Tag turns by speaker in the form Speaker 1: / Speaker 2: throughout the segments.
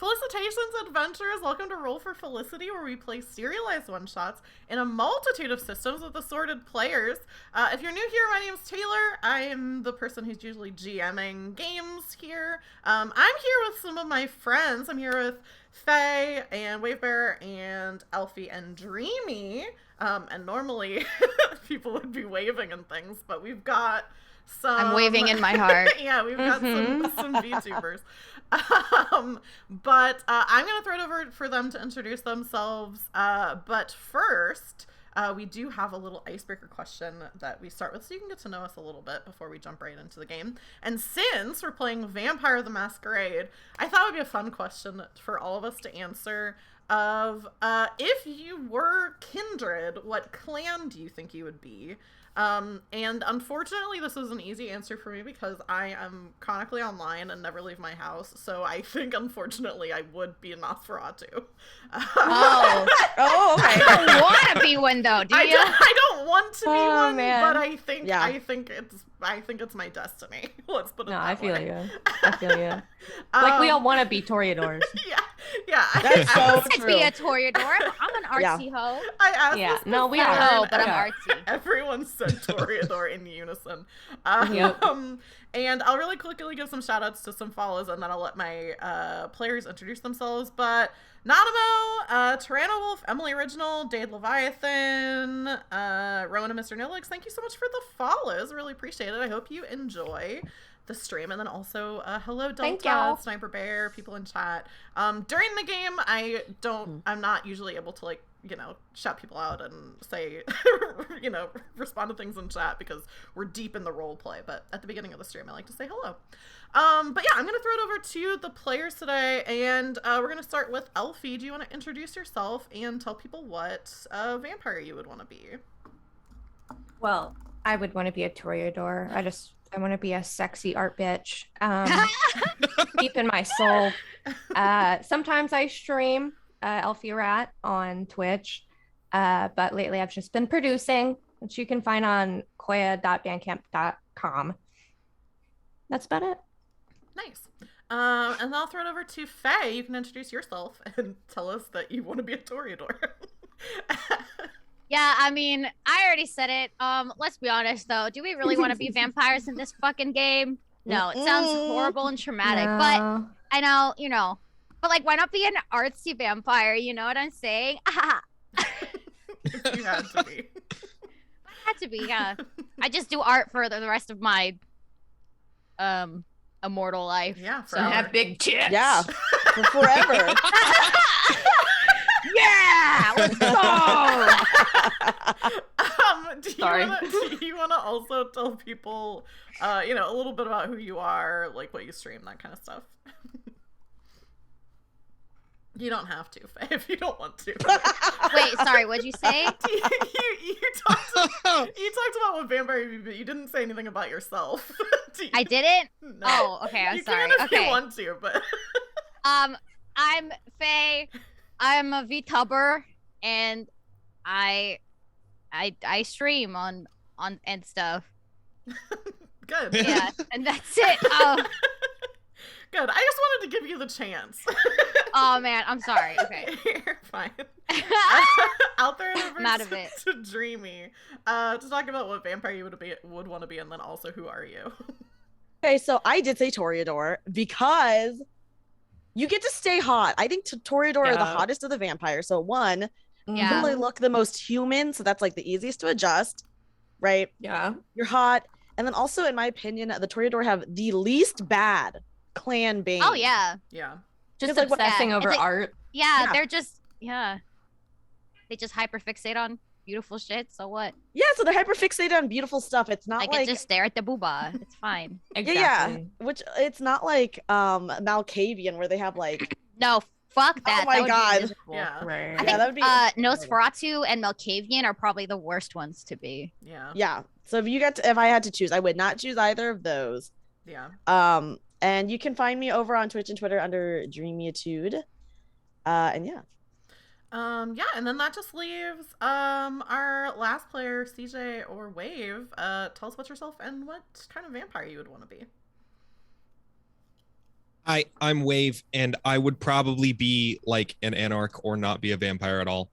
Speaker 1: Felicitations, adventurers! Welcome to Roll for Felicity, where we play serialized one-shots in a multitude of systems with assorted players. If you're new here, my name's Taylor. I'm the person who's usually GMing games here. I'm here with some of my friends. I'm here with Faye and Wavebearer and Elfie and Dreamy. And normally people would be waving and things, but we've got some...
Speaker 2: I'm waving in my heart.
Speaker 1: Yeah, we've got some VTubers. But I'm going to throw it over for them to introduce themselves. But first, we do have a little icebreaker question that we start with so you can get to know us a little bit before we jump right into the game. And since we're playing Vampire the Masquerade, I thought it would be a fun question for all of us to answer of if you were kindred, what clan do you think you would be? And unfortunately, this is an easy answer for me because I am chronically online and never leave my house. So I think, unfortunately, I would be a Nosferatu.
Speaker 2: Oh, okay. You don't want to be one, though, do you?
Speaker 1: I don't want to be one,
Speaker 3: man.
Speaker 1: but I think it's my destiny. Let's put it that way.
Speaker 3: I feel you. Like we all want to be Toreadors.
Speaker 1: Yeah.
Speaker 3: That's so
Speaker 2: I'd
Speaker 3: true.
Speaker 2: be a Toreador. I'm an artsy hoe.
Speaker 1: I asked this
Speaker 3: No, we
Speaker 1: before,
Speaker 3: are.
Speaker 2: Oh, but I'm artsy.
Speaker 1: Everyone said Toreador in unison.
Speaker 3: Yep.
Speaker 1: And I'll really quickly give some shout outs to some follows, and then I'll let my players introduce themselves. But Nanamo, Tyranno Wolf, Emily Original, Dade Leviathan, Rowan and Mr. Nilix, thank you so much for the follows. Really appreciate it. I hope you enjoy the stream. And then also hello Delta, Sniper Bear, people in chat. During the game, I'm not usually able to shout people out and say respond to things in chat because we're deep in the role play. But at the beginning of the stream, I like to say hello. But yeah, I'm gonna throw it over to the players today, and we're gonna start with Elfie. Do you want to introduce yourself and tell people what vampire you would want to be?
Speaker 3: Well, I would want to be a Toreador. I want to be a sexy art bitch. Deep in my soul. Sometimes I stream Elfie Rat on Twitch, but lately I've just been producing, which you can find on koya.bandcamp.com. That's about it.
Speaker 1: Nice. And then I'll throw it over to Faye. You can introduce yourself and tell us that you want to be a Toreador.
Speaker 2: Yeah, I mean, I already said it. Let's be honest, though. Do we really want to be vampires in this fucking game? No, it sounds horrible and traumatic.
Speaker 3: No.
Speaker 2: But I know, But, why not be an artsy vampire? You know what I'm saying?
Speaker 1: If you had to be.
Speaker 2: I had to be, yeah. I just do art for the rest of my immortal life.
Speaker 1: Yeah,
Speaker 2: so.
Speaker 3: Have big tits.
Speaker 4: Yeah, for forever.
Speaker 2: Yeah, let's go.
Speaker 1: Do you want to also tell people, a little bit about who you are, like what you stream, that kind of stuff? You don't have to, Faye, if you don't want to.
Speaker 2: Wait, sorry, what'd you say?
Speaker 1: you talked about what vampire you be, but you didn't say anything about yourself.
Speaker 2: I didn't?
Speaker 1: No.
Speaker 2: Oh, okay, I'm sorry.
Speaker 1: You can if you want to, but...
Speaker 2: I'm Faye. I'm a VTuber, and I stream on and stuff.
Speaker 1: Good.
Speaker 2: Yeah, and that's it.
Speaker 1: Good. I just wanted to give you the chance.
Speaker 2: Oh man, I'm sorry. Okay.
Speaker 1: You're fine. Out there to Dreamy, to talk about what vampire you would want to be, and then also who are you?
Speaker 4: Okay, so I did say Toreador because you get to stay hot. I think Toreador are the hottest of the vampires. So one, you really look the most human, so that's the easiest to adjust, right?
Speaker 3: Yeah.
Speaker 4: You're hot. And then also, in my opinion, the Toreador have the least bad clan bane.
Speaker 2: Oh yeah.
Speaker 1: Yeah.
Speaker 3: Just obsessing over art.
Speaker 2: Yeah, they're just they just hyperfixate on beautiful shit. So what?
Speaker 4: Yeah, so they're hyperfixated on beautiful stuff. It's not
Speaker 2: I can just stare at the booba. It's fine.
Speaker 3: Exactly.
Speaker 4: Yeah, which it's not like Malkavian where they have
Speaker 2: No, fuck that.
Speaker 4: Oh my
Speaker 2: that
Speaker 4: God.
Speaker 1: Yeah.
Speaker 3: Right.
Speaker 2: I think
Speaker 4: that would be
Speaker 2: Nosferatu and Malkavian are probably the worst ones to be.
Speaker 1: Yeah.
Speaker 4: Yeah. So if I had to choose, I would not choose either of those.
Speaker 1: Yeah.
Speaker 4: And you can find me over on Twitch and Twitter under Dreamytude. And yeah.
Speaker 1: Yeah, and then that just leaves our last player, CJ or Wave. Tell us about yourself and what kind of vampire you would want to be.
Speaker 5: I'm Wave, and I would probably be like an Anarch or not be a vampire at all.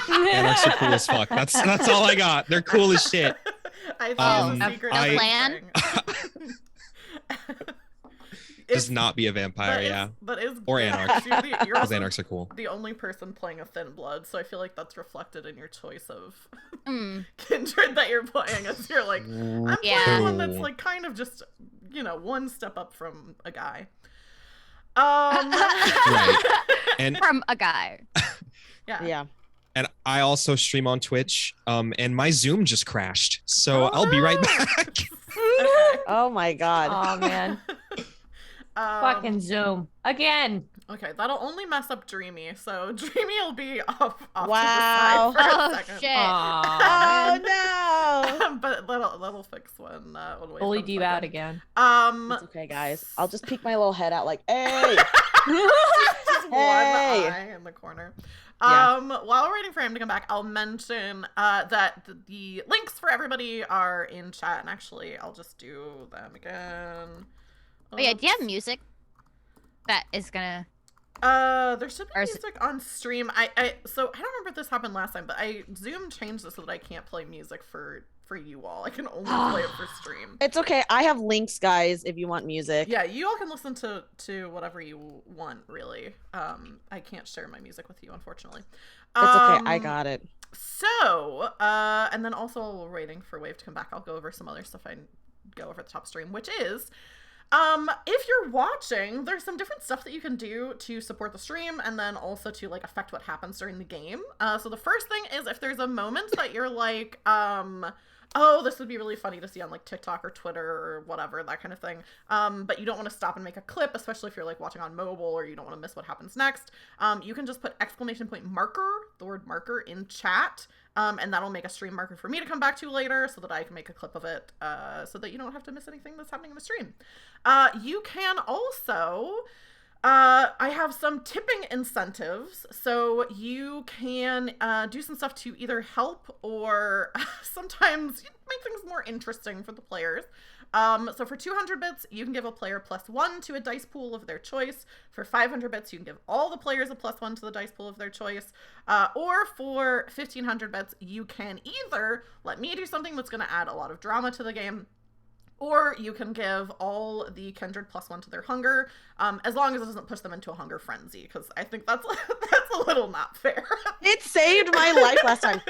Speaker 5: Anarchs are cool as fuck. That's all I got. They're cool as shit.
Speaker 1: I thought the secret
Speaker 2: plan.
Speaker 5: Just not be a vampire, or Anarch.
Speaker 1: You're
Speaker 5: Because Anarchs are cool.
Speaker 1: The only person playing a thin blood, so I feel like that's reflected in your choice of kindred that you're playing. As you're like, I'm playing one that's like kind of just, one step up from a guy.
Speaker 5: Right. And
Speaker 2: from a guy.
Speaker 1: Yeah.
Speaker 5: And I also stream on Twitch, and my Zoom just crashed, so I'll be right back.
Speaker 1: Okay.
Speaker 4: Oh my god.
Speaker 3: Oh man. Fucking Zoom again.
Speaker 1: Okay, that'll only mess up Dreamy, so Dreamy will be off
Speaker 4: Wow.
Speaker 1: to the side for a second.
Speaker 2: Shit.
Speaker 4: Oh no.
Speaker 1: But that'll fix when Wave
Speaker 3: Bully
Speaker 1: comes
Speaker 3: Dee
Speaker 1: back
Speaker 3: out
Speaker 1: in.
Speaker 3: again.
Speaker 4: It's okay, guys. I'll just peek my little head out like, hey.
Speaker 1: Just one
Speaker 4: Hey.
Speaker 1: eye in the corner.
Speaker 4: Yeah.
Speaker 1: While we're waiting for him to come back, I'll mention that the links for everybody are in chat, and actually, I'll just do them again.
Speaker 2: Oh yeah, do you have music that is gonna?
Speaker 1: There should be
Speaker 2: Or is
Speaker 1: music on stream. So I don't remember if this happened last time, but Zoom changed this so that I can't play music for you all. I can only play it for stream.
Speaker 4: It's okay. I have links, guys, if you want music.
Speaker 1: Yeah, you all can listen to whatever you want, really. I can't share my music with you, unfortunately.
Speaker 4: It's okay. I got it.
Speaker 1: So, and then also while we're waiting for Wave to come back, I'll go over some other stuff I go over at the top stream, which is, if you're watching, there's some different stuff that you can do to support the stream and then also to like affect what happens during the game. So the first thing is if there's a moment that you're like, oh, this would be really funny to see on like TikTok or Twitter or whatever, that kind of thing. But you don't want to stop and make a clip, especially if you're like watching on mobile or you don't want to miss what happens next. You can just put !marker, the word marker, in chat. And that'll make a stream marker for me to come back to later so that I can make a clip of it so that you don't have to miss anything that's happening in the stream. You can also... I have some tipping incentives, so you can do some stuff to either help or sometimes make things more interesting for the players. So for 200 bits, you can give a player +1 to a dice pool of their choice. For 500 bits, you can give all the players a +1 to the dice pool of their choice. Or for 1500 bits, you can either let me do something that's going to add a lot of drama to the game, or you can give all the kindred +1 to their hunger, as long as it doesn't push them into a hunger frenzy, because I think that's a little not fair.
Speaker 4: It saved my life last time.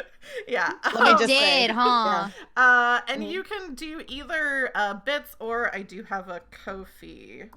Speaker 1: Yeah.
Speaker 4: Let me just
Speaker 2: Did,
Speaker 4: say.
Speaker 2: huh?
Speaker 4: Yeah.
Speaker 1: And you can do either bits, or I do have a Ko-fi.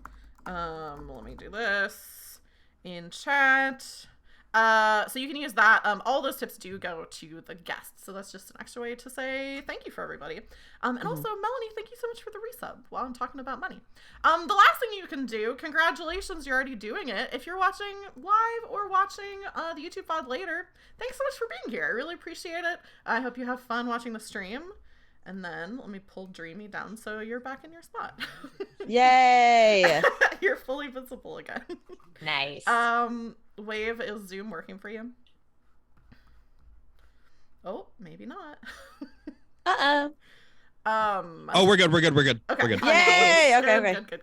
Speaker 1: Let me do this in chat. So you can use that. All those tips do go to the guests, so that's just an extra way to say thank you for everybody. And also, Melanie, thank you so much for the resub while I'm talking about money. The last thing you can do, congratulations, you're already doing it. If you're watching live or watching the YouTube VOD later, thanks so much for being here. I really appreciate it. I hope you have fun watching the stream. And then let me pull Dreamy down so you're back in your spot.
Speaker 4: Yay!
Speaker 1: You're fully visible again.
Speaker 3: Nice.
Speaker 1: Wave, is Zoom working for you? Oh, maybe not.
Speaker 5: Oh, we're good.
Speaker 1: Okay.
Speaker 5: We're good.
Speaker 4: Yay! Okay.
Speaker 1: Good.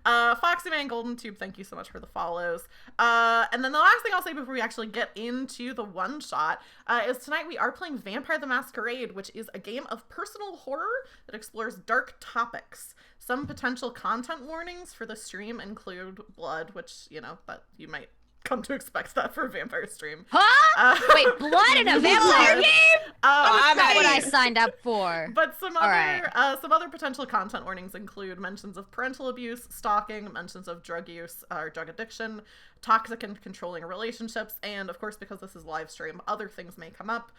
Speaker 1: Foxy Man Golden Tube, thank you so much for the follows. And then the last thing I'll say before we actually get into the one shot is tonight we are playing Vampire the Masquerade, which is a game of personal horror that explores dark topics. Some potential content warnings for the stream include blood, which, that you might come to expect that for a vampire stream.
Speaker 2: Huh? Wait, blood in a vampire game?
Speaker 1: That's
Speaker 2: not what I signed up for.
Speaker 1: But some other potential content warnings include mentions of parental abuse, stalking, mentions of drug use or drug addiction, toxic and controlling relationships, and of course, because this is live stream, other things may come up.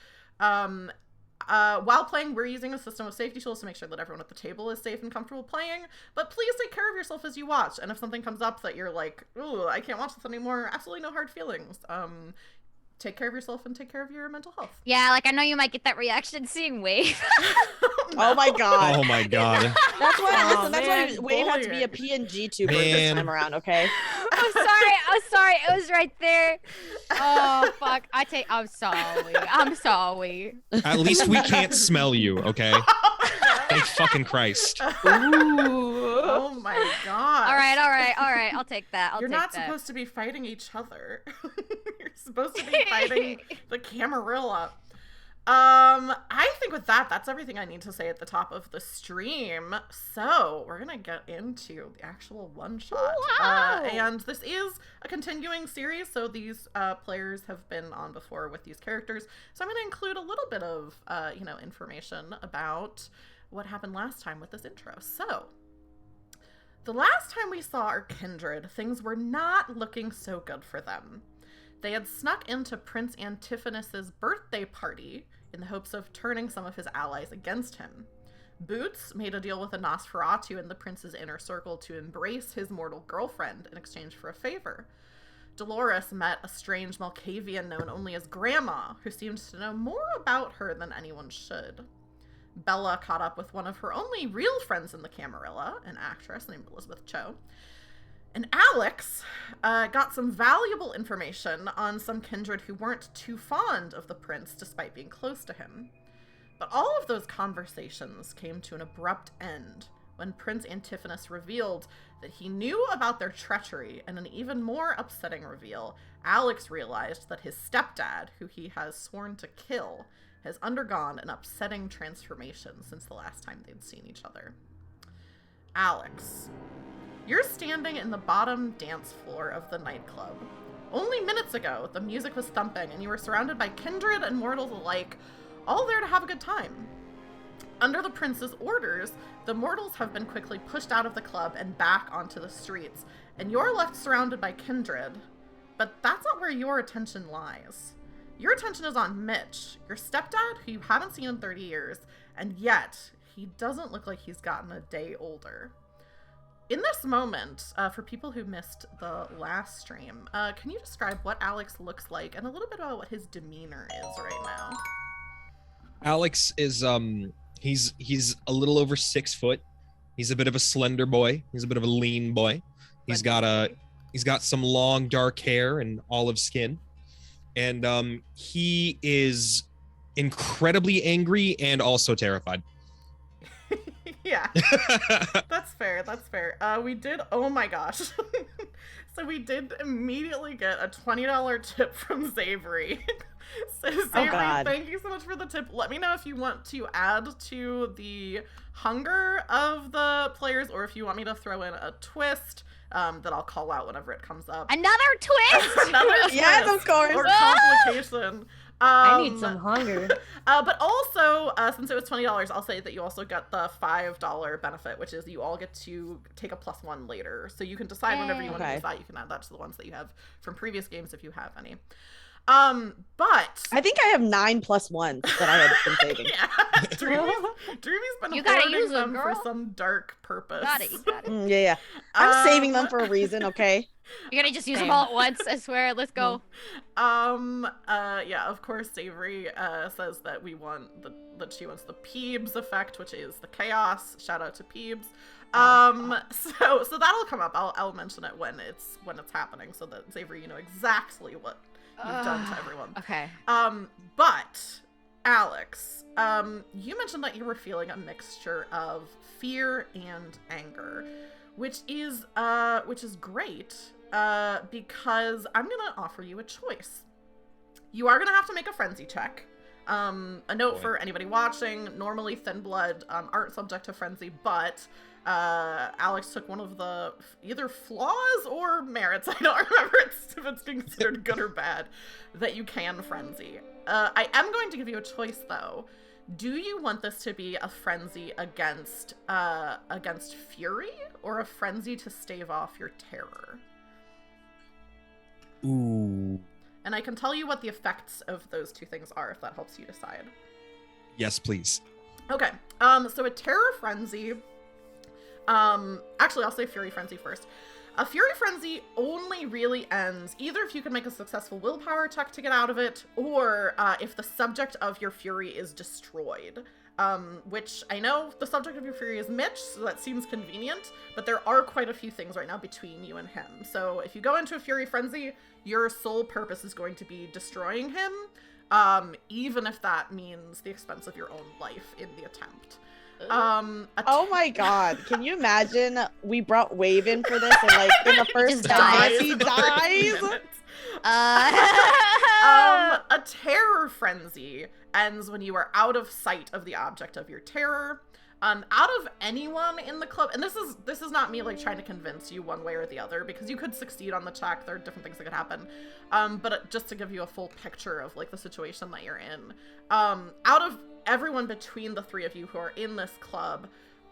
Speaker 1: While playing, we're using a system of safety tools to make sure that everyone at the table is safe and comfortable playing, but please take care of yourself as you watch. And if something comes up that you're like, ooh, I can't watch this anymore, absolutely no hard feelings. Take care of yourself and take care of your mental health.
Speaker 2: Yeah, like I know you might get that reaction seeing Wave.
Speaker 4: Oh my god.
Speaker 5: Oh my god.
Speaker 4: That's why. Listen, that's
Speaker 1: man,
Speaker 4: why Wave had to be a
Speaker 1: bullying.
Speaker 4: PNG tuber this time around. Okay.
Speaker 2: I'm sorry. It was right there. Oh fuck. I'm sorry.
Speaker 5: At least we can't smell you, okay? Thank fucking Christ.
Speaker 3: Ooh.
Speaker 1: Oh my god.
Speaker 2: All right. I'll take that.
Speaker 1: You're not supposed to be fighting each other. You're supposed to be fighting the Camarilla. I think with that's everything I need to say at the top of the stream. So we're gonna get into the actual one-shot.
Speaker 2: Wow.
Speaker 1: And this is a continuing series, so these players have been on before with these characters. So I'm gonna include a little bit of information about what happened last time with this intro. So the last time we saw our kindred, things were not looking so good for them. They had snuck into Prince Antiphonus's birthday party in the hopes of turning some of his allies against him. Boots made a deal with a Nosferatu in the prince's inner circle to embrace his mortal girlfriend in exchange for a favor. Dolores met a strange Malkavian known only as Grandma, who seemed to know more about her than anyone should. Bella caught up with one of her only real friends in the Camarilla, an actress named Elizabeth Cho. And Alex got some valuable information on some kindred who weren't too fond of the prince despite being close to him. But all of those conversations came to an abrupt end when Prince Antiphonus revealed that he knew about their treachery. And an even more upsetting reveal, Alex realized that his stepdad, who he has sworn to kill, has undergone an upsetting transformation since the last time they'd seen each other. Alex, you're standing in the bottom dance floor of the nightclub. Only minutes ago, the music was thumping and you were surrounded by kindred and mortals alike, all there to have a good time. Under the prince's orders, the mortals have been quickly pushed out of the club and back onto the streets, and you're left surrounded by kindred. But that's not where your attention lies. Your attention is on Mitch, your stepdad, who you haven't seen in 30 years, and yet he doesn't look like he's gotten a day older. In this moment, for people who missed the last stream, can you describe what Alex looks like and a little bit about what his demeanor is right now?
Speaker 5: Alex is he's a little over 6 foot. He's a bit of a slender boy. He's a bit of a lean boy. He's got some long dark hair and olive skin, and he is incredibly angry and also terrified.
Speaker 1: Yeah, that's fair. We did, oh my gosh. So we did immediately get a $20 tip from Xavery. So Xavery, thank you so much for the tip. Let me know if you want to add to the hunger of the players, or if you want me to throw in a twist that I'll call out whenever it comes up.
Speaker 2: Another twist?
Speaker 1: Another twist.
Speaker 4: Yes, of course.
Speaker 1: Or complication.
Speaker 3: I need some hunger.
Speaker 1: But also, since it was $20, I'll say that you also got the $5 benefit, which is you all get to take a +1 later. So you can decide whenever you want to use that. You can add that to the ones that you have from previous games if you have any. But
Speaker 4: I think I have 9 +1s that I had been saving.
Speaker 1: Yeah, Dreamy's been hoarding them for some dark purpose.
Speaker 2: Got it.
Speaker 4: Yeah. I'm saving them for a reason, okay?
Speaker 2: You're gonna just use them all at once, I swear. Let's go.
Speaker 1: Yeah, of course, Savory says that that she wants the Peebs effect, which is the chaos. Shout out to Peebs. So that'll come up. I'll mention it when it's happening, so that Savory, you know exactly what you've done to everyone.
Speaker 2: Okay.
Speaker 1: But Alex, you mentioned that you were feeling a mixture of fear and anger, which is great, because I'm gonna offer you a choice. You are gonna have to make a frenzy check. A note for anybody watching: normally thin blood aren't subject to frenzy, but Alex took one of the either flaws or merits, I don't remember if it's considered good or bad, that you can frenzy. I am going to give you a choice though. Do you want this to be a frenzy against fury, or a frenzy to stave off your terror?
Speaker 5: Ooh.
Speaker 1: And I can tell you what the effects of those two things are if that helps you decide.
Speaker 5: Yes, please.
Speaker 1: Okay. So a terror frenzy. Actually, I'll say fury frenzy first. A fury frenzy only really ends either if you can make a successful willpower check to get out of it, or if the subject of your fury is destroyed. Which I know the subject of your fury is Mitch, so that seems convenient, but there are quite a few things right now between you and him. So if you go into a fury frenzy, your sole purpose is going to be destroying him, even if that means the expense of your own life in the attempt.
Speaker 4: Oh my god, can you imagine we brought Wave in for this and like in the first 10 minutes he dies?
Speaker 1: A terror frenzy ends when you are out of sight of the object of your terror. Out of anyone in the club, and this is not me like trying to convince you one way or the other, because you could succeed on the check. There are different things that could happen. But just to give you a full picture of like the situation that you're in, out of everyone between the three of you who are in this club,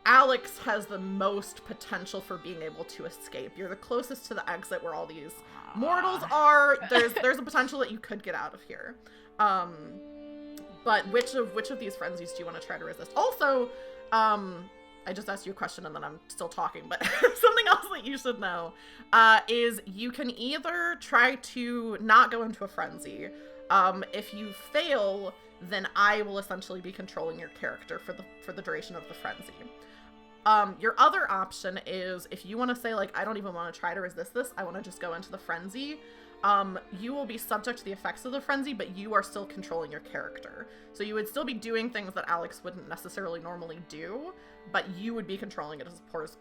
Speaker 1: Alex has the most potential for being able to escape. You're the closest to the exit where all these mortals are. There's a potential that you could get out of here. But which of these frenzies do you want to try to resist? Also, I just asked you a question and then I'm still talking, but something else that you should know is you can either try to not go into a frenzy. If you fail, then I will essentially be controlling your character for the duration of the frenzy. Your other option is if you want to say like, I don't even want to try to resist this, I want to just go into the frenzy. You will be subject to the effects of the frenzy, but you are still controlling your character. So you would still be doing things that Alex wouldn't necessarily normally do, but you would be controlling it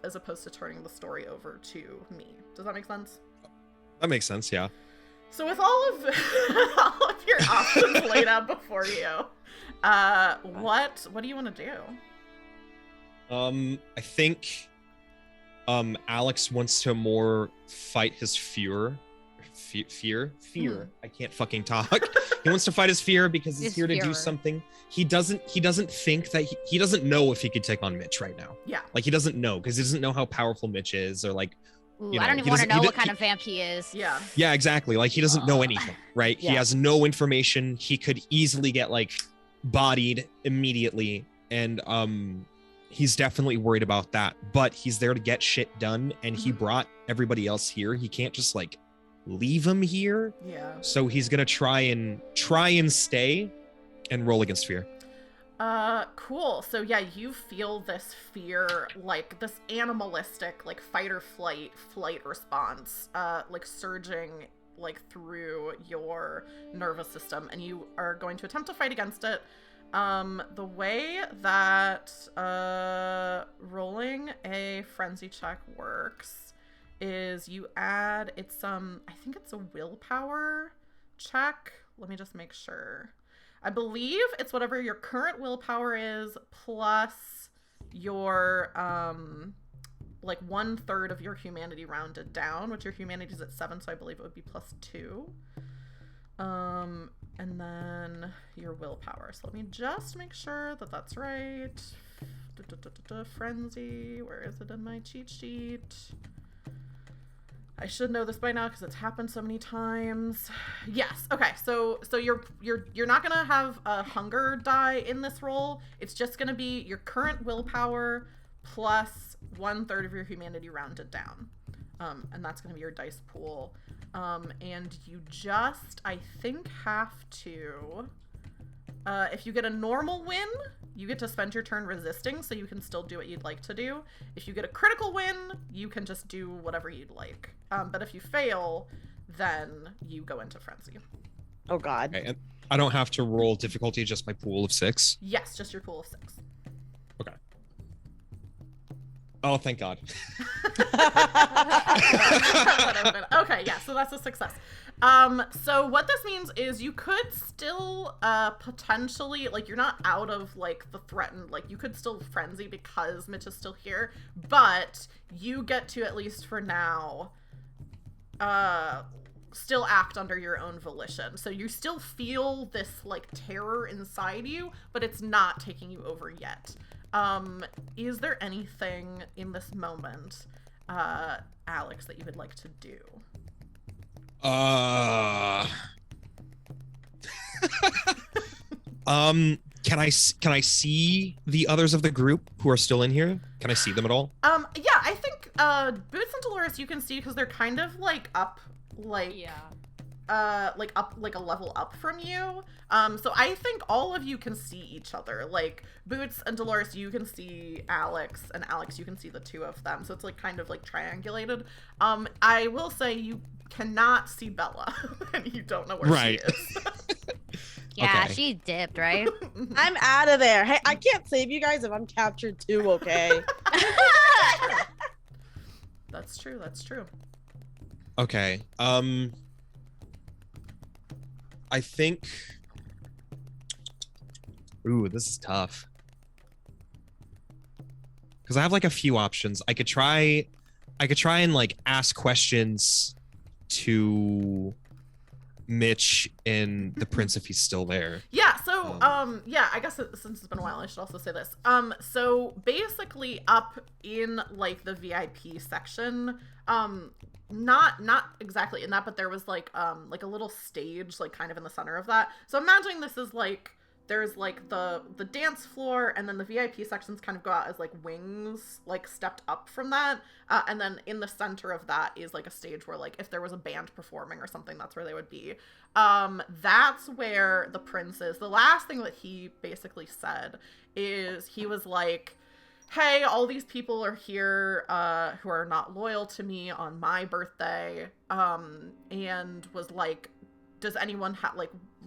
Speaker 1: as opposed to turning the story over to me. Does that make sense?
Speaker 5: That makes sense, yeah.
Speaker 1: So with all of your options laid out before you, what do you want to do?
Speaker 5: I think Alex wants to more fight his fear. I can't fucking talk. He wants to fight his fear because he's here to do something. He doesn't think that he doesn't know if he could take on Mitch right now.
Speaker 1: Yeah.
Speaker 5: Like he doesn't know because he doesn't know how powerful Mitch is or like,
Speaker 2: Ooh, I don't even want to know what kind of vamp he is.
Speaker 1: Yeah.
Speaker 5: Yeah, exactly. Like he doesn't know anything, right? Yeah. He has no information. He could easily get like bodied immediately. And he's definitely worried about that, but he's there to get shit done. And he brought everybody else here. He can't just like leave him here.
Speaker 1: Yeah.
Speaker 5: So he's gonna try and stay and roll against fear.
Speaker 1: Cool. So yeah, you feel this fear, like this animalistic, like fight or flight response, like surging like through your nervous system, and you are going to attempt to fight against it. The way that rolling a frenzy check works is you add, I think it's a willpower check. Let me just make sure. I believe it's whatever your current willpower is plus your, like 1/3 of your humanity rounded down, which your humanity is at 7, so I believe it would be +2. And then your willpower. So let me just make sure that that's right. Frenzy, where is it in my cheat sheet? I should know this by now because it's happened so many times. Yes. Okay. So you're not gonna have a hunger die in this roll. It's just gonna be your current willpower plus 1/3 of your humanity rounded down, and that's gonna be your dice pool. And you just, I think, have to. If you get a normal win, you get to spend your turn resisting, so you can still do what you'd like to do. If you get a critical win, you can just do whatever you'd like. But if you fail, then you go into frenzy.
Speaker 4: Oh God.
Speaker 5: Okay, and I don't have to roll difficulty, just my pool of 6?
Speaker 1: Yes, just your pool of 6.
Speaker 5: Okay. Oh, thank God.
Speaker 1: Okay, yeah, so that's a success. So what this means is you could still potentially, like, you're not out of like the threatened, like you could still frenzy because Mitch is still here, but you get to, at least for now, still act under your own volition. So you still feel this like terror inside you, but it's not taking you over yet. Is there anything in this moment, Alex, that you would like to do?
Speaker 5: Can I see the others of the group who are still in here? Can I see them at all?
Speaker 1: Yeah, I think Boots and Dolores you can see because they're kind of like up, like like up, like a level up from you. So I think all of you can see each other. Like Boots and Dolores, you can see Alex, and Alex, you can see the two of them. So it's like kind of like triangulated. I will say you cannot see Bella, and you don't know where she is.
Speaker 2: Yeah,
Speaker 5: Okay.
Speaker 2: she dipped, right?
Speaker 4: I'm out of there. Hey, I can't save you guys if I'm captured too, okay?
Speaker 1: That's true. That's true.
Speaker 5: Okay. I think. Ooh, this is tough. Because I have like a few options. I could try and like ask questions to Mitch and the prince if he's still there.
Speaker 1: Yeah, so yeah, I guess since it's been a while, I should also say this. So basically up in like the VIP section, not exactly in that, but there was like a little stage like kind of in the center of that. So imagining this is like there's like the dance floor, and then the VIP sections kind of go out as like wings, like stepped up from that. And then in the center of that is like a stage where like if there was a band performing or something, that's where they would be. That's where the prince is. The last thing that he basically said is he was like, hey, all these people are here who are not loyal to me on my birthday. And was like, does anyone have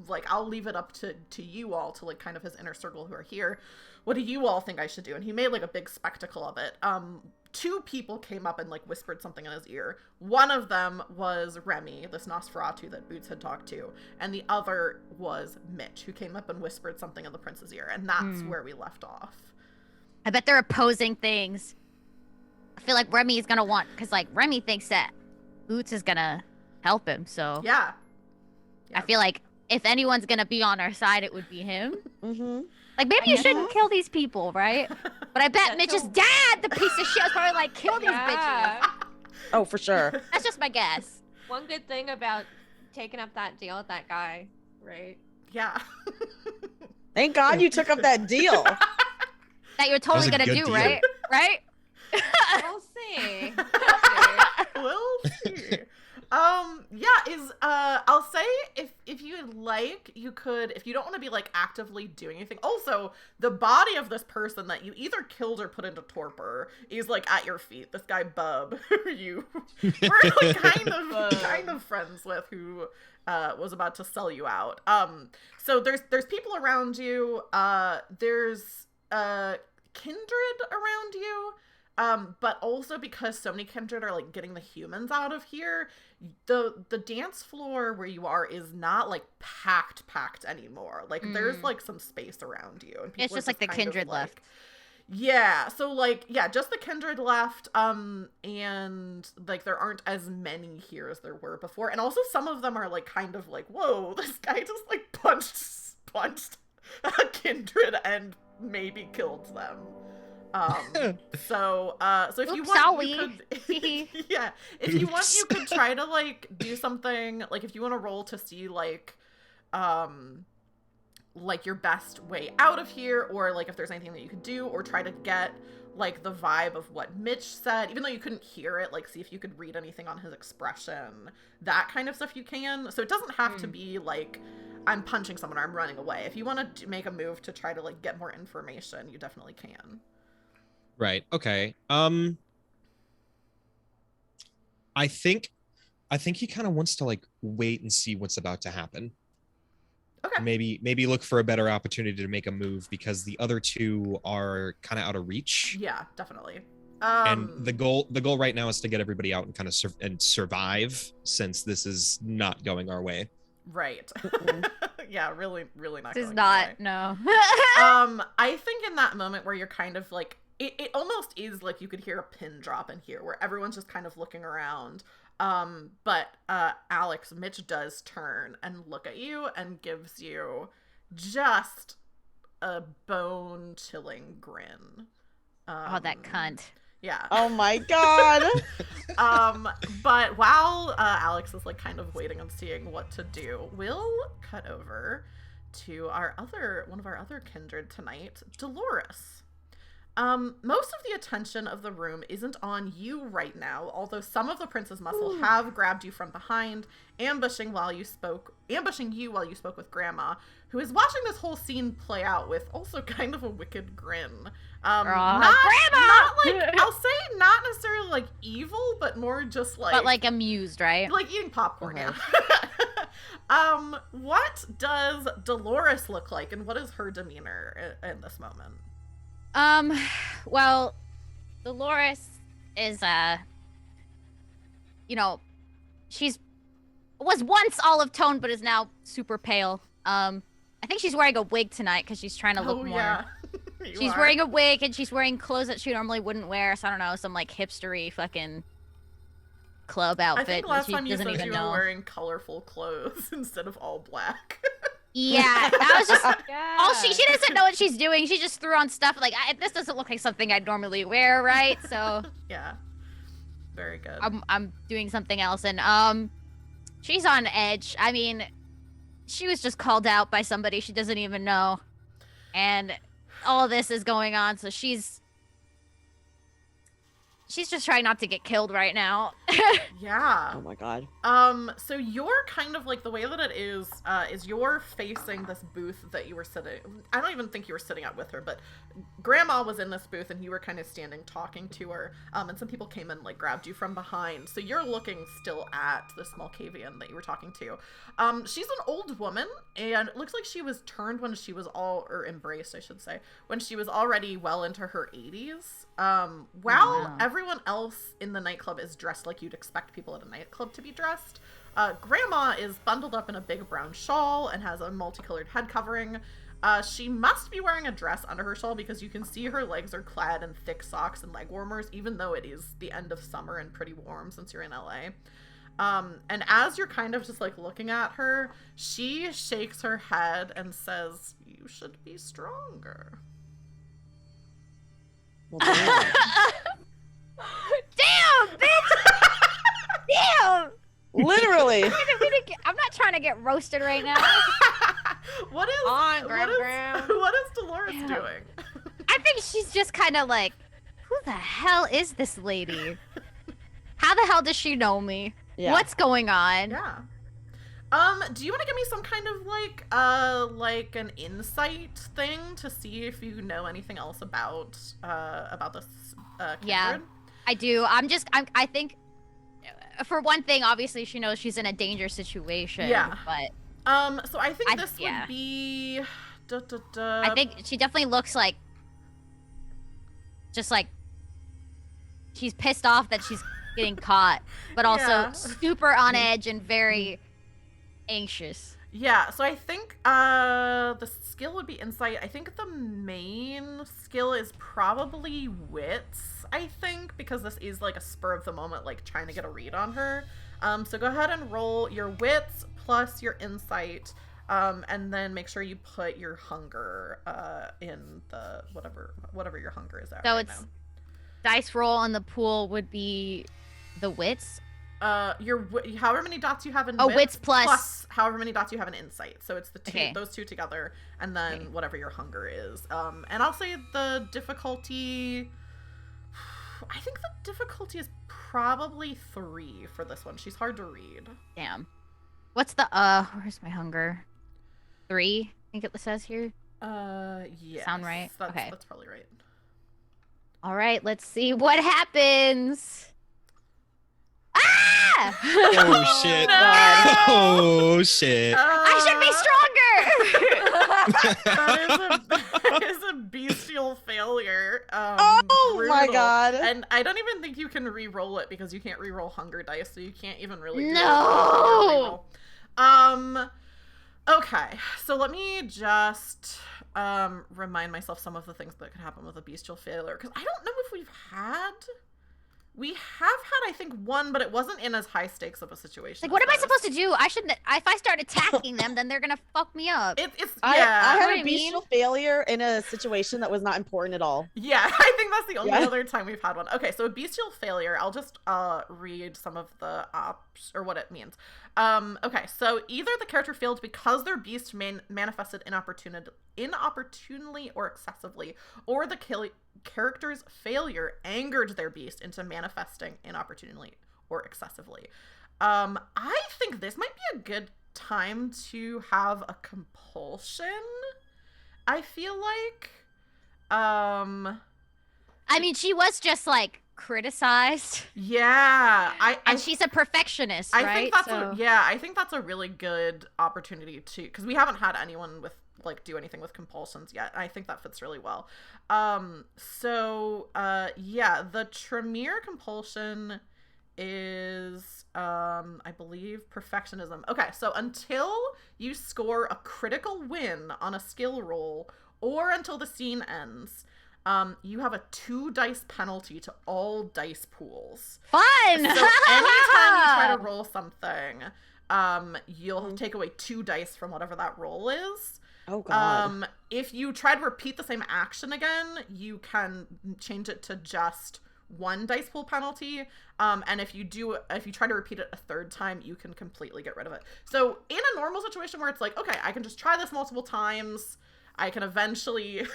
Speaker 1: like I'll leave it up to you all, to like kind of his inner circle who are here. What do you all think I should do? And he made like a big spectacle of it. Two people came up and like whispered something in his ear. One of them was Remy, this Nosferatu that Boots had talked to, and the other was Mitch, who came up and whispered something in the prince's ear, and that's where we left off.
Speaker 2: I bet they're opposing things. I feel like Remy is gonna want, because like Remy thinks that Boots is gonna help him, so
Speaker 1: Yeah.
Speaker 2: I feel like if anyone's gonna be on our side, it would be him.
Speaker 4: Mm-hmm.
Speaker 2: Like, maybe you shouldn't kill these people, right? But I bet Mitch's dad, the piece of shit, is probably like, kill these bitches.
Speaker 4: Oh, for sure.
Speaker 2: That's just my guess.
Speaker 3: One good thing about taking up that deal with that guy, right?
Speaker 1: Yeah.
Speaker 4: Thank God you took up that deal.
Speaker 2: That you're totally
Speaker 5: That was a
Speaker 2: gonna
Speaker 5: good
Speaker 2: do,
Speaker 5: deal.
Speaker 2: right? Right?
Speaker 3: We'll see.
Speaker 1: We'll see. I'll say if you'd like, you could, if you don't want to be like actively doing anything. Also, the body of this person that you either killed or put into torpor is like at your feet. This guy Bub, who you were like kind of friends with, who was about to sell you out. So there's people around you. There's kindred around you. But also because so many kindred are like getting the humans out of here, the dance floor where you are is not like packed anymore. Like there's like some space around you, and people
Speaker 2: It's just
Speaker 1: are
Speaker 2: like the
Speaker 1: kind of,
Speaker 2: kindred left.
Speaker 1: Yeah, so like just the kindred left, and like there aren't as many here as there were before, and also some of them are like kind of like, whoa, this guy just like punched a kindred and maybe killed them. So if you want, you could, yeah, if you want, you could try to like do something, like if you want to roll to see like your best way out of here, or like if there's anything that you could do, or try to get like the vibe of what Mitch said, even though you couldn't hear it, like see if you could read anything on his expression, that kind of stuff you can. So it doesn't have to be like, I'm punching someone or I'm running away. If you want to make a move to try to like get more information, you definitely can.
Speaker 5: Right. Okay. I think he kind of wants to like wait and see what's about to happen.
Speaker 1: Okay.
Speaker 5: Maybe look for a better opportunity to make a move, because the other two are kind of out of reach.
Speaker 1: Yeah, definitely.
Speaker 5: And the goal right now is to get everybody out and kind of survive, since this is not going our way.
Speaker 1: Right. Yeah, really not.
Speaker 2: This is
Speaker 1: going
Speaker 2: not,
Speaker 1: away.
Speaker 2: no.
Speaker 1: I think in that moment where you're kind of like, it almost is like you could hear a pin drop in here, where everyone's just kind of looking around. But Alex, Mitch does turn and look at you and gives you just a bone-chilling grin.
Speaker 2: Oh, that cunt.
Speaker 1: Yeah.
Speaker 4: Oh my God.
Speaker 1: But while Alex is like kind of waiting and seeing what to do, we'll cut over to one of our other kindred tonight, Dolores. Most of the attention of the room isn't on you right now, although some of the prince's muscle have grabbed you from behind, ambushing you while you spoke with Grandma, who is watching this whole scene play out with also kind of a wicked grin.
Speaker 2: Grandma!
Speaker 1: Not like, I'll say not necessarily like evil, but more just like...
Speaker 2: But like amused, right?
Speaker 1: Like eating popcorn, yeah. What does Dolores look like, and what is her demeanor in this moment?
Speaker 2: Well, Dolores is, she's was once olive toned, but is now super pale. I think she's wearing a wig tonight because she's trying to look more.
Speaker 1: Yeah.
Speaker 2: She's wearing a wig and she's wearing clothes that she normally wouldn't wear. So I don't know, some like hipstery fucking club outfit.
Speaker 1: I think last time you said you
Speaker 2: know.
Speaker 1: were wearing colorful clothes instead of all black.
Speaker 2: Yeah, that was just all she doesn't know what she's doing. She just threw on stuff like this doesn't look like something I'd normally wear, right? So
Speaker 1: yeah, very good.
Speaker 2: I'm doing something else, and she's on edge. I mean, she was just called out by somebody she doesn't even know, and all this is going on. So she's just trying not to get killed right now.
Speaker 1: Yeah.
Speaker 4: Oh my god.
Speaker 1: So you're kind of like, the way that it is you're facing this booth that you were sitting. I don't even think you were sitting at with her, but Grandma was in this booth and you were kind of standing talking to her. And some people came and like grabbed you from behind. So you're looking still at the small caveman that you were talking to. She's an old woman, and it looks like she was turned when she was or embraced, I should say, when she was already well into her 80s. While everyone else in the nightclub is dressed like you'd expect people at a nightclub to be dressed, Grandma is bundled up in a big brown shawl and has a multicolored head covering. She must be wearing a dress under her shawl because you can see her legs are clad in thick socks and leg warmers, even though it is the end of summer and pretty warm since you're in LA. And as you're kind of just like looking at her, she shakes her head and says, "You should be stronger."
Speaker 4: Well, damn.
Speaker 2: Damn, bitch! Damn!
Speaker 4: Literally.
Speaker 2: I'm not trying to get roasted right now.
Speaker 1: What is Dolores doing?
Speaker 2: I think she's just kind of like, who the hell is this lady? How the hell does she know me?
Speaker 4: Yeah.
Speaker 2: What's going on?
Speaker 1: Yeah. Do you want to give me some kind of like an insight thing to see if you know anything else about this kindred?
Speaker 2: Yeah, I do. I think, for one thing, obviously she knows she's in a danger situation.
Speaker 1: Yeah.
Speaker 2: But
Speaker 1: so I think this would be.
Speaker 2: I think she definitely looks like, just like, she's pissed off that she's getting caught, but also super on edge and very anxious.
Speaker 1: Yeah, so I think the skill would be insight. I think the main skill is probably wits, I think, because this is like a spur of the moment, like trying to get a read on her. So go ahead and roll your wits plus your insight, and then make sure you put your hunger in the whatever your hunger is at.
Speaker 2: So
Speaker 1: right
Speaker 2: it's
Speaker 1: now.
Speaker 2: Dice roll on the pool would be the wits.
Speaker 1: Your however many dots you have in
Speaker 2: wits plus
Speaker 1: however many dots you have in insight. So it's the two,
Speaker 2: Okay.
Speaker 1: those two together, and then whatever your hunger is. And I'll say the difficulty. I think the difficulty is probably 3 for this one. She's hard to read.
Speaker 2: Damn. What's the where's my hunger? 3, I think it says here.
Speaker 1: Yeah.
Speaker 2: Sound right? Okay.
Speaker 1: That's probably right.
Speaker 2: All right, let's see what happens. Ah!
Speaker 5: Oh shit!
Speaker 1: No!
Speaker 5: Oh shit!
Speaker 2: I should be stronger.
Speaker 1: That is a bestial failure.
Speaker 4: Oh my
Speaker 1: brutal.
Speaker 4: god.
Speaker 1: And I don't even think you can re-roll it because you can't re-roll hunger dice, so you can't even really do
Speaker 2: No.
Speaker 1: Okay, so let me just remind myself some of the things that could happen with a bestial failure, because I don't know if we have had, I think, one, but it wasn't in as high stakes of a situation.
Speaker 2: Like, what am I
Speaker 1: as this.
Speaker 2: supposed to do? I shouldn't. If I start attacking them, then they're gonna fuck me up.
Speaker 4: I
Speaker 1: Yeah.
Speaker 4: had
Speaker 2: what I
Speaker 4: a bestial failure in a situation that was not important at all.
Speaker 1: Yeah, I think that's the only
Speaker 4: Yeah.
Speaker 1: other time we've had one. Okay, so a bestial failure. I'll just read some of the or what it means. Okay, so either the character failed because their beast manifested inopportunely or excessively, or the character's failure angered their beast into manifesting inopportunely or excessively. I think this might be a good time to have a compulsion. I feel like
Speaker 2: I mean, she was just like criticized.
Speaker 1: Yeah,
Speaker 2: and she's a perfectionist, right?
Speaker 1: I think that's I think that's a really good opportunity too, because we haven't had anyone with like do anything with compulsions yet. I think that fits really well. The Tremere compulsion is I believe perfectionism. Okay, so until you score a critical win on a skill roll or until the scene ends, you have a 2 dice penalty to all dice pools.
Speaker 2: Fun!
Speaker 1: So anytime you try to roll something, you'll take away 2 dice from whatever that roll is.
Speaker 4: Oh god.
Speaker 1: If you try to repeat the same action again, you can change it to just 1 dice pool penalty. And if you try to repeat it a 3rd time, you can completely get rid of it. So in a normal situation where it's like, okay, I can just try this multiple times, I can eventually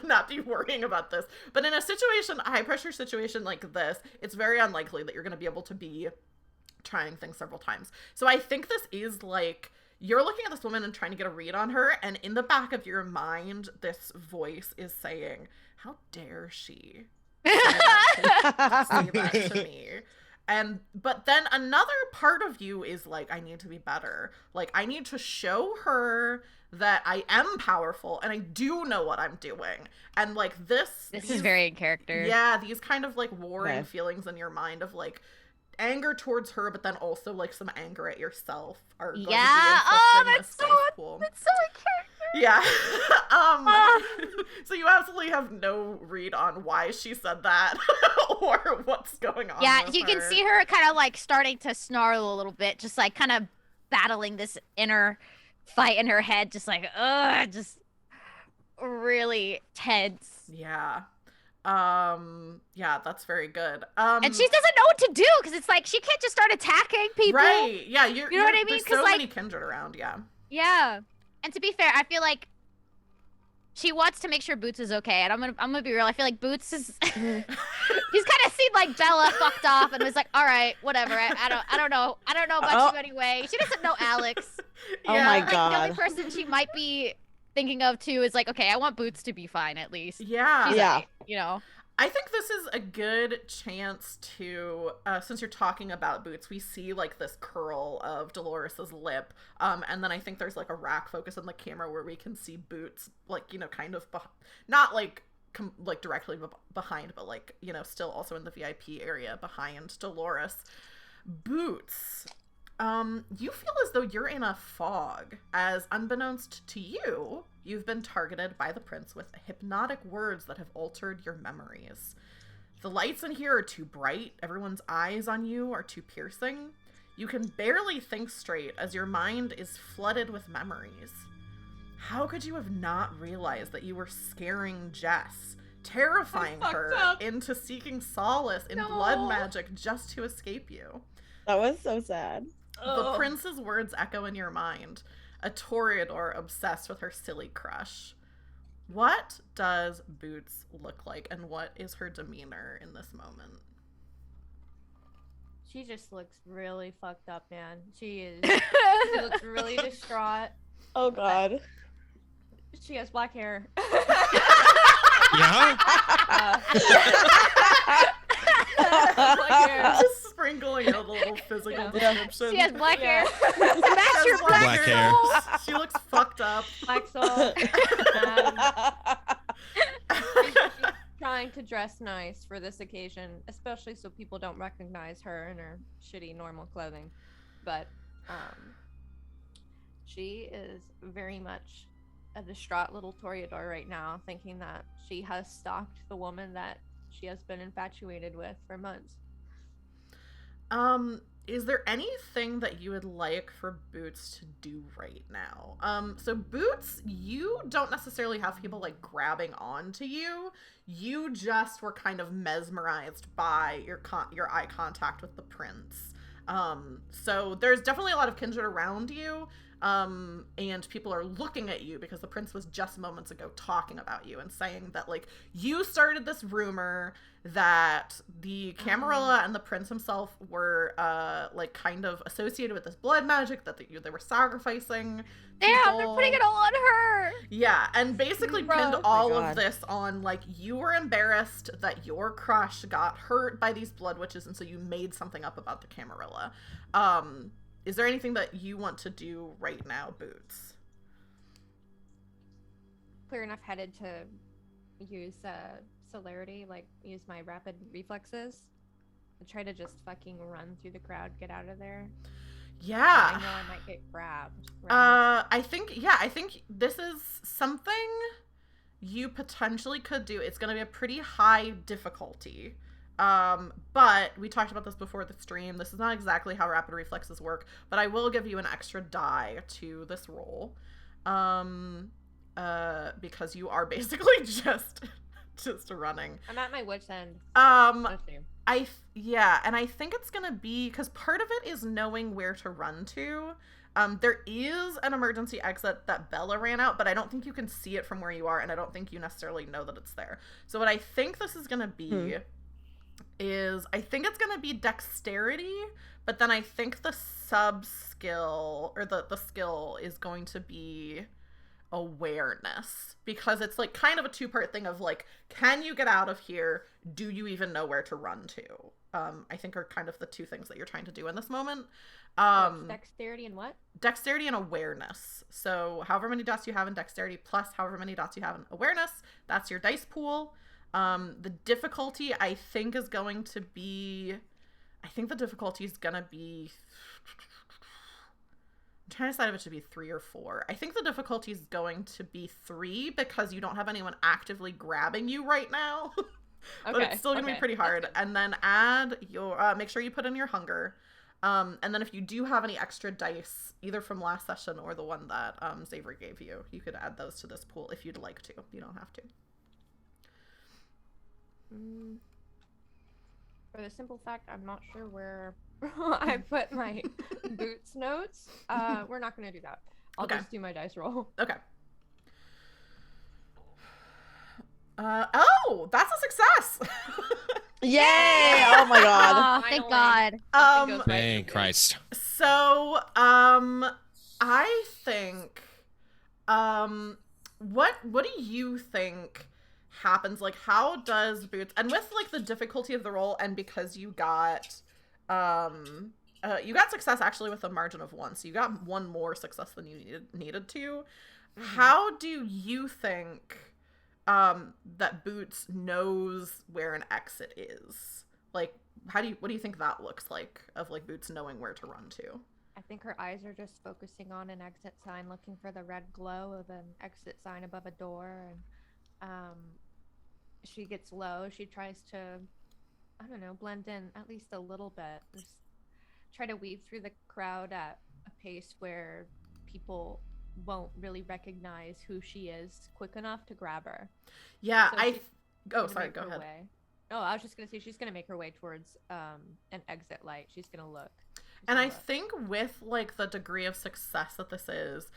Speaker 1: not be worrying about this. But in a high pressure situation like this, it's very unlikely that you're going to be able to be trying things several times. So I think this is like, you're looking at this woman and trying to get a read on her, and in the back of your mind, this voice is saying, how dare she say that to me? But then another part of you is like, I need to be better. Like, I need to show her that I am powerful and I do know what I'm doing. And like this
Speaker 2: is very in character.
Speaker 1: Yeah, these kind of like warring feelings in your mind of like anger towards her, but then also like some anger at yourself are going to be
Speaker 2: that's so
Speaker 1: in
Speaker 2: character.
Speaker 1: Yeah. So you absolutely have no read on why she said that or what's going on.
Speaker 2: Yeah, you can see her kind of like starting to snarl a little bit, just like kind of battling this inner fight in her head, just like just really tense.
Speaker 1: Yeah. That's very good.
Speaker 2: And she doesn't know what to do, because it's like she can't just start attacking people.
Speaker 1: Right. Yeah, you know what I mean?
Speaker 2: Because
Speaker 1: so
Speaker 2: like
Speaker 1: many kindred around, yeah.
Speaker 2: Yeah. And to be fair, I feel like she wants to make sure Boots is okay, and I'm gonna be real. I feel like Boots is he's kind of seen like Bella fucked off and was like, all right, whatever. I don't know about you anyway. She doesn't know Alex.
Speaker 4: Oh my
Speaker 2: like,
Speaker 4: god.
Speaker 2: The only person she might be thinking of too is like, okay, I want Boots to be fine at least.
Speaker 1: Yeah.
Speaker 2: She's right, you know.
Speaker 1: I think this is a good chance to, since you're talking about Boots, we see like this curl of Dolores's lip, and then I think there's like a rack focus on the camera where we can see Boots, like, you know, kind of not like like directly behind, but like, you know, still also in the VIP area behind Dolores. Boots, you feel as though you're in a fog, as unbeknownst to you, you've been targeted by the prince with hypnotic words that have altered your memories. The lights in here are too bright, everyone's eyes on you are too piercing. You can barely think straight as your mind is flooded with memories. How could you have not realized that you were scaring Jess, terrifying her into seeking solace in blood magic just to escape you?
Speaker 4: That was so sad.
Speaker 1: The prince's words echo in your mind, a toreador obsessed with her silly crush. What does Boots look like, and what is her demeanor in this moment?
Speaker 3: She just looks really fucked up, man. She looks really distraught.
Speaker 4: Oh god.
Speaker 3: She has black hair.
Speaker 5: Yeah?
Speaker 3: Black hair.
Speaker 1: Just sprinkling a little physical description.
Speaker 2: She has black hair.
Speaker 1: That's
Speaker 2: your
Speaker 1: black
Speaker 5: hair.
Speaker 1: She looks fucked up.
Speaker 3: Black soul. She's trying to dress nice for this occasion, especially so people don't recognize her in her shitty normal clothing. But she is very much a distraught little toreador right now, thinking that she has stalked the woman that she has been infatuated with for months.
Speaker 1: Is there anything that you would like for Boots to do right now? So Boots, you don't necessarily have people like grabbing onto you. You just were kind of mesmerized by your eye contact with the prince. So there's definitely a lot of kindred around you. and people are looking at you because the prince was just moments ago talking about you and saying that like you started this rumor that the Camarilla and the prince himself were like kind of associated with this blood magic, that they were sacrificing
Speaker 2: Damn,
Speaker 1: people.
Speaker 2: they're putting it all on her.
Speaker 1: Yeah, and basically
Speaker 3: Gross.
Speaker 1: pinned
Speaker 3: Oh
Speaker 1: all
Speaker 4: my
Speaker 1: of
Speaker 4: God.
Speaker 1: this on like you were embarrassed that your crush got hurt by these blood witches, and so you made something up about the Camarilla. Is there anything that you want to do right now, Boots?
Speaker 3: Clear enough headed to use celerity, like use my rapid reflexes. I try to just fucking run through the crowd, get out of there.
Speaker 1: Yeah.
Speaker 3: I know I might get grabbed. Right?
Speaker 1: I think this is something you potentially could do. It's going to be a pretty high difficulty. But we talked about this before the stream. This is not exactly how rapid reflexes work, but I will give you an extra die to this roll. Because you are basically just running.
Speaker 3: I'm at my wit's end.
Speaker 1: And I think it's gonna be because part of it is knowing where to run to. There is an emergency exit that Bella ran out, but I don't think you can see it from where you are, and I don't think you necessarily know that it's there. So what I think this is gonna be is I think it's gonna be dexterity, but then I think the sub skill or the skill is going to be awareness, because it's like kind of a two-part thing of like, can you get out of here? Do you even know where to run to? I think are kind of the two things that you're trying to do in this moment.
Speaker 3: Dexterity and what?
Speaker 1: Dexterity and awareness. So however many dots you have in dexterity plus however many dots you have in awareness, that's your dice pool. The difficulty I think is going to be, I'm trying to decide if it should be 3 or 4. I think the difficulty is going to be 3 because you don't have anyone actively grabbing you right now. But it's still going to be pretty hard. And then add your, make sure you put in your hunger. And then if you do have any extra dice, either from last session or the one that Xavier gave you, you could add those to this pool if you'd like to. You don't have to.
Speaker 3: For the simple fact, I'm not sure where I put my boots notes. We're not going to do that. I'll just do my dice roll.
Speaker 1: Okay. Oh, that's a success.
Speaker 4: Yay! Oh my God.
Speaker 2: Oh, thank God.
Speaker 5: Thank Christ.
Speaker 1: So, I think, what do you think happens? Like, how does Boots, and with like the difficulty of the roll, and because you got success actually with a margin of 1, so you got 1 more success than you needed to. How do you think that Boots knows where an exit is? Like, what do you think that looks like, of like Boots knowing where to run to?
Speaker 3: I think her eyes are just focusing on an exit sign, looking for the red glow of an exit sign above a door, and she gets low. She tries to, I don't know, blend in at least a little bit. Just try to weave through the crowd at a pace where people won't really recognize who she is quick enough to grab her.
Speaker 1: Yeah,
Speaker 3: so
Speaker 1: sorry, go ahead.
Speaker 3: Oh, I was just gonna say she's gonna make her way towards an exit light. She's gonna look.
Speaker 1: And I think with like the degree of success that this is,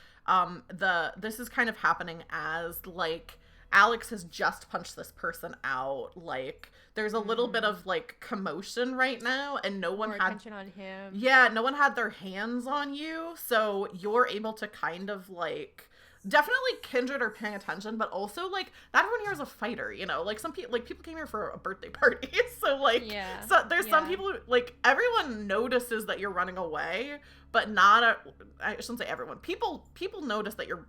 Speaker 1: this is kind of happening as like Alex has just punched this person out. Like there's a little bit of like commotion right now, and no one had
Speaker 3: attention on him.
Speaker 1: Yeah, no one had their hands on you, so you're able to kind of like definitely kindred are paying attention, but also like not everyone here is a fighter, you know, like some people came here for a birthday party. So like so there's some people who, like everyone notices that you're running away, but I shouldn't say everyone. People notice that you're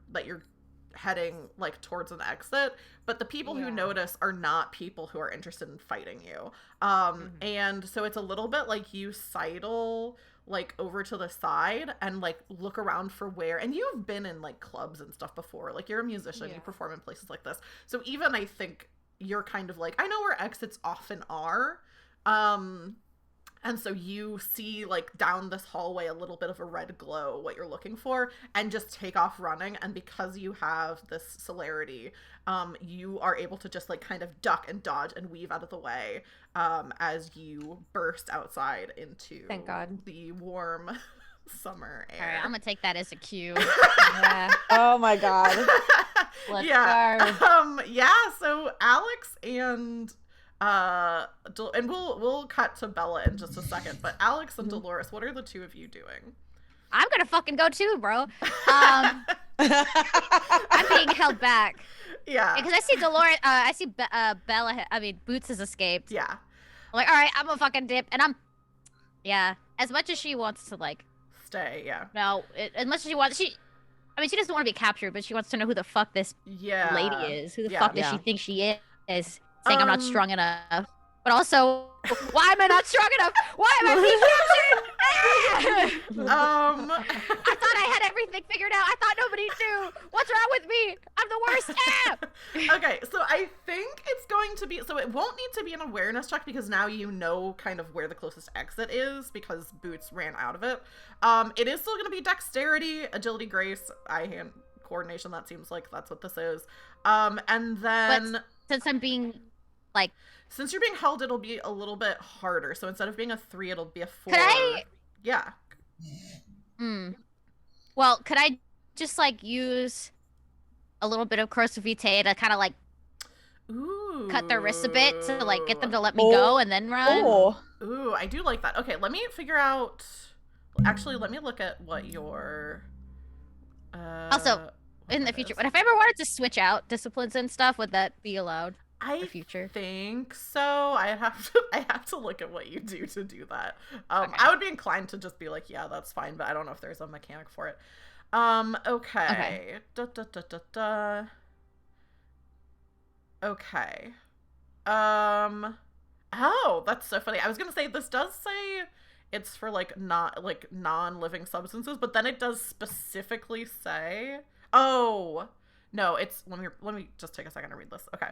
Speaker 1: heading like towards an exit, but the people who notice are not people who are interested in fighting you. And so it's a little bit like you sidle like over to the side and like look around for where, and you've been in like clubs and stuff before, like you're a musician, you perform in places like this, so even I think you're kind of like, I know where exits often are. And so you see like down this hallway a little bit of a red glow, what you're looking for, and just take off running. And because you have this celerity, you are able to just like kind of duck and dodge and weave out of the way as you burst outside into
Speaker 3: Thank God.
Speaker 1: the warm summer air.
Speaker 2: All right, I'm gonna take that as a cue.
Speaker 3: Yeah.
Speaker 4: Oh my god.
Speaker 3: Let's
Speaker 1: yeah.
Speaker 3: go.
Speaker 1: Yeah. So Alex and and we'll cut to Bella in just a second. But Alex and Dolores, what are the two of you doing?
Speaker 2: I'm gonna fucking go too, bro. I'm being held back.
Speaker 1: Yeah.
Speaker 2: Because I see Dolores, I see Bella, Boots has escaped.
Speaker 1: Yeah.
Speaker 2: I'm like, all right, I'm a fucking dip. And yeah, as much as she wants to, like,
Speaker 1: Stay, yeah.
Speaker 2: no, as much as she wants, she doesn't want to be captured, but she wants to know who the fuck this lady is. Who the fuck does she think she is? Saying I'm not strong enough. But also, why am I not strong enough? Why am I being captured? I thought I had everything figured out. I thought nobody knew. What's wrong with me? I'm the worst.
Speaker 1: Okay, so I think it's going to be, so it won't need to be an awareness check because now you know kind of where the closest exit is because Boots ran out of it. It is still going to be dexterity, agility, grace, eye hand coordination. That seems like that's what this is. And then
Speaker 2: but since I'm being like,
Speaker 1: since you're being held, it'll be a little bit harder. So instead of being a 3, it'll be a 4.
Speaker 2: Could I?
Speaker 1: Yeah.
Speaker 2: Well, could I just like use a little bit of coercive to kind of like cut their wrists a bit to like get them to let me go and then run?
Speaker 1: Ooh, I do like that. Okay, let me figure out. Actually, let me look at what your.
Speaker 2: Also, in the future, but if I ever wanted to switch out disciplines and stuff, would that be allowed?
Speaker 1: I
Speaker 2: future
Speaker 1: think so. I have to look at what you do to do that.
Speaker 2: Okay.
Speaker 1: I would be inclined to just be like, yeah, that's fine, but I don't know if there's a mechanic for it. Okay. Okay. Oh, that's so funny. I was gonna say this does say it's for like not like non-living substances, but then it does specifically say, oh no, it's let me just take a second to read this. Okay.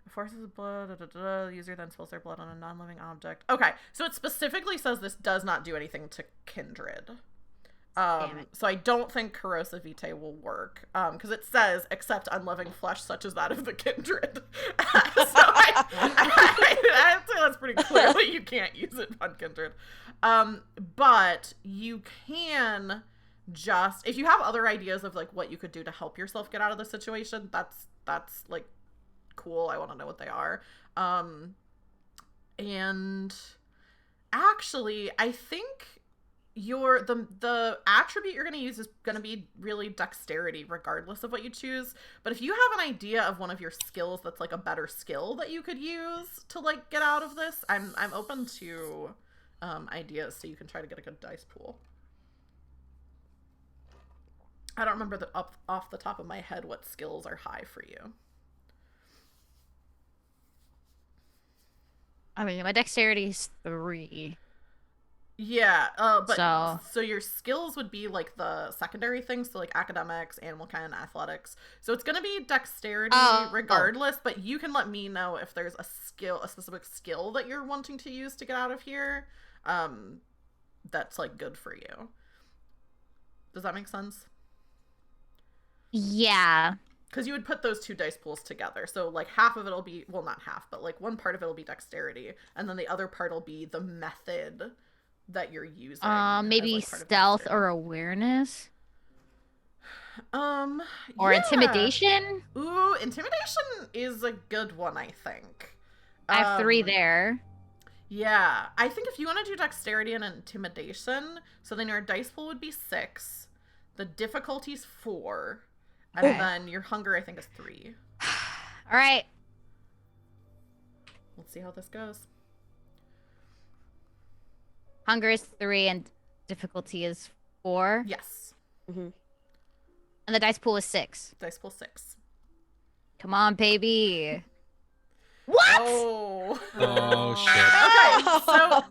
Speaker 1: Forces blood, the user then spills their blood on a non-living object. Okay, so it specifically says this does not do anything to kindred. So I don't think corrosive vitae will work, because it says except unloving flesh such as that of the kindred. So I'd say that's pretty clearly you can't use it on kindred. But you can just, if you have other ideas of like what you could do to help yourself get out of the situation, that's like cool. I want to know what they are. And actually I think the attribute you're going to use is going to be really dexterity regardless of what you choose. But if you have an idea of one of your skills that's like a better skill that you could use to like get out of this, I'm open to ideas so you can try to get a good dice pool. I don't remember off the top of my head what skills are high for you.
Speaker 2: I mean, my dexterity is 3.
Speaker 1: Yeah, but
Speaker 2: so
Speaker 1: your skills would be like the secondary things, so like academics, animal kind, athletics. So it's gonna be dexterity regardless, but you can let me know if there's a specific skill that you're wanting to use to get out of here, that's like good for you. Does that make sense?
Speaker 2: Yeah.
Speaker 1: Because you would put those two dice pools together. So, like, half of it will be, well, not half, but, like, one part of it will be dexterity. And then the other part will be the method that you're using.
Speaker 2: Maybe
Speaker 1: as, like,
Speaker 2: stealth or awareness? Or
Speaker 1: yeah.
Speaker 2: intimidation?
Speaker 1: Ooh, intimidation is a good one, I think.
Speaker 2: I have 3 there.
Speaker 1: Yeah. I think if you want to do dexterity and intimidation, so then your dice pool would be 6. The difficulty's 4. And then your hunger, I think, is 3.
Speaker 2: All right.
Speaker 1: Let's see how this goes.
Speaker 2: Hunger is 3 and difficulty is 4.
Speaker 1: Yes.
Speaker 2: And the dice pool is 6.
Speaker 1: Dice pool 6.
Speaker 2: Come on, baby. What?
Speaker 5: Oh shit.
Speaker 1: Okay, so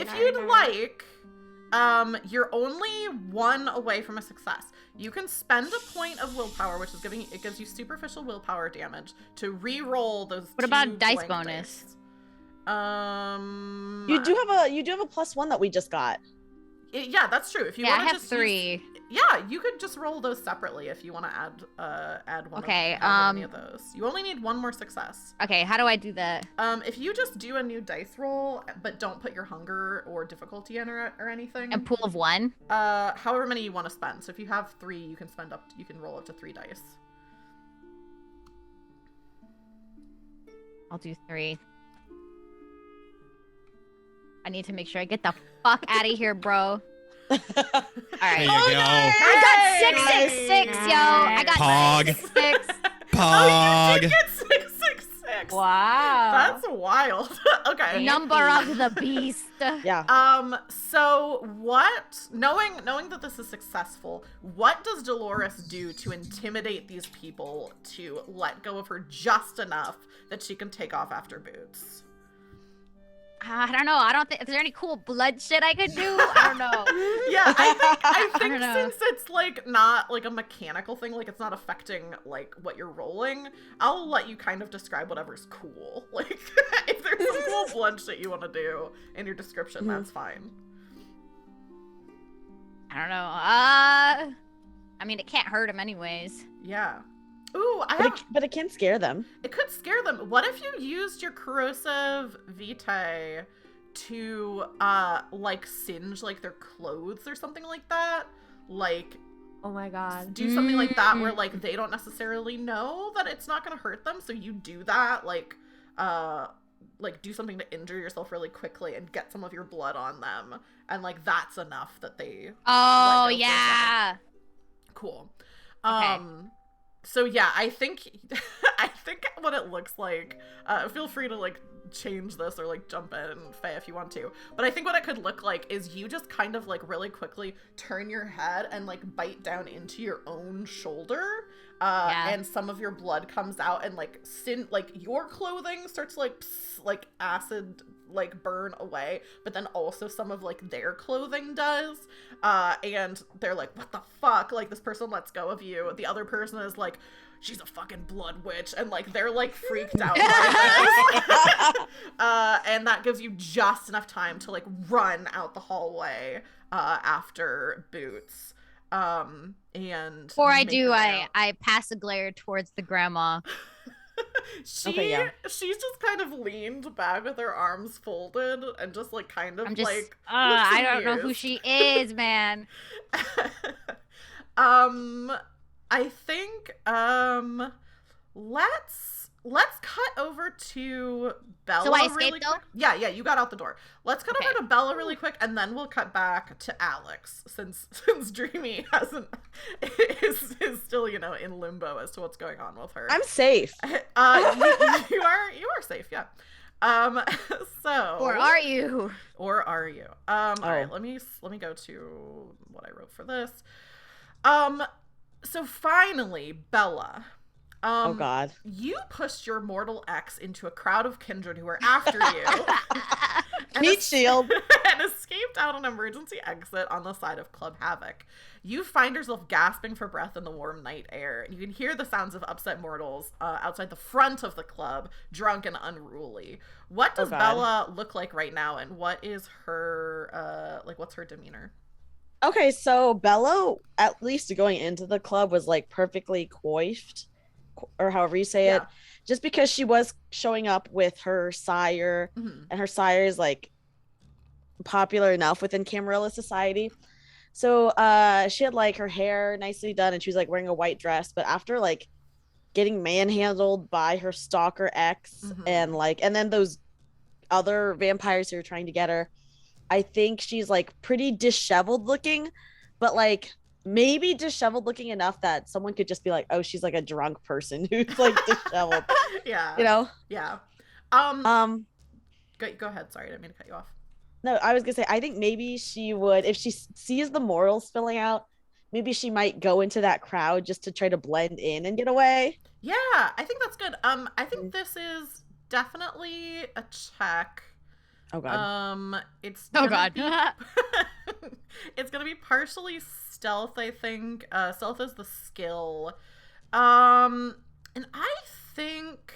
Speaker 1: if you'd like, you're only 1 away from a success. You can spend a point of willpower, which is gives you superficial willpower damage to re-roll those.
Speaker 2: What about dice bonus?
Speaker 1: Dice.
Speaker 4: You do have a +1 that we just got.
Speaker 1: Yeah, that's true. If you
Speaker 2: Yeah, I
Speaker 1: want to
Speaker 2: have
Speaker 1: just
Speaker 2: 3.
Speaker 1: yeah, you could just roll those separately if you want to add one.
Speaker 2: Okay,
Speaker 1: of any of those. You only need 1 more success.
Speaker 2: Okay, how do I do that?
Speaker 1: If you just do a new dice roll, but don't put your hunger or difficulty in or anything.
Speaker 2: A pool of 1?
Speaker 1: However many you want to spend. So if you have 3, you can you can roll up to 3 dice.
Speaker 2: I'll do 3. I need to make sure I get the fuck out of here, bro. All right.
Speaker 5: There you go.
Speaker 2: I got 666, yo. I got
Speaker 5: Pog.
Speaker 2: 666.
Speaker 1: Oh, you
Speaker 5: Pog.
Speaker 1: did get 666.
Speaker 3: Wow.
Speaker 1: That's wild. Okay.
Speaker 2: Number of the beast.
Speaker 4: Yeah.
Speaker 1: So what, knowing that this is successful, what does Dolores do to intimidate these people to let go of her just enough that she can take off after Boots?
Speaker 2: I don't know. I don't think. Is there any cool blood shit I could do? I don't know.
Speaker 1: Yeah, I think
Speaker 2: don't know.
Speaker 1: since it's like not like a mechanical thing, like it's not affecting like what you're rolling, I'll let you kind of describe whatever's cool. Like if there's some cool blood shit you want to do in your description, that's fine.
Speaker 2: I don't know. I mean, it can't hurt him anyways.
Speaker 1: Yeah. Ooh,
Speaker 4: But it can scare them.
Speaker 1: It could scare them. What if you used your corrosive vitae to like singe like their clothes or something like that? Like
Speaker 3: Oh my god.
Speaker 1: do something like that where like they don't necessarily know that it's not gonna hurt them, so you do that, like do something to injure yourself really quickly and get some of your blood on them, and like that's enough that they
Speaker 2: Oh
Speaker 1: let go for a second.
Speaker 2: yeah.
Speaker 1: Cool.
Speaker 2: Okay.
Speaker 1: So yeah, I think what it looks like, feel free to like change this or like jump in, Faye, if you want to, but I think what it could look like is you just kind of like really quickly turn your head and like bite down into your own shoulder, and some of your blood comes out and like your clothing starts like acid like burn away, but then also some of like their clothing does, and they're like, what the fuck, like this person lets go of you, the other person is like, she's a fucking blood witch, and like they're like freaked out by this. And that gives you just enough time to like run out the hallway after Boots, and
Speaker 2: Before I
Speaker 1: make
Speaker 2: do,
Speaker 1: your way out.
Speaker 2: I pass a glare towards the grandma.
Speaker 1: She's just kind of leaned back with her arms folded and just like kind of
Speaker 2: I'm just,
Speaker 1: like
Speaker 2: I don't know who she is, man.
Speaker 1: I think let's cut over to Bella.
Speaker 2: So I escaped,
Speaker 1: really
Speaker 2: though?
Speaker 1: quick. Yeah, you got out the door. Let's cut
Speaker 2: Okay.
Speaker 1: over to Bella really quick, and then we'll cut back to Alex, since Dreamy is still, you know, in limbo as to what's going on with her.
Speaker 4: I'm safe.
Speaker 1: You are safe, yeah. So
Speaker 2: Or are you?
Speaker 1: Or are you? All right, let me go to what I wrote for this. So finally, Bella.
Speaker 4: Oh god.
Speaker 1: You pushed your mortal ex into a crowd of kindred who were after you.
Speaker 4: Meat shield.
Speaker 1: And escaped out an emergency exit on the side of Club Havoc. You find yourself gasping for breath in the warm night air. You can hear the sounds of upset mortals outside the front of the club, drunk and unruly. What does Bella look like right now, and what is her, what's her demeanor?
Speaker 4: Okay, so Bella, at least going into the club, was like perfectly coiffed, or however you say it, just because she was showing up with her sire, and her sire is like popular enough within Camarilla society. So she had like her hair nicely done, and she was like wearing a white dress, but after like getting manhandled by her stalker ex, and then those other vampires who were trying to get her, I think she's like pretty disheveled looking, but like maybe disheveled looking enough that someone could just be like, oh, she's like a drunk person who's like disheveled.
Speaker 1: Yeah.
Speaker 4: You know?
Speaker 1: Yeah. Go ahead. Sorry, I didn't mean to cut you off.
Speaker 4: No, I was gonna say, I think maybe she would, if she sees the morals spilling out, maybe she might go into that crowd just to try to blend in and get away.
Speaker 1: Yeah, I think that's good. I think this is definitely a check.
Speaker 4: Oh god.
Speaker 1: It's
Speaker 2: Oh
Speaker 1: gonna
Speaker 2: god.
Speaker 1: it's gonna be partially stealth, I think. Stealth is the skill. And I think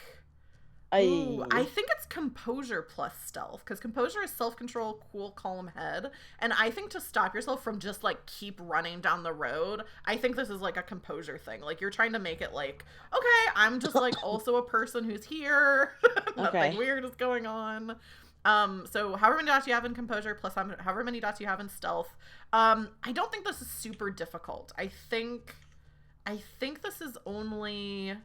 Speaker 1: Ooh, I think it's composure plus stealth, because composure is self-control, cool, calm head, and I think to stop yourself from just like keep running down the road, I think this is like a composure thing. Like you're trying to make it like, okay, I'm just like also a person who's here. Nothing weird is going on. So however many dots you have in composure plus however many dots you have in stealth. I don't think this is super difficult. I think this is only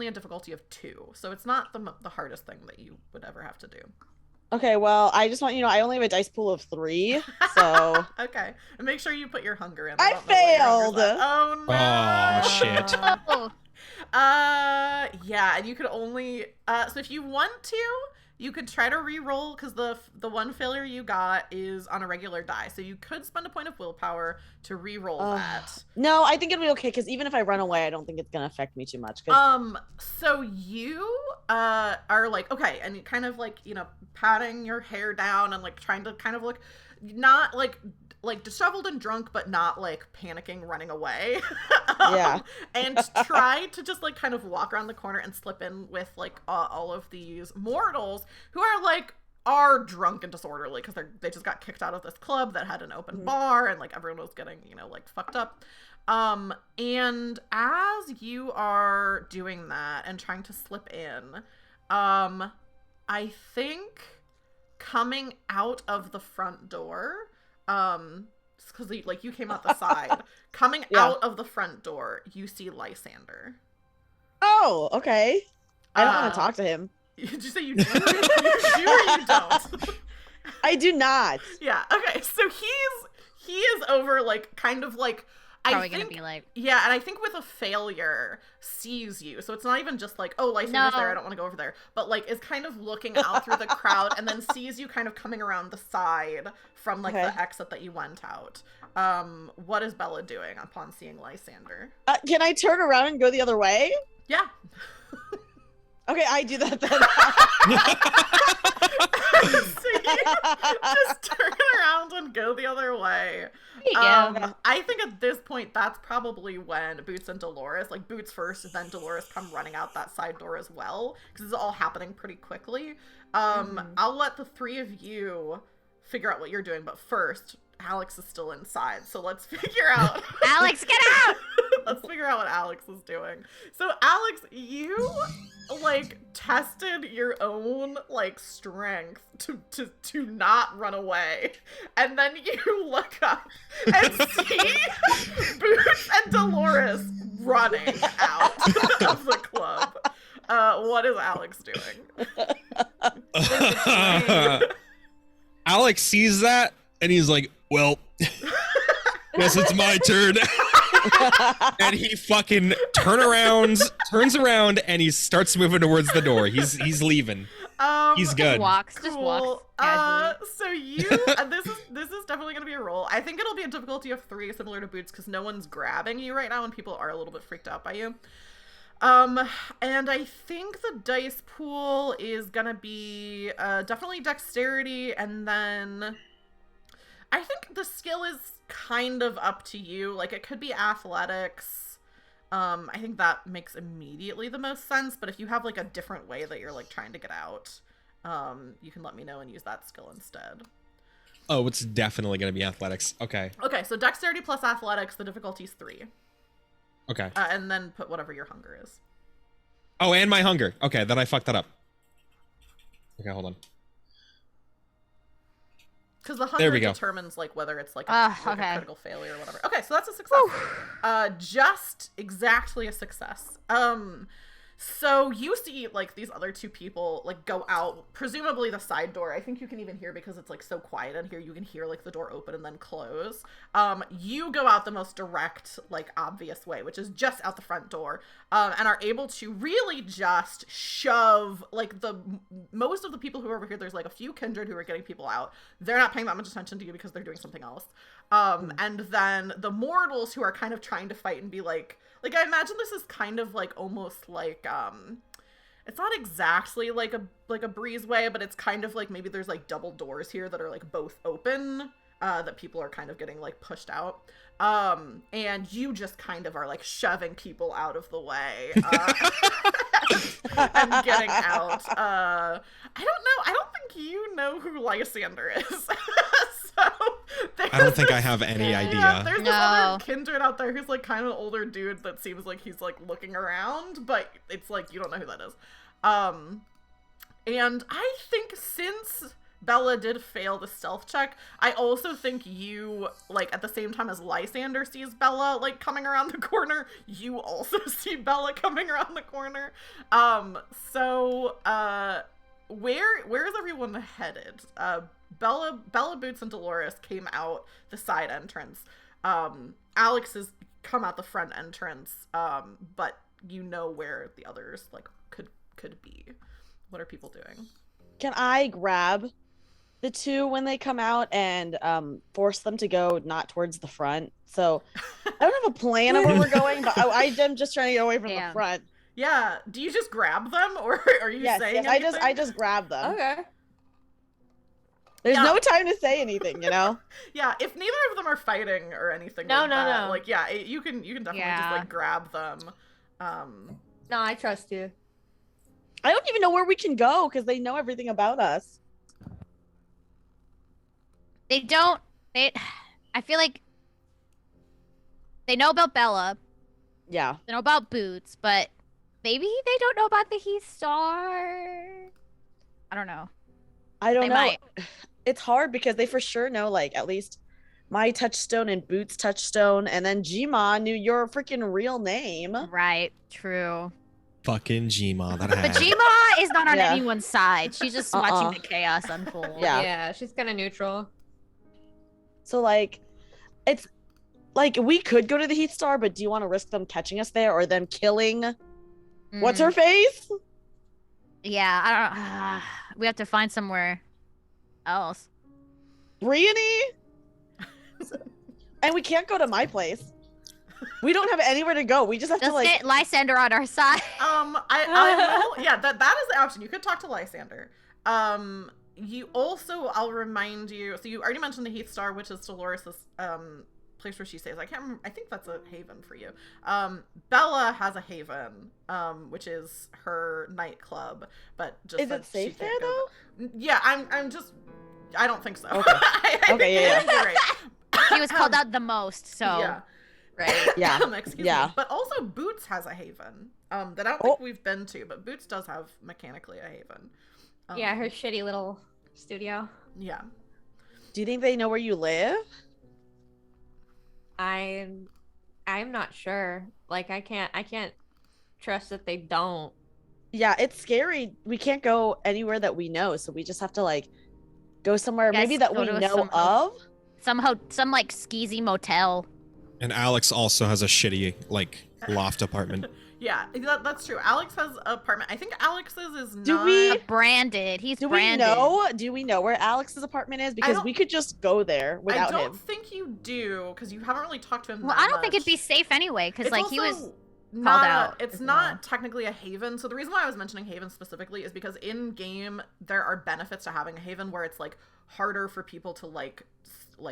Speaker 1: a difficulty of 2, so it's not the hardest thing that you would ever have to do.
Speaker 4: Okay, well, I just want you to know I only have a dice pool of 3, so
Speaker 1: okay, and make sure you put your hunger in.
Speaker 4: I failed.
Speaker 1: Oh no!
Speaker 5: Oh shit!
Speaker 1: Yeah, and you could only so if you want to, you could try to re-roll, because the one failure you got is on a regular die, so you could spend a point of willpower to re-roll that.
Speaker 4: No, I think it'll be okay, because even if I run away, I don't think it's gonna affect me too much.
Speaker 1: So you are like, okay, and you kind of like, you know, patting your hair down and like trying to kind of look not like disheveled and drunk, but not like panicking, running away.
Speaker 4: Yeah.
Speaker 1: And try to just like kind of walk around the corner and slip in with like all of these mortals who are drunk and disorderly because they just got kicked out of this club that had an open bar, and like everyone was getting, you know, like fucked up. And as you are doing that and trying to slip in, I think coming out of the front door, because like you came out the side, coming out of the front door, you see Lysander.
Speaker 4: Oh, okay. I don't want to talk to him.
Speaker 1: Did you say you do? You do or you don't?
Speaker 4: I do not.
Speaker 1: Yeah. Okay. So he is over, like, kind of like,
Speaker 2: probably gonna be like,
Speaker 1: yeah, and I think with a failure sees you, so it's not even just like, oh, Lysander's there, I don't want to go over there, but like is kind of looking out through the crowd and then sees you kind of coming around the side from like the exit that you went out. What is Bella doing upon seeing Lysander?
Speaker 4: Can I turn around and go the other way?
Speaker 1: Yeah.
Speaker 4: Okay, I do that then.
Speaker 1: So you just turn around and go the other way. I think at this point, that's probably when Boots and Dolores, like Boots first, and then Dolores come running out that side door as well, because it's all happening pretty quickly. I'll let the 3 of you figure out what you're doing, but first, Alex is still inside, so let's figure out.
Speaker 2: Alex, get out!
Speaker 1: Let's figure out what Alex is doing. So Alex, you like tested your own like strength to not run away, and then you look up and see Boots and Dolores running out of the club. What is Alex doing?
Speaker 5: Alex sees that and he's like, well, guess it's my turn. And he fucking turns around and he starts moving towards the door. He's leaving. He's good.
Speaker 2: Just walks casually.
Speaker 1: So you, this is definitely gonna be a roll. I think it'll be a difficulty of 3, similar to Boots, because no one's grabbing you right now and people are a little bit freaked out by you. And I think the dice pool is gonna be definitely dexterity, and then I think the skill is kind of up to you. Like, it could be athletics. I think that makes immediately the most sense, but if you have like a different way that you're like trying to get out, you can let me know and use that skill instead.
Speaker 5: Oh, it's definitely gonna be athletics. Okay.
Speaker 1: Okay, so dexterity plus athletics, the difficulty's 3.
Speaker 5: Okay.
Speaker 1: And then put whatever your hunger is.
Speaker 5: Oh, and my hunger. Okay, then I fucked that up. Okay, hold on.
Speaker 1: Because the hunger determines like whether it's like a critical failure or whatever. Okay, so that's a success. Just exactly a success. So you see like these other 2 people like go out, presumably the side door. I think you can even hear, because it's like so quiet in here, you can hear like the door open and then close. You go out the most direct, like obvious way, which is just out the front door, and are able to really just shove like most of the people who are over here. There's like a few kindred who are getting people out. They're not paying that much attention to you because they're doing something else. And then the mortals who are kind of trying to fight and be like I imagine this is kind of like almost like it's not exactly like a breezeway, but it's kind of like maybe there's like double doors here that are like both open, that people are kind of getting like pushed out. And you just kind of are like shoving people out of the way and getting out. I don't know. I don't think you know who Lysander is. So
Speaker 5: I don't think I have any idea.
Speaker 1: Yeah, there's this other kindred out there who's like kind of an older dude that seems like he's like looking around, but it's like you don't know who that is. And I think since Bella did fail the stealth check, I also think you, like, at the same time as Lysander sees Bella, like, coming around the corner, you also see Bella coming around the corner. Where is everyone headed? Bella, Boots, and Dolores came out the side entrance. Alex has come out the front entrance, but you know where the others, like, could be. What are people doing?
Speaker 4: Can I grab the two when they come out and force them to go not towards the front? So I don't have a plan of where we're going, but I'm just trying to get away from the front.
Speaker 1: Yeah. Do you just grab them, or are you saying
Speaker 4: anything?
Speaker 1: I
Speaker 4: just grab them.
Speaker 3: Okay.
Speaker 4: There's no time to say anything, you know?
Speaker 1: Yeah, if neither of them are fighting or anything
Speaker 3: No.
Speaker 1: like, yeah, you can definitely just, like, grab them.
Speaker 3: No, I trust you.
Speaker 4: I don't even know where we can go, because they know everything about us.
Speaker 2: They don't. I feel like they know about Bella.
Speaker 4: Yeah.
Speaker 2: They know about Boots, but maybe they don't know about the Heath Star. I don't know.
Speaker 4: I don't know.
Speaker 2: Might.
Speaker 4: It's hard because they for sure know, like, at least my touchstone and Boots' touchstone, and then Gma knew your freaking real name.
Speaker 2: Right. True.
Speaker 5: Fucking Gma. That
Speaker 2: But Gma is not on anyone's side. She's just watching the chaos unfold.
Speaker 3: Yeah, she's kind of neutral.
Speaker 4: So, like, it's like we could go to the Heath Star, but do you want to risk them catching us there or them killing what's her face?
Speaker 2: Yeah, I don't. We have to find somewhere else.
Speaker 4: Briony? And we can't go to my place. We don't have anywhere to go. We just have to like
Speaker 2: get Lysander on our side.
Speaker 1: Yeah, that is the option. You could talk to Lysander. You also, I'll remind you. So you already mentioned the Heath Star, which is Dolores' place where she stays. I can't remember. I think that's a haven for you. Bella has a haven, which is her nightclub. But just
Speaker 4: is it safe there though?
Speaker 1: Yeah, I'm just. I don't think so.
Speaker 4: Okay.
Speaker 1: I think you're right.
Speaker 2: He was called out the most, so.
Speaker 1: Yeah.
Speaker 2: Right.
Speaker 4: Yeah.
Speaker 1: Excuse me. But also Boots has a haven. That I don't think we've been to, but Boots does have mechanically a haven.
Speaker 3: Yeah, her shitty little studio.
Speaker 1: Yeah.
Speaker 4: Do you think they know where you live?
Speaker 3: I'm not sure. Like I can't trust that they don't.
Speaker 4: Yeah, it's scary. We can't go anywhere that we know, so we just have to like go somewhere maybe that we know of.
Speaker 2: Some like skeezy motel.
Speaker 5: And Alex also has a shitty like loft apartment.
Speaker 1: Yeah, that's true. Alex has an apartment. I think Alex's is not
Speaker 2: branded. He's
Speaker 4: do
Speaker 2: branded.
Speaker 4: Do we know where Alex's apartment is? Because we could just go there without him.
Speaker 1: I don't think you do, because you haven't really talked to him.
Speaker 2: Well, I don't think it'd be safe anyway, because like he was called out.
Speaker 1: It's not technically a haven. So the reason why I was mentioning haven specifically is because in game there are benefits to having a haven where it's like harder for people to like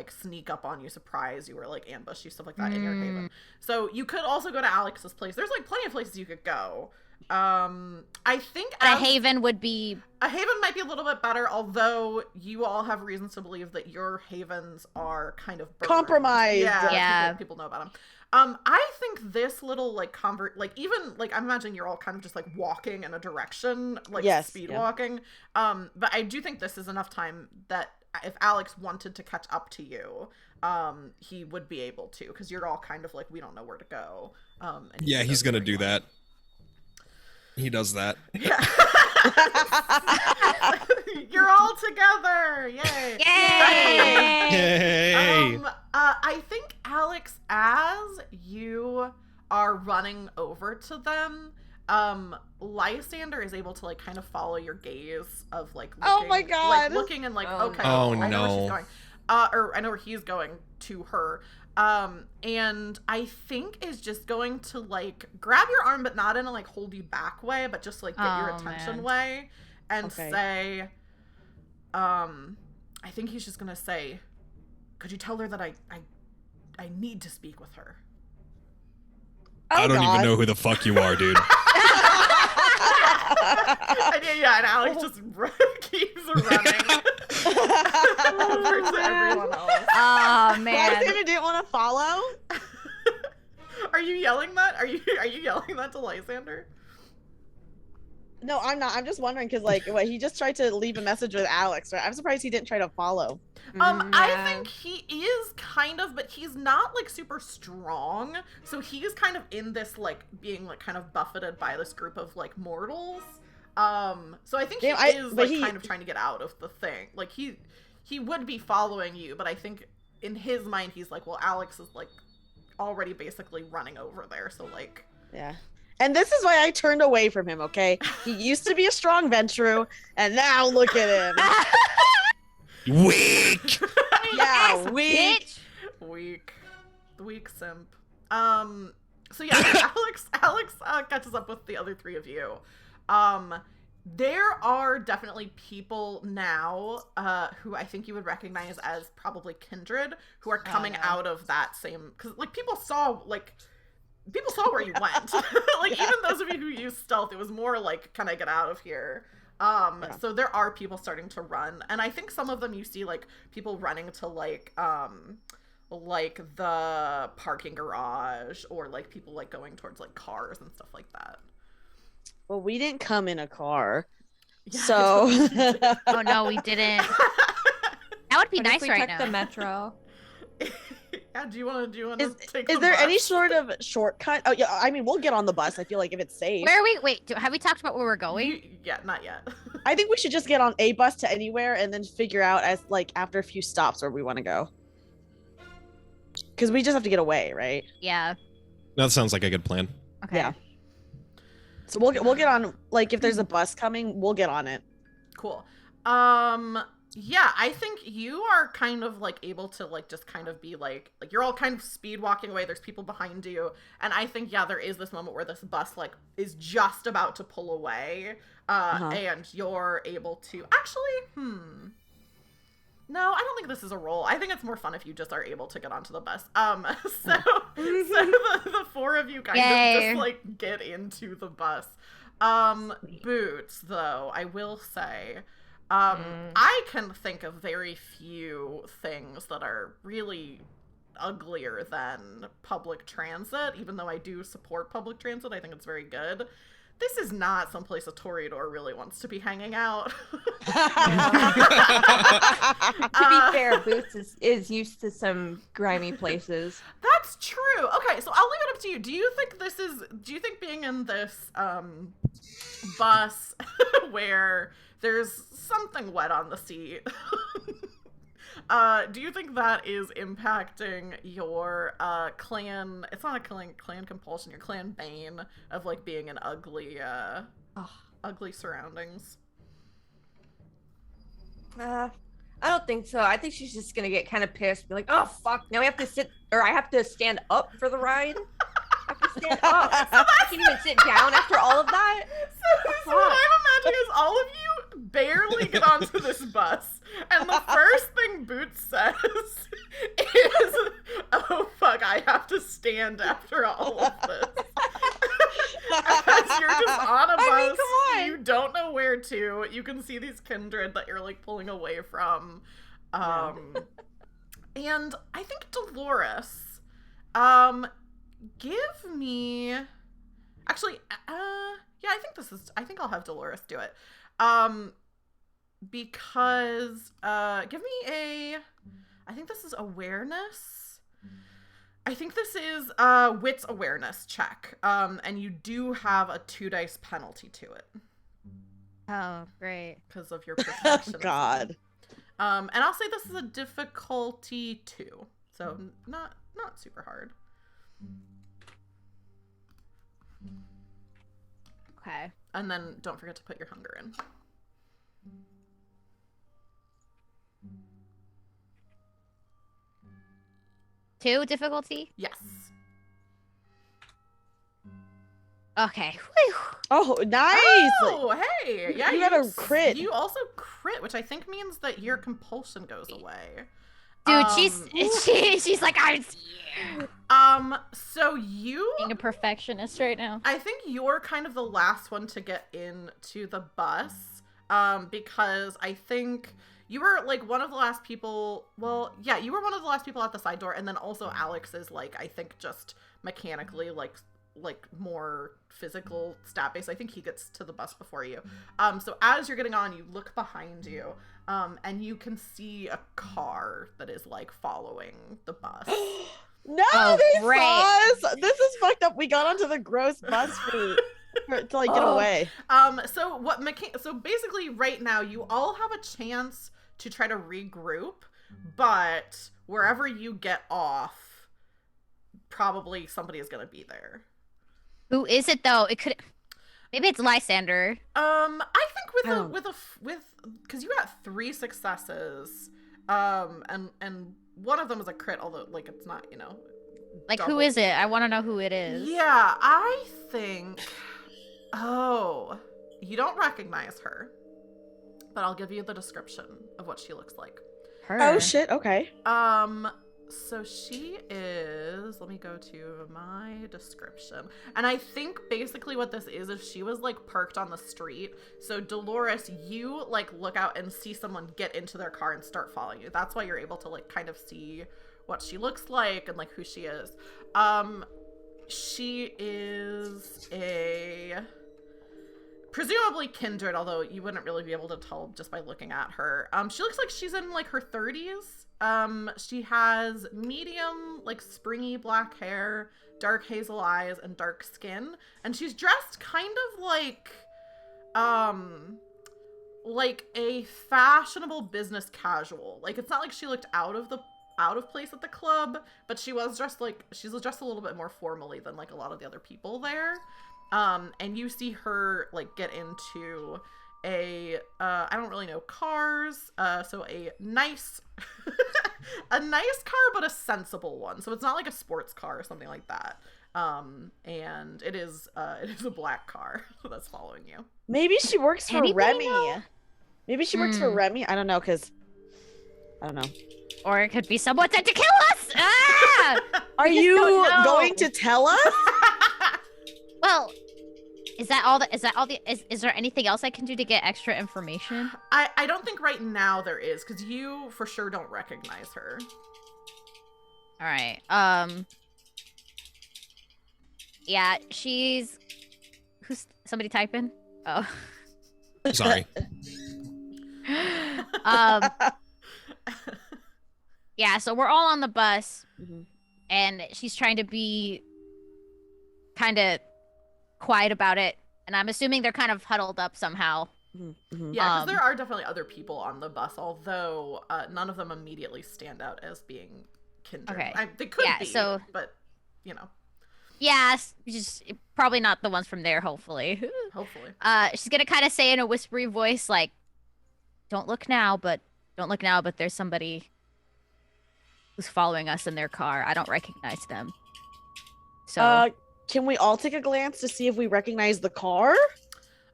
Speaker 1: sneak up on you, surprise you, or like ambush you, stuff like that in your haven. So you could also go to Alex's place. There's like plenty of places you could go. I think
Speaker 2: a haven might be
Speaker 1: a little bit better, although you all have reasons to believe that your havens are kind of burned.
Speaker 4: Compromised.
Speaker 1: Yeah. People know about them. I think this little like even like I'm imagining you're all kind of just like walking in a direction, like speed walking. But I do think this is enough time that if Alex wanted to catch up to you, he would be able to, because you're all kind of like, we don't know where to go.
Speaker 5: Yeah, he's gonna do that. He does that.
Speaker 1: Yeah. You're all together. Yay.
Speaker 2: Yay.
Speaker 5: Yay.
Speaker 1: I think Alex, as you are running over to them, Lysander is able to like kind of follow your gaze of like looking,
Speaker 4: oh my god,
Speaker 1: like looking and like okay,
Speaker 5: oh
Speaker 1: I know
Speaker 5: no,
Speaker 1: where she's going, or I know where he's going to her, and I think is just going to like grab your arm, but not in a like hold you back way, but just like get your attention way, and say, I think he's just gonna say, could you tell her that I need to speak with her?
Speaker 5: I don't even know who the fuck you are, dude.
Speaker 1: And Alex just keeps running. Versus everyone else.
Speaker 2: Oh man.
Speaker 4: Lysander didn't want to follow.
Speaker 1: Are you yelling that? Are you yelling that to Lysander?
Speaker 4: No, I'm not. I'm just wondering because, like, he just tried to leave a message with Alex, right? I'm surprised he didn't try to follow.
Speaker 1: I think he is kind of, but he's not like super strong. So he's kind of in this like being like kind of buffeted by this group of like mortals. So I think he is kind of trying to get out of the thing. Like he would be following you, but I think in his mind he's like, well, Alex is like already basically running over there. So like,
Speaker 4: yeah. And this is why I turned away from him, okay? He used to be a strong Ventru, and now look at him.
Speaker 5: Weak!
Speaker 4: Yeah, weak.
Speaker 1: Weak. The weak simp. So yeah, Alex catches up with the other three of you. There are definitely people now, who I think you would recognize as probably kindred, who are coming out of that same, because like people saw where you went. Like even those of you who used stealth, it was more like, can I get out of here? So there are people starting to run, and I think some of them you see like people running to like the parking garage, or like people like going towards like cars and stuff like that.
Speaker 4: Well, we didn't come in a car,
Speaker 1: Yeah,
Speaker 4: so.
Speaker 2: Oh no, we didn't. That would be
Speaker 3: What if
Speaker 2: nice
Speaker 3: we
Speaker 2: right
Speaker 3: took
Speaker 2: now.
Speaker 3: the metro?
Speaker 1: Yeah, do you want to take
Speaker 4: Is
Speaker 1: the
Speaker 4: there
Speaker 1: bus?
Speaker 4: any sort of shortcut? Oh yeah, I mean we'll get on the bus. I feel like if it's safe.
Speaker 2: Where are we? Wait, have we talked about where we're going?
Speaker 1: Yeah, not yet.
Speaker 4: I think we should just get on a bus to anywhere and then figure out as like after a few stops where we want to go. Because we just have to get away, right?
Speaker 2: Yeah.
Speaker 5: That sounds like a good plan.
Speaker 2: Okay.
Speaker 4: Yeah. So we'll get on, like if there's a bus coming, we'll get on it.
Speaker 1: Cool. Yeah, I think you are kind of like able to like just kind of be like you're all kind of speed walking away. There's people behind you, and I think there is this moment where this bus like is just about to pull away, and you're able to actually. No, I don't think this is a roll. I think it's more fun if you just are able to get onto the bus. So the four of you kind of just like get into the bus. Boots, though, I will say, I can think of very few things that are really uglier than public transit, even though I do support public transit. I think it's very good. This is not someplace a Toreador really wants to be hanging out.
Speaker 3: To be fair, Boots is used to some grimy places.
Speaker 1: That's true. Okay, so I'll leave it up to you. Do you think being in this bus where there's something wet on the seat, do you think that is impacting your clan? It's not a clan compulsion, your clan bane of like being in ugly surroundings.
Speaker 3: I don't think so. I think she's just gonna get kind of pissed, be like, "Oh fuck! Now we have to sit, or I have to stand up for the ride. I have to stand up. I can't even sit down after all of that."
Speaker 1: So what I'm imagining is all of you barely get onto this bus, and the first thing Boots says is, "Oh fuck! I have to stand after all of this." Because you're just on a bus,
Speaker 3: come on.
Speaker 1: You don't know where to. You can see these kindred that you're like pulling away from, and I think Dolores, give me, actually, yeah, I think I'll have Dolores do it, because give me I think this is awareness. I think this is wits awareness check, and you do have a 2 dice penalty to it.
Speaker 2: Oh, great.
Speaker 1: Because of your perfection.
Speaker 4: Oh, God.
Speaker 1: And I'll say this is a difficulty 2, so not super hard.
Speaker 2: Okay.
Speaker 1: And then don't forget to put your hunger in.
Speaker 2: Two difficulty?
Speaker 1: Yes.
Speaker 2: Okay. Whew.
Speaker 4: Oh, nice!
Speaker 1: Oh, hey! Yeah,
Speaker 4: You got a crit.
Speaker 1: You also crit, which I think means that your compulsion goes away.
Speaker 2: Dude, she's like, I'm here.
Speaker 1: So you
Speaker 2: Being a perfectionist right now.
Speaker 1: I think you're kind of the last one to get into the bus. Because I think you were like one of the last people. Well, yeah, you were one of the last people at the side door, and then also Alex is like, I think just mechanically like more physical stat based. I think he gets to the bus before you. So as you're getting on, you look behind you, and you can see a car that is like following the bus.
Speaker 4: No, they saw us. This is fucked up. We got onto the gross bus route to like get away.
Speaker 1: So basically right now you all have a chance to try to regroup, but wherever you get off, probably somebody is going to be there.
Speaker 2: Who is it though? It could maybe it's Lysander.
Speaker 1: I think with because you got 3 successes, and one of them is a crit, although like it's not,
Speaker 2: Like
Speaker 1: double.
Speaker 2: Who is it? I want to know who it is.
Speaker 1: Yeah, I think. Oh, you don't recognize her, but I'll give you the description of what she looks like.
Speaker 2: Her.
Speaker 4: Oh shit. Okay.
Speaker 1: So she is, let me go to my description. And I think basically what this is she was like parked on the street. So Dolores, you like look out and see someone get into their car and start following you. That's why you're able to like kind of see what she looks like and like who she is. She is presumably kindred, although you wouldn't really be able to tell just by looking at her. She looks like she's in like her 30s. She has medium, like springy black hair, dark hazel eyes, and dark skin. And she's dressed kind of like a fashionable business casual. Like it's not like she looked out of place at the club, but she's dressed a little bit more formally than like a lot of the other people there. And you see her like get into I don't really know cars, so a nice a nice car, but a sensible one. So it's not like a sports car or something like that. And it is a black car that's following you.
Speaker 4: Maybe she works for
Speaker 2: Anybody
Speaker 4: Remy.
Speaker 2: know?
Speaker 4: Maybe she works for Remy. I don't know, I don't know.
Speaker 2: Or it could be someone sent to kill us. Ah!
Speaker 4: Are you going to tell us?
Speaker 2: Well, is there anything else I can do to get extra information?
Speaker 1: I don't think right now there is, because you for sure don't recognize her.
Speaker 2: All right. Yeah, who's somebody typing? Oh.
Speaker 5: Sorry.
Speaker 2: Yeah, so we're all on the bus, and she's trying to be kind of quiet about it, and I'm assuming they're kind of huddled up somehow.
Speaker 1: Yeah, because there are definitely other people on the bus, although none of them immediately stand out as being kindred.
Speaker 2: Okay.
Speaker 1: They could be, but
Speaker 2: Yeah, just probably not the ones from there, hopefully.
Speaker 1: Hopefully.
Speaker 2: She's gonna kind of say in a whispery voice, like, don't look now, but there's somebody who's following us in their car. I don't recognize them. So
Speaker 4: can we all take a glance to see if we recognize the car?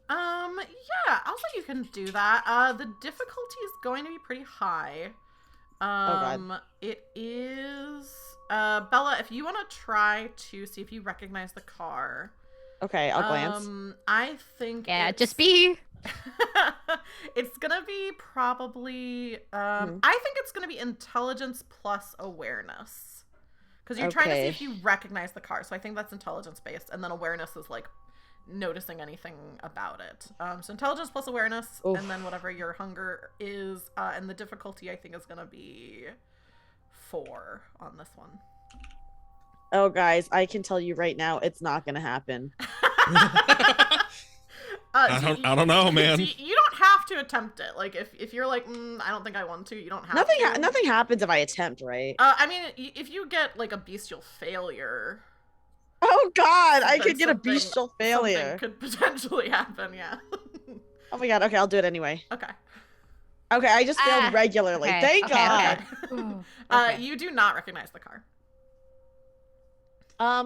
Speaker 1: Yeah, I'll let you can do that. The difficulty is going to be pretty high.
Speaker 4: God.
Speaker 1: It is Bella, if you want to try to see if you recognize the car.
Speaker 4: Okay, I'll glance.
Speaker 1: I think
Speaker 2: just be
Speaker 1: it's gonna be probably I think it's gonna be intelligence plus awareness, because you're trying to see if you recognize the car. So I think that's intelligence based, and then awareness is like noticing anything about it. So intelligence plus awareness. Oof. And then whatever your hunger is, and the difficulty I think is gonna be 4 on this one.
Speaker 4: Oh guys, I can tell you right now, it's not gonna happen.
Speaker 5: I don't know, man.
Speaker 1: You don't have to attempt it. Like if you're like, I don't think I want to, you don't have to.
Speaker 4: Nothing happens if I attempt, right?
Speaker 1: I mean, if you get like a bestial failure.
Speaker 4: Oh God, I could get a bestial failure.
Speaker 1: Something could potentially happen, yeah.
Speaker 4: Oh my God, okay, I'll do it anyway.
Speaker 1: Okay,
Speaker 4: I just failed regularly.
Speaker 2: Okay,
Speaker 4: Thank God.
Speaker 1: Okay. You do not recognize the car.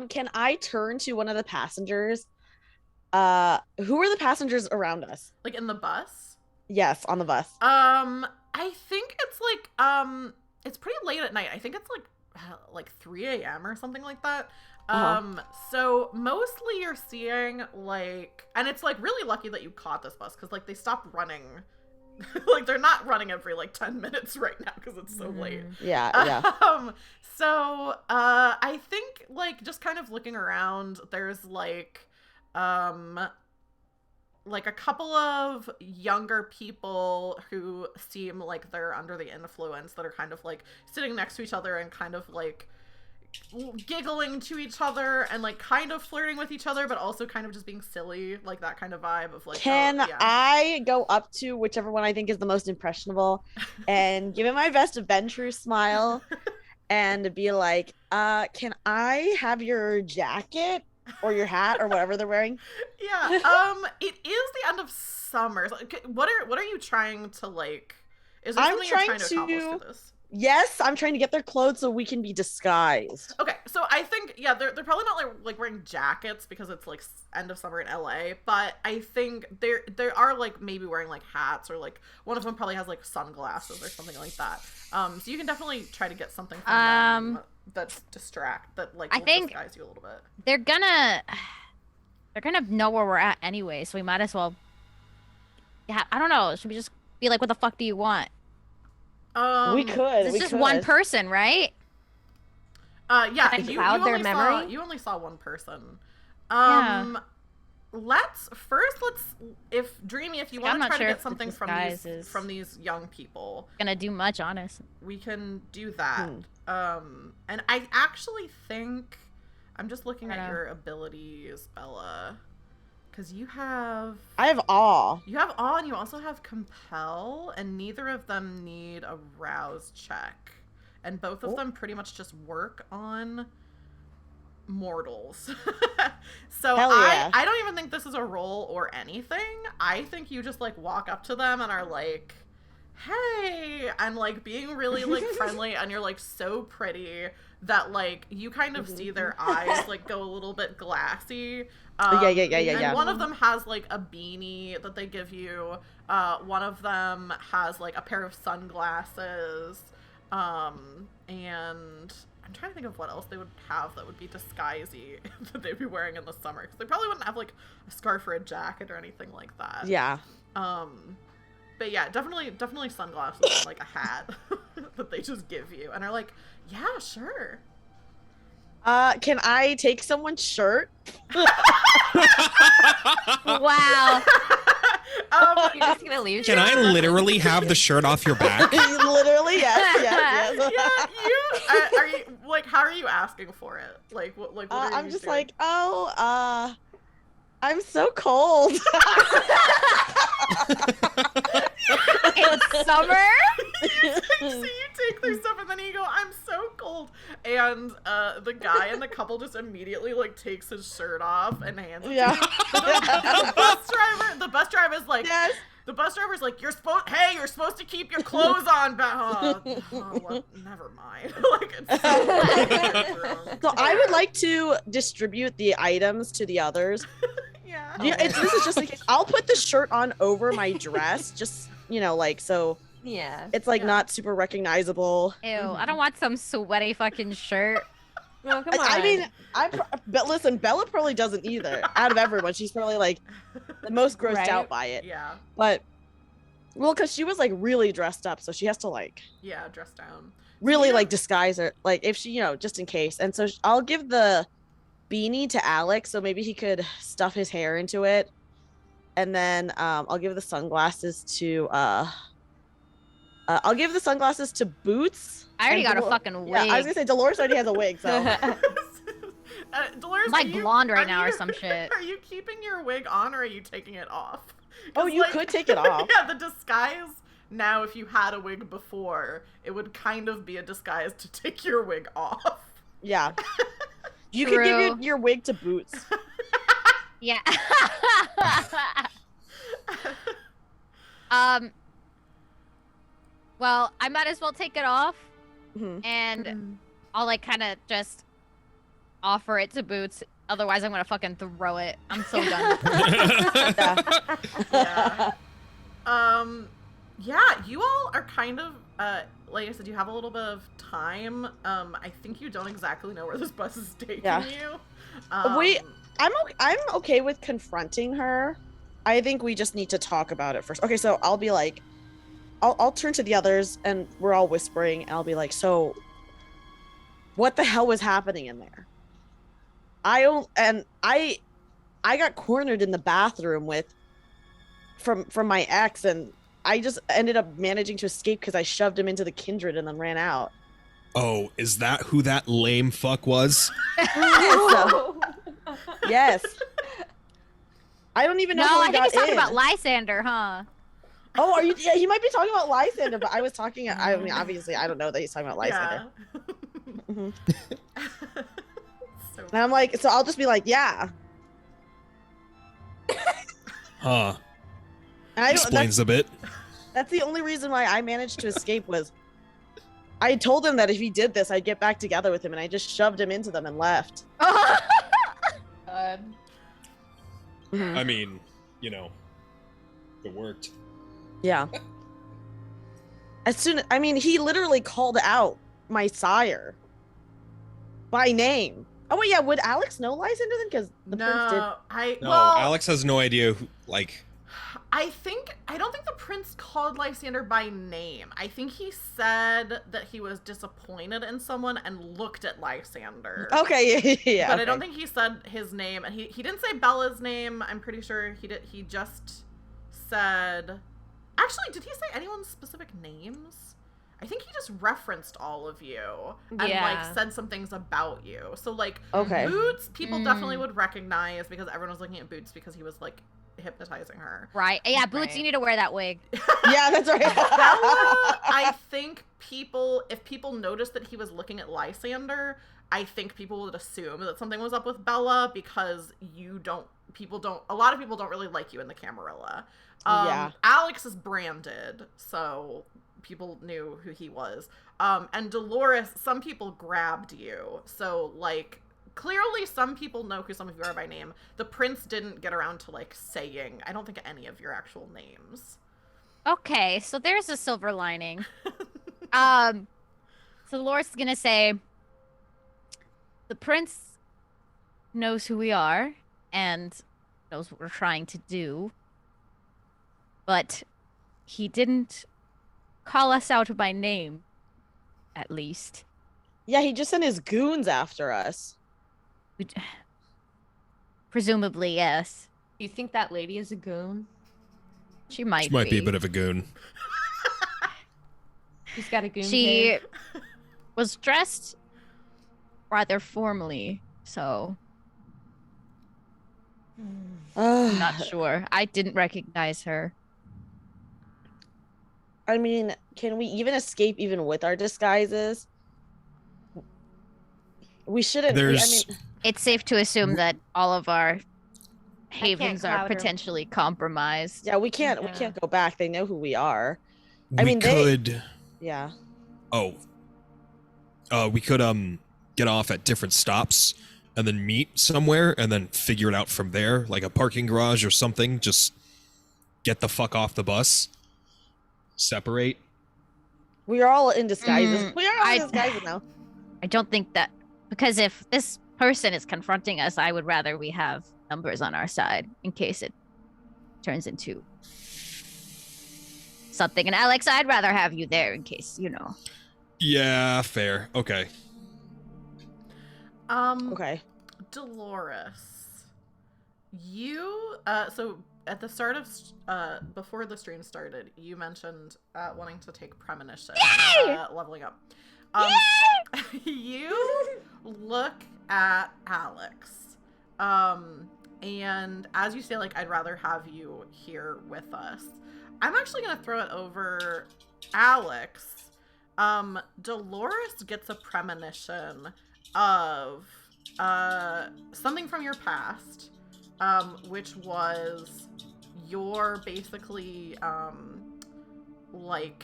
Speaker 4: Can I turn to one of the passengers? Who are the passengers around us?
Speaker 1: Like in the bus?
Speaker 4: Yes, on the bus.
Speaker 1: I think it's like it's pretty late at night. I think it's like 3 a.m. or something like that. So mostly you're seeing like, and it's like really lucky that you caught this bus because like they stopped running. Like they're not running every like 10 minutes right now because it's so late.
Speaker 4: Yeah.
Speaker 1: So I think like just kind of looking around, there's like a couple of younger people who seem like they're under the influence that are kind of like sitting next to each other and kind of like giggling to each other and like kind of flirting with each other, but also kind of just being silly, like that kind of vibe of like,
Speaker 4: can I go up to whichever one I think is the most impressionable and give it my best Ventrue smile and be like, can I have your jacket or your hat or whatever they're wearing?
Speaker 1: Yeah. It is the end of summer. What are you trying to like? Is there something you're trying to accomplish to this?
Speaker 4: Yes, I'm trying to get their clothes so we can be disguised.
Speaker 1: Okay, so I think they're probably not like wearing jackets because it's like end of summer in LA, but I think they are like maybe wearing like hats or like one of them probably has like sunglasses or something like that. So you can definitely try to get something from them that like will disguise you a little bit.
Speaker 2: They're gonna know where we're at anyway, so we might as well. Yeah, I don't know. Should we just be like, "What the fuck do you want?"
Speaker 4: We could.
Speaker 2: It's just one person, right?
Speaker 1: Yeah.
Speaker 3: You memory?
Speaker 1: You only saw one person.
Speaker 2: Yeah.
Speaker 1: Let's if Dreamy, if you want to try to get something from these young people,
Speaker 2: Gonna do much, honest.
Speaker 1: we can do that. And I actually think I'm just looking at your abilities, Bella. Because
Speaker 4: I have awe.
Speaker 1: You have awe and you also have compel, and neither of them need a rouse check. And both of them pretty much just work on mortals. So I don't even think this is a roll or anything. I think you just like walk up to them and are like, hey, and like being really like friendly, and you're like so pretty that like you kind of see their eyes like go a little bit glassy. And one of them has like a beanie that they give you. One of them has like a pair of sunglasses. And I'm trying to think of what else they would have that would be disguisey that they'd be wearing in the summer, because they probably wouldn't have like a scarf or a jacket or anything like that.
Speaker 4: Yeah.
Speaker 1: But yeah, definitely sunglasses and like a hat that they just give you and are like, yeah, sure.
Speaker 4: Can I take someone's shirt?
Speaker 2: Wow.
Speaker 3: You're just gonna leave?
Speaker 5: Can I literally have the shirt off your back?
Speaker 4: Literally, yes.
Speaker 1: Yeah, are you like, how are you asking for it? Like, what are
Speaker 4: I'm
Speaker 1: you
Speaker 4: just
Speaker 1: doing?
Speaker 4: like, I'm so cold.
Speaker 2: It's summer.
Speaker 1: So you take their stuff and then you go, I'm so cold. And the guy in the couple just immediately like takes his shirt off and hands it to you. The bus driver's like,
Speaker 4: yes.
Speaker 1: The bus driver's like, you're supposed to keep your clothes on. Well, never mind. Like, it's
Speaker 4: So I would like to distribute the items to the others.
Speaker 1: Yeah.
Speaker 4: This is just in case. I'll put the shirt on over my dress, just like so.
Speaker 3: Yeah.
Speaker 4: It's like not super recognizable.
Speaker 2: Ew, I don't want some sweaty fucking shirt.
Speaker 3: No, come on.
Speaker 4: I mean, but listen, Bella probably doesn't either. Out of everyone, she's probably like the most grossed out by it.
Speaker 1: Yeah.
Speaker 4: But because she was like really dressed up, so she has to like
Speaker 1: dress down.
Speaker 4: Really like disguise her, like if she just in case. And so I'll give the beanie to Alex, so maybe he could stuff his hair into it. And then I'll give the sunglasses to Boots.
Speaker 2: I already got a fucking wig.
Speaker 4: Yeah, I was gonna say Dolores already has a wig, so.
Speaker 1: Dolores,
Speaker 2: I'm like blonde right now or some shit.
Speaker 1: Are you keeping your wig on or are you taking it off?
Speaker 4: Oh, you could take it off.
Speaker 1: Yeah, the disguise now, if you had a wig before, it would kind of be a disguise to take your wig off.
Speaker 4: Yeah. You could give your wig to Boots.
Speaker 2: Yeah. Well, I might as well take it off, and I'll like kind of just offer it to Boots. Otherwise, I'm gonna fucking throw it. I'm so done.
Speaker 1: Yeah, you all are kind of, like I said, you have a little bit of time. I think you don't exactly know where this bus is taking you.
Speaker 4: I'm okay with confronting her. I think we just need to talk about it first. Okay, so I'll be like, I'll turn to the others and we're all whispering. And I'll be like, so what the hell was happening in there? I got cornered in the bathroom from my ex, and I just ended up managing to escape because I shoved him into the kindred and then ran out.
Speaker 5: Oh, is that who that lame fuck was?
Speaker 4: Yes. I don't even know how
Speaker 2: I
Speaker 4: he
Speaker 2: think
Speaker 4: got
Speaker 2: he's talking
Speaker 4: in.
Speaker 2: about Lysander, huh?
Speaker 4: Oh, are you? Yeah, he might be talking about Lysander, but I was talking. I mean, obviously, I don't know that he's talking about Lysander.
Speaker 1: Yeah.
Speaker 4: Mhm. And I'm like, so I'll just be like, yeah.
Speaker 5: Huh.
Speaker 4: And I don't,
Speaker 5: Explains a bit.
Speaker 4: that's the only reason why I managed to escape was I told him that if he did this, I'd get back together with him, and I just shoved him into them and left.
Speaker 5: I mean, you know, it worked.
Speaker 4: Yeah. I mean, he literally called out my sire by name. Oh wait, yeah. Would Alex know Lysander then? Because the prince did.
Speaker 5: No, Alex has no idea who, like.
Speaker 1: I don't think the prince called Lysander by name. I think he said that he was disappointed in someone and looked at Lysander.
Speaker 4: Okay, yeah.
Speaker 1: But I don't think he said his name, and he didn't say Bella's name. I'm pretty sure he did. He just said. Actually, did he say anyone's specific names? I think he just referenced all of you and like said some things about you. So like Boots, people definitely would recognize because everyone was looking at Boots because he was like hypnotizing her.
Speaker 2: Right. Yeah, Boots, you need to wear that wig.
Speaker 4: Yeah, that's right.
Speaker 1: Bella, I think if people noticed that he was looking at Lysander, I think people would assume that something was up with Bella because a lot of people don't really like you in the Camarilla. Alex is branded, so people knew who he was. And Dolores, some people grabbed you. So, like, clearly some people know who some of you are by name. The prince didn't get around to, like, saying, I don't think, any of your actual names.
Speaker 2: Okay, so there's a silver lining. So Dolores is gonna say, the prince knows who we are and knows what we're trying to do. But he didn't call us out by name, at least.
Speaker 4: Yeah, he just sent his goons after us.
Speaker 2: Presumably, yes.
Speaker 3: You think that lady is a goon?
Speaker 2: She might
Speaker 5: be a bit of a goon.
Speaker 3: She's got a goon.
Speaker 2: She was dressed rather formally, so I'm not sure. I didn't recognize her.
Speaker 4: I mean, can we even escape even with our disguises? We shouldn't.
Speaker 2: It's safe to assume that all of our havens are potentially compromised.
Speaker 4: Yeah, we can't go back. They know who we are.
Speaker 5: We could get off at different stops and then meet somewhere and then figure it out from there, like a parking garage or something. Just get the fuck off the bus. Separate.
Speaker 4: We are all in disguises. We are all in disguises now.
Speaker 2: I don't think that, because if this person is confronting us, I would rather we have numbers on our side in case it turns into something. And Alex, I'd rather have you there in case, you know.
Speaker 5: Yeah, fair. Okay.
Speaker 4: Okay.
Speaker 1: Dolores, you so at the start of before the stream started, you mentioned wanting to take premonition, leveling up. You look at Alex, and as you say, like, I'd rather have you here with us. I'm actually gonna throw it over Alex. Dolores gets a premonition of something from your past, which was your basically like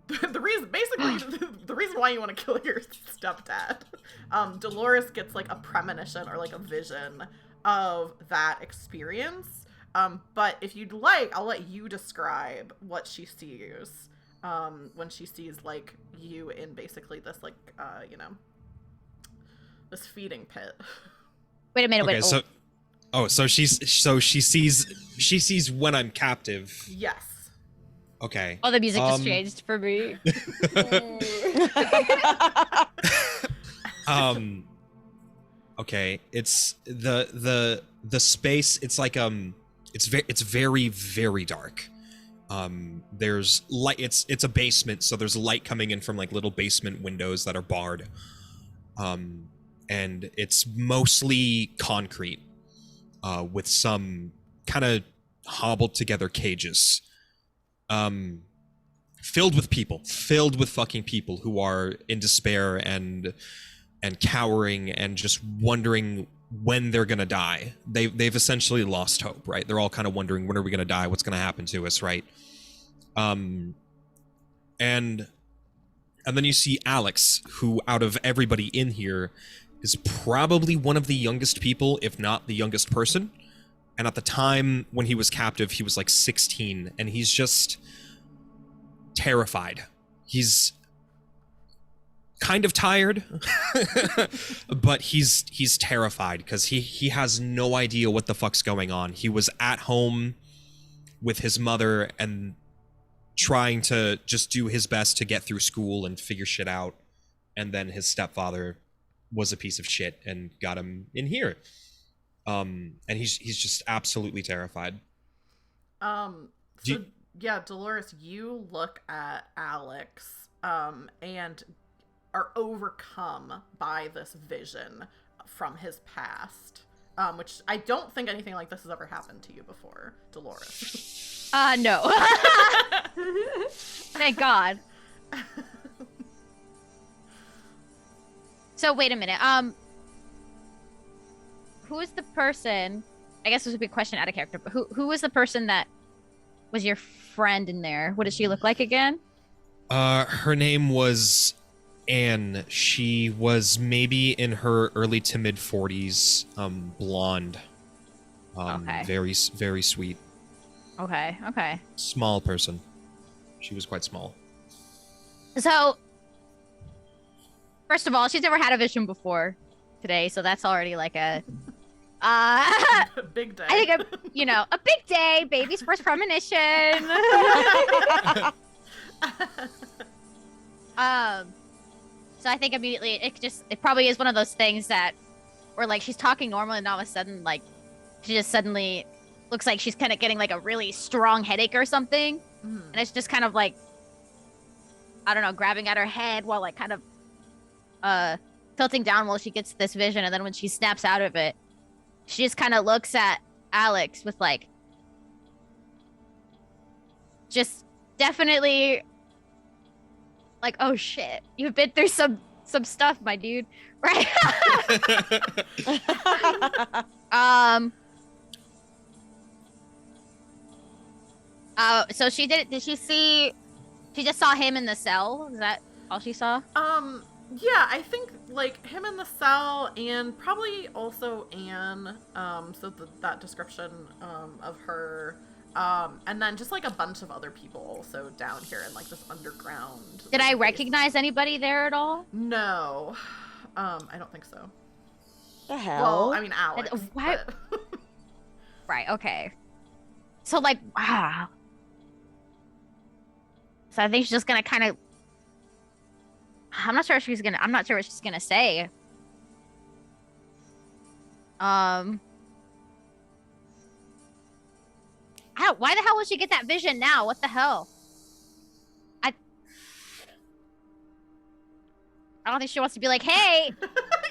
Speaker 1: the reason why you want to kill your stepdad. Dolores gets like a premonition or like a vision of that experience, But if you'd like, I'll let you describe what she sees when she sees like you in basically this like this feeding pit.
Speaker 2: Wait a minute.
Speaker 5: Okay,
Speaker 2: wait.
Speaker 5: so she sees when I'm captive.
Speaker 1: Yes.
Speaker 5: Okay.
Speaker 2: Oh, the music just changed for me.
Speaker 5: Okay, it's the space. It's like it's very very dark. There's light. It's a basement, so there's light coming in from like little basement windows that are barred. And it's mostly concrete, with some kind of hobbled together cages. Filled with fucking people who are in despair and cowering and just wondering when they're gonna die. They've essentially lost hope, right? They're all kind of wondering, when are we gonna die? What's gonna happen to us, right? And then you see Alex, who out of everybody in here is probably one of the youngest people, if not the youngest person. And at the time when he was captive, he was like 16, and he's just terrified. He's kind of tired, but he's terrified because he has no idea what the fuck's going on. He was at home with his mother and trying to just do his best to get through school and figure shit out, and then his stepfather was a piece of shit and got him in here. And he's just absolutely terrified.
Speaker 1: Dolores, you look at Alex and are overcome by this vision from his past, which I don't think anything like this has ever happened to you before, Dolores.
Speaker 2: No. Thank God. So wait a minute. Who is the person? I guess this would be a question out of character, but who was the person that was your friend in there? What did she look like again?
Speaker 5: Her name was Anne. She was maybe in her early to mid 40s, blonde.
Speaker 2: Okay.
Speaker 5: Very, very sweet.
Speaker 2: Okay.
Speaker 5: Small person. She was quite small.
Speaker 2: So, first of all, she's never had a vision before today, so that's already like a
Speaker 1: big day.
Speaker 2: I think a big day, baby's first premonition. So I think immediately it probably is one of those things that, where like she's talking normally and all of a sudden like she just suddenly looks like she's kind of getting like a really strong headache or something, and it's just kind of like, I don't know, grabbing at her head while like kind of tilting down while she gets this vision, and then when she snaps out of it, she just kind of looks at Alex with like, just definitely like, oh shit, you've been through some stuff, my dude, right? So did she see, she just saw him in the cell? Is that all she saw?
Speaker 1: Yeah, I think like him in the cell, and probably also Anne, that description of her, and then just like a bunch of other people also down here in like this underground.
Speaker 2: Did I recognize anybody there at all?
Speaker 1: No, I don't think so.
Speaker 4: The hell?
Speaker 1: Well, I mean, Alex.
Speaker 2: Why?
Speaker 1: But...
Speaker 2: Right. Okay. So like, wow. So I think she's just gonna kind of. I'm not sure what she's gonna say. Why the hell would she get that vision now? What the hell? I don't think she wants to be like, hey,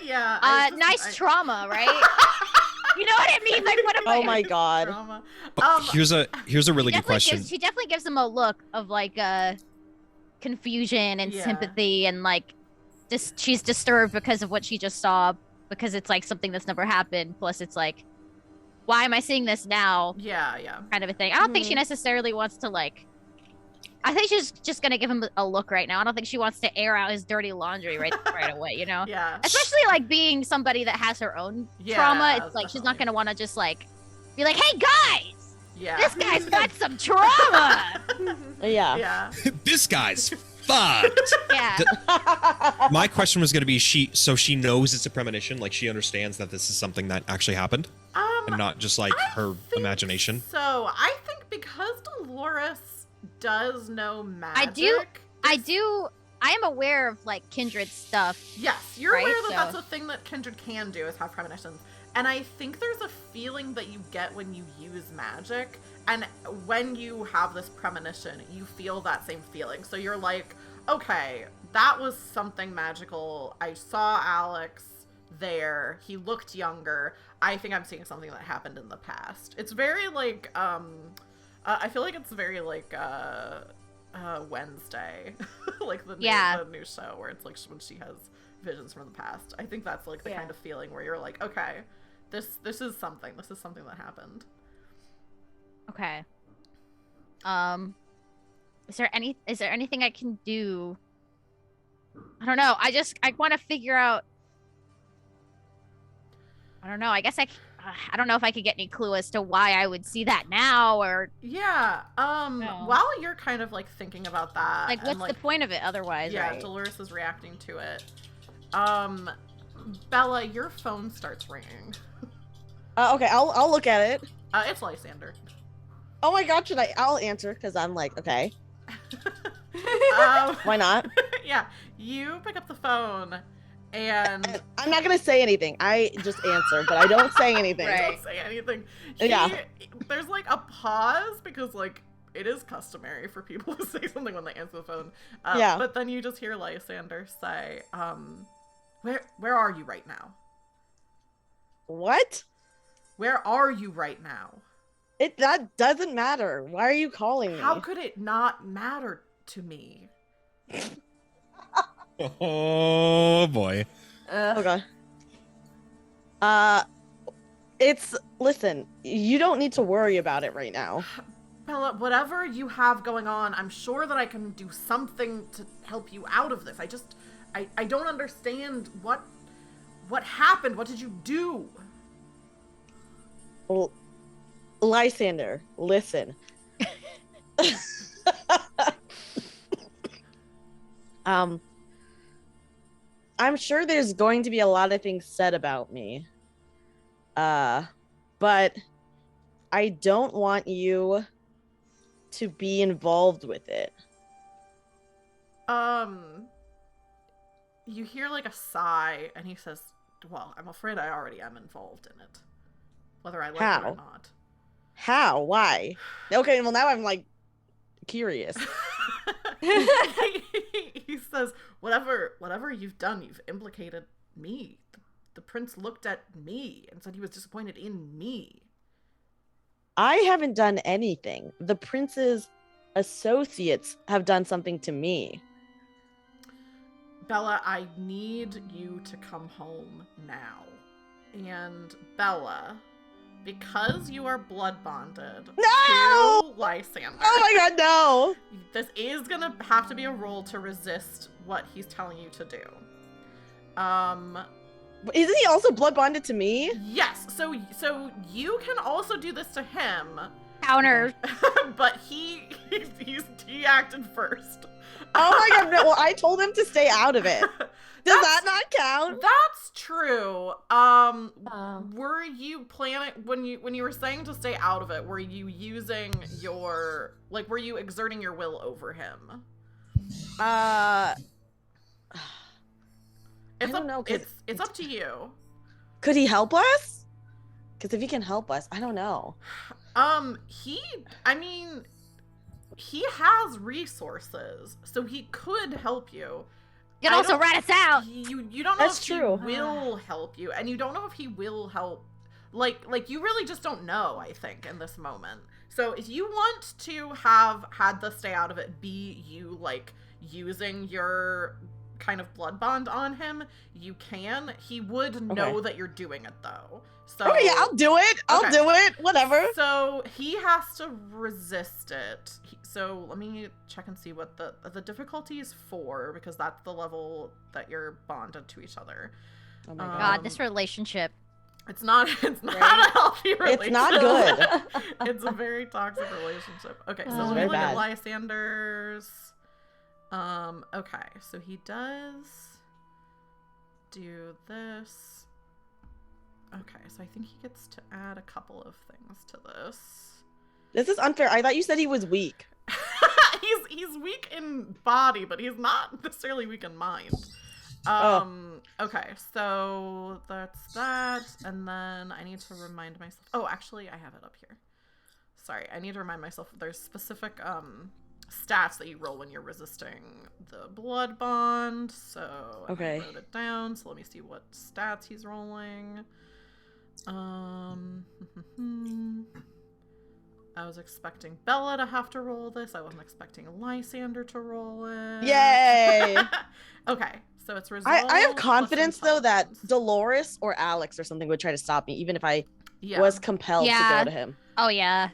Speaker 1: yeah.
Speaker 2: nice trauma, right? You know what I mean? Like, what am I?
Speaker 4: Oh my god.
Speaker 1: Trauma.
Speaker 5: Here's a really good question.
Speaker 2: She definitely gives him a look of like confusion and sympathy, and like she's disturbed because of what she just saw, because it's like something that's never happened. Plus, it's like, why am I seeing this now?
Speaker 1: Yeah.
Speaker 2: Kind of a thing. I don't think she necessarily wants to like. I think she's just gonna give him a look right now. I don't think she wants to air out his dirty laundry right away. You know?
Speaker 1: Yeah.
Speaker 2: Especially like being somebody that has her own trauma. It's like she's not gonna want to just like be like, "Hey guys,
Speaker 1: Yeah.
Speaker 2: This guy's got some trauma.
Speaker 4: Yeah.
Speaker 1: Yeah.
Speaker 5: This guy's fucked.
Speaker 2: Yeah.
Speaker 5: My question was going to be, she knows it's a premonition, like she understands that this is something that actually happened, and not just like her imagination.
Speaker 1: So I think because Dolores does know magic.
Speaker 2: I am aware of like kindred stuff.
Speaker 1: Yes, you're
Speaker 2: right?
Speaker 1: aware that that's a thing that kindred can do, is have premonitions. And I think there's a feeling that you get when you use magic, and when you have this premonition, you feel that same feeling. So you're like, okay, that was something magical. I saw Alex there. He looked younger. I think I'm seeing something that happened in the past. It's very like, I feel like it's very like, Wednesday, like the new show where it's like when she has visions from the past. I think that's like the kind of feeling where you're like, okay, this is something that happened.
Speaker 2: Okay. Is there anything I can do? I don't know. I want to figure out. I don't know. I guess I don't know if I could get any clue as to why I would see that now, or
Speaker 1: yeah.
Speaker 2: No.
Speaker 1: While you're kind of like thinking about that,
Speaker 2: like what's the point of it otherwise?
Speaker 1: Yeah,
Speaker 2: right?
Speaker 1: Dolores is reacting to it. Bella, your phone starts ringing.
Speaker 4: Okay, I'll look at it.
Speaker 1: It's Lysander.
Speaker 4: Oh my god, I'll answer because I'm like, okay. Why not?
Speaker 1: Yeah, you pick up the phone, and
Speaker 4: I'm not gonna say anything. I just answer, but I don't say anything.
Speaker 1: Right. Don't say anything. There's like a pause because like it is customary for people to say something when they answer the phone. But then you just hear Lysander say, where are you right now?
Speaker 4: What?
Speaker 1: Where are you right now?
Speaker 4: That doesn't matter. Why are you calling me?
Speaker 1: How could it not matter to me?
Speaker 5: Oh boy.
Speaker 4: Okay. Listen, you don't need to worry about it right now.
Speaker 1: Bella, whatever you have going on, I'm sure that I can do something to help you out of this. I don't understand what happened. What did you do?
Speaker 4: Well, Lysander, listen. I'm sure there's going to be a lot of things said about me. But I don't want you to be involved with it.
Speaker 1: You hear like a sigh, and he says, well, I'm afraid I already am involved in it. Whether I like it or not.
Speaker 4: How? Why? Okay, well now I'm like curious.
Speaker 1: He says, whatever you've done, you've implicated me. The prince looked at me and said he was disappointed in me.
Speaker 4: I haven't done anything. The prince's associates have done something to me.
Speaker 1: Bella, I need you to come home now. And Bella, because you are blood bonded to Lysander.
Speaker 4: Oh my god, no!
Speaker 1: This is gonna have to be a roll to resist what he's telling you to do.
Speaker 4: Isn't he also blood bonded to me?
Speaker 1: Yes, so you can also do this to him.
Speaker 2: Counter.
Speaker 1: But he acted first.
Speaker 4: Oh my god, no, well I told him to stay out of it. Does that not count?
Speaker 1: That's true. Were you planning when you were saying to stay out of it, were you using were you exerting your will over him?
Speaker 4: I don't know.
Speaker 1: It's up to you.
Speaker 4: Could he help us? Because if he can help us, I don't know.
Speaker 1: He has resources, so he could help you.
Speaker 2: You can also rat us out.
Speaker 1: You don't know if he will help you, and you don't know if he will help. Like you really just don't know, I think, in this moment. So if you want to have had the stay out of it be you, like, using your kind of blood bond on him, you can. He would know that you're doing it, though. So
Speaker 4: okay, yeah, I'll do it. I'll do it. Whatever.
Speaker 1: So he has to resist it. So let me check and see what the difficulty is 4, because that's the level that you're bonded to each other.
Speaker 4: Oh my
Speaker 2: God, this relationship.
Speaker 1: It's not
Speaker 4: Right?
Speaker 1: a healthy relationship.
Speaker 4: It's not good.
Speaker 1: It's a very toxic relationship. Okay, so
Speaker 3: It's
Speaker 1: let me
Speaker 4: very
Speaker 1: look at
Speaker 4: bad.
Speaker 1: Lysander's. Okay, so he does do this. Okay, so I think he gets to add a couple of things to this.
Speaker 4: This is unfair. I thought you said he was weak.
Speaker 1: he's weak in body, but he's not necessarily weak in mind. Okay, so that's that, and then I need to remind myself. Oh, actually, I have it up here. Sorry, I need to remind myself there's specific stats that you roll when you're resisting the blood bond. So
Speaker 4: Okay.
Speaker 1: I wrote it down. So let me see what stats he's rolling. I was expecting Bella to have to roll this. I wasn't expecting Lysander to roll it.
Speaker 4: Yay!
Speaker 1: Okay, so it's resolved.
Speaker 4: I have
Speaker 1: plus
Speaker 4: confidence though that
Speaker 1: intelligence.
Speaker 4: Dolores or Alex or something would try to stop me, even if I
Speaker 1: Yeah.
Speaker 4: was compelled to
Speaker 2: Yeah.
Speaker 4: go to him.
Speaker 2: Oh yeah.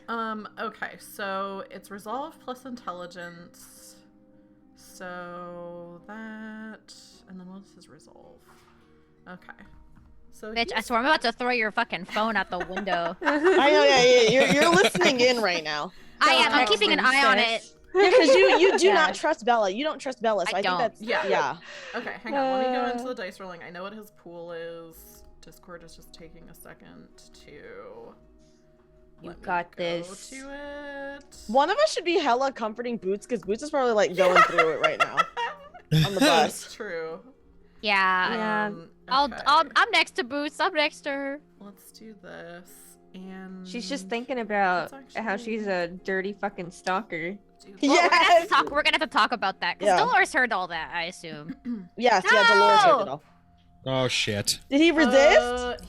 Speaker 1: Okay, so it's resolve plus intelligence. So that, and then what's his resolve? Okay. So
Speaker 2: Bitch, I
Speaker 1: he's-
Speaker 2: swear I'm about to throw your fucking phone out the window.
Speaker 4: I know, yeah. You're listening in right now.
Speaker 2: I am. I'm
Speaker 3: Text
Speaker 2: keeping an
Speaker 3: him,
Speaker 2: eye on
Speaker 3: sis.
Speaker 2: it.
Speaker 4: Because you do
Speaker 3: Yeah.
Speaker 4: not trust Bella. You don't trust Bella, so
Speaker 2: I
Speaker 4: I,
Speaker 2: don't.
Speaker 4: think that's
Speaker 1: Yeah. Okay, hang on. Let me go
Speaker 3: Uh.
Speaker 1: into the dice rolling. I know what his pool is. Discord is just taking a second to.
Speaker 3: You
Speaker 1: let me
Speaker 3: got
Speaker 1: go
Speaker 3: this.
Speaker 1: To it.
Speaker 4: One of us should be hella comforting Boots, because Boots is probably like going through it right now on the bus.
Speaker 1: That's true.
Speaker 2: Yeah.
Speaker 3: Yeah.
Speaker 1: Okay.
Speaker 2: I'm next to Boots. I'm next to her.
Speaker 1: Let's do this. And
Speaker 3: She's just thinking about
Speaker 1: That's
Speaker 3: how
Speaker 1: actually-
Speaker 3: she's a dirty fucking stalker.
Speaker 1: do
Speaker 2: Well,
Speaker 4: Yes!
Speaker 2: we're gonna have to talk about that because
Speaker 4: Yeah.
Speaker 2: Dolores heard all that. I assume.
Speaker 4: Yes, yeah, Dolores heard
Speaker 2: No!
Speaker 4: it all.
Speaker 5: Oh shit.
Speaker 4: Did he resist?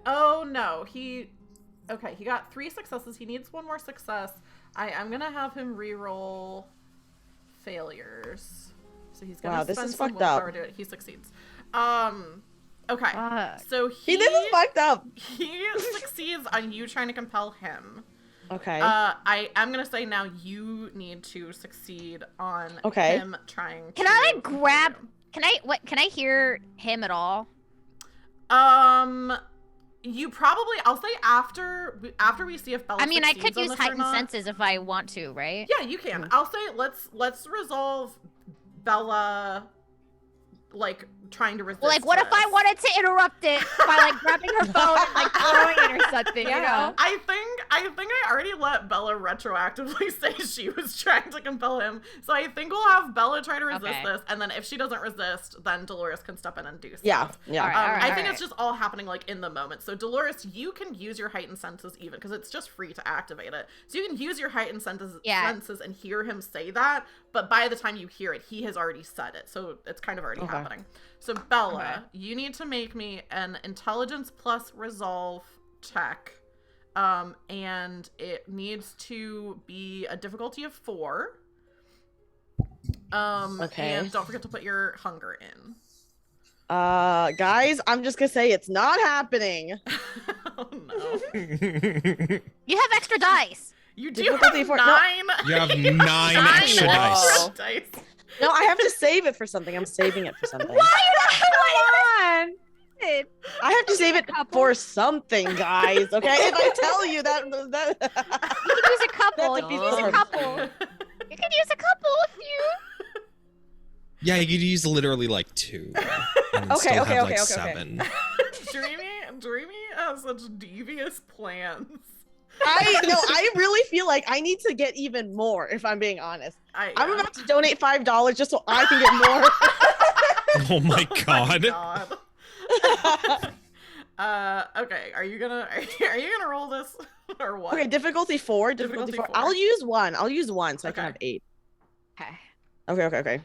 Speaker 1: Oh no, okay, he got 3 successes. He needs 1 more success. I'm gonna have him re-roll failures. So he's gonna
Speaker 4: Wow, this
Speaker 1: spend
Speaker 4: is
Speaker 1: some
Speaker 4: fucked up.
Speaker 1: willpower to it. He succeeds. Okay.
Speaker 2: Fuck.
Speaker 1: So
Speaker 4: See, this is fucked up.
Speaker 1: he succeeds on you trying to compel him.
Speaker 4: Okay.
Speaker 1: I am gonna say now you need to succeed on
Speaker 4: Okay.
Speaker 1: him trying
Speaker 2: Can
Speaker 1: to
Speaker 2: I like
Speaker 1: compel
Speaker 2: grab?
Speaker 1: you.
Speaker 2: Can I hear him at all?
Speaker 1: You probably. I'll say after we see if Bella.
Speaker 2: I mean, I
Speaker 1: succeeds
Speaker 2: could
Speaker 1: on
Speaker 2: use
Speaker 1: this or
Speaker 2: heightened
Speaker 1: not.
Speaker 2: senses if I want to, right?
Speaker 1: Yeah, you can. I'll say let's resolve Bella, like trying to resist.
Speaker 2: Well, like, what if I
Speaker 1: this.
Speaker 2: wanted to interrupt it by like grabbing her phone and like throwing it or something? You
Speaker 3: Yeah.
Speaker 2: know?
Speaker 1: I think I already let Bella retroactively say she was trying to compel him. So I think we'll have Bella try to resist
Speaker 2: Okay.
Speaker 1: this, and then if she doesn't resist, then Dolores can step in and do stuff.
Speaker 4: yeah, yeah.
Speaker 2: All right.
Speaker 1: I think it's just all happening like in the moment. So Dolores, you can use your heightened senses even because it's just free to activate it. So you can use your heightened senses and hear him say that. But by the time you hear it, he has already said it. So it's kind of already
Speaker 4: Okay.
Speaker 1: happening. So Bella, you need to make me an intelligence plus resolve check. And it needs to be a difficulty of 4.
Speaker 4: Okay.
Speaker 1: And don't forget to put your hunger in.
Speaker 4: Guys, I'm just gonna say it's not happening.
Speaker 1: Oh no.
Speaker 2: You have extra dice.
Speaker 1: You do
Speaker 4: Difficulty
Speaker 1: have
Speaker 4: for-
Speaker 1: 9.
Speaker 4: no.
Speaker 5: You have 9 extra
Speaker 4: Whoa.
Speaker 5: dice.
Speaker 1: dice.
Speaker 4: No, I have to save it for something. I'm saving it for something.
Speaker 3: Come on!
Speaker 4: I have to save it for something, guys. Okay, if I tell you that,
Speaker 2: You can use a couple.
Speaker 4: That's
Speaker 2: You can use a
Speaker 4: absurd.
Speaker 2: couple. You can use a couple if you.
Speaker 5: Yeah, you could use literally like 2. And
Speaker 4: Okay,
Speaker 5: still
Speaker 4: okay,
Speaker 5: have
Speaker 4: okay,
Speaker 5: like
Speaker 4: okay,
Speaker 5: 7.
Speaker 1: Dreamy has such devious plans.
Speaker 4: I really feel like I need to get even more. If I'm being honest, I'm
Speaker 1: Yeah.
Speaker 4: about to donate $5 just so I can get more.
Speaker 5: Oh my god.
Speaker 1: Okay, are you gonna roll this or what?
Speaker 4: Okay, difficulty 4. Difficulty 4. I'll use 1. I'll use 1 so I can
Speaker 1: Okay.
Speaker 4: have 8.
Speaker 2: Okay.
Speaker 4: Okay.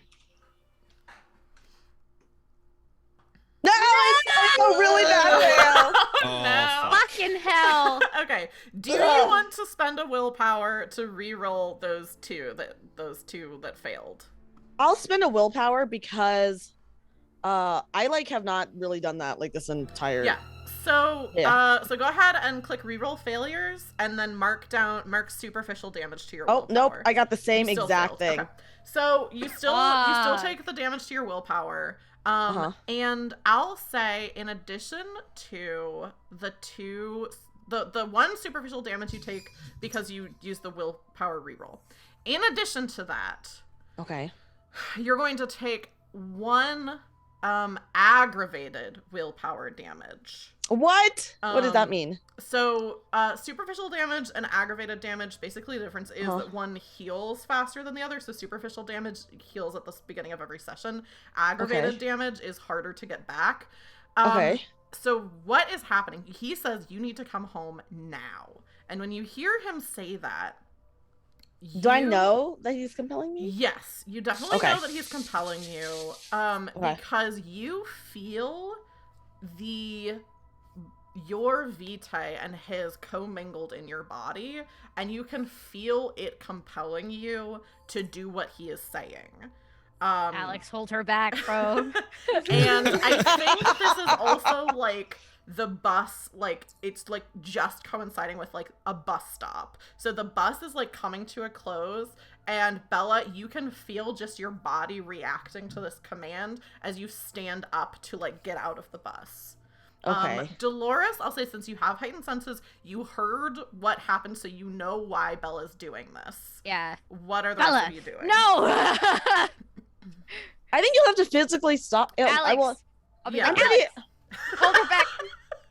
Speaker 4: No, it's a really bad fail.
Speaker 5: Oh,
Speaker 1: No.
Speaker 5: fuck.
Speaker 2: Fucking hell.
Speaker 1: Okay. Do you want to spend a willpower to re-roll those two that failed?
Speaker 4: I'll spend a willpower because I like have not really done that like this entire.
Speaker 1: Yeah. So
Speaker 4: Yeah.
Speaker 1: so go ahead and click re-roll failures and then mark superficial damage to your
Speaker 4: Oh
Speaker 1: willpower.
Speaker 4: nope, I got the same
Speaker 1: You still
Speaker 4: exact
Speaker 1: failed.
Speaker 4: thing.
Speaker 1: Okay. So you still
Speaker 2: Fuck.
Speaker 1: take the damage to your willpower. And I'll say, in addition to the one superficial damage you take because you use the willpower reroll, in addition to that,
Speaker 4: okay,
Speaker 1: you're going to take 1 aggravated willpower damage.
Speaker 4: What does that mean?
Speaker 1: So superficial damage and aggravated damage, basically the difference is that one heals faster than the other. So superficial damage heals at the beginning of every session. Aggravated damage is harder to get back.
Speaker 4: Okay.
Speaker 1: So what is happening? He says you need to come home now. And when you hear him say that,
Speaker 4: do I know that he's compelling me?
Speaker 1: Yes, you definitely know that he's compelling you. Because you feel your vitae and his commingled in your body, and you can feel it compelling you to do what he is saying.
Speaker 2: Alex, hold her back, bro.
Speaker 1: And I think this is also like the bus, like it's like just coinciding with like a bus stop. So the bus is like coming to a close, and Bella, you can feel just your body reacting to this command as you stand up to like get out of the bus.
Speaker 4: Okay.
Speaker 1: Dolores, I'll say, since you have heightened senses, you heard what happened, so you know why Bella's doing this.
Speaker 2: Yeah.
Speaker 1: What are the rest of you doing?
Speaker 2: No!
Speaker 4: I think you'll have to physically stop.
Speaker 2: Alex,
Speaker 4: I will.
Speaker 1: Yeah.
Speaker 4: I'm pretty.
Speaker 2: Hold her back.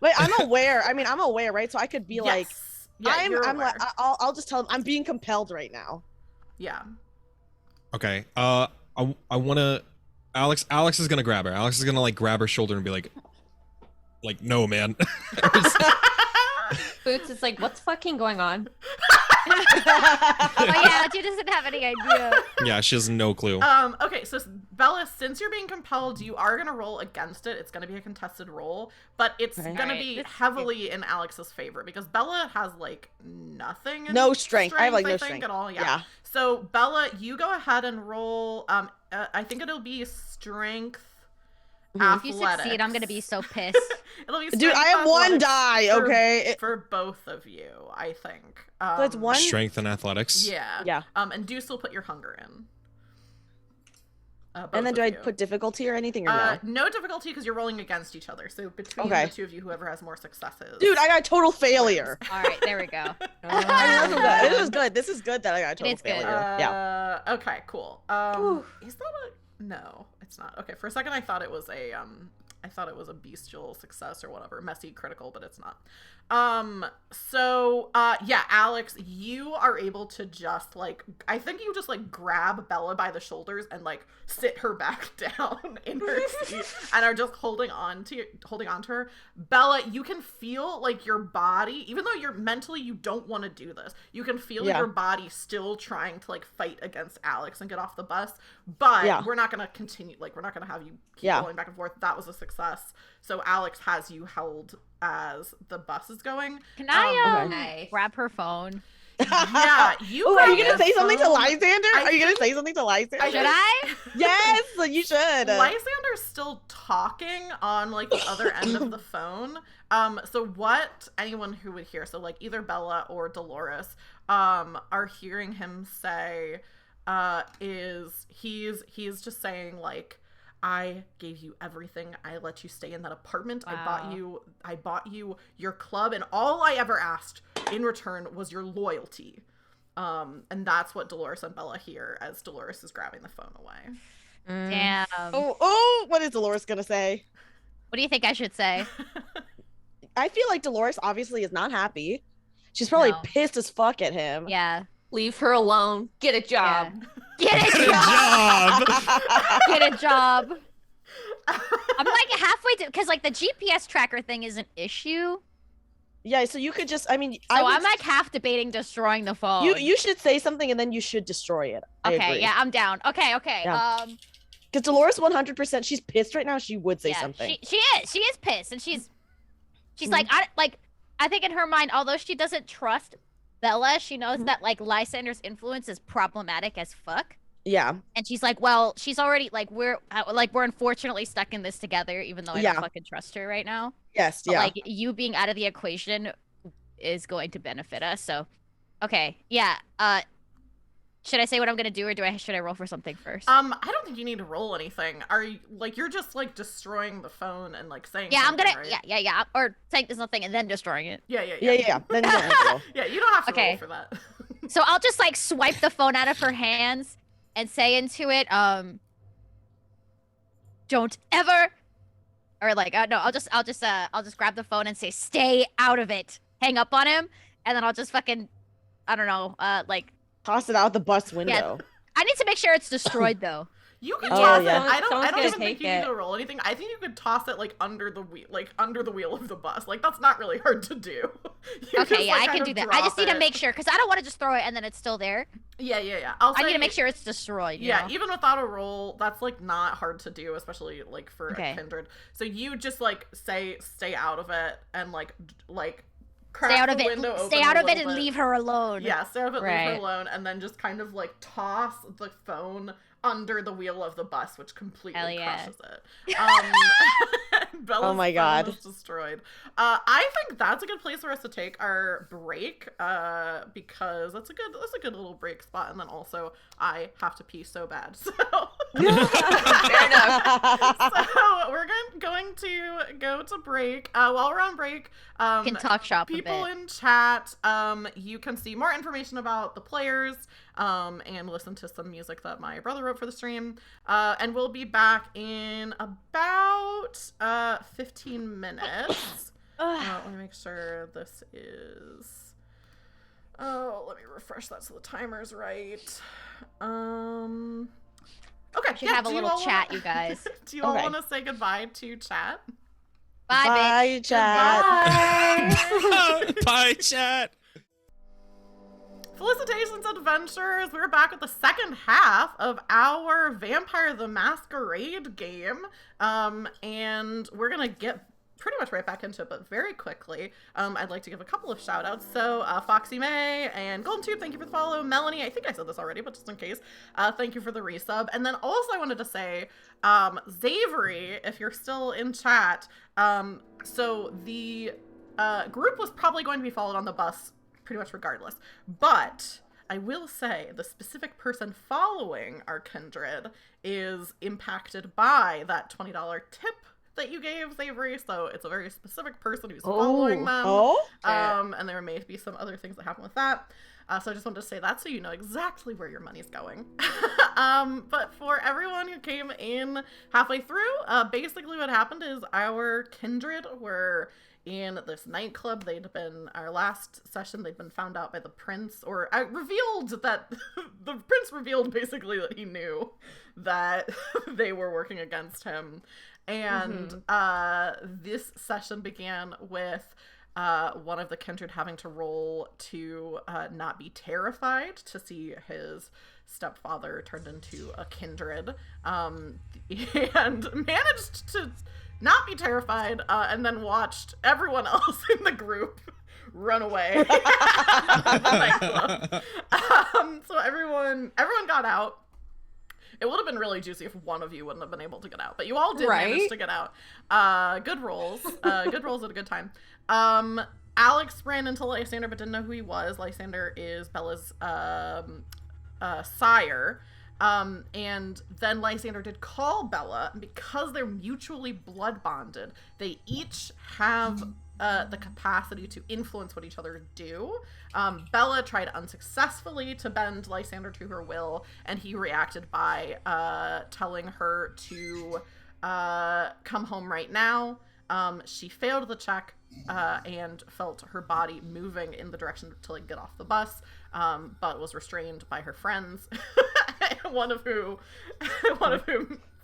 Speaker 4: Wait, I'm aware. I mean, I'm aware, right? So I could be like,
Speaker 1: yeah,
Speaker 4: I'm like, I'll just tell him I'm being compelled right now.
Speaker 1: Yeah.
Speaker 5: Okay. I want to. Alex is gonna grab her. Alex is gonna like grab her shoulder and be like, no, man.
Speaker 3: Boots is like, what's fucking going on?
Speaker 2: Oh yeah, she doesn't have any idea.
Speaker 5: Yeah, she has no clue.
Speaker 1: Okay, so Bella, since you're being compelled, you are gonna roll against it. It's gonna be a contested roll, but it's gonna be heavily in Alex's favor because Bella has like nothing.
Speaker 4: No strength. I have like no
Speaker 1: think,
Speaker 4: strength
Speaker 1: at all. Yeah. So Bella, you go ahead and roll. I think it'll be strength.
Speaker 2: If you succeed, I'm gonna be so pissed.
Speaker 1: It'll be
Speaker 4: dude, I have 1 die. Okay.
Speaker 1: For both of you, I think.
Speaker 4: So it's 1
Speaker 5: strength and athletics.
Speaker 1: Yeah.
Speaker 4: Yeah.
Speaker 1: And Deuce will put your hunger in.
Speaker 4: And then do I put difficulty or anything or no?
Speaker 1: No difficulty because you're rolling against each other. So between the two of you, whoever has more successes.
Speaker 4: Dude, I got a total failure.
Speaker 2: All right, there we go.
Speaker 4: This is good. This is good that I got a total failure.
Speaker 1: Yeah. Okay, cool. Is that a... No, it's not. Okay, for a second I thought it was a bestial success or whatever, messy critical, but it's not. Yeah, Alex, you are able to just like, I think you just like grab Bella by the shoulders and like sit her back down in her seat and are just holding on to her. Bella, you can feel like your body, even though you're mentally, you don't want to do this. You can feel your body still trying to like fight against Alex and get off the bus, but we're not going to continue. Like, we're not going to have you keep going back and forth. That was a success. So Alex has you held as the bus is going.
Speaker 2: Can I grab her phone?
Speaker 1: Yeah, you.
Speaker 4: Are you gonna say something to Lysander? Are you gonna say something to Lysander?
Speaker 2: Should I?
Speaker 4: Yes, you should.
Speaker 1: Lysander's still talking on like the other end of the phone. So what anyone who would hear, so like either Bella or Dolores, are hearing him say, is he's just saying like, I gave you everything. I let you stay in that apartment.
Speaker 2: Wow.
Speaker 1: I bought you your club, and all I ever asked in return was your loyalty. And that's what Dolores and Bella hear as Dolores is grabbing the phone away.
Speaker 2: Damn.
Speaker 4: Oh, what is Dolores gonna say?
Speaker 2: What do you think I should say?
Speaker 4: I feel like Dolores obviously is not happy. She's probably pissed as fuck at him.
Speaker 2: Yeah.
Speaker 3: Leave her alone. Get a job.
Speaker 2: Yeah. Get a job. Get a job. I'm like halfway to, because like the GPS tracker thing is an issue.
Speaker 4: Yeah, so you could just, I mean,
Speaker 2: I'm like half debating destroying the phone.
Speaker 4: You should say something and then you should destroy it.
Speaker 2: Okay, yeah, I'm down. Okay.
Speaker 4: Yeah. Because Dolores 100%, she's pissed right now. She would say something.
Speaker 2: She is pissed, and she's like, I think in her mind, although she doesn't trust Bella, she knows that like Lysander's influence is problematic as fuck.
Speaker 4: Yeah.
Speaker 2: And she's like, well, she's already like, we're unfortunately stuck in this together, even though I don't fucking trust her right now.
Speaker 4: Yes.
Speaker 2: But, like, you being out of the equation is going to benefit us. So, okay, yeah. Should I say what I'm gonna do, or should I roll for something first?
Speaker 1: I don't think you need to roll anything. Are you like you're just like destroying the phone and like saying?
Speaker 2: Yeah, I'm gonna.
Speaker 1: Right?
Speaker 2: Yeah. Or saying something and then destroying it.
Speaker 1: Yeah.
Speaker 4: Then you don't have to roll.
Speaker 1: Yeah, you don't have to
Speaker 2: Okay.
Speaker 1: roll for that.
Speaker 2: So I'll just like swipe the phone out of her hands and say into it, don't ever, or like, no, I'll just grab the phone and say, stay out of it. Hang up on him, and then I'll just fucking, I don't know, like
Speaker 4: toss it out the bus window.
Speaker 2: I need to make sure it's destroyed though.
Speaker 1: You can toss
Speaker 4: yeah.
Speaker 1: it. I don't
Speaker 3: Someone's
Speaker 1: even
Speaker 3: gonna
Speaker 1: think
Speaker 3: take
Speaker 1: you need
Speaker 3: it.
Speaker 1: to roll anything. I think you could toss it like under the wheel of the bus. Like that's not really hard to do. You
Speaker 2: Okay,
Speaker 1: just,
Speaker 2: yeah,
Speaker 1: like,
Speaker 2: I
Speaker 1: kind
Speaker 2: can
Speaker 1: of
Speaker 2: do that. I just
Speaker 1: drop
Speaker 2: need to
Speaker 1: it.
Speaker 2: make sure, because I don't want to just throw it and then it's still there.
Speaker 1: Yeah.
Speaker 2: I need to make sure it's destroyed. you know?
Speaker 1: Even without a roll, that's like not hard to do, especially like for
Speaker 2: Okay.
Speaker 1: a kindred. So you just like say stay out of it and like
Speaker 2: Stay out of it.
Speaker 1: window
Speaker 2: Stay
Speaker 1: open
Speaker 2: out
Speaker 1: a
Speaker 2: of it
Speaker 1: little
Speaker 2: and
Speaker 1: bit.
Speaker 2: leave her alone.
Speaker 1: Yeah, stay out of it, leave
Speaker 2: Right.
Speaker 1: her alone, and then just kind of like toss the phone under the wheel of the bus, which completely
Speaker 2: Hell yeah.
Speaker 1: crushes it. Bella's
Speaker 4: Oh my
Speaker 1: phone
Speaker 4: God.
Speaker 1: is destroyed. I think that's a good place for us to take our break, because that's a good little break spot, and then also I have to pee so bad, so.
Speaker 3: Fair enough.
Speaker 1: So we're going to go to break. While we're on break,
Speaker 2: You can talk shop
Speaker 1: people
Speaker 2: a bit.
Speaker 1: in chat, you can see more information about the players, and listen to some music that my brother wrote for the stream. And we'll be back in about 15 minutes. Let me make sure this is. Oh, let me refresh that so the timer's right. Okay,
Speaker 2: Should have a
Speaker 1: do you
Speaker 2: little
Speaker 1: all
Speaker 2: chat,
Speaker 1: wanna-
Speaker 2: you guys.
Speaker 1: Do you all
Speaker 4: Okay.
Speaker 1: want to say goodbye to chat?
Speaker 2: Bye,
Speaker 4: Bye, chat.
Speaker 3: Bye.
Speaker 5: Bye, chat.
Speaker 1: Felicitations, adventurers! We're back with the second half of our Vampire the Masquerade game, and we're gonna get pretty much right back into it, but very quickly. I'd like to give a couple of shout outs. So Foxy May and Golden Tube, thank you for the follow. Melanie, I think I said this already, but just in case, thank you for the resub. And then also I wanted to say, Zavery, if you're still in chat, so the group was probably going to be followed on the bus pretty much regardless, but I will say the specific person following our kindred is impacted by that $20 tip that you gave, Zavery, so it's a very specific person who's following them.
Speaker 4: Oh?
Speaker 1: And there may be some other things that happen with that. So I just wanted to say that so you know exactly where your money's going. But for everyone who came in halfway through, basically what happened is our kindred were in this nightclub. Our last session, they'd been found out by the prince, or revealed that, the prince revealed basically that he knew that they were working against him. And this session began with one of the kindred having to roll to not be terrified to see his stepfather turned into a kindred, and managed to not be terrified, and then watched everyone else in the group run away. So everyone got out. It would have been really juicy if one of you wouldn't have been able to get out, but you all did manage to get out. Good rolls. Good rolls at a good time. Alex ran into Lysander but didn't know who he was. Lysander is Bella's sire. And then Lysander did call Bella, and because they're mutually blood bonded, they each have the capacity to influence what each other do. Bella tried unsuccessfully to bend Lysander to her will, and he reacted by telling her to come home right now. She failed the check and felt her body moving in the direction to like get off the bus, but was restrained by her friends, one of whom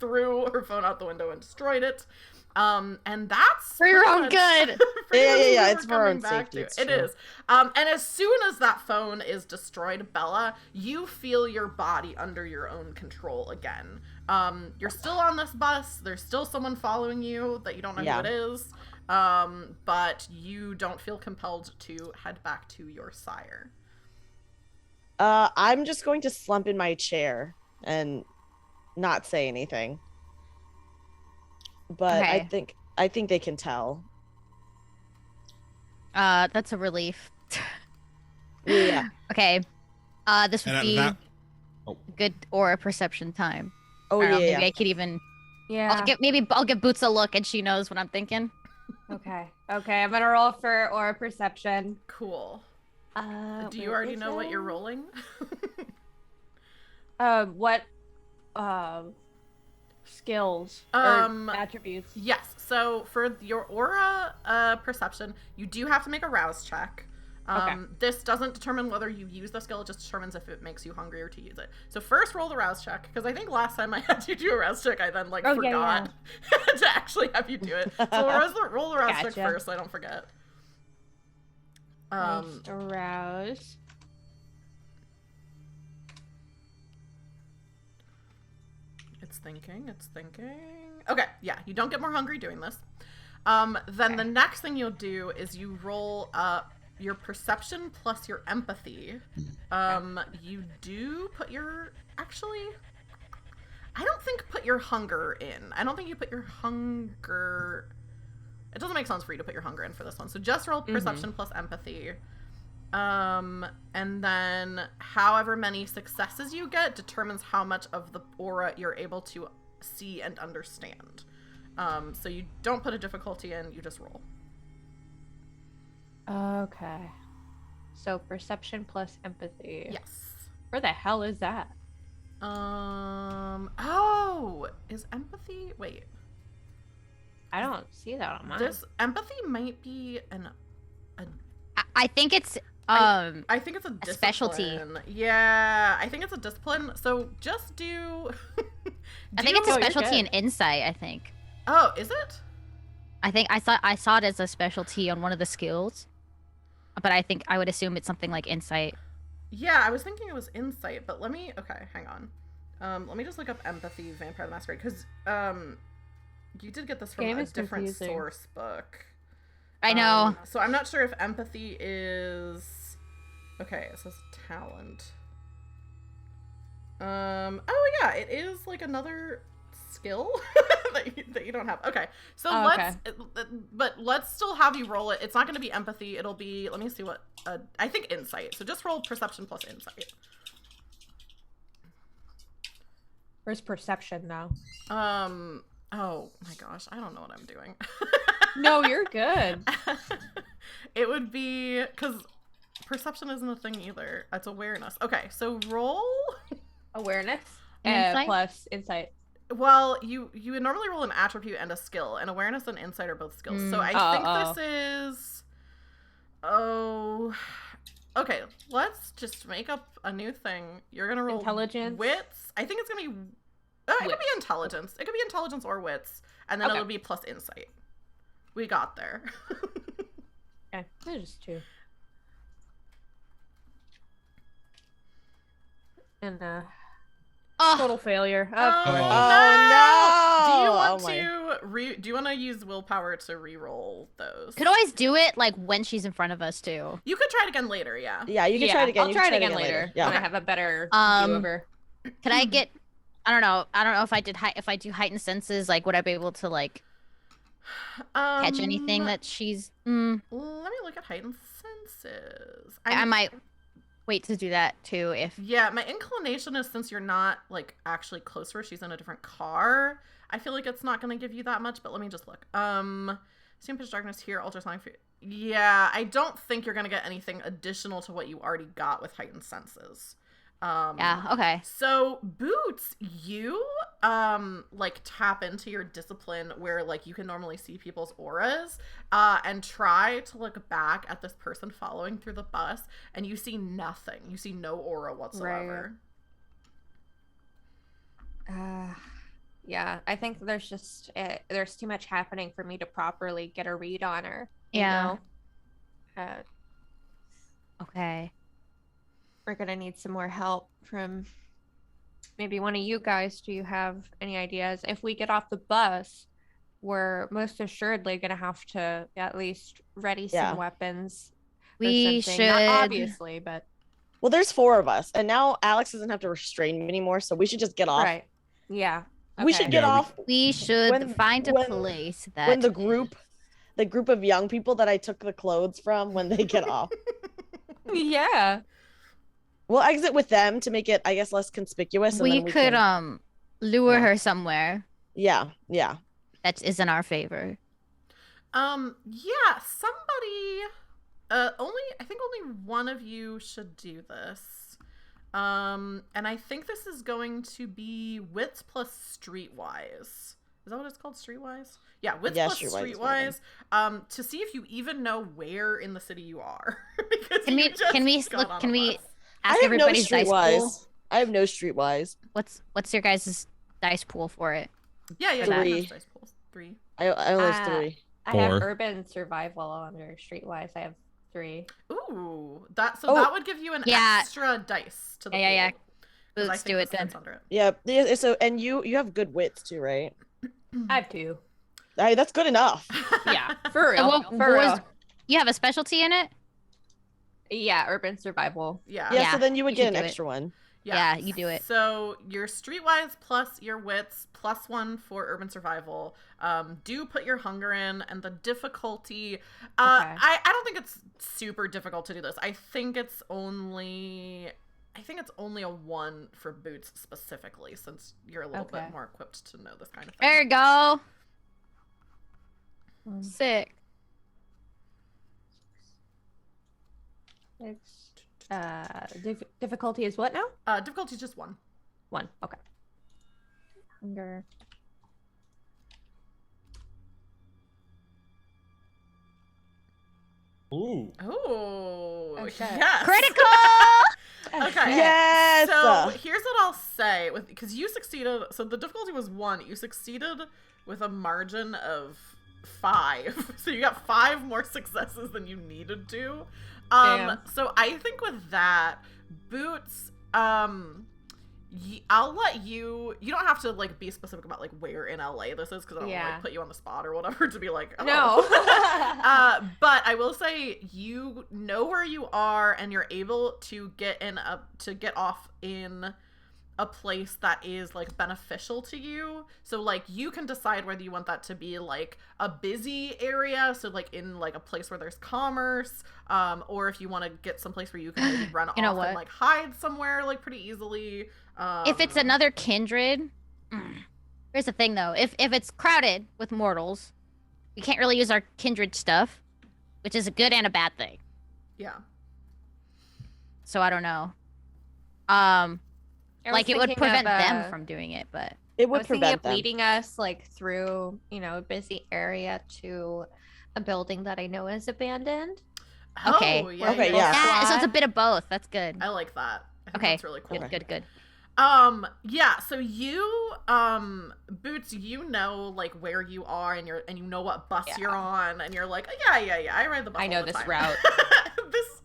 Speaker 1: threw her phone out the window and destroyed it. And that's
Speaker 2: For your own good.
Speaker 4: Yeah, it's for our own safety.
Speaker 1: It is. And as soon as that phone is destroyed, Bella, you feel your body under your own control again. You're still on this bus. There's still someone following you that you don't know who it is. But you don't feel compelled to head back to your sire.
Speaker 4: I'm just going to slump in my chair and not say anything. But
Speaker 2: Okay.
Speaker 4: I think they can tell.
Speaker 2: That's a relief.
Speaker 4: Yeah.
Speaker 2: Okay. This would
Speaker 5: And
Speaker 2: be. good aura perception time.
Speaker 4: Oh
Speaker 2: I don't know,
Speaker 4: yeah.
Speaker 2: maybe I could even.
Speaker 3: Yeah.
Speaker 2: I'll give Boots a look, and she knows what I'm thinking.
Speaker 3: Okay. I'm gonna roll for aura perception.
Speaker 1: Cool. Do you
Speaker 3: where
Speaker 1: already
Speaker 3: is
Speaker 1: know what
Speaker 3: it?
Speaker 1: you're rolling?
Speaker 3: What skills or attributes?
Speaker 1: Yes. So for your aura perception, you do have to make a rouse check.
Speaker 3: Okay.
Speaker 1: This doesn't determine whether you use the skill, it just determines if it makes you hungrier to use it. So first roll the rouse check, because I think last time I had you do a rouse check, I then forgot to actually have you do it. So roll the rouse check first so I don't forget.
Speaker 3: Arouse.
Speaker 1: It's thinking. Okay, yeah, you don't get more hungry doing this. Then the next thing you'll do is you roll your perception plus your empathy. You do put your... Actually, I don't think put your hunger in. I don't think you put your hunger... It doesn't make sense for you to put your hunger in for this one. So just roll perception plus empathy. And then however many successes you get determines how much of the aura you're able to see and understand. So you don't put a difficulty in, you just roll.
Speaker 3: Okay. So perception plus empathy.
Speaker 1: Yes.
Speaker 3: Where the hell is that?
Speaker 1: Oh, is empathy? Wait.
Speaker 3: I don't see that on mine.
Speaker 1: This empathy might be
Speaker 2: I think it's
Speaker 1: I think it's a
Speaker 2: specialty.
Speaker 1: Yeah, I think it's a discipline. So just do.
Speaker 2: I think it's a specialty in insight. I think.
Speaker 1: Oh, is it?
Speaker 2: I think I saw it as a specialty on one of the skills, but I think I would assume it's something like insight.
Speaker 1: Yeah, I was thinking it was insight, but okay, hang on. Let me just look up empathy, Vampire the Masquerade, because you did get this from a different source book.
Speaker 2: I know.
Speaker 1: So I'm not sure if empathy is... Okay, it says talent. Oh yeah, it is like another skill that you don't have. Okay, so let's still have you roll it. It's not going to be empathy. It'll be, let me see what, I think insight. So just roll perception plus insight.
Speaker 3: Where's perception now?
Speaker 1: Oh my gosh, I don't know what I'm doing.
Speaker 3: No, you're good.
Speaker 1: It would be, because perception isn't a thing either. It's awareness. Okay, so roll
Speaker 3: awareness
Speaker 2: insight?
Speaker 3: Plus insight.
Speaker 1: Well, you would normally roll an attribute and a skill, and awareness and insight are both skills. So I think this is... Oh... Okay, let's just make up a new thing. You're gonna roll
Speaker 3: intelligence,
Speaker 1: wits. I think it's gonna be... it could be intelligence. It could be intelligence or wits, and then it'll be plus insight. We got there.
Speaker 3: Okay, there's just two. And total failure.
Speaker 1: Oh
Speaker 4: no!
Speaker 1: Do you want to use willpower to re-roll those?
Speaker 2: Could always do it like when she's in front of us too.
Speaker 1: You could try it again later. Yeah.
Speaker 4: Yeah, you can try it again.
Speaker 3: I'll try it again later.
Speaker 4: Yeah.
Speaker 3: When I have a better view of her.
Speaker 2: Can I get? I don't know if I do heightened senses, like would I be able to like catch anything that she's?
Speaker 1: Let me look at heightened senses.
Speaker 2: I might wait to do that too if.
Speaker 1: Yeah, my inclination is since you're not like actually close to her, she's in a different car. I feel like it's not going to give you that much, but let me just look. Seeing pitch darkness here, ultrasonic. Yeah, I don't think you're going to get anything additional to what you already got with heightened senses.
Speaker 2: Yeah, okay.
Speaker 1: So Boots, you like tap into your discipline where like you can normally see people's auras and try to look back at this person following through the bus, and you see nothing. You see no aura whatsoever.
Speaker 3: Right. Yeah, I think there's just there's too much happening for me to properly get a read on her.
Speaker 2: Yeah.
Speaker 3: You know?
Speaker 2: Okay.
Speaker 3: We're gonna need some more help from maybe one of you guys. Do you have any ideas? If we get off the bus, we're most assuredly gonna have to at least ready some weapons.
Speaker 2: We should.
Speaker 3: Not obviously, but
Speaker 4: well, there's 4 of us, and now Alex doesn't have to restrain me anymore, so we should just get off.
Speaker 3: Right. Yeah. Okay.
Speaker 4: We should get off.
Speaker 2: We should find a place that
Speaker 4: when the group of young people that I took the clothes from, when they get off.
Speaker 3: Yeah.
Speaker 4: We'll exit with them to make it, I guess, less conspicuous. And
Speaker 2: We
Speaker 4: then
Speaker 2: could
Speaker 4: can...
Speaker 2: lure her somewhere.
Speaker 4: Yeah.
Speaker 2: That is in our favor.
Speaker 1: Yeah, somebody I think only one of you should do this. And I think this is going to be wits plus streetwise. Is that what it's called? Streetwise? Yeah, wits plus streetwise. To see if you even know where in the city you are. Because can
Speaker 2: we ask everybody's dice pool?
Speaker 4: I have no streetwise.
Speaker 2: What's your guys' dice pool for it?
Speaker 1: Yeah,
Speaker 4: 3.
Speaker 1: Dice pool. 3.
Speaker 4: I only have 3.
Speaker 3: I have urban survival under streetwise. I have 3.
Speaker 1: Ooh, that would give you an extra dice to the pool.
Speaker 2: Yeah. Let's do it then.
Speaker 4: Yeah. So and you have good wits too, right?
Speaker 3: I have 2.
Speaker 4: That's good enough.
Speaker 3: Yeah, for real.
Speaker 2: You have a specialty in it?
Speaker 3: Yeah, urban survival.
Speaker 1: Yeah.
Speaker 4: So then you would get an extra one.
Speaker 2: Yeah, you do it.
Speaker 1: So your streetwise plus your wits plus 1 for urban survival. Do put your hunger in, and the difficulty. I don't think it's super difficult to do this. I think it's only a 1 for boots specifically, since you're a little bit more equipped to know this kind of thing.
Speaker 2: There you go. Sick.
Speaker 3: Difficulty is what now?
Speaker 1: Difficulty is just 1.
Speaker 3: 1. Okay. Hunger.
Speaker 5: Ooh.
Speaker 1: Oh,
Speaker 3: okay.
Speaker 1: Yes.
Speaker 2: Critical.
Speaker 1: Okay.
Speaker 4: Yes.
Speaker 1: So here's what I'll say, because you succeeded. So the difficulty was 1. You succeeded with a margin of 5. So you got 5 more successes than you needed to. So I think with that, Boots, I'll let you don't have to like be specific about like where in LA this is, because I don't want to like put you on the spot or whatever to be like, oh.
Speaker 3: No.
Speaker 1: But I will say you know where you are, and you're able to get off in a place that is like beneficial to you. So like you can decide whether you want that to be like a busy area, so like in like a place where there's commerce, or if you want to get someplace where you can maybe run off and like hide somewhere like pretty easily.
Speaker 2: If it's another kindred, here's the thing though. If it's crowded with mortals, we can't really use our kindred stuff, which is a good and a bad thing.
Speaker 1: Yeah.
Speaker 2: So I don't know. Like it would prevent them from doing it, but
Speaker 4: it would prevent them.
Speaker 3: Leading us like through, a busy area to a building that I know is abandoned.
Speaker 2: Okay.
Speaker 1: Yeah.
Speaker 2: So it's a bit of both. That's good.
Speaker 1: I like that. I think that's really cool.
Speaker 2: Good.
Speaker 1: Yeah, so you, Boots, you know, like, where you are, and you know what bus you're on, and you're like, yeah, I ride the bus
Speaker 3: I know
Speaker 1: all the
Speaker 3: this
Speaker 1: time.
Speaker 3: route.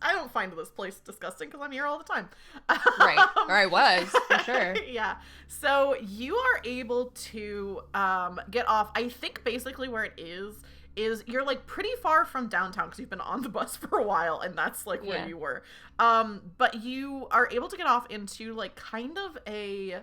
Speaker 1: I don't find this place disgusting, because I'm here all the time.
Speaker 3: Right, or I was, for sure.
Speaker 1: Yeah, so you are able to, get off. I think basically where it is you're like pretty far from downtown, because you've been on the bus for a while, and that's like where you were. But you are able to get off into like kind of a,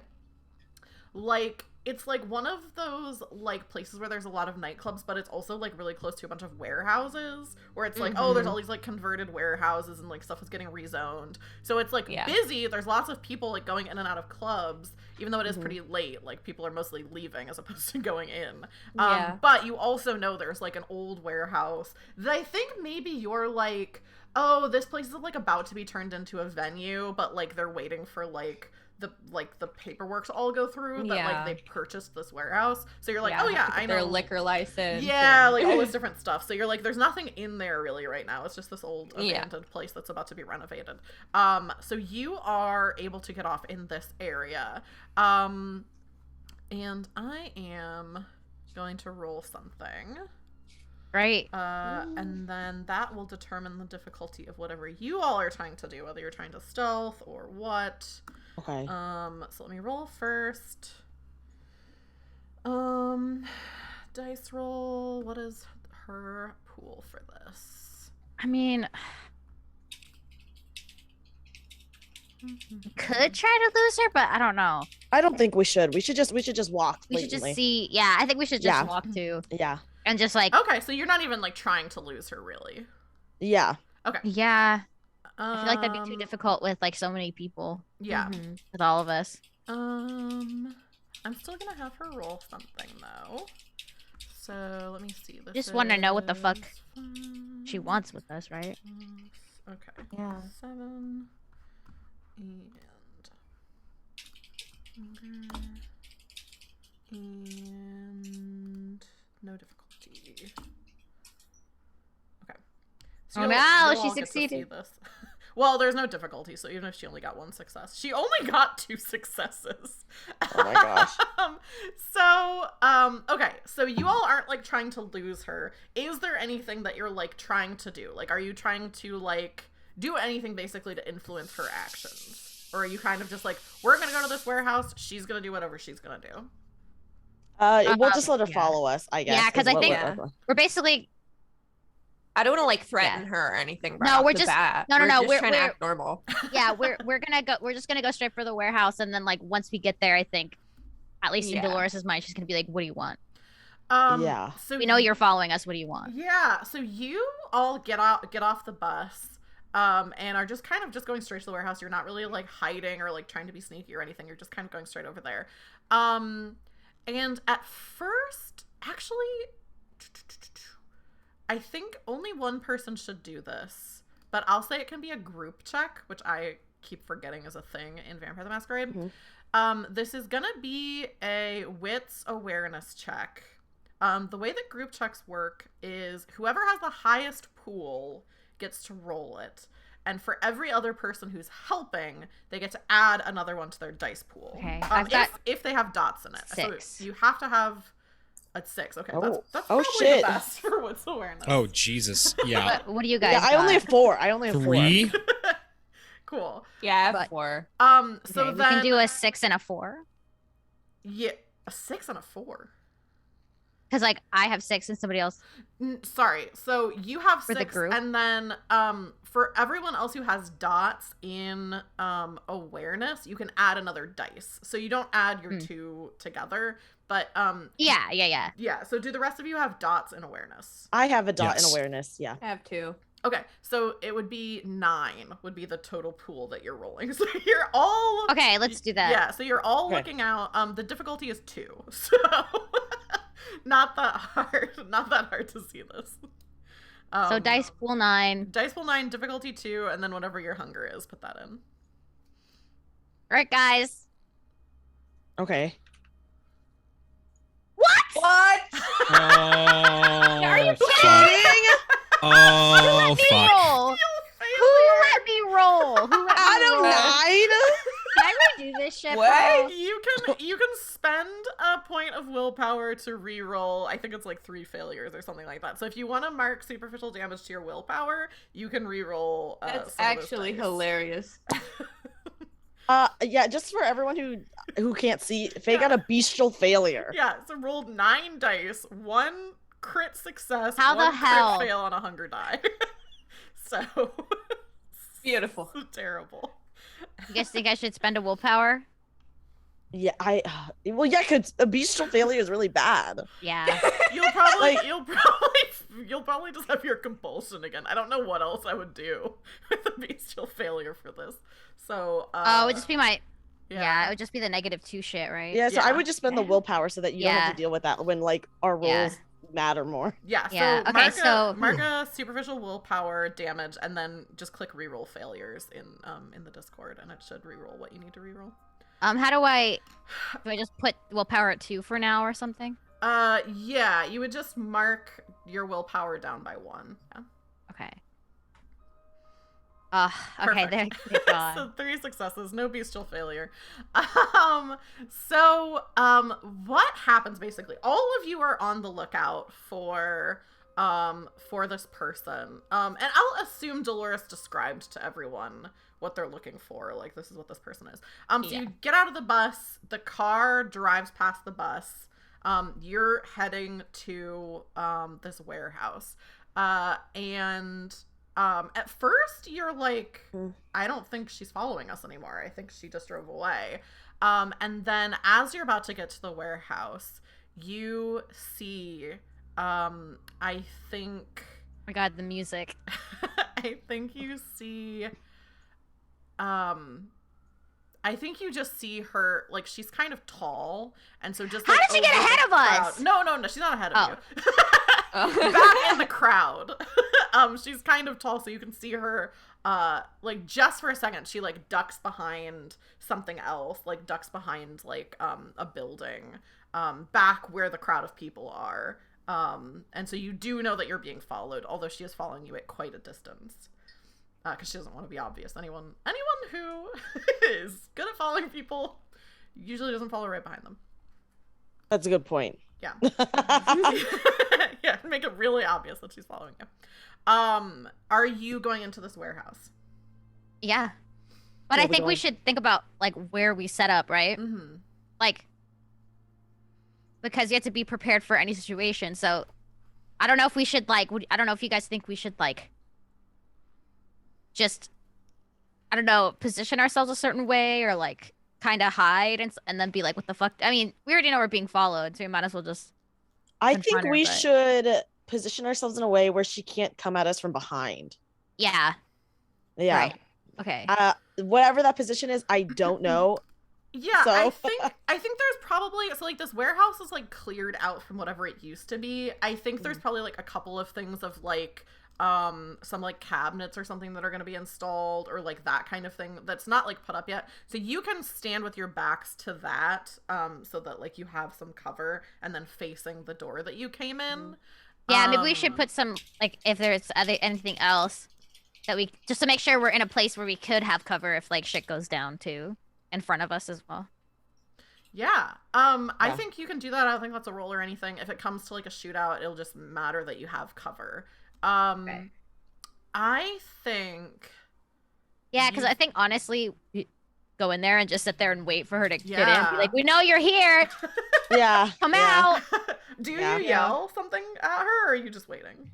Speaker 1: like, it's like one of those like places where there's a lot of nightclubs, but it's also like really close to a bunch of warehouses, where it's like, oh, there's all these like converted warehouses, and like stuff is getting rezoned. So it's like busy. There's lots of people like going in and out of clubs, even though it is pretty late. Like people are mostly leaving as opposed to going in. But you also know there's like an old warehouse that I think maybe you're like, oh, this place is like about to be turned into a venue, but like they're waiting for like the paperwork to all go through that like they purchased this warehouse. So you're like, oh yeah, I know
Speaker 3: their liquor license.
Speaker 1: Yeah, like all this different stuff. So you're like, there's nothing in there really right now. It's just this old abandoned place that's about to be renovated. So you are able to get off in this area. And I am going to roll something.
Speaker 2: Right.
Speaker 1: And then that will determine the difficulty of whatever you all are trying to do, whether you're trying to stealth or what.
Speaker 4: Okay.
Speaker 1: So let me roll first. Dice roll. What is her pool for this?
Speaker 2: I mean, could try to lose her, but I don't know.
Speaker 4: I don't think we should. We should just walk.
Speaker 2: We should just see. Yeah, I think we should just walk too.
Speaker 4: Yeah.
Speaker 2: And just like.
Speaker 1: Okay, so you're not even like trying to lose her, really.
Speaker 4: Yeah.
Speaker 1: Okay.
Speaker 2: Yeah. I feel like that'd be too difficult with like so many people.
Speaker 1: Yeah.
Speaker 2: With all of us.
Speaker 1: I'm still gonna have her roll something though. So let me see. This
Speaker 2: Just want to know what the fuck
Speaker 1: is
Speaker 2: she wants with us, right?
Speaker 1: Okay.
Speaker 3: Yeah.
Speaker 1: 7 and hunger and no difficulty. Okay. So
Speaker 2: Oh
Speaker 1: you'll
Speaker 2: no,
Speaker 1: all
Speaker 2: she
Speaker 1: get to see
Speaker 2: succeeded.
Speaker 1: this. Well, there's no difficulty, so even if she only got 1 success, she only got 2 successes.
Speaker 4: Oh my gosh.
Speaker 1: Okay, so you all aren't like trying to lose her. Is there anything that you're like trying to do? Like, are you trying to like do anything basically to influence her actions? Or are you kind of just like, we're gonna go to this warehouse, she's gonna do whatever she's gonna do?
Speaker 4: We'll just let her follow us, I guess.
Speaker 2: Yeah, because I think we're basically.
Speaker 3: I don't want to like threaten her or anything. Right
Speaker 2: No,
Speaker 3: off
Speaker 2: we're
Speaker 3: the
Speaker 2: just
Speaker 3: bat.
Speaker 2: no.
Speaker 3: We're trying to act normal.
Speaker 2: Yeah, we're gonna go. We're just gonna go straight for the warehouse, and then like once we get there, I think, at least in Dolores' mind, she's gonna be like, "What do you want?"
Speaker 4: Yeah.
Speaker 1: So
Speaker 2: we know you're following us. What do you want?
Speaker 1: Yeah. So you all get off the bus, and are just kind of just going straight to the warehouse. You're not really like hiding or like trying to be sneaky or anything. You're just kind of going straight over there. And at first, actually, I think only one person should do this, but I'll say it can be a group check, which I keep forgetting is a thing in Vampire the Masquerade. This is gonna be a wits awareness check. The way that group checks work is whoever has the highest pool gets to roll it. And for every other person who's helping, they get to add another one to their dice pool.
Speaker 2: Okay. I've got
Speaker 1: if they have dots in it.
Speaker 2: 6.
Speaker 1: So you have to have a 6. Okay, that's probably
Speaker 4: shit.
Speaker 1: the best for wits awareness.
Speaker 5: Oh Jesus! Yeah.
Speaker 2: What do you guys?
Speaker 4: Yeah, I only have 4.
Speaker 5: 3.
Speaker 1: Cool.
Speaker 3: Yeah, I have 4.
Speaker 1: So
Speaker 2: Okay,
Speaker 1: then
Speaker 2: we can do a 6 and a 4.
Speaker 1: Yeah, a 6 and a 4.
Speaker 2: Because like I have 6 and somebody else.
Speaker 1: Sorry. So you have
Speaker 2: For the
Speaker 1: 6,
Speaker 2: group?
Speaker 1: and then for everyone else who has dots in awareness, you can add another dice. So you don't add your 2 together, but
Speaker 2: Yeah.
Speaker 1: yeah. So do the rest of you have dots in awareness?
Speaker 4: I have a dot
Speaker 5: Yes.
Speaker 4: in awareness. Yeah.
Speaker 3: I have 2.
Speaker 1: Okay, so it would be 9 would be the total pool that you're rolling. So you're all
Speaker 2: Okay, let's do that.
Speaker 1: Yeah, so you're all
Speaker 4: Okay.
Speaker 1: looking out. The difficulty is 2, so not that hard to see this.
Speaker 2: So dice pool 9.
Speaker 1: Dice pool 9, difficulty 2, and then whatever your hunger is, put that in.
Speaker 2: All right, guys.
Speaker 4: Okay.
Speaker 3: What?
Speaker 2: Are you
Speaker 5: Fuck.
Speaker 2: kidding?
Speaker 5: Oh
Speaker 2: Let me
Speaker 5: fuck!
Speaker 2: roll. Who let me roll? Who let me
Speaker 4: Out of
Speaker 2: roll?
Speaker 4: 9?
Speaker 2: Can I redo this shit,
Speaker 3: What?
Speaker 2: bro?
Speaker 1: You can spend a point of willpower to re-roll. I think it's like 3 failures or something like that. So if you want to mark superficial damage to your willpower, you can re-roll.
Speaker 3: That's
Speaker 1: some of those
Speaker 3: actually
Speaker 1: dice.
Speaker 3: hilarious.
Speaker 4: Yeah, just for everyone who can't see, Faye got a bestial failure.
Speaker 1: Yeah, so rolled 9 dice, 1 crit success,
Speaker 2: How the
Speaker 1: 1
Speaker 2: hell?
Speaker 1: crit fail on a hunger die. So
Speaker 3: Beautiful.
Speaker 1: so terrible.
Speaker 2: You guys think I should spend a willpower?
Speaker 4: Yeah, yeah, because a bestial failure is really bad.
Speaker 2: Yeah.
Speaker 1: You'll probably you'll probably just have your compulsion again. I don't know what else I would do with a bestial failure for this. So
Speaker 2: Oh, it would just be my. Yeah, it would just be the -2 shit, right?
Speaker 4: Yeah, so I
Speaker 1: Yeah.
Speaker 4: would just spend the willpower so that you don't have
Speaker 2: Yeah.
Speaker 4: to deal with that when like our rolls
Speaker 2: Yeah.
Speaker 4: matter more.
Speaker 1: Yeah,
Speaker 2: Yeah,
Speaker 1: so
Speaker 2: okay,
Speaker 1: mark a superficial willpower damage and then just click reroll failures in the Discord and it should reroll what you need to reroll.
Speaker 2: How do I just put willpower at 2 for now or something?
Speaker 1: Yeah, you would just mark your willpower down by 1. Yeah.
Speaker 2: Okay. Okay, there
Speaker 1: Perfect.
Speaker 2: you go.
Speaker 1: So 3 successes, no bestial failure. What happens basically? All of you are on the lookout for this person. And I'll assume Dolores described to everyone what they're looking for. Like, this is what this person is. So you get out of the bus, the car drives past the bus. You're heading to this warehouse. And at first you're like, I don't think she's following us anymore. I think she just drove away. And then as you're about to get to the warehouse, you see, I think
Speaker 2: Oh my god, the music.
Speaker 1: I I think you see I think you just see her, like, she's kind of tall, and so just, like,
Speaker 2: how did she get ahead of us?
Speaker 1: No, she's not ahead of you. Back in the crowd. She's kind of tall, so you can see her, like, just for a second, she, like, ducks behind something else, like, ducks behind, like, a building, back where the crowd of people are. And so you do know that you're being followed, although she is following you at quite a distance. Because she doesn't want to be obvious. Anyone who is good at following people usually doesn't follow right behind them.
Speaker 4: That's a good point.
Speaker 1: Yeah. Yeah, make it really obvious that she's following you. Are you going into this warehouse?
Speaker 2: Yeah. But I think we should think about, like, where we set up, right?
Speaker 1: Mm-hmm.
Speaker 2: Like, because you have to be prepared for any situation. So I don't know if we should, like, I don't know if you guys think we should, like, just, I don't know, position ourselves a certain way, or, like, kind of hide and then be like, what the fuck? I mean, we already know we're being followed, so we might as well just
Speaker 4: I think we should position ourselves in a way where she can't come at us from behind.
Speaker 2: Yeah.
Speaker 4: Yeah.
Speaker 2: Right. Okay.
Speaker 4: Whatever that position is, I don't know.
Speaker 1: Yeah,
Speaker 4: So.
Speaker 1: I think there's probably, so, like, this warehouse is, like, cleared out from whatever it used to be. I think there's probably, like, a couple of things of, like, some, like, cabinets or something that are going to be installed, or, like, that kind of thing that's not, like, put up yet. So you can stand with your backs to that, so that, like, you have some cover, and then facing the door that you came in.
Speaker 2: Yeah, maybe we should put some, like, if there's anything else that we, just to make sure we're in a place where we could have cover if, like, shit goes down too, in front of us as well.
Speaker 1: Yeah. I think you can do that. I don't think that's a roll or anything. If it comes to, like, a shootout, it'll just matter that you have cover.
Speaker 2: Okay.
Speaker 1: I think.
Speaker 2: Yeah, because I think, honestly, we go in there and just sit there and wait for her to get in. Be like, we know you're here.
Speaker 4: Yeah.
Speaker 2: Come out.
Speaker 1: Do you yell something at her, or are you just waiting?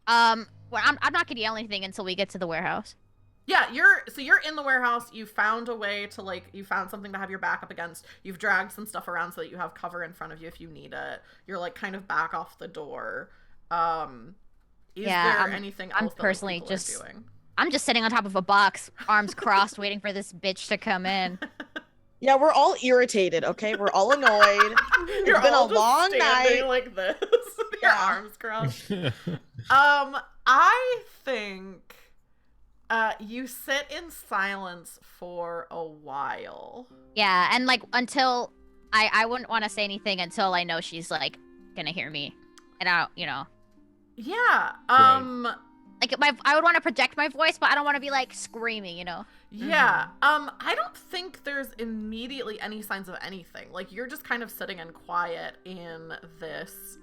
Speaker 2: Well, I'm not gonna yell anything until we get to the warehouse.
Speaker 1: Yeah, you're in the warehouse. You found a way to, like, you found something to have your back up against. You've dragged some stuff around so that you have cover in front of you if you need it. You're, like, kind of back off the door. Is there anything else
Speaker 2: I'm
Speaker 1: that,
Speaker 2: personally
Speaker 1: like, people
Speaker 2: just
Speaker 1: are doing?
Speaker 2: I'm just sitting on top of a box, arms crossed, waiting for this bitch to come in.
Speaker 4: Yeah, we're all irritated, okay? We're all annoyed. It's been a long night.
Speaker 1: Like this, with your arms crossed. I think you sit in silence for a while.
Speaker 2: Yeah, and, like, until I wouldn't want to say anything until I know she's, like, gonna hear me, and I don't, you know.
Speaker 1: Yeah.
Speaker 2: Like, I would want to project my voice, but I don't want to be, like, screaming, you know.
Speaker 1: Yeah. I don't think there's immediately any signs of anything. Like, you're just kind of sitting and quiet in this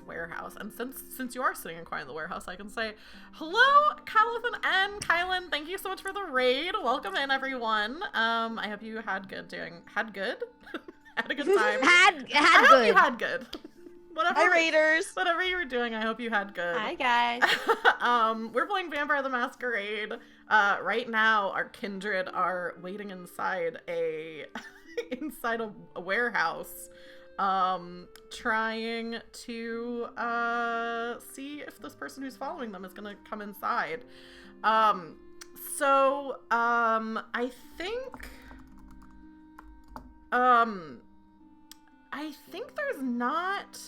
Speaker 1: warehouse. And since you are sitting and quiet in the warehouse, I can say, hello, Callithan and Kylan. Thank you so much for the raid. Welcome in, everyone. I hope you had a good time.
Speaker 2: Had
Speaker 1: I
Speaker 2: good.
Speaker 1: hope you had good.
Speaker 4: Hi, Raiders.
Speaker 1: Whatever you were doing, I hope you had good.
Speaker 3: Hi, guys.
Speaker 1: We're playing Vampire the Masquerade. Right now, our kindred are waiting inside a warehouse, trying to see if this person who's following them is gonna come inside. I think there's not.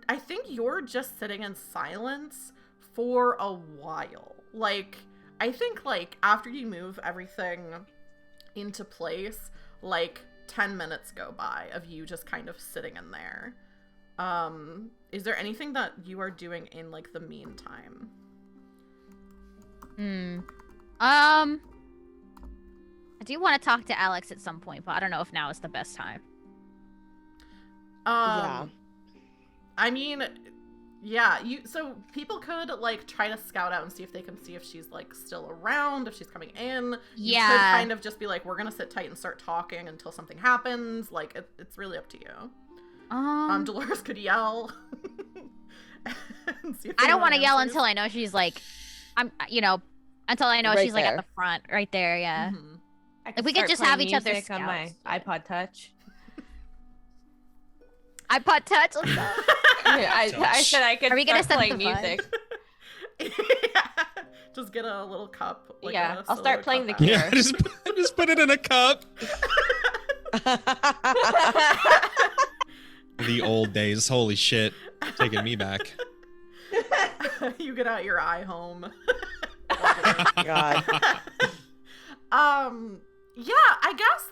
Speaker 1: I think you're just sitting in silence for a while. Like, I think, like, after you move everything into place, like, 10 minutes go by of you just kind of sitting in there. Is there anything that you are doing in, like, the meantime?
Speaker 2: I do want to talk to Alex at some point, but I don't know if now is the best time.
Speaker 4: Yeah.
Speaker 1: I mean, yeah, so people could, like, try to scout out and see if they can see if she's, like, still around, if she's coming in.
Speaker 2: Yeah.
Speaker 1: You could kind of just be like, we're gonna sit tight and start talking until something happens. Like, it's really up to you. Dolores could yell.
Speaker 2: I don't want to yell until I know she's, like, until I know
Speaker 4: Right
Speaker 2: she's, like,
Speaker 4: there.
Speaker 2: at the front, right there, yeah.
Speaker 1: Mm-hmm.
Speaker 2: If we could just have each other
Speaker 3: on my
Speaker 2: scouts.
Speaker 3: iPod Touch.
Speaker 2: iPod Touch. Let's go.
Speaker 3: I said I could
Speaker 2: Are we gonna
Speaker 3: start
Speaker 2: set
Speaker 3: playing
Speaker 2: the
Speaker 3: music.
Speaker 1: Yeah. Just get a little cup. Like
Speaker 3: Yeah,
Speaker 1: a
Speaker 3: I'll start
Speaker 1: solo
Speaker 3: playing the
Speaker 1: cup
Speaker 3: Cure.
Speaker 5: Yeah, just put it in a cup. The old days. Holy shit. Taking me back.
Speaker 1: You get out your iHome.
Speaker 4: God.
Speaker 1: Yeah, I guess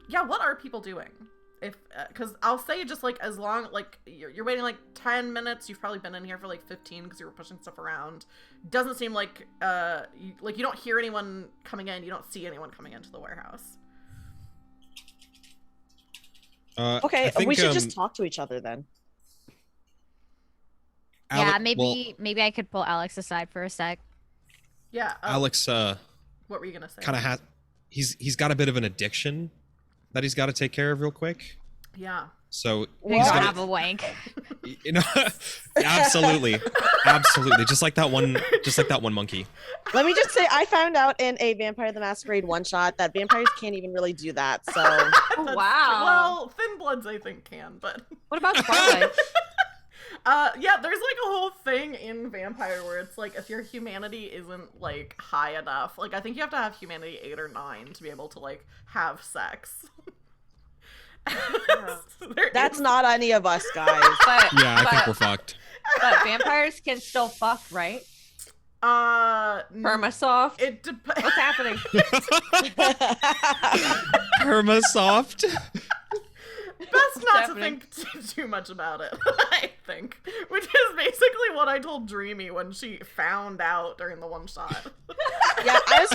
Speaker 1: yeah, what are people doing? If because I'll say just like as long like you're waiting like 10 minutes, you've probably been in here for like 15 because you were pushing stuff around. Doesn't seem like you don't hear anyone coming in, you don't see anyone coming into the warehouse.
Speaker 4: Okay,
Speaker 5: I think,
Speaker 4: we should just talk to each other then.
Speaker 2: Yeah, maybe I could pull Alex aside for a sec.
Speaker 1: Yeah.
Speaker 5: Alex
Speaker 1: what were you gonna say?
Speaker 5: kind of has he's got a bit of an addiction that he's got to take care of real quick.
Speaker 1: Yeah.
Speaker 5: So
Speaker 2: He's
Speaker 5: he's
Speaker 2: gonna
Speaker 5: gonna,
Speaker 2: have a wank.
Speaker 5: you know, absolutely, just like that one monkey.
Speaker 4: Let me just say, I found out in a Vampire the Masquerade one-shot that vampires can't even really do that, so...
Speaker 1: That's
Speaker 3: wow.
Speaker 1: Well, Thin Bloods I think can, but...
Speaker 3: What about Twilight?
Speaker 1: Yeah, there's like a whole thing in Vampire where it's like if your humanity isn't like high enough, like I think you have to have humanity 8 or 9 to be able to like have sex.
Speaker 4: That's not any of us, guys.
Speaker 3: But,
Speaker 5: Yeah, I think we're fucked.
Speaker 3: but vampires can still fuck, right? Permasoft?
Speaker 1: It depends.
Speaker 3: What's happening?
Speaker 5: Permasoft.
Speaker 1: Best not to
Speaker 3: Happening.
Speaker 1: think too much about it, I think. Which is basically what I told Dreamy when she found out during the one shot.
Speaker 4: Yeah, I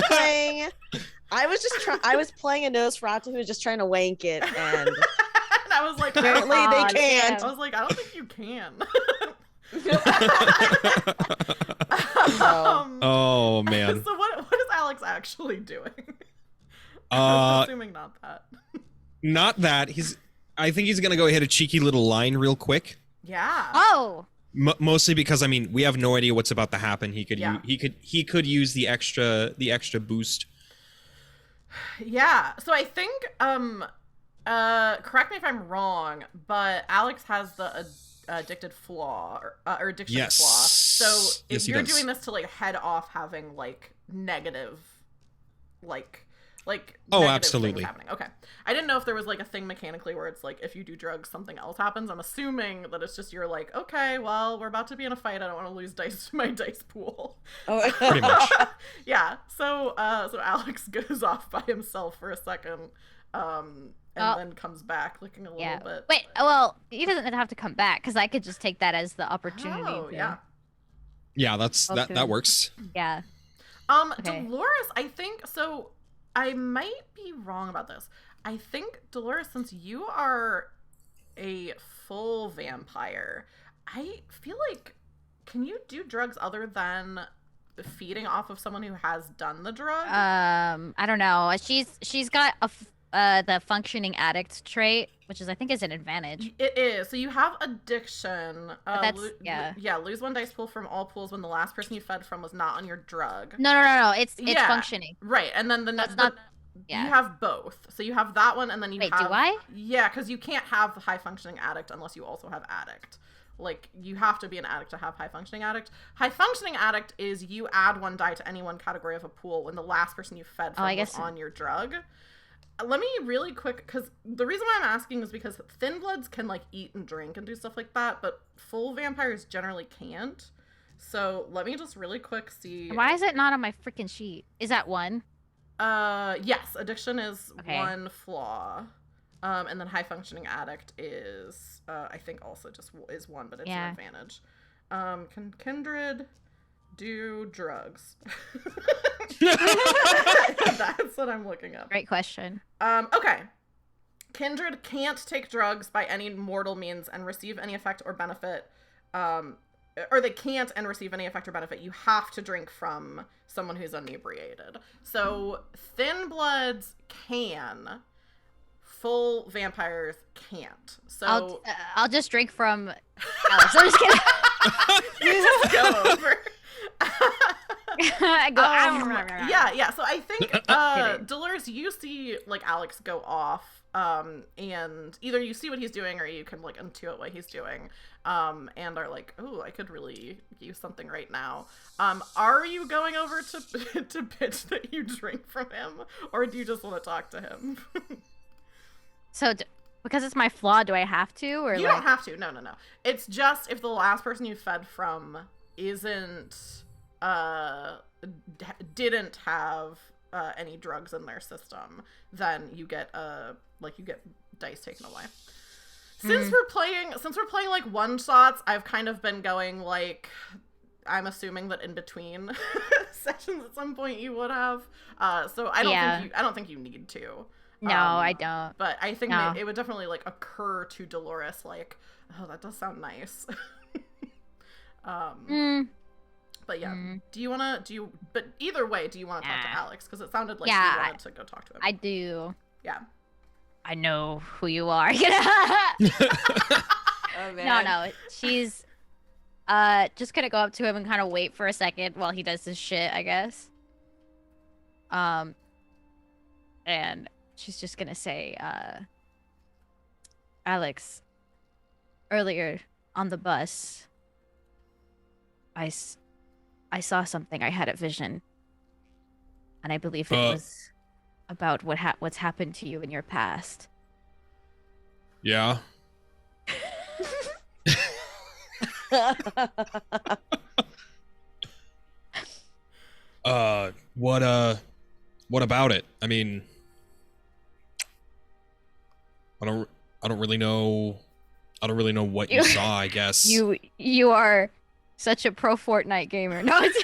Speaker 4: was playing a Nosferatu who was just trying to wank it, and
Speaker 1: And I was like,
Speaker 4: apparently they can't.
Speaker 1: I was like, I don't think you can.
Speaker 5: Oh man.
Speaker 1: So what is Alex actually doing? I'm assuming not that.
Speaker 5: Not that I think he's gonna go hit a cheeky little line real quick.
Speaker 1: Yeah.
Speaker 2: Oh.
Speaker 5: Mostly because I mean we have no idea what's about to happen. He could
Speaker 1: Yeah.
Speaker 5: he could use the extra boost.
Speaker 1: Yeah. So I think correct me if I'm wrong, but Alex has the addicted flaw or addiction
Speaker 5: Yes.
Speaker 1: flaw. So if
Speaker 5: Yes, he
Speaker 1: you're
Speaker 5: does.
Speaker 1: doing this to like head off having like negative like
Speaker 5: Oh,
Speaker 1: negative
Speaker 5: absolutely.
Speaker 1: things happening. Okay. I didn't know if there was like a thing mechanically where it's like if you do drugs something else happens. I'm assuming that it's just you're like, okay, well, we're about to be in a fight. I don't want to lose dice to my dice pool.
Speaker 5: Pretty much.
Speaker 1: Yeah. So Alex goes off by himself for a second. And then comes back looking a little bit.
Speaker 2: Wait, well, he doesn't have to come back because I could just take that as the opportunity.
Speaker 1: Oh, yeah.
Speaker 5: Yeah, that works.
Speaker 2: Yeah. Okay.
Speaker 1: Dolores, I think so. I might be wrong about this. I think Dolores, since you are a full vampire, I feel like can you do drugs other than feeding off of someone who has done the drug?
Speaker 2: I don't know. She's got the functioning addict trait, which is I think is an advantage.
Speaker 1: It is. So you have addiction.
Speaker 2: That's
Speaker 1: lose 1 dice pool from all pools when the last person you fed from was not on your drug.
Speaker 2: No. It's
Speaker 1: Yeah.
Speaker 2: functioning.
Speaker 1: Right, and then
Speaker 2: That's not. Yeah.
Speaker 1: you have both. So you have that one, and then you
Speaker 2: Wait,
Speaker 1: have.
Speaker 2: do I?
Speaker 1: Yeah, because you can't have high functioning addict unless you also have addict. Like you have to be an addict to have high functioning addict. High functioning addict is you add 1 die to any one category of a pool when the last person you fed from was on your drug. Let me really quick, because the reason why I'm asking is because Thin Bloods can like eat and drink and do stuff like that, but full vampires generally can't. So let me just really quick see.
Speaker 2: Why is it not on my freaking sheet? Is that 1?
Speaker 1: Yes, addiction is 1 flaw. And then high functioning addict is I think also just is 1, but it's an advantage. Can Kindred do drugs? That's what I'm looking up.
Speaker 2: Great question.
Speaker 1: Okay. Kindred can't take drugs by any mortal means and receive any effect or benefit. Or they can't and receive any effect or benefit. You have to drink from someone who's inebriated. So Thin Bloods can. Full vampires can't. So
Speaker 2: I'll just drink from Alex. I'm just kidding.
Speaker 1: You just go over.
Speaker 2: I go.
Speaker 1: Yeah. So I think Dolores, you see like Alex go off, and either you see what he's doing or you can like intuit what he's doing, and are like, oh, I could really use something right now. Are you going over to to pitch that you drink from him, or do you just want to talk to him?
Speaker 2: So, because it's my flaw, do I have to, or
Speaker 1: you don't have to? No. It's just if the last person you fed from isn't didn't have any drugs in their system, then you get dice taken away. Since we're playing like one shots, I've kind of been going like, I'm assuming that in between sessions at some point you would have. So I don't think you need to.
Speaker 2: No, I don't.
Speaker 1: But I think it would definitely like occur to Dolores like, oh, that does sound nice. But yeah, but either way, do you want to talk to Alex? Because it sounded like you wanted to go talk to him.
Speaker 2: I do.
Speaker 1: Yeah.
Speaker 2: I know who you are.
Speaker 3: Oh, man.
Speaker 2: No. She's just gonna go up to him and kind of wait for a second while he does his shit, I guess. And she's just gonna say, Alex, earlier on the bus, I saw something. I had a vision, and I believe it was about what's happened to you in your past.
Speaker 5: Yeah. What about it? I mean, I don't really know what you saw, I guess.
Speaker 2: You are such a pro Fortnite gamer. No, it's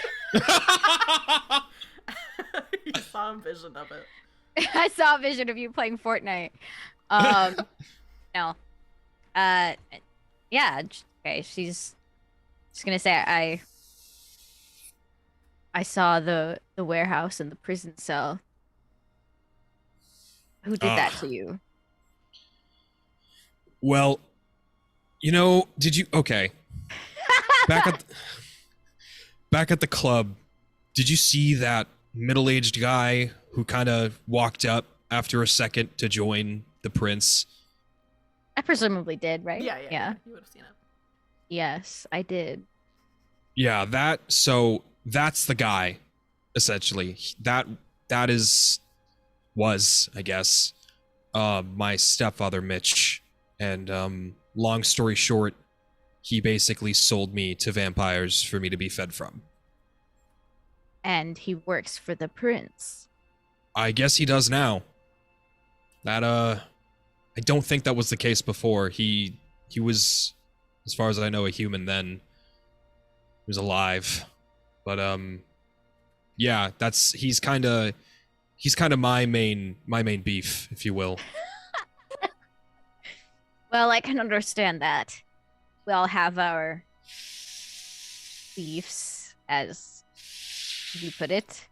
Speaker 1: You saw a vision of it.
Speaker 2: I saw a vision of you playing Fortnite. No. Yeah, okay, she's gonna say I saw the warehouse and the prison cell. Who did that to you?
Speaker 5: Well, did you back at the club, did you see that middle-aged guy who kind of walked up after a second to join the prince?
Speaker 2: I presumably did, right?
Speaker 1: Yeah. You would have seen it.
Speaker 2: Yes, I did.
Speaker 5: Yeah, that's the guy, essentially. That was, I guess, my stepfather, Mitch. And long story short, he basically sold me to vampires for me to be fed from.
Speaker 2: And he works for the prince.
Speaker 5: I guess he does now. That I don't think that was the case before. He was, as far as I know, a human then. He was alive. But yeah, he's kind of my main beef, if you will.
Speaker 2: Well, I can understand that. We all have our beefs, as you put it.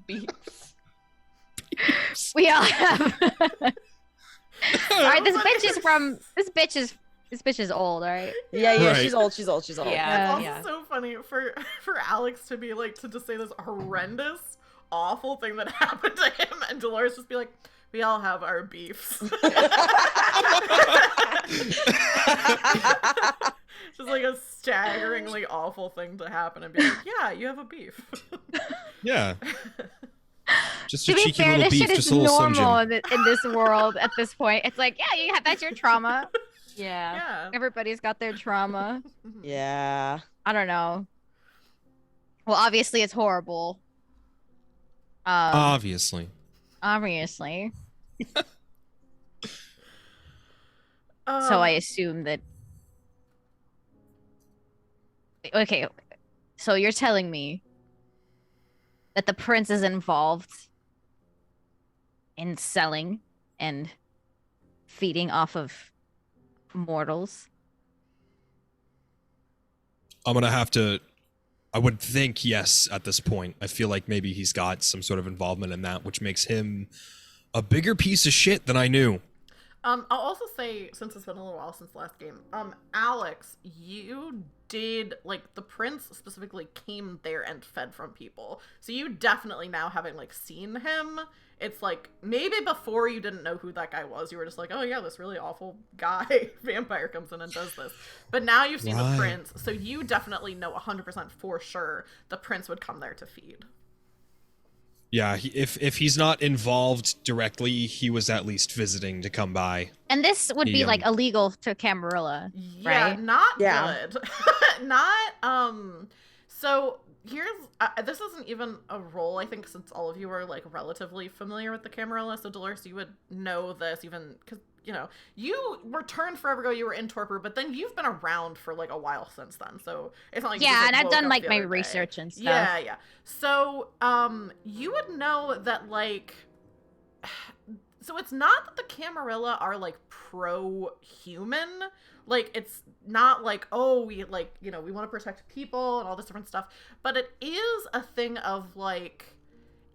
Speaker 3: Beefs.
Speaker 2: We all have. All right, this bitch is old, all right?
Speaker 4: Yeah,
Speaker 5: Right.
Speaker 4: she's old.
Speaker 3: Yeah.
Speaker 1: It's also so funny for Alex to be like, to just say this horrendous, awful thing that happened to him, and Dolores just be like, we all have our beefs. Just like a staggeringly awful thing to happen and be like, yeah, you have a beef.
Speaker 5: Yeah. Just
Speaker 2: To
Speaker 5: a
Speaker 2: be
Speaker 5: cheeky
Speaker 2: fair,
Speaker 5: little
Speaker 2: this
Speaker 5: beef,
Speaker 2: shit
Speaker 5: just
Speaker 2: is
Speaker 5: a little Slim
Speaker 2: normal
Speaker 5: Jim.
Speaker 2: in this world at this point. It's like, yeah, that's your trauma.
Speaker 3: Yeah.
Speaker 1: Yeah.
Speaker 2: Everybody's got their trauma.
Speaker 4: Yeah.
Speaker 2: I don't know. Well, obviously it's horrible.
Speaker 5: Obviously.
Speaker 2: Obviously.
Speaker 1: Um,
Speaker 2: So I assume that. Okay, so you're telling me that the prince is involved in selling and feeding off of mortals?
Speaker 5: I'm gonna have to. I would think yes at this point. I feel like maybe he's got some sort of involvement in that, which makes him a bigger piece of shit than I knew.
Speaker 1: I'll also say, since it's been a little while since the last game, Alex, you did, like, the prince specifically came there and fed from people. So you definitely now, having, like, seen him, it's like, maybe before you didn't know who that guy was, you were just like, oh yeah, this really awful guy vampire comes in and does this. But now you've seen the prince, so you definitely know 100% for sure the prince would come there to feed.
Speaker 5: Yeah, if he's not involved directly, he was at least visiting to come by.
Speaker 2: And this would be like illegal to Camarilla, right?
Speaker 1: Not good. Not so here's this isn't even a role, I think, since all of you are like relatively familiar with the Camarilla. So Dolores, you would know this even because you know, you returned forever ago, you were in torpor, but then you've been around for like a while since then. So it's not like
Speaker 2: yeah,
Speaker 1: just,
Speaker 2: and I've done like my research and stuff.
Speaker 1: Yeah. So you would know that like so it's not that the Camarilla are like pro-human. Like it's not like, oh, we like, you know, we want to protect people and all this different stuff, but it is a thing of like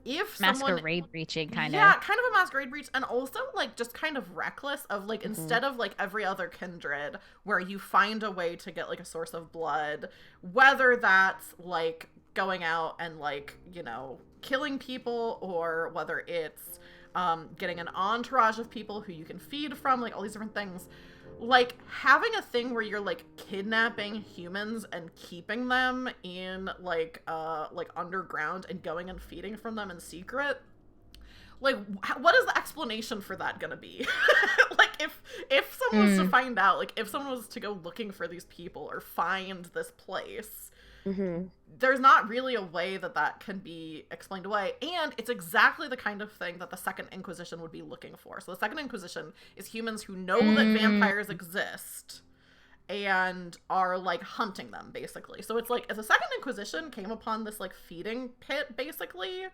Speaker 1: if
Speaker 2: masquerade breaching kind of.
Speaker 1: Yeah, kind of a masquerade breach, and also like just kind of reckless of like instead of like every other kindred where you find a way to get like a source of blood, whether that's like going out and like, you know, killing people, or whether it's getting an entourage of people who you can feed from, like all these different things. Like having a thing where you're like kidnapping humans and keeping them in like underground and going and feeding from them in secret, like what is the explanation for that gonna be? Like if someone was to find out, like if someone was to go looking for these people or find this place, there's not really a way that can be explained away. And it's exactly the kind of thing that the Second Inquisition would be looking for. So the Second Inquisition is humans who know that vampires exist and are like hunting them, basically. So it's like if the Second Inquisition came upon this like feeding pit, basically,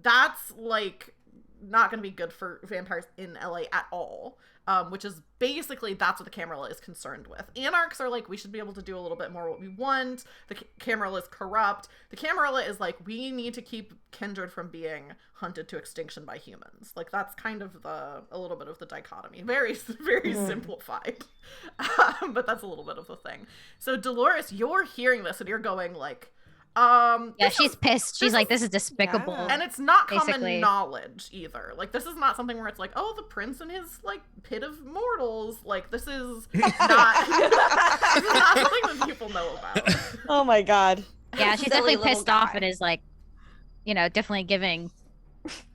Speaker 1: that's like not going to be good for vampires in LA at all. Which is basically, that's what the Camarilla is concerned with. Anarchs are like, we should be able to do a little bit more what we want. The Camarilla is corrupt. The Camarilla is like, we need to keep kindred from being hunted to extinction by humans. Like, that's kind of a little bit of the dichotomy. Very, very simplified. But that's a little bit of the thing. So Dolores, you're hearing this and you're going like,
Speaker 2: yeah, she's pissed. She's like, this is despicable.
Speaker 3: Yeah.
Speaker 1: And it's not
Speaker 2: basically
Speaker 1: common knowledge either. Like, this is not something where it's like, oh, the prince and his like pit of mortals. Like, this is not this is not something that people know about.
Speaker 4: Oh my god.
Speaker 2: Yeah, she's definitely pissed off and is like, you know, definitely giving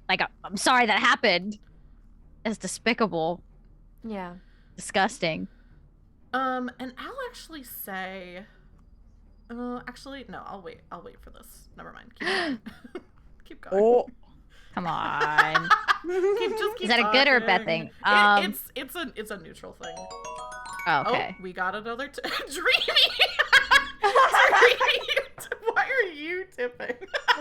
Speaker 2: like I'm sorry that happened. It's despicable.
Speaker 3: Yeah.
Speaker 2: Disgusting.
Speaker 1: And I'll actually say actually, no, I'll wait for this. Never mind. Keep going. Keep going.
Speaker 4: Oh.
Speaker 2: Come on.
Speaker 1: Keep
Speaker 2: Is that a good or a bad thing?
Speaker 1: It's a neutral thing.
Speaker 2: Oh, okay.
Speaker 1: Oh, we got another Dreamy! Dreamy! Why are you tipping?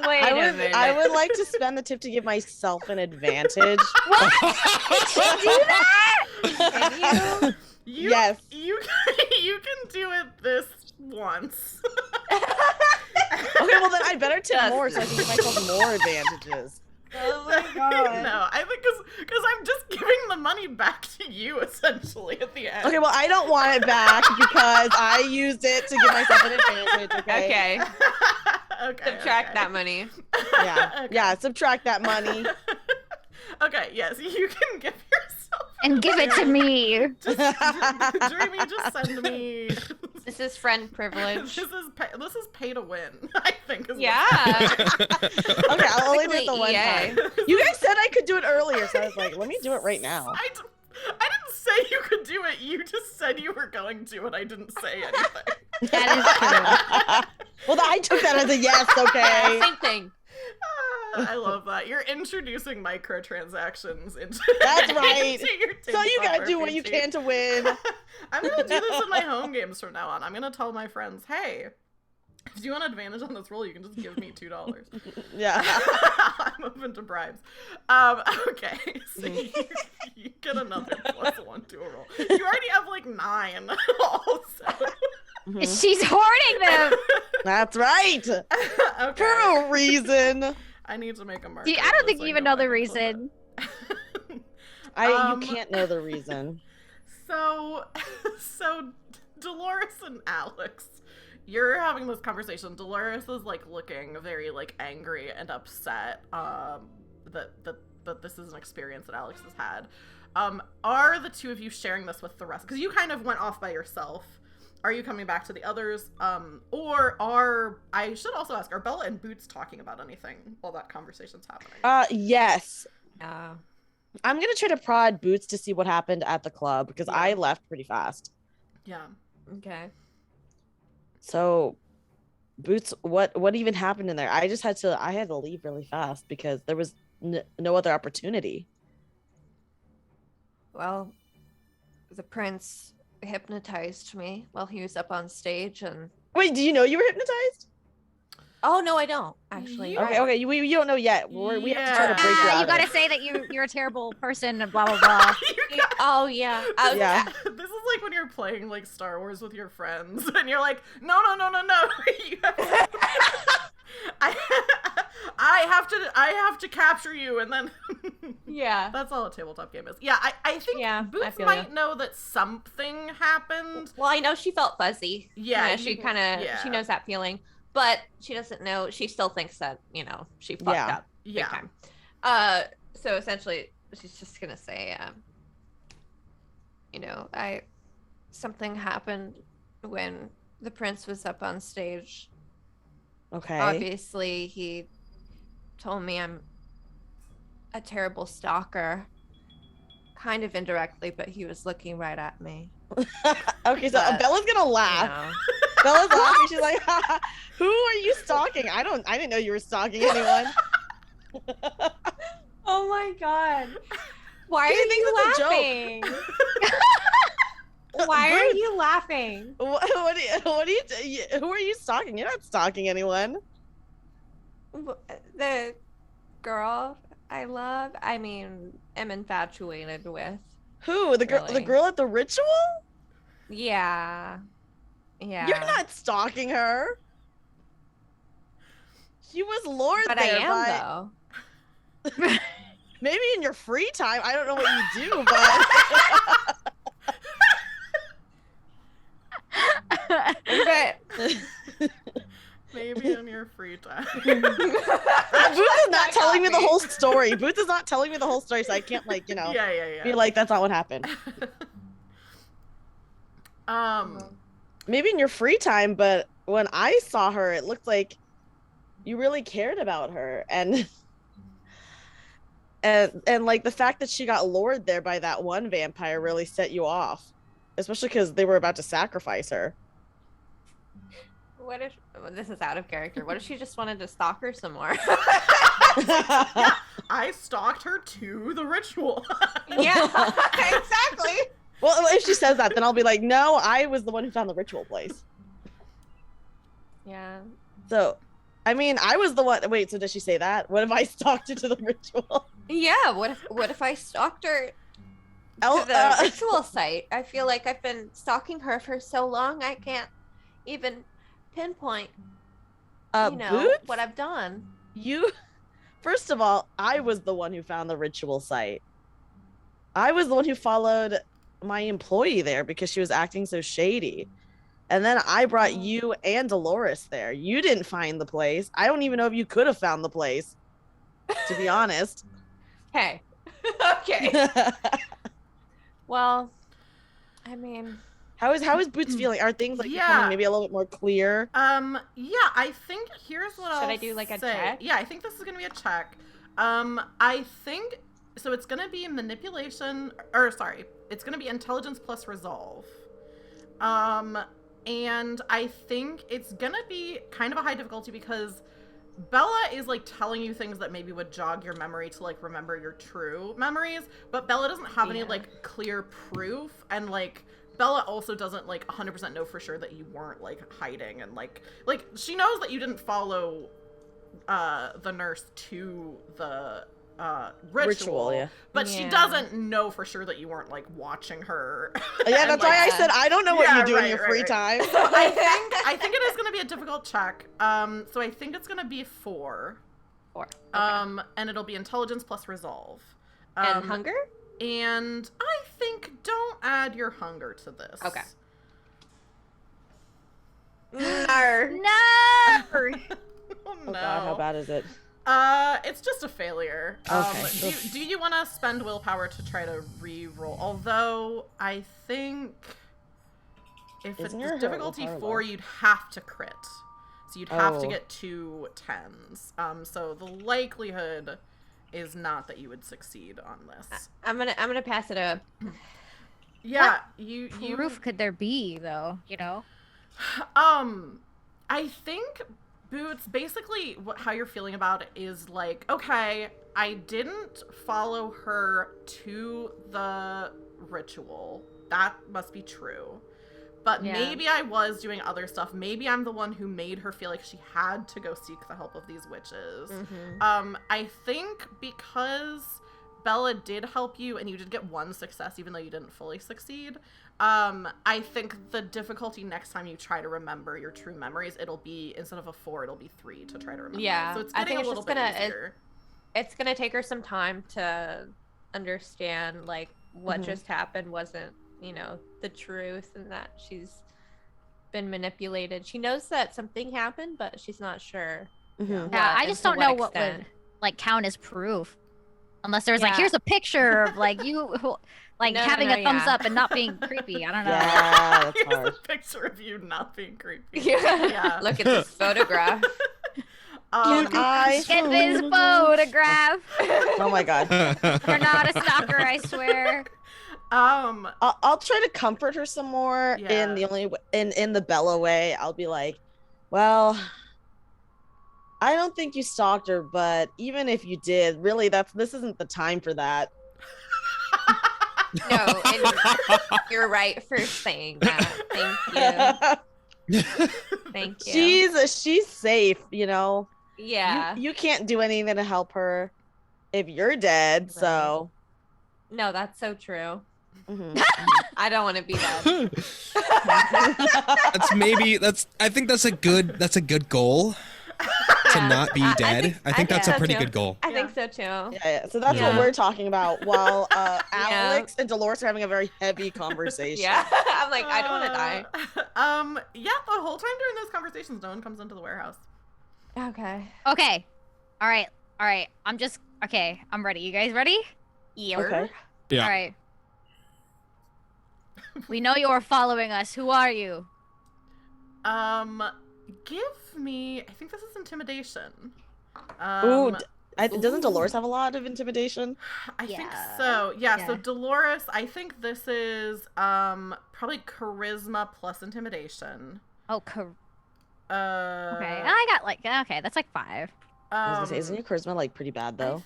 Speaker 3: Wait a minute.
Speaker 4: I would like to spend the tip to give myself an advantage.
Speaker 2: What? Did you do that?
Speaker 3: Can you?
Speaker 4: Yes.
Speaker 1: You can do it this once.
Speaker 4: Okay, well then I better tip more so I can give myself more advantages.
Speaker 3: Oh my god.
Speaker 1: No, I think because I'm just giving the money back to you essentially at the end.
Speaker 4: Okay, well I don't want it back because I used it to give myself an advantage. Okay.
Speaker 1: Okay.
Speaker 6: Subtract that money.
Speaker 4: Yeah.
Speaker 1: Okay.
Speaker 4: Yeah. Subtract that money.
Speaker 1: Okay. Yes, you can give yourself.
Speaker 2: And give it to me.
Speaker 1: Dreamy, just send me.
Speaker 6: This is friend privilege.
Speaker 1: This is pay to win. I think.
Speaker 6: Yeah.
Speaker 4: Okay, I'll only do it the one
Speaker 6: EA.
Speaker 4: time. You guys said I could do it earlier, so I was like, let me do it right now.
Speaker 1: I didn't say you could do it. You just said you were going to, and I didn't say anything.
Speaker 2: That is true.
Speaker 4: Well, I took that as a yes. Okay.
Speaker 6: Same thing.
Speaker 1: I love that. You're introducing microtransactions into
Speaker 4: That's right.
Speaker 1: into your
Speaker 4: So you
Speaker 1: tabletop
Speaker 4: gotta do what you
Speaker 1: RPG.
Speaker 4: can to win.
Speaker 1: I'm gonna do this in my home games from now on. I'm gonna tell my friends, hey, if you want advantage on this roll, you can just give me $2.
Speaker 4: Yeah.
Speaker 1: I'm open to bribes. Okay, so you get another +1 to a roll. You already have like 9 also.
Speaker 2: She's hoarding them.
Speaker 4: That's right.
Speaker 1: Okay.
Speaker 4: For a reason.
Speaker 1: I need to make a marker.
Speaker 2: I don't think
Speaker 1: so
Speaker 2: you even
Speaker 1: know
Speaker 2: know
Speaker 1: if I
Speaker 2: the
Speaker 1: can clip
Speaker 2: reason.
Speaker 1: it.
Speaker 4: You can't know the reason.
Speaker 1: So Dolores and Alex, you're having this conversation. Dolores is like looking very like angry and upset that this is an experience that Alex has had. Are the two of you sharing this with the rest? Because you kind of went off by yourself. Are you coming back to the others? Or I should also ask, are Bella and Boots talking about anything while that conversation's happening?
Speaker 4: Yes.
Speaker 3: Yeah.
Speaker 4: I'm gonna try to prod Boots to see what happened at the club because I left pretty fast.
Speaker 1: Yeah.
Speaker 3: Okay.
Speaker 4: So, Boots, what even happened in there? I had to leave really fast because there was no other opportunity.
Speaker 6: Well, the prince hypnotized me while he was up on stage, and
Speaker 4: Wait, do you know you were hypnotized?
Speaker 6: oh no, I don't actually.
Speaker 4: Okay, you don't know yet. We have to try to break you out.
Speaker 2: You gotta say that you're a terrible person and blah blah blah.
Speaker 6: Oh yeah.
Speaker 4: Yeah.
Speaker 1: This is like when you're playing like Star Wars with your friends and you're like, no. You have to- I have to capture you, and then
Speaker 6: Yeah.
Speaker 1: that's all a tabletop game is. Yeah, I think Boots
Speaker 6: feel
Speaker 1: might know that something happened.
Speaker 6: Well, I know she felt fuzzy.
Speaker 1: Yeah,
Speaker 6: she knows that feeling, but she doesn't know. She still thinks that she fucked up big time. So essentially, she's just gonna say, something happened when the prince was up on stage.
Speaker 4: Okay.
Speaker 6: Obviously, he told me I'm a terrible stalker. Kind of indirectly, but he was looking right at me.
Speaker 4: Okay, so Bella's gonna laugh. Bella's laughing. She's like, "Who are you stalking? I didn't know you were stalking anyone."
Speaker 6: Oh my god! Why
Speaker 4: He
Speaker 6: are
Speaker 4: thinks
Speaker 6: you
Speaker 4: it's a
Speaker 6: laughing? Why are
Speaker 4: Boots.
Speaker 6: you laughing?
Speaker 4: Who are you stalking? You're not stalking anyone.
Speaker 6: The girl I love. I mean, am infatuated with.
Speaker 4: Who? The girl?
Speaker 6: Really?
Speaker 4: The girl at the ritual?
Speaker 6: Yeah. Yeah.
Speaker 4: You're not stalking her. She was lured
Speaker 6: But
Speaker 4: there
Speaker 6: I am though.
Speaker 4: Maybe in your free time. I don't know what you do, but
Speaker 1: Maybe in your free time.
Speaker 4: Boots is not telling me the whole story. Boots is not telling me the whole story, so I can't
Speaker 1: Yeah.
Speaker 4: be like, that's not what happened. Maybe in your free time, but when I saw her, it looked like you really cared about her, and like the fact that she got lured there by that one vampire really set you off, especially because they were about to sacrifice her.
Speaker 6: What if this is out of character? What if she just wanted to stalk her some more?
Speaker 1: Yeah, I stalked her to the ritual.
Speaker 6: Yeah, exactly.
Speaker 4: Well, if she says that, then I'll be like, no, I was the one who found the ritual place.
Speaker 6: Yeah.
Speaker 4: So, I mean, I was the one. Wait, so does she say that? What if I stalked her to the ritual?
Speaker 6: Yeah. What if I stalked her to the ritual site? I feel like I've been stalking her for so long, I can't even pinpoint,
Speaker 4: Boots?
Speaker 6: what I've done.
Speaker 4: First of all, I was the one who found the ritual site. I was the one who followed my employee there because she was acting so shady. And then I brought you and Dolores there. You didn't find the place. I don't even know if you could have found the place, to be honest.
Speaker 6: Hey. Okay. Well, I mean,
Speaker 4: How is Boots feeling? Are things like becoming maybe a little bit more clear?
Speaker 1: Yeah, I think here's what
Speaker 6: should I do like a check?
Speaker 1: Yeah, I think this is gonna be a check. I think so. It's gonna be manipulation, or sorry, it's gonna be intelligence plus resolve. And I think it's gonna be kind of a high difficulty because Bella is like telling you things that maybe would jog your memory to like remember your true memories, but Bella doesn't have any like clear proof, and like Bella also doesn't like 100% know for sure that you weren't like hiding, and like she knows that you didn't follow the nurse to the ritual, but she doesn't know for sure that you weren't like watching her.
Speaker 4: Yeah, that's why I said I don't know what you do in your free time.
Speaker 1: So I think it is going to be a difficult check. So I think it's going to be 4.
Speaker 6: 4. Okay.
Speaker 1: And it'll be intelligence plus resolve.
Speaker 6: And hunger?
Speaker 1: And I think don't add your hunger to this.
Speaker 6: Okay. No.
Speaker 2: No.
Speaker 1: Oh,
Speaker 4: Oh god, how bad is it?
Speaker 1: It's just a failure.
Speaker 4: Okay.
Speaker 1: Do you want to spend willpower to try to re-roll? Although I think if it's difficulty 4, you'd have to crit. So you'd have to get 2 10s. So the likelihood is not that you would succeed on this.
Speaker 6: I'm gonna pass it up.
Speaker 1: Yeah,
Speaker 2: What proof could there be, though? You know.
Speaker 1: I think, Boots, basically how you're feeling about it is like, okay, I didn't follow her to the ritual. That must be true. But maybe I was doing other stuff. Maybe I'm the one who made her feel like she had to go seek the help of these witches.
Speaker 6: Mm-hmm.
Speaker 1: I think because Bella did help you and you did get 1 success even though you didn't fully succeed, I think the difficulty next time you try to remember your true memories, it'll be, instead of a 4, it'll be 3 to try to remember.
Speaker 6: Yeah,
Speaker 1: So it's getting a little bit easier.
Speaker 6: It's gonna take her some time to understand, like, what just happened wasn't, you know, the truth, and that she's been manipulated. She knows that something happened, but she's not sure.
Speaker 2: Yeah, I just don't know what would like count as proof, unless there's like, here's a picture of like you like having a thumbs up and not being creepy. I don't know.
Speaker 4: Yeah, that's
Speaker 1: Here's
Speaker 4: hard.
Speaker 1: a picture of you not being creepy.
Speaker 6: Yeah. Look at this photograph.
Speaker 2: Get this photograph.
Speaker 4: Oh my god.
Speaker 2: You're not a stalker, I swear.
Speaker 4: I'll try to comfort her some more in the only in the Bella way. I'll be like, well, I don't think you stalked her, but even if you did, really, this isn't the time for that.
Speaker 6: No, and you're right for saying that. Thank you. Thank you.
Speaker 4: She's safe, you know.
Speaker 6: Yeah.
Speaker 4: You can't do anything to help her if you're dead. Right. So.
Speaker 6: No, that's so true.
Speaker 4: Mm-hmm.
Speaker 6: I don't want to be dead.
Speaker 5: I think that's a good goal. To not be dead. I think that's a pretty good goal.
Speaker 6: I think so too.
Speaker 4: Yeah. So that's what we're talking about while Alex and Dolores are having a very heavy conversation.
Speaker 6: Yeah. I'm like, I don't want to die.
Speaker 1: Yeah, the whole time during those conversations, no one comes into the warehouse.
Speaker 6: Okay.
Speaker 2: All right. I'm ready. You guys ready?
Speaker 6: Yeah.
Speaker 4: Okay.
Speaker 5: Yeah.
Speaker 2: All right. We know you are following us. Who are you?
Speaker 1: Give me, I think this is intimidation.
Speaker 4: Doesn't Dolores have a lot of intimidation?
Speaker 1: I think so. Yeah, so Dolores, I think this is probably charisma plus intimidation.
Speaker 2: Oh, okay. I got okay, that's like 5.
Speaker 4: I was gonna say, isn't your charisma like pretty bad though?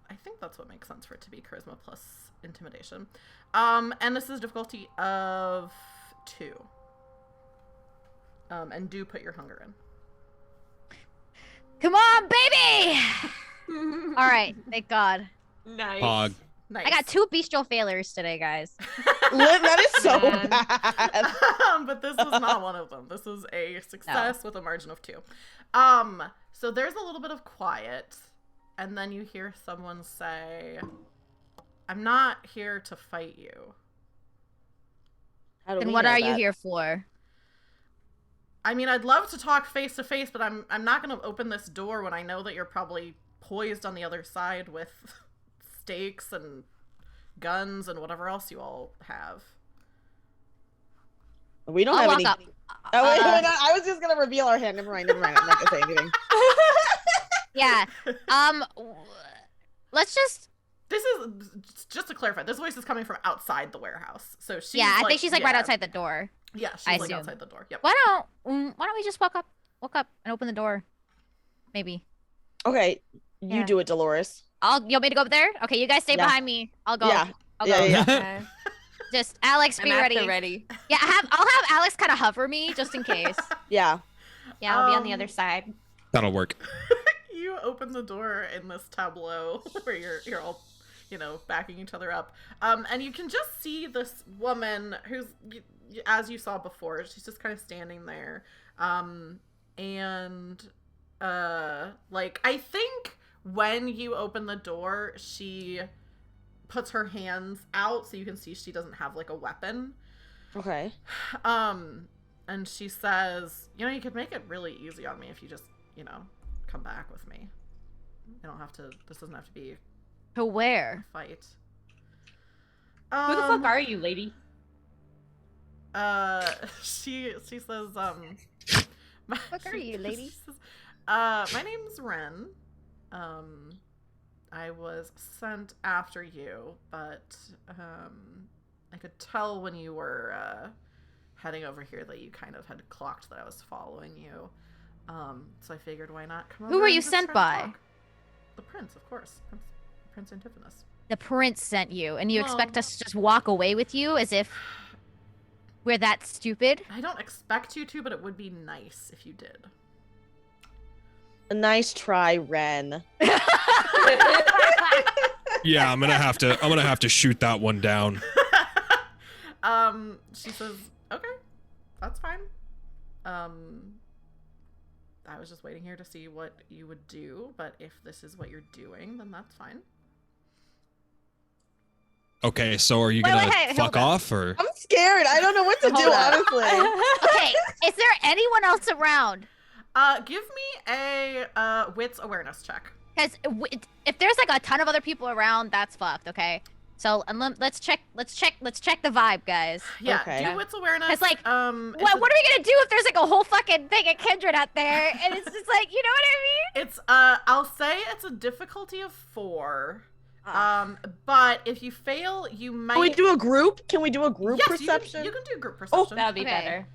Speaker 1: I think that's what makes sense for it to be charisma plus intimidation. And this is difficulty of 2. And do put your hunger in.
Speaker 2: Come on, baby! All right, thank God.
Speaker 6: Nice.
Speaker 5: Pog.
Speaker 1: Nice.
Speaker 2: I got 2 bestial failures today, guys.
Speaker 4: That is so bad.
Speaker 1: But this is not one of them. This is a success with a margin of 2. So there's a little bit of quiet, and then you hear someone say, "I'm not here to fight you."
Speaker 2: And what are you here for?
Speaker 1: I mean, I'd love to talk face to face, but I'm not going to open this door when I know that you're probably poised on the other side with stakes and guns and whatever else you all have.
Speaker 4: We don't have any. I was just gonna reveal our hand. Never mind. I'm not gonna say anything.
Speaker 2: Yeah. Let's just.
Speaker 1: This is just to clarify. This voice is coming from outside the warehouse, so she's.
Speaker 2: Yeah, I think she's like right outside the door.
Speaker 1: Yeah, she's like outside the door. Yep.
Speaker 2: Why don't we just walk up and open the door? Maybe.
Speaker 4: Okay, you do it, Dolores.
Speaker 2: You want me to go up there? Okay, you guys stay behind me. I'll go.
Speaker 4: Yeah.
Speaker 2: I'll go.
Speaker 6: Okay.
Speaker 2: Just Alex, be ready.
Speaker 6: Ready.
Speaker 2: Yeah, I'll have Alex kind of hover me just in case.
Speaker 4: Yeah.
Speaker 6: Yeah, I'll be on the other side.
Speaker 5: That'll work.
Speaker 1: You open the door in this tableau where you're all, backing each other up. And you can just see this woman who's, as you saw before, she's just kind of standing there. I think when you open the door, she puts her hands out so you can see she doesn't have like a weapon.
Speaker 4: Okay.
Speaker 1: And she says, you know, you could make it really easy on me if you just, you know, come back with me. You don't have to, this doesn't have to be
Speaker 2: To
Speaker 1: a
Speaker 2: where?
Speaker 1: fight.
Speaker 6: Who the fuck are you, lady?
Speaker 1: She says,
Speaker 2: Fuck are you, lady?
Speaker 1: She says, my name's Ren. I was sent after you, but, I could tell when you were, heading over here that you kind of had clocked that I was following you. So I figured why not come over.
Speaker 2: Who were
Speaker 1: and
Speaker 2: you
Speaker 1: just
Speaker 2: sent
Speaker 1: try to
Speaker 2: by?
Speaker 1: talk. The prince, of course. Prince Antiphonus.
Speaker 2: The prince sent you, and you
Speaker 1: Well-
Speaker 2: expect us to just walk away with you as if we're that stupid?
Speaker 1: I don't expect you to, but it would be nice if you did.
Speaker 4: A nice try, Ren.
Speaker 5: Yeah, I'm gonna have to shoot that one down.
Speaker 1: She says, okay, that's fine. I was just waiting here to see what you would do, but if this is what you're doing, then that's fine.
Speaker 5: Okay, so are you
Speaker 2: Wait,
Speaker 5: gonna
Speaker 2: wait,
Speaker 5: fuck
Speaker 2: hold on.
Speaker 5: off or?
Speaker 4: I'm scared. I don't know what to do,
Speaker 2: Hold on.
Speaker 4: honestly.
Speaker 2: Okay, is there anyone else around?
Speaker 1: Give me a wits awareness check.
Speaker 2: Because if there's like a ton of other people around, that's fucked. Okay, so let's check the vibe, guys.
Speaker 1: Yeah,
Speaker 4: Okay.
Speaker 1: do wits awareness.
Speaker 2: It's like,
Speaker 1: it's
Speaker 2: What are we gonna do if there's like a whole fucking thing of kindred out there, and it's just like, you know what I mean?
Speaker 1: It's I'll say it's a difficulty of 4. But if you fail, you might.
Speaker 4: Can we do a group? Can we do a group
Speaker 1: yes,
Speaker 4: perception?
Speaker 1: You can do group perception.
Speaker 6: That would be
Speaker 2: Okay.
Speaker 6: better.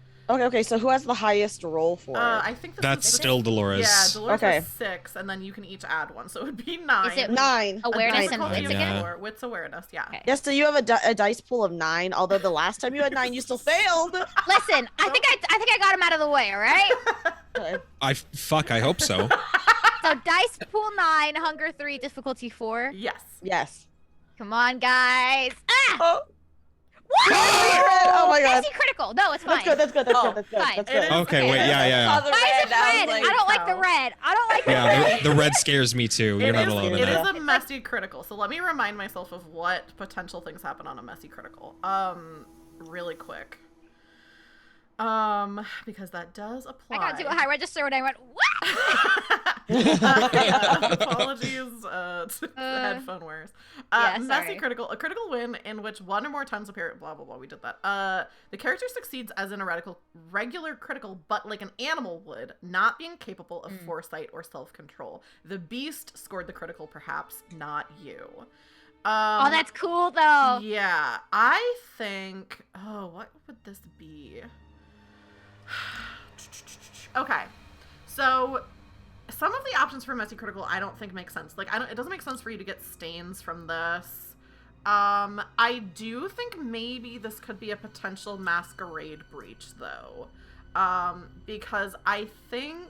Speaker 4: Okay, so who has the highest roll for it?
Speaker 1: I think
Speaker 5: That's
Speaker 1: is
Speaker 5: still Dolores.
Speaker 1: Yeah, Dolores
Speaker 4: Okay.
Speaker 1: has 6, and then you can each add 1, so it would be 9.
Speaker 2: Is it
Speaker 4: 9.
Speaker 2: awareness
Speaker 1: A
Speaker 2: and
Speaker 1: difficulty
Speaker 2: wits
Speaker 1: of
Speaker 2: again?
Speaker 5: Yeah.
Speaker 1: 4. Wits awareness, yeah.
Speaker 2: Okay.
Speaker 4: Yes, so you have a dice pool of 9, although the last time you had 9, you still failed.
Speaker 2: Listen, I think I got him out of the way. All right.
Speaker 4: Okay.
Speaker 5: I hope so.
Speaker 2: So dice pool 9, hunger 3, difficulty 4.
Speaker 1: Yes.
Speaker 4: Yes.
Speaker 2: Come on, guys. Ah!
Speaker 4: Oh,
Speaker 2: What?
Speaker 4: oh my god.
Speaker 2: Messy critical. No, it's fine.
Speaker 4: That's good. That's
Speaker 6: Oh,
Speaker 4: good. That's good.
Speaker 2: fine.
Speaker 4: That's
Speaker 1: It
Speaker 4: good.
Speaker 1: is-
Speaker 5: Okay, wait, yeah.
Speaker 6: Saw the
Speaker 2: Why is it
Speaker 6: red, I
Speaker 2: red?
Speaker 6: was
Speaker 2: I
Speaker 6: like,
Speaker 2: don't like the red. I don't like the
Speaker 5: Yeah,
Speaker 2: red.
Speaker 5: the red scares me too. You're not alone in
Speaker 1: It
Speaker 5: that.
Speaker 1: is a messy critical, so let me remind myself of what potential things happen on a messy critical. Really quick. Because that does apply.
Speaker 2: I got to a high register when I went, what?
Speaker 1: Apologies to the headphone wearers.
Speaker 2: Yeah,
Speaker 1: Messy
Speaker 2: sorry.
Speaker 1: critical. A critical win in which one or more times appear. Blah blah blah. We did that. The character succeeds as in a regular critical, but like an animal would, not being capable of foresight or self-control. The beast scored the critical, perhaps not you.
Speaker 2: Oh, that's cool though.
Speaker 1: Yeah, I think. Oh, what would this be? Okay, so some of the options for messy critical I don't think make sense. Like, it doesn't make sense for you to get stains from this. I do think maybe this could be a potential masquerade breach though, because I think.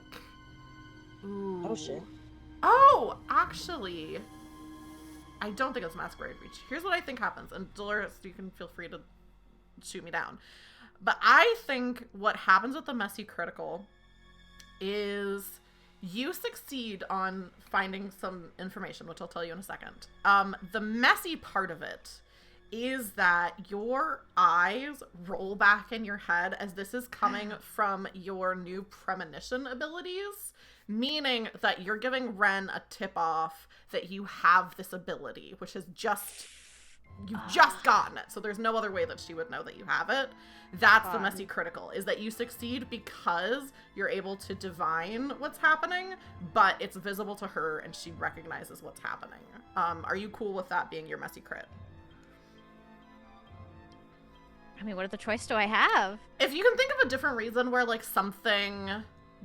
Speaker 1: Ooh.
Speaker 4: Oh shit.
Speaker 1: Oh, actually, I don't think it's masquerade breach. Here's what I think happens, and Dolores, you can feel free to shoot me down. But I think what happens with the messy critical is you succeed on finding some information, which I'll tell you in a second. The messy part of it is that your eyes roll back in your head as this is coming from your new premonition abilities, meaning that you're giving Ren a tip off that you have this ability, which is you've just gotten it, so there's no other way that she would know that you have it. That's the messy critical, is that you succeed because you're able to divine what's happening, but it's visible to her and she recognizes what's happening. Are you cool with that being your messy crit?
Speaker 2: I mean, what other choice do I have?
Speaker 1: If you can think of a different reason where like something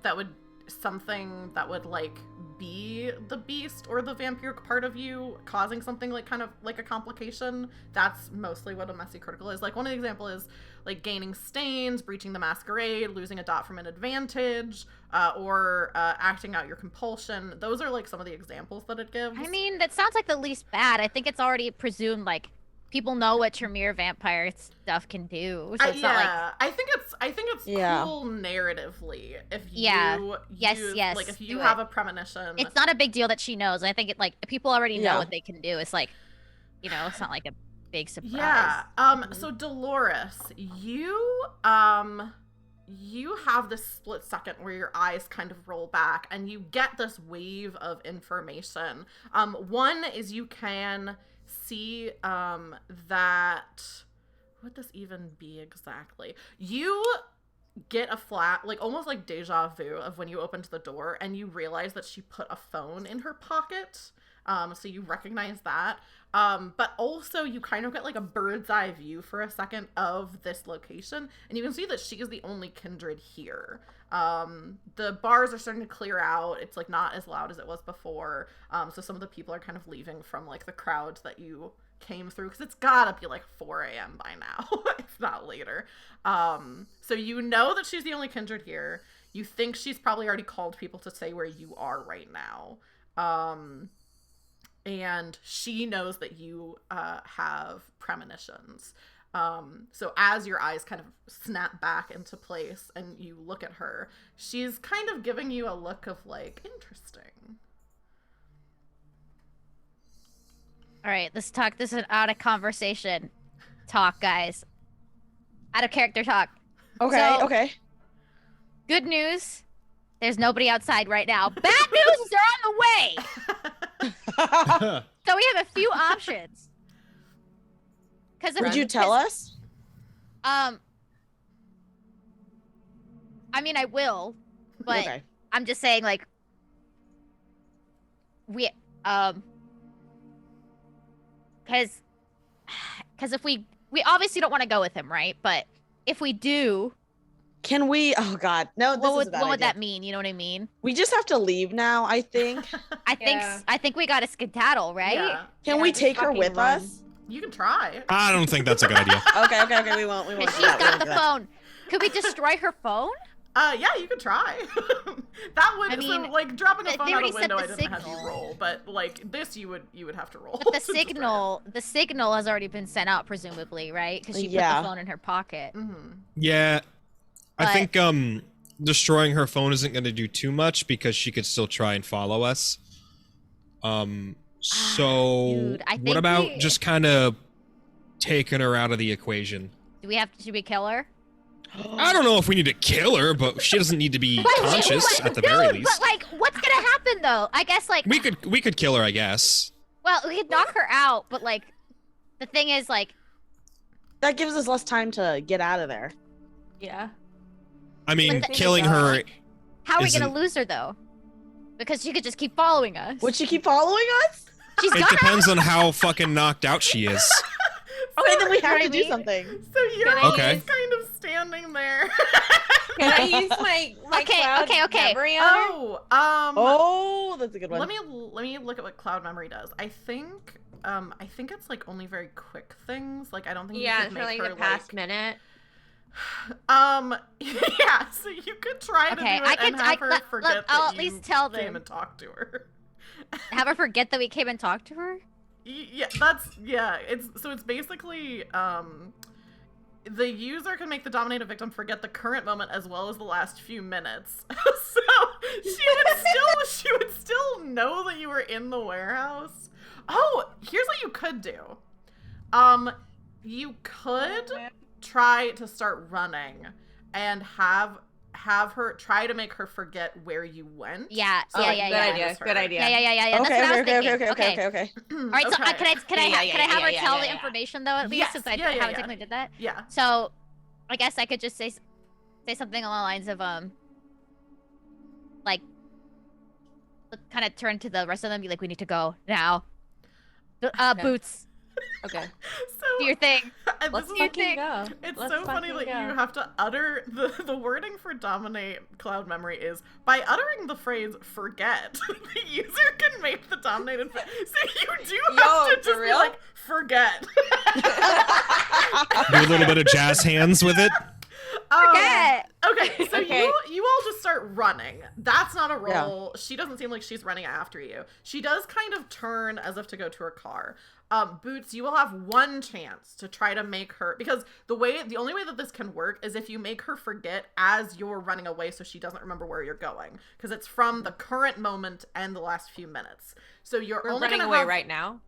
Speaker 1: that would like be the beast or the vampire part of you causing something like kind of like a complication, that's mostly what a messy critical is. Like one example is like gaining stains, breaching the masquerade, losing a dot from an advantage, or acting out your compulsion. Those are like some of the examples that it gives.
Speaker 2: I mean, that sounds like the least bad. I think it's already presumed like people know what Tremere vampire stuff can do, so it's not like.
Speaker 1: I think it's
Speaker 4: Yeah.
Speaker 1: cool narratively if you
Speaker 2: Yeah. Yes,
Speaker 1: use,
Speaker 2: yes,
Speaker 1: like if you
Speaker 2: do
Speaker 1: have
Speaker 2: it.
Speaker 1: a premonition.
Speaker 2: It's not a big deal that she knows. I think it like people already know
Speaker 4: Yeah.
Speaker 2: what they can do. It's like it's not like a big surprise.
Speaker 1: Yeah. So Dolores, you have this split second where your eyes kind of roll back and you get this wave of information. One is you can see that, what does even be exactly? You get a almost like deja vu of when you opened the door and you realize that she put a phone in her pocket. So you recognize that. But also you kind of get like a bird's eye view for a second of this location, and you can see that she is the only kindred here. The bars are starting to clear out. It's like not as loud as it was before. So some of the people are kind of leaving from like the crowds that you came through, because it's gotta be like 4 a.m. by now, if not later. So you know that she's the only kindred here. You think she's probably already called people to say where you are right now. And she knows that you have premonitions. So as your eyes kind of snap back into place and you look at her, she's kind of giving you a look of like, interesting.
Speaker 2: All right, let's talk. This is an out of conversation talk, guys. Out of character talk.
Speaker 4: Okay,
Speaker 2: So,
Speaker 4: okay.
Speaker 2: Good news. There's nobody outside right now. Bad news is they're on the way. So we have a few options.
Speaker 4: Would you tell us?
Speaker 2: I mean, I will, but
Speaker 4: Okay.
Speaker 2: I'm just saying, like, we because if we obviously don't want to go with him, right? But if we do,
Speaker 4: Can we? Oh God, no. This is a bad
Speaker 2: what would
Speaker 4: idea.
Speaker 2: that mean? You know what I mean?
Speaker 4: We just have to leave now, I think.
Speaker 2: I think we got to skedaddle, right?
Speaker 1: Yeah.
Speaker 4: Can we take her with us?
Speaker 1: You can try.
Speaker 5: I don't think that's a good idea.
Speaker 4: Okay, we won't.
Speaker 2: And
Speaker 4: do
Speaker 2: she's
Speaker 4: that. We
Speaker 2: got
Speaker 4: won't
Speaker 2: the
Speaker 4: do that.
Speaker 2: phone. Could we destroy her phone?
Speaker 1: Yeah, you could try. That would,
Speaker 2: I mean,
Speaker 1: so like dropping a
Speaker 2: they
Speaker 1: phone out
Speaker 2: already
Speaker 1: a
Speaker 2: set
Speaker 1: window,
Speaker 2: the
Speaker 1: I didn't have
Speaker 2: signal.
Speaker 1: you roll, but like this, you would have to roll.
Speaker 2: But the
Speaker 1: to destroy it.
Speaker 2: the signal has already been sent out, presumably, right? Because she put
Speaker 4: Yeah.
Speaker 2: the phone in her pocket.
Speaker 1: Mhm.
Speaker 5: Yeah, I
Speaker 2: But-
Speaker 5: think destroying her phone isn't going to do too much because she could still try and follow us. So
Speaker 2: dude, I
Speaker 5: what
Speaker 2: think
Speaker 5: about just kind of taking her out of the equation?
Speaker 2: Should we kill her?
Speaker 5: I don't know if we need to kill her, but she doesn't need to be conscious at the very least.
Speaker 2: But like, what's gonna happen though? I guess like
Speaker 5: We could kill her, I guess.
Speaker 2: well, we could knock her out, but like, the thing is like,
Speaker 4: That gives us less time to get out of there.
Speaker 6: Yeah.
Speaker 5: I mean,
Speaker 2: But-
Speaker 5: killing her.
Speaker 2: how are we gonna
Speaker 5: Isn't-
Speaker 2: lose her though? Because she could just keep following us.
Speaker 4: Would she keep following us?
Speaker 2: She's
Speaker 5: It
Speaker 2: gonna.
Speaker 5: depends on how fucking knocked out she is.
Speaker 4: Okay, then we have to
Speaker 2: I
Speaker 4: do
Speaker 2: mean-
Speaker 4: something.
Speaker 1: So you're
Speaker 6: Can I
Speaker 5: Okay.
Speaker 1: just kind of standing there.
Speaker 6: Can I use my
Speaker 2: Okay,
Speaker 6: cloud
Speaker 2: okay.
Speaker 6: memory on her?
Speaker 4: Oh, that's a good one.
Speaker 1: Let me look at what cloud memory does. I think it's like only very quick things. Like I don't think
Speaker 6: Yeah,
Speaker 1: you could
Speaker 6: for
Speaker 1: make
Speaker 6: like
Speaker 1: her
Speaker 6: the past
Speaker 1: like
Speaker 6: minute.
Speaker 1: yeah. So you could try to
Speaker 2: Okay,
Speaker 1: do it and have her forget
Speaker 2: I'll
Speaker 1: that
Speaker 2: at least
Speaker 1: you
Speaker 2: tell
Speaker 1: came
Speaker 2: them.
Speaker 1: and talked to her.
Speaker 2: Have her forget that we came and talked to her.
Speaker 1: Yeah, it's basically the user can make the dominated victim forget the current moment as well as the last few minutes. So she would still know that you were in the warehouse. Oh, here's what you could do. You could try to start running and have her try to make her forget where you went.
Speaker 2: Yeah,
Speaker 1: So,
Speaker 2: yeah,
Speaker 1: like,
Speaker 2: yeah,
Speaker 6: Good
Speaker 2: yeah.
Speaker 6: idea. Good idea.
Speaker 2: Yeah. That's
Speaker 4: Okay,
Speaker 2: what I was
Speaker 4: okay,
Speaker 2: thinking.
Speaker 4: okay.
Speaker 2: All right, so
Speaker 1: Okay.
Speaker 2: can I have her tell the information though at least
Speaker 1: Yes,
Speaker 2: since I
Speaker 1: yeah,
Speaker 2: haven't
Speaker 1: yeah.
Speaker 2: technically did that.
Speaker 1: Yeah.
Speaker 2: So, I guess I could just say something along the lines of like, kind of turn to the rest of them, and be like, we need to go now.
Speaker 6: Okay.
Speaker 2: Boots,
Speaker 6: Okay.
Speaker 1: So
Speaker 2: do your thing.
Speaker 1: and
Speaker 6: Let's
Speaker 1: this is
Speaker 6: fucking go.
Speaker 1: It's
Speaker 6: Let's
Speaker 1: so funny
Speaker 6: fucking
Speaker 1: that you
Speaker 6: go.
Speaker 1: have to utter the wording for dominate cloud memory is by uttering the phrase forget, the user can make the dominated so you do have
Speaker 6: Yo,
Speaker 1: to
Speaker 6: for
Speaker 1: just be
Speaker 6: real?
Speaker 1: like forget.
Speaker 5: Do a little bit of jazz hands with it.
Speaker 2: Forget.
Speaker 1: Okay, so
Speaker 6: Okay.
Speaker 1: you all just start running. That's not a roll. She doesn't seem like she's running after you. She does kind of turn as if to go to her car. Boots, you will have one chance to try to make her, because the only way that this can work is if you make her forget as you're running away so she doesn't remember where you're going, because it's from the current moment and the last few minutes. So you're
Speaker 6: We're
Speaker 1: only
Speaker 6: running
Speaker 1: gonna
Speaker 6: away
Speaker 1: have,
Speaker 6: right now.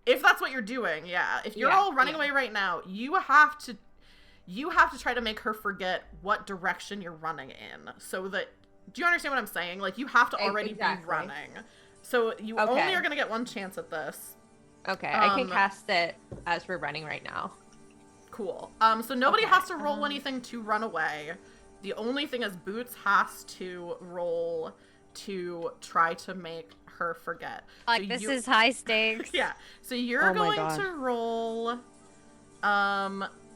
Speaker 1: If that's what you're doing, yeah. If you're all running away right now, you have to try to make her forget what direction you're running in. So that, do you understand what I'm saying? Like, you have to already be running. So you only are going to get one chance at this.
Speaker 6: Okay, I can cast it as we're running right now.
Speaker 1: Cool. So nobody has to roll anything to run away. The only thing is Boots has to roll to try to make her forget.
Speaker 2: Like,
Speaker 1: so
Speaker 2: this is high stakes.
Speaker 1: Yeah. So you're going to roll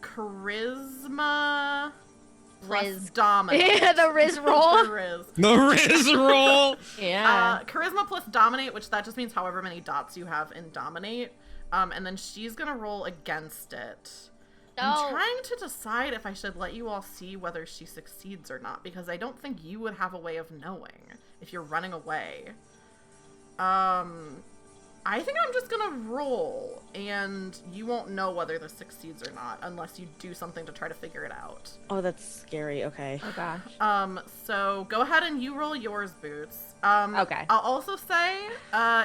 Speaker 1: charisma plus dominate.
Speaker 2: Yeah, the Riz roll.
Speaker 5: The Riz roll.
Speaker 6: Yeah.
Speaker 1: Charisma plus dominate, which that just means however many dots you have in dominate. And then she's gonna roll against it.
Speaker 2: No.
Speaker 1: I'm trying to decide if I should let you all see whether she succeeds or not, because I don't think you would have a way of knowing if you're running away. I think I'm just gonna roll, and you won't know whether this succeeds or not unless you do something to try to figure it out.
Speaker 4: Oh, that's scary. Okay.
Speaker 6: Oh gosh.
Speaker 1: So go ahead and you roll yours, Boots.
Speaker 6: Okay.
Speaker 1: I'll also say,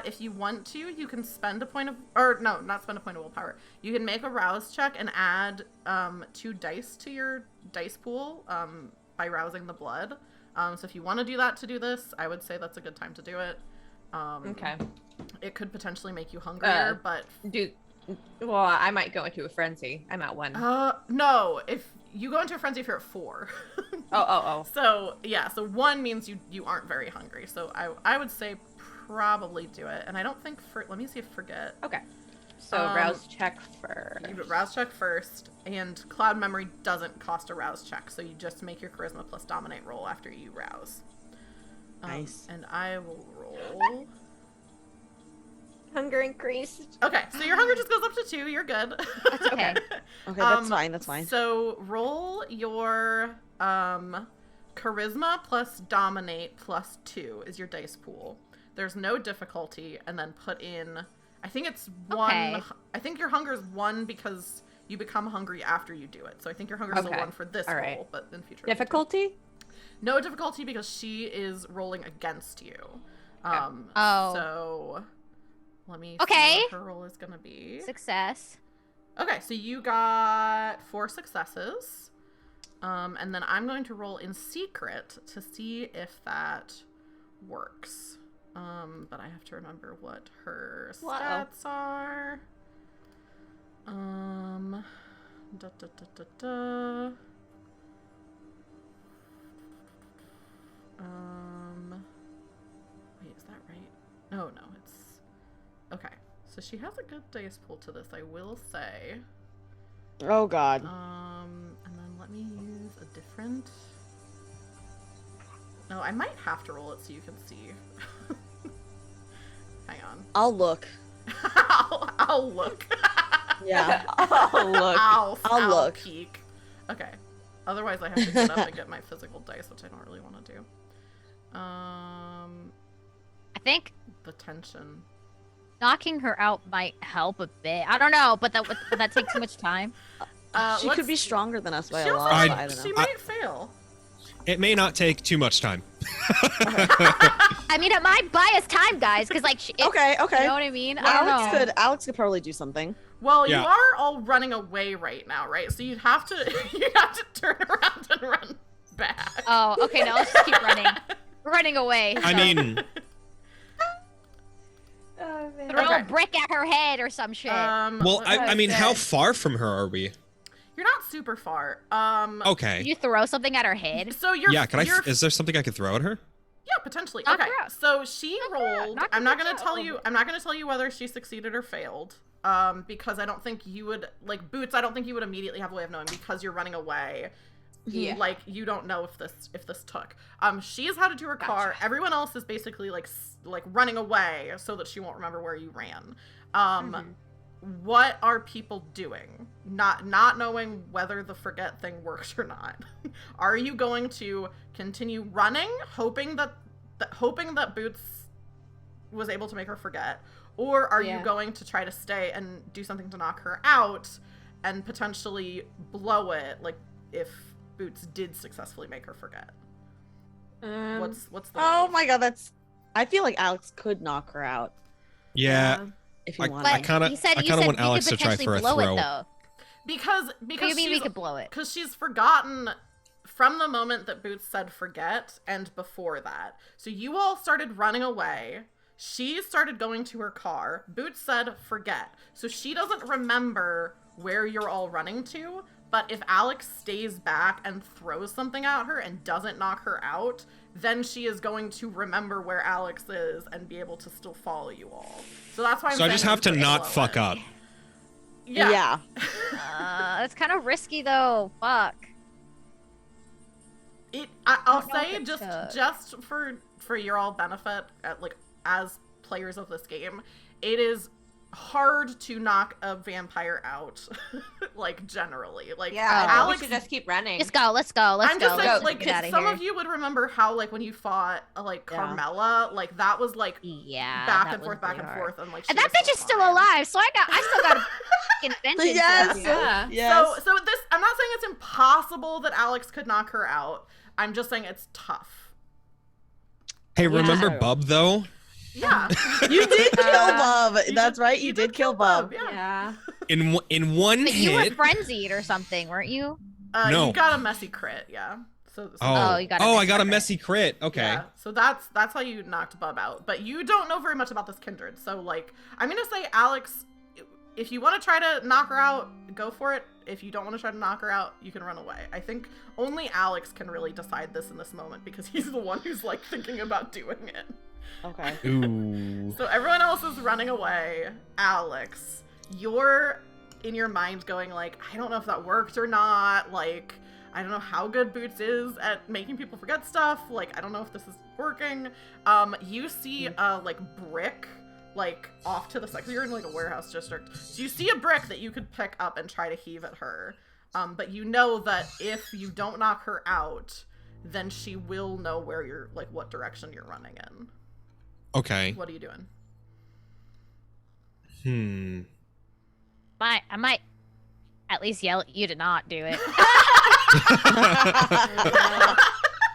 Speaker 1: if you want to, you can spend a point of, or no, not spend a point of willpower. You can make a rouse check and add 2 dice to your dice pool by rousing the blood. So if you want to do that to do this, I would say that's a good time to do it.
Speaker 6: Okay.
Speaker 1: It could potentially make you hungrier, but
Speaker 6: well, I might go into a frenzy. I'm at 1.
Speaker 1: no. If you go into a frenzy, if you're at 4.
Speaker 6: Oh.
Speaker 1: So yeah, so 1 means you aren't very hungry. So I would say probably do it. And I don't think let me see if forget.
Speaker 6: Okay. So rouse check first.
Speaker 1: You rouse check first, and Cloud Memory doesn't cost a rouse check, so you just make your charisma plus dominate roll after you rouse.
Speaker 4: Nice.
Speaker 1: And I will roll.
Speaker 6: Hunger increased.
Speaker 1: Okay, so your hunger just goes up to 2. You're good.
Speaker 2: That's okay.
Speaker 4: Okay, that's fine. That's fine.
Speaker 1: So roll your charisma plus dominate plus 2 is your dice pool. There's no difficulty, and then put in. I think it's 1.
Speaker 2: Okay.
Speaker 1: I think your hunger is 1 because you become hungry after you do it. So I think your hunger is a 1 for this roll, but in future.
Speaker 6: Difficulty?
Speaker 1: No difficulty because she is rolling against you. So let me see what her roll is gonna be.
Speaker 2: Success.
Speaker 1: Okay, so you got 4 successes. And then I'm going to roll in secret to see if that works. But I have to remember what her stats are. Wait, is that right? No, it's okay. So she has a good dice pool to this, I will say.
Speaker 4: Oh God.
Speaker 1: And then let me use a different. No, I might have to roll it so you can see. Hang on.
Speaker 4: I'll look.
Speaker 1: I'll look.
Speaker 4: Yeah.
Speaker 6: I'll look.
Speaker 1: I'll
Speaker 4: look.
Speaker 1: Peek. Okay. Otherwise, I have to get up and get my physical dice, which I don't really want to do.
Speaker 2: I think
Speaker 1: The tension.
Speaker 2: knocking her out might help a bit. I don't know, but would that take too much time?
Speaker 4: She could be stronger than us by a
Speaker 1: She'll
Speaker 4: lot.
Speaker 5: I-
Speaker 4: I don't know.
Speaker 1: She might fail.
Speaker 5: It may not take too much time.
Speaker 2: I mean, it might buy us time, guys, because like,
Speaker 4: Okay.
Speaker 2: you know what I mean? I don't know.
Speaker 4: Alex could probably do something.
Speaker 1: Well,
Speaker 5: Yeah.
Speaker 1: you are all running away right now, right? So you'd have to turn around and run back.
Speaker 2: Oh, okay. Now let's just keep running. We're running away.
Speaker 5: I mean,
Speaker 6: Oh, man.
Speaker 2: Throw
Speaker 1: Okay.
Speaker 2: a brick at her head or some shit.
Speaker 5: well, I mean, how far from her are we?
Speaker 1: You're not super far.
Speaker 5: Okay.
Speaker 2: Did you throw something at her head?
Speaker 1: So you're
Speaker 5: Yeah,
Speaker 1: you're-
Speaker 5: is there something I could throw at her?
Speaker 1: Yeah, potentially.
Speaker 2: Knock
Speaker 1: Okay,
Speaker 2: her out.
Speaker 1: so she
Speaker 2: Knock her out.
Speaker 1: rolled.
Speaker 2: Knock
Speaker 1: I'm
Speaker 2: her
Speaker 1: not gonna
Speaker 2: out.
Speaker 1: tell you. I'm not gonna tell you whether she succeeded or failed. Because I don't think you would like Boots. I don't think you would immediately have a way of knowing because you're running away.
Speaker 6: Yeah.
Speaker 1: Like you don't know if this took. She's headed to her car.
Speaker 6: Gotcha.
Speaker 1: Everyone else is basically like running away so that she won't remember where you ran. What are people doing? Not knowing whether the forget thing works or not. Are you going to continue running, hoping that Boots was able to make her forget, or are you going to try to stay and do something to knock her out and potentially blow it, like if Boots did successfully make her forget? What's the
Speaker 4: Oh my God, I feel like Alex could knock her out.
Speaker 5: Yeah.
Speaker 4: if you want.
Speaker 2: But
Speaker 5: I kinda
Speaker 2: you said
Speaker 5: want Alex
Speaker 2: we
Speaker 5: to
Speaker 2: could
Speaker 5: try
Speaker 2: potentially
Speaker 5: for a
Speaker 2: blow
Speaker 5: throw.
Speaker 2: it though.
Speaker 1: Because
Speaker 2: What do you mean we
Speaker 1: she's-
Speaker 2: could blow it?
Speaker 1: Because she's forgotten from the moment that Boots said forget and before that. So you all started running away. She started going to her car. Boots said forget. So she doesn't remember where you're all running to. But if Alex stays back and throws something at her and doesn't knock her out, then she is going to remember where Alex is and be able to still follow you all. So that's why I'm
Speaker 5: So I
Speaker 1: saying
Speaker 5: just have to
Speaker 1: blow
Speaker 5: not
Speaker 1: it.
Speaker 5: fuck up.
Speaker 1: Yeah.
Speaker 2: It's kind of risky though. Fuck.
Speaker 1: I'll
Speaker 2: don't know
Speaker 1: say
Speaker 2: if it's
Speaker 1: just for your all benefit, like as players of this game, it is hard to knock a vampire out, like generally. Like
Speaker 6: Yeah,
Speaker 1: Alex,
Speaker 6: we should just keep running.
Speaker 2: Let's go. Let's go. Let's
Speaker 1: I'm
Speaker 2: go.
Speaker 1: just saying,
Speaker 2: Let's
Speaker 1: like
Speaker 2: get out of
Speaker 1: some
Speaker 2: here.
Speaker 1: of you would remember how like when you fought like
Speaker 4: Yeah.
Speaker 1: Carmela, like that was like
Speaker 2: Yeah.
Speaker 1: back
Speaker 2: that
Speaker 1: and
Speaker 2: was
Speaker 1: forth, back
Speaker 2: pretty
Speaker 1: and
Speaker 2: hard.
Speaker 1: forth, and like
Speaker 2: And
Speaker 1: she
Speaker 2: that
Speaker 1: was
Speaker 2: bitch is still
Speaker 1: fine.
Speaker 2: alive, so I still got a fucking vengeance.
Speaker 4: Yes.
Speaker 2: on you.
Speaker 6: Yeah.
Speaker 4: Yes.
Speaker 1: So this, I'm not saying it's impossible that Alex could knock her out. I'm just saying it's tough.
Speaker 5: Hey,
Speaker 4: Yeah.
Speaker 5: remember Bub though?
Speaker 1: Yeah.
Speaker 4: You did kill Bub.
Speaker 1: You
Speaker 4: That's
Speaker 1: did-
Speaker 4: right. You did kill Bub.
Speaker 1: Yeah.
Speaker 5: In one
Speaker 2: But you were
Speaker 5: hit.
Speaker 2: frenzied or something, weren't you?
Speaker 5: No.
Speaker 1: You got a messy crit, yeah. So
Speaker 2: Oh, you got a
Speaker 5: I
Speaker 2: messy
Speaker 5: got a
Speaker 2: crit.
Speaker 5: messy crit. Okay.
Speaker 1: Yeah, so that's how you knocked Bub out. But you don't know very much about this kindred. So like I'm gonna say Alex, if you want to try to knock her out, go for it. If you don't want to try to knock her out, you can run away. I think only Alex can really decide this in this moment because he's the one who's like thinking about doing it.
Speaker 4: Okay.
Speaker 5: Ooh.
Speaker 1: So everyone else is running away. Alex, you're in your mind going like, I don't know if that worked or not. Like, I don't know how good Boots is at making people forget stuff. Like, I don't know if this is working. You see a like brick like off to the side. 'Cause you're in like a warehouse district. So you see a brick that you could pick up and try to heave at her. But you know that if you don't knock her out, then she will know where you're like what direction you're running in.
Speaker 5: Okay.
Speaker 1: What are you doing?
Speaker 2: I might at least yell at you to not do it.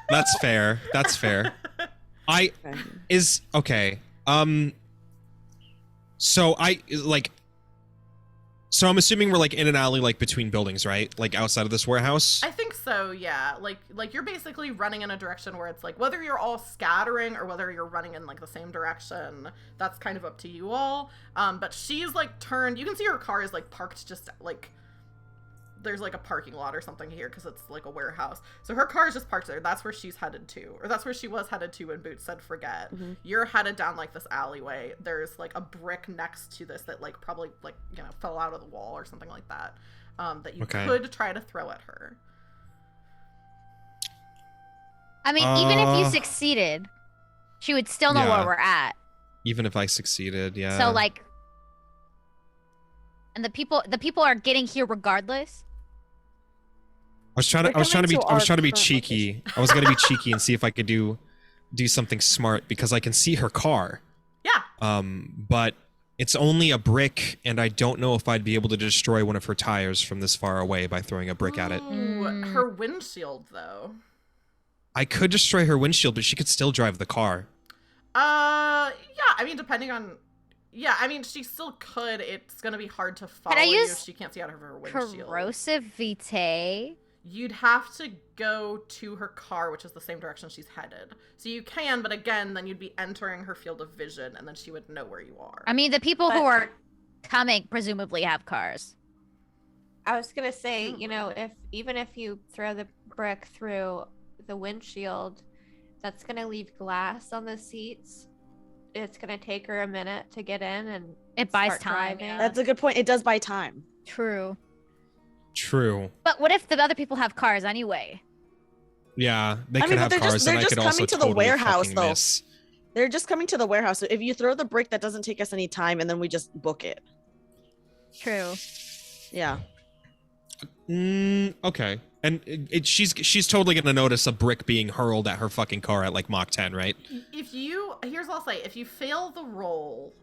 Speaker 5: That's fair. That's fair. Okay. So I'm assuming we're like in an alley, like between buildings, right? Like outside of this warehouse.
Speaker 1: I think so, yeah. Like you're basically running in a direction where it's like whether you're all scattering or whether you're running in like the same direction, that's kind of up to you all. But she's like turned. You can see her car is like parked just like there's like a parking lot or something here because it's like a warehouse. So her car is just parked there. That's where she's headed to, or that's where she was headed to when Boots said forget.
Speaker 4: Mhm.
Speaker 1: You're headed down like this alleyway. There's like a brick next to this that like probably like fell out of the wall or something like that. That you could try to throw at her.
Speaker 2: I mean, even if you succeeded, she would still know where we're at.
Speaker 5: Even if I succeeded, yeah.
Speaker 2: So like, and the people are getting here regardless.
Speaker 5: I was trying to be cheeky. I was gonna be cheeky and see if I could do something smart because I can see her car.
Speaker 1: Yeah.
Speaker 5: But it's only a brick, and I don't know if I'd be able to destroy one of her tires from this far away by throwing a brick at it.
Speaker 1: Ooh, her windshield though.
Speaker 5: I could destroy her windshield, but she could still drive the car.
Speaker 1: Yeah. I mean, depending on. Yeah, I mean, she still could. It's gonna be hard to follow
Speaker 2: I
Speaker 1: you
Speaker 2: use
Speaker 1: if she can't see out of her windshield.
Speaker 2: Corrosive vitae.
Speaker 1: You'd have to go to her car, which is the same direction she's headed. So you can, but again, then you'd be entering her field of vision, and then she would know where you are.
Speaker 2: I mean, the people who are coming presumably have cars.
Speaker 6: I was gonna say, even if you throw the brick through the windshield, that's gonna leave glass on the seats. It's gonna take her a minute to get in, and
Speaker 2: It buys
Speaker 6: start
Speaker 2: time.
Speaker 6: driving.
Speaker 2: Yeah.
Speaker 4: That's a good point. It does buy time.
Speaker 2: True.
Speaker 5: True.
Speaker 2: But what if the other people have cars anyway?
Speaker 5: Yeah, they could
Speaker 4: but
Speaker 5: have cars,
Speaker 4: they're
Speaker 5: and I
Speaker 4: just
Speaker 5: could also
Speaker 4: coming to the
Speaker 5: totally
Speaker 4: warehouse,
Speaker 5: fucking
Speaker 4: though.
Speaker 5: miss.
Speaker 4: They're just coming to the warehouse. So if you throw the brick, that doesn't take us any time, and then we just book it.
Speaker 2: True.
Speaker 4: Yeah.
Speaker 5: Okay. And she's totally gonna notice a brick being hurled at her fucking car at like Mach 10, right?
Speaker 1: Here's what I'll say. If you fail the roll,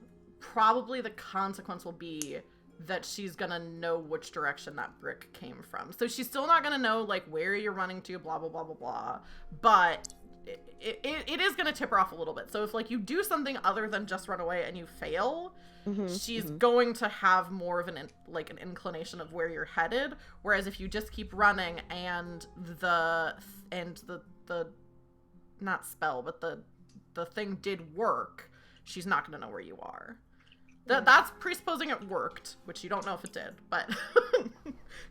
Speaker 1: probably the consequence will be that she's gonna know which direction that brick came from. So she's still not gonna know like where you're running to, blah blah blah blah blah. But it is gonna tip her off a little bit. So if like you do something other than just run away and you fail, she's going to have more of an inclination of where you're headed. Whereas if you just keep running and the not spell, but the thing did work, she's not going to know where you are. That's presupposing it worked, which you don't know if it did, but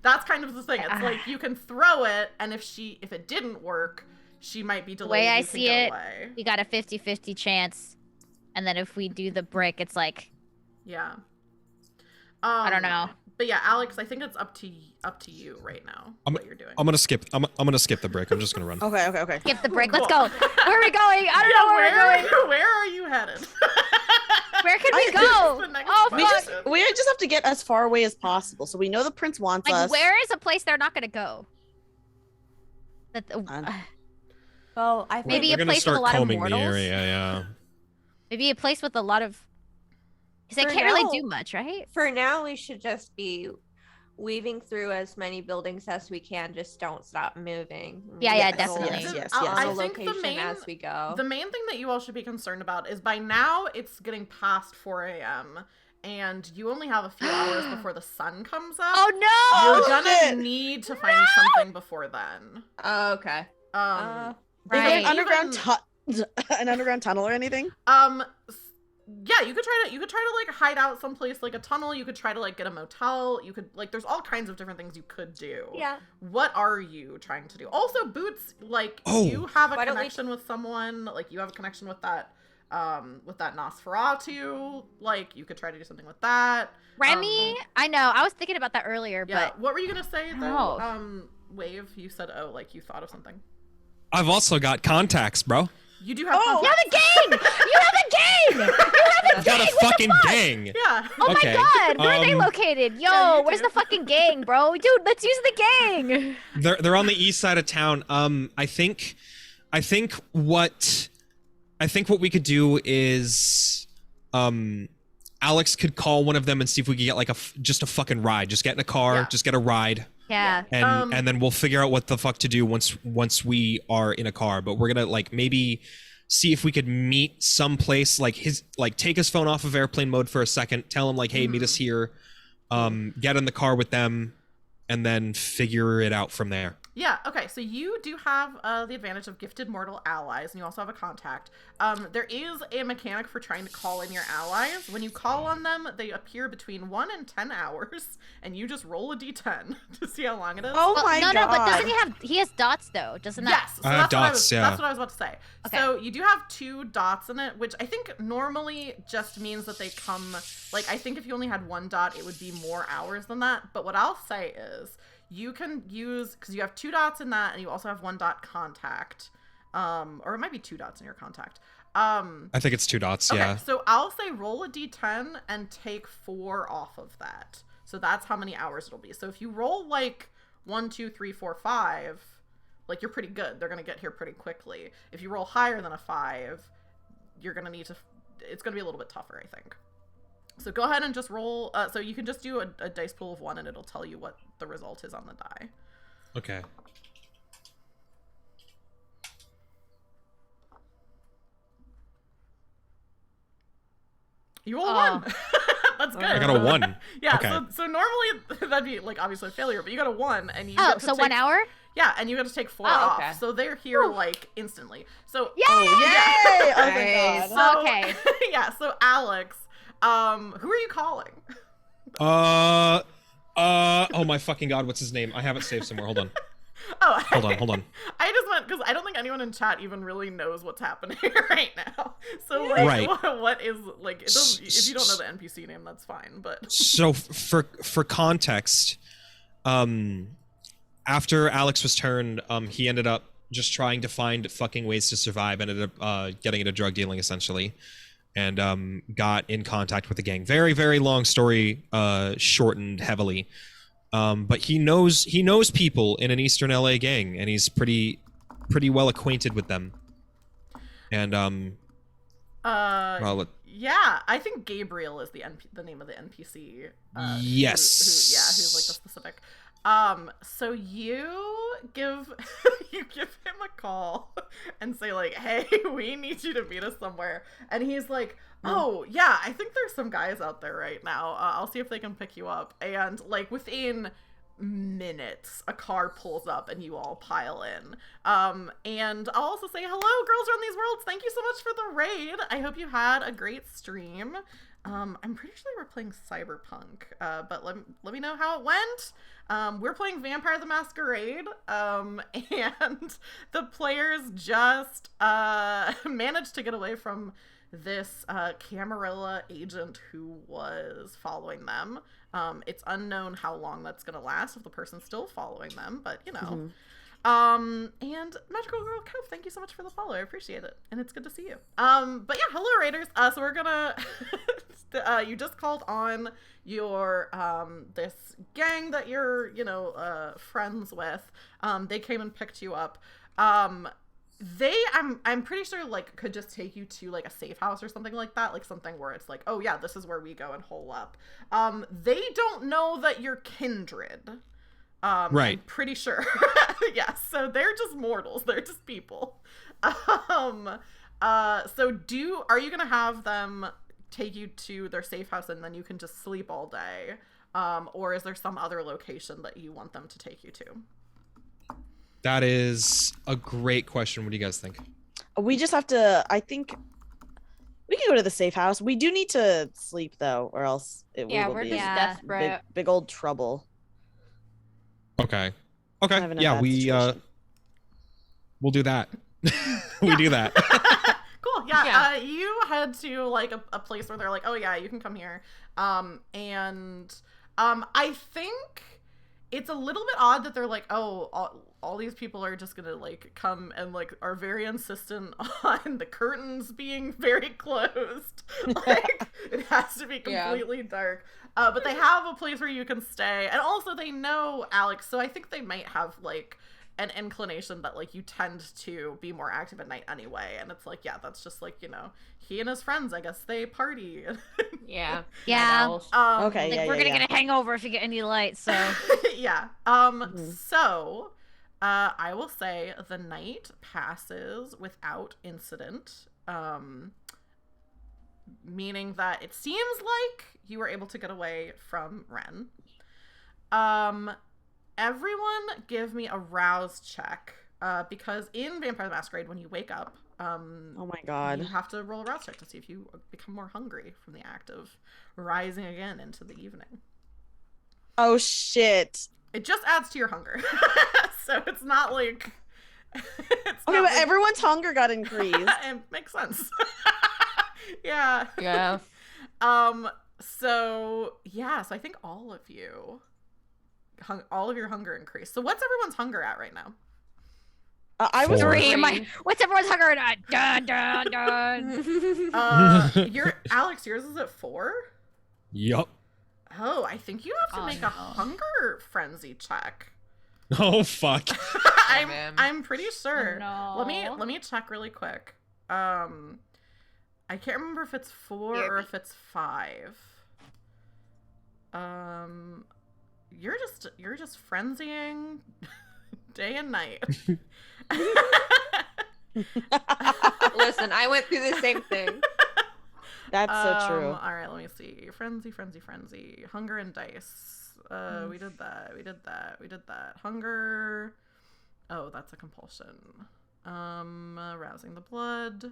Speaker 1: that's kind of the thing. It's like you can throw it, and if it didn't work, she might be delayed.
Speaker 2: The way I see it, we got a 50-50 chance, and then if we do the brick, it's like,
Speaker 1: yeah.
Speaker 2: I don't know.
Speaker 1: But yeah, Alex, I think it's up to you right now. What you're doing.
Speaker 5: I'm gonna skip. I'm gonna skip the brick. I'm just gonna run.
Speaker 4: Okay.
Speaker 2: Skip the brick. Let's go. Where are we going? I don't know where we're going.
Speaker 1: Where are you headed?
Speaker 2: Where can we go? Oh, fuck.
Speaker 4: We just have to get as far away as possible, so we know the prince wants us.
Speaker 2: Where is a place they're not gonna go?
Speaker 6: Well, I think
Speaker 2: maybe a place with a lot of mortals.
Speaker 5: The area, yeah.
Speaker 2: Maybe a place with a lot of. Because they can't really do much, right?
Speaker 6: For now, we should just be weaving through as many buildings as we can. Just don't stop moving.
Speaker 2: Yeah, definitely.
Speaker 4: Yes.
Speaker 1: I
Speaker 6: The
Speaker 1: think
Speaker 6: location as we go.
Speaker 1: The main thing that you all should be concerned about is by now it's getting past 4 a.m. and you only have a few hours before the sun comes up.
Speaker 2: Oh no!
Speaker 1: You're gonna need to find something before then.
Speaker 6: Oh, okay.
Speaker 2: Right.
Speaker 4: Is there an underground tunnel or anything?
Speaker 1: Yeah, you could try to like hide out someplace like a tunnel. You could try to like get a motel. You could like, there's all kinds of different things you could do.
Speaker 6: Yeah.
Speaker 1: What are you trying to do? Also, Boots, like you have a connection with someone. Like you have a connection with that Nosferatu. Like you could try to do something with that.
Speaker 2: Remy, I know. I was thinking about that earlier,
Speaker 1: Yeah.
Speaker 2: but
Speaker 1: What were you gonna say though? Wave, you said like you thought of something.
Speaker 5: I've also got contacts, bro.
Speaker 1: You do have.
Speaker 2: You have a gang! You have a gang!
Speaker 5: I've got a fucking gang.
Speaker 1: Yeah.
Speaker 2: Oh
Speaker 5: Okay,
Speaker 2: my god, where are they located? Yo,
Speaker 1: Yeah,
Speaker 2: where's the fucking gang, bro? Dude, let's use the gang.
Speaker 5: They're on the east side of town. I think what we could do is Alex could call one of them and see if we could get like just a fucking ride. Just get in a car, just get a ride.
Speaker 2: Yeah.
Speaker 5: And then we'll figure out what the fuck to do once we are in a car. But we're gonna like maybe see if we could meet someplace take his phone off of airplane mode for a second, tell him like, hey, meet us here, get in the car with them, and then figure it out from there.
Speaker 1: Yeah, okay, so you do have the advantage of gifted mortal allies, and you also have a contact. There is a mechanic for trying to call in your allies. When you call on them, they appear between 1 and 10 hours, and you just roll a d10 to see how long it is.
Speaker 4: Oh my god.
Speaker 2: No, but doesn't he has dots, though, doesn't that?
Speaker 1: Yes, so
Speaker 5: I have dots,
Speaker 1: that's what I was about to say.
Speaker 2: Okay.
Speaker 1: So you do have 2 dots in it, which I think normally just means that they come, like, I think if you only had 1 dot, it would be more hours than that, but what I'll say is, you can use, because you have 2 dots in that, and you also have 1 dot contact, or it might be 2 dots in your contact.
Speaker 5: I think it's 2 dots,
Speaker 1: Okay,
Speaker 5: yeah.
Speaker 1: so I'll say roll a d10 and take 4 off of that. So that's how many hours it'll be. So if you roll like 1, 2, 3, 4, 5, like you're pretty good. They're gonna get here pretty quickly. If you roll higher than a 5, you're gonna need to. It's gonna be a little bit tougher, I think. So go ahead and just roll. So you can just do a dice pool of 1, and it'll tell you what the result is on the die.
Speaker 5: Okay.
Speaker 1: You roll 1. That's good.
Speaker 5: I got a 1.
Speaker 1: Yeah.
Speaker 5: Okay.
Speaker 1: So normally that'd be like obviously a failure, but you got a 1, and you.
Speaker 2: Oh,
Speaker 1: get to
Speaker 2: so
Speaker 1: take,
Speaker 2: 1 hour?
Speaker 1: Yeah, and you got to take 4
Speaker 6: Oh,
Speaker 1: off.
Speaker 6: okay.
Speaker 1: So they're here like instantly. So
Speaker 2: Yay!
Speaker 4: Yay! Oh my god.
Speaker 1: So,
Speaker 2: Okay.
Speaker 1: Yeah. So Alex, who are you calling?
Speaker 5: Oh my fucking god, what's his name? I have it saved somewhere. Hold on.
Speaker 1: Oh,
Speaker 5: Hold on.
Speaker 1: I just went because I don't think anyone in chat even really knows what's happening right now. So like,
Speaker 5: Right.
Speaker 1: what is like? It doesn't, if you don't know the NPC name, that's fine. But
Speaker 5: So for context, after Alex was turned, he ended up just trying to find fucking ways to survive. Ended up getting into drug dealing essentially, and got in contact with the gang. Very very long story, shortened heavily. But he knows people in an Eastern LA gang, and he's pretty well acquainted with them. And well,
Speaker 1: yeah, I think Gabriel is the name of the NPC.
Speaker 5: yes.
Speaker 1: Who's like the specific. So you give you give him a call and say like, hey, we need you to meet us somewhere. And he's like, oh yeah, I think there's some guys out there right now. I'll see if they can pick you up. And like within minutes, a car pulls up and you all pile in. And I'll also say, hello, Girls Run These Worlds. Thank you so much for the raid. I hope you had a great stream. I'm pretty sure they were playing Cyberpunk, but let me know how it went. We're playing Vampire the Masquerade, and the players just managed to get away from this Camarilla agent who was following them. It's unknown how long that's going to last if the person's still following them, but you know. And Magical Girl Kev, thank you so much for the follow. I appreciate it. And it's good to see you. But yeah, hello Raiders. So we're gonna you just called on your this gang that you're, friends with. They came and picked you up. I'm pretty sure like could just take you to like a safe house or something like that, like something where it's like, oh yeah, this is where we go and hole up. They don't know that you're kindred. Right. I'm pretty sure. Yes. So they're just mortals. They're just people. So are you gonna have them take you to their safe house and then you can just sleep all day? Or is there some other location that you want them to take you to?
Speaker 5: That is a great question. What do you guys think?
Speaker 4: We just have to, I think we can go to the safe house. We do need to sleep though, or else we will
Speaker 6: we're
Speaker 4: be
Speaker 6: just
Speaker 4: in
Speaker 6: desperate.
Speaker 4: big old trouble.
Speaker 5: Okay.
Speaker 4: Kind of in a
Speaker 5: Yeah,
Speaker 4: bad
Speaker 5: we'll do that. We do that.
Speaker 1: Cool. Yeah. You head to like a place where they're like, oh yeah, you can come here. I think it's a little bit odd that they're like, oh, all these people are just gonna like come and like are very insistent on the curtains being very closed. Like it has to be completely dark. But they have a place where you can stay, and also they know Alex, so I think they might have like an inclination that like you tend to be more active at night anyway, and it's like, yeah, that's just like, he and his friends, I guess they party.
Speaker 2: Yeah.
Speaker 4: Okay.
Speaker 2: Like, we're gonna get a hangover if you get any light. So
Speaker 1: yeah. So I will say the night passes without incident. Meaning that it seems like you were able to get away from Ren. Everyone give me a rouse check, because in Vampire the Masquerade, when you wake up,
Speaker 4: oh my god,
Speaker 1: you have to roll a rouse check to see if you become more hungry from the act of rising again into the evening.
Speaker 4: Oh shit.
Speaker 1: It just adds to your hunger. So it's not like
Speaker 4: okay, but like, everyone's hunger got increased.
Speaker 1: It makes sense. Yeah. So I think all of your hunger increased. So what's everyone's hunger at right now?
Speaker 4: I was
Speaker 2: 3. What's everyone's hunger at? Dun.
Speaker 1: Alex, yours is at 4?
Speaker 5: Yup.
Speaker 1: Oh, I think you have to make a hunger frenzy check.
Speaker 5: Oh fuck.
Speaker 1: I'm pretty sure.
Speaker 2: Oh, no.
Speaker 1: Let me check really quick. I can't remember if it's 4 or if it's 5. You're just frenzying day and night.
Speaker 6: Listen, I went through the same thing.
Speaker 4: That's so true.
Speaker 1: All right, let me see. Frenzy. Hunger and dice. We did that. Hunger. Oh, that's a compulsion. Rousing the blood.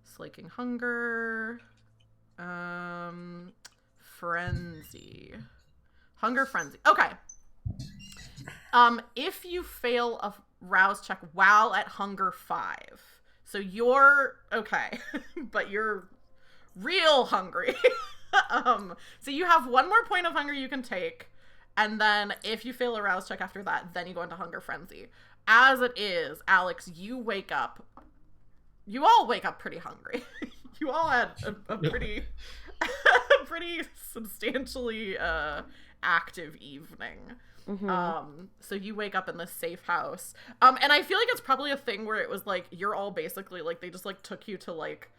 Speaker 1: Slaking hunger. Frenzy. Hunger frenzy. Okay. If you fail a rouse check while at hunger 5, so you're okay, but you're real hungry. So you have 1 more point of hunger you can take, and then if you fail a rouse check after that, then you go into hunger frenzy. As it is, Alex, you wake up. You all wake up pretty hungry. You all had a pretty, pretty substantially active evening. Mm-hmm. So you wake up in this safe house. And I feel like it's probably a thing where it was like you're all basically like they just like took you to like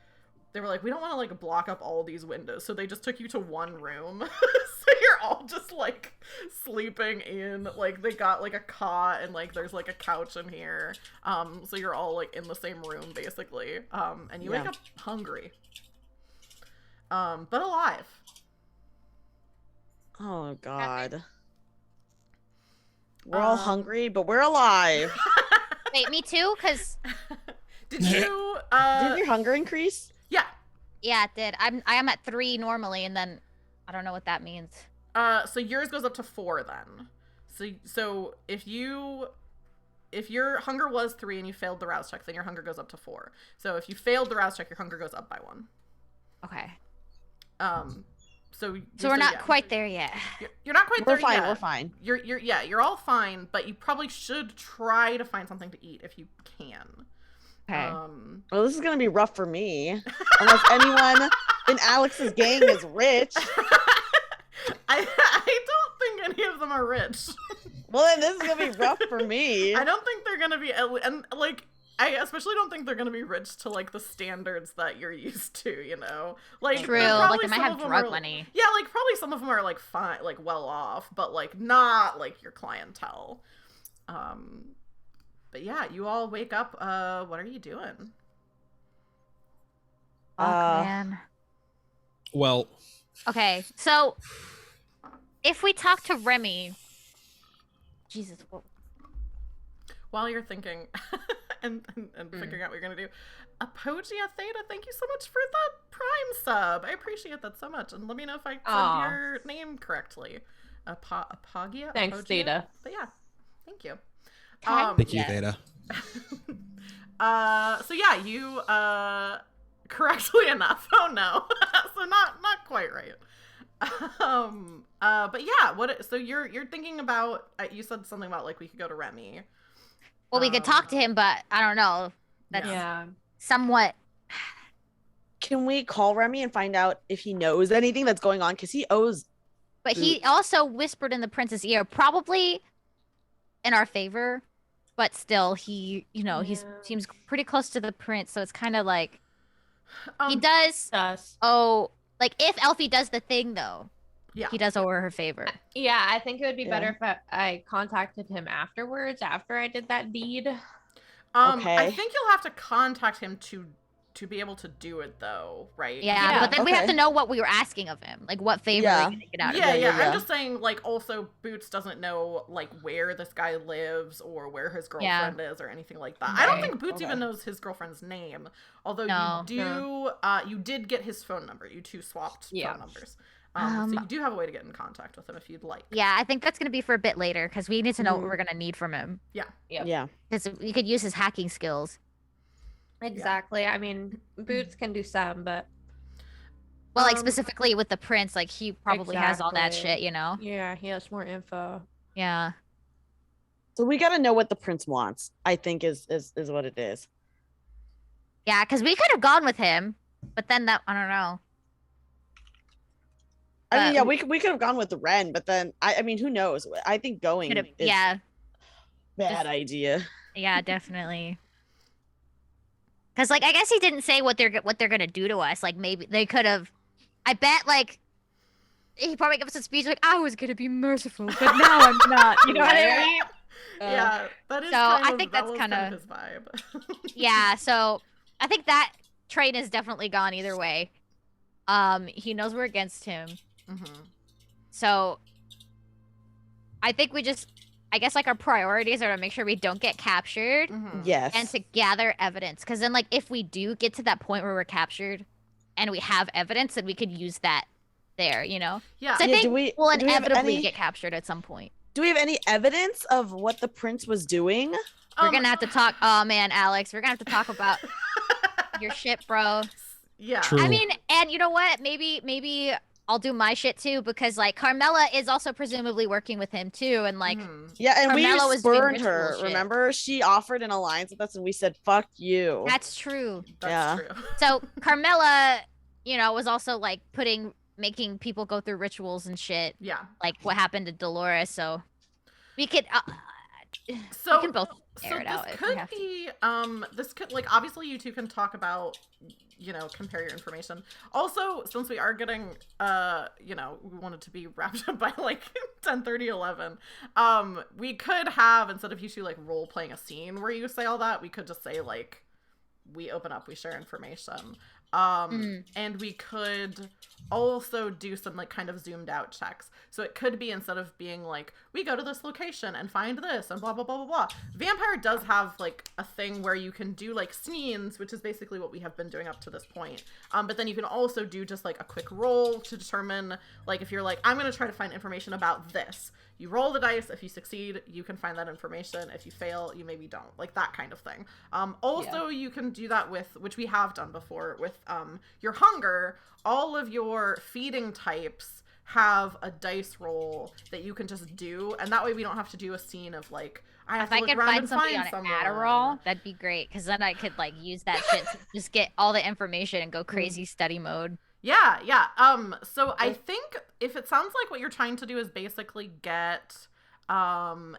Speaker 1: they were like, we don't want to like block up all these windows, so they just took you to one room. So you're all just like sleeping in, like they got like a cot and like there's like a couch in here. So you're all like in the same room basically. And you wake up hungry. But alive.
Speaker 4: Oh God. We're all hungry, but we're alive.
Speaker 2: Wait, me too? Because
Speaker 1: Did you
Speaker 4: Did your hunger increase?
Speaker 1: Yeah.
Speaker 2: yeah, it did. I am at 3 normally, and then I don't know what that means.
Speaker 1: So yours goes up to 4 then. So if your hunger was 3 and you failed the rouse check, then your hunger goes up to 4. So if you failed the rouse check, your hunger goes up by 1.
Speaker 2: Okay.
Speaker 1: So
Speaker 2: we're not quite there yet.
Speaker 1: You're not quite there
Speaker 4: We're fine.
Speaker 1: yet.
Speaker 4: We're fine.
Speaker 1: You're all fine, but you probably should try to find something to eat if you can.
Speaker 2: Okay.
Speaker 4: Well, this is gonna be rough for me, unless anyone in Alex's gang is rich.
Speaker 1: I don't think any of them are rich.
Speaker 4: Well, then this is gonna be rough for me.
Speaker 1: I don't think they're gonna be, and like I especially don't think they're gonna be rich to like the standards that you're used to, you know. Like
Speaker 2: True.
Speaker 1: probably
Speaker 2: Like they might
Speaker 1: some
Speaker 2: have
Speaker 1: of them
Speaker 2: drug
Speaker 1: are-
Speaker 2: money.
Speaker 1: Yeah, like probably some of them are like fine, like well off, but like not like your clientele. But yeah, you all wake up. What are you doing?
Speaker 2: Oh man.
Speaker 5: Well,
Speaker 2: Okay, so if we talk to Remy, Jesus,
Speaker 1: While you're thinking and figuring out what you're gonna do, Apogea Theta, thank you so much for the Prime sub. I appreciate that so much, and let me know if I said your name correctly. Apogea.
Speaker 6: Thanks,
Speaker 1: Apogea?
Speaker 6: Theta.
Speaker 1: But yeah, thank you.
Speaker 5: thank you, Theta.
Speaker 1: So yeah, you correctly enough. Oh no, so not quite right. But yeah, so you're thinking about? You said something about like we could go to Remy.
Speaker 2: well, we could talk to him, but I don't know. That's
Speaker 6: Yeah.
Speaker 2: somewhat.
Speaker 4: Can we call Remy and find out if he knows anything that's going on? Because he owes.
Speaker 2: But he also whispered in the prince's ear, probably in our favor, but still, he seems pretty close to the prince, so it's kind of like he does.
Speaker 6: Us.
Speaker 2: Oh, like if Elfie does the thing though,
Speaker 1: Yeah.
Speaker 2: he does owe her a favor.
Speaker 6: Yeah, I think it would be
Speaker 4: Yeah.
Speaker 6: better if I contacted him afterwards, after I did that deed.
Speaker 1: I
Speaker 4: Okay.
Speaker 1: think you'll have to contact him to be able to do it though, right?
Speaker 2: Yeah, but then we have
Speaker 4: okay.
Speaker 2: to know what we were asking of him, like what favor
Speaker 4: Yeah.
Speaker 2: we can get out of
Speaker 1: Yeah,
Speaker 2: him.
Speaker 1: yeah,
Speaker 4: yeah.
Speaker 1: I'm just saying, like, also, Boots doesn't know, like, where this guy lives or where his girlfriend is or anything like that. I don't
Speaker 6: Right.
Speaker 1: think Boots
Speaker 4: Okay.
Speaker 1: even knows his girlfriend's name, although
Speaker 2: No.
Speaker 1: you did get his phone number. You two swapped
Speaker 6: Yeah.
Speaker 1: phone numbers. So you do have a way to get in contact with him if you'd like.
Speaker 2: Yeah, I think that's gonna be for a bit later because we need to know what
Speaker 4: Mhm.
Speaker 2: we're gonna need from him
Speaker 6: Yep.
Speaker 4: Yeah.
Speaker 2: because we could use his hacking skills.
Speaker 6: Exactly. I mean, Boots can do some, but
Speaker 2: Well, like
Speaker 1: Um,
Speaker 2: specifically with the prince, like he probably has all that
Speaker 6: Exactly.
Speaker 2: shit, you know?
Speaker 6: yeah, he has more info.
Speaker 2: Yeah.
Speaker 4: So we gotta know what the prince wants. I think is what it is.
Speaker 2: Yeah, because we could have gone with him, but then that I don't know.
Speaker 4: I mean, yeah,
Speaker 2: Uh,
Speaker 4: we could have gone with the Ren, but then I mean, who knows? I think going
Speaker 2: Could've-
Speaker 4: is
Speaker 2: yeah,
Speaker 4: bad
Speaker 2: just-
Speaker 4: idea.
Speaker 2: yeah, definitely. Because like I guess he didn't say what they're gonna do to us. Like maybe they could have. I bet like he probably gives us a speech like I was gonna be merciful, but now I'm not. You know what I mean?
Speaker 1: Yeah, that is
Speaker 2: So,
Speaker 1: kind
Speaker 2: I
Speaker 1: of,
Speaker 2: think
Speaker 1: that
Speaker 2: that's
Speaker 1: was
Speaker 2: kinda-
Speaker 1: his vibe.
Speaker 2: Yeah. So I think that train is definitely gone either way. He knows we're against him.
Speaker 1: Mhm.
Speaker 2: So I think I guess like our priorities are to make sure we don't get captured
Speaker 1: Mhm.
Speaker 4: Yes.
Speaker 2: and to gather evidence. Because then, like, if we do get to that point where we're captured and we have evidence, then we could use that there, you know?
Speaker 1: Yeah.
Speaker 2: So I
Speaker 4: Yeah,
Speaker 2: think
Speaker 4: do we
Speaker 2: we'll
Speaker 4: do we have
Speaker 2: inevitably
Speaker 4: any-
Speaker 2: get captured at some point.
Speaker 4: Do we have any evidence of what the prince was doing?
Speaker 2: We're gonna have to talk. Oh man, Alex, we're gonna have to talk about your shit, bro.
Speaker 1: Yeah.
Speaker 5: True.
Speaker 2: I mean, and you know what? Maybe I'll do my shit too because like Carmela is also presumably working with him too, and like
Speaker 1: Mhm.
Speaker 4: Yeah, and
Speaker 2: Carmela
Speaker 4: we
Speaker 2: was doing
Speaker 4: spurned her.
Speaker 2: ritual shit.
Speaker 4: Remember, she offered an alliance with us, and we said, "Fuck you."
Speaker 2: that's true.
Speaker 1: That's
Speaker 4: Yeah.
Speaker 1: true.
Speaker 2: So Carmela, was also like making people go through rituals and shit,
Speaker 1: Yeah.
Speaker 2: like what happened to Dolores. So we could
Speaker 1: So
Speaker 2: we can both air it out
Speaker 1: this
Speaker 2: if we
Speaker 1: could
Speaker 2: have to.
Speaker 1: be this could, like, obviously you two can talk about, you know, compare your information. Also, since we are getting you know, we wanted to be wrapped up by like 10:30, 11, we could have, instead of you two like role playing a scene where you say all that, we could just say like, we open up, we share information. And we could also do some like kind of zoomed out checks. So it could be, instead of being like, we go to this location and find this and blah blah blah blah blah, Vampire does have like a thing where you can do like scenes, which is basically what we have been doing up to this point. But then you can also do just like a quick roll to determine, like, if you're like, I'm gonna try to find information about this, you roll the dice. If you succeed, you can find that information. If you fail, you maybe don't, like that kind of thing. Also, you can do that with, which we have done before, with your hunger. All of your feeding types have a dice roll that you can just do, and that way we don't have to do a scene of like, I have to look around and find someone.
Speaker 2: Adderall, that'd be great, because then I could like use that shit to just get all the information and go crazy study mode.
Speaker 1: Yeah. So I think if it sounds like what you're trying to do is basically get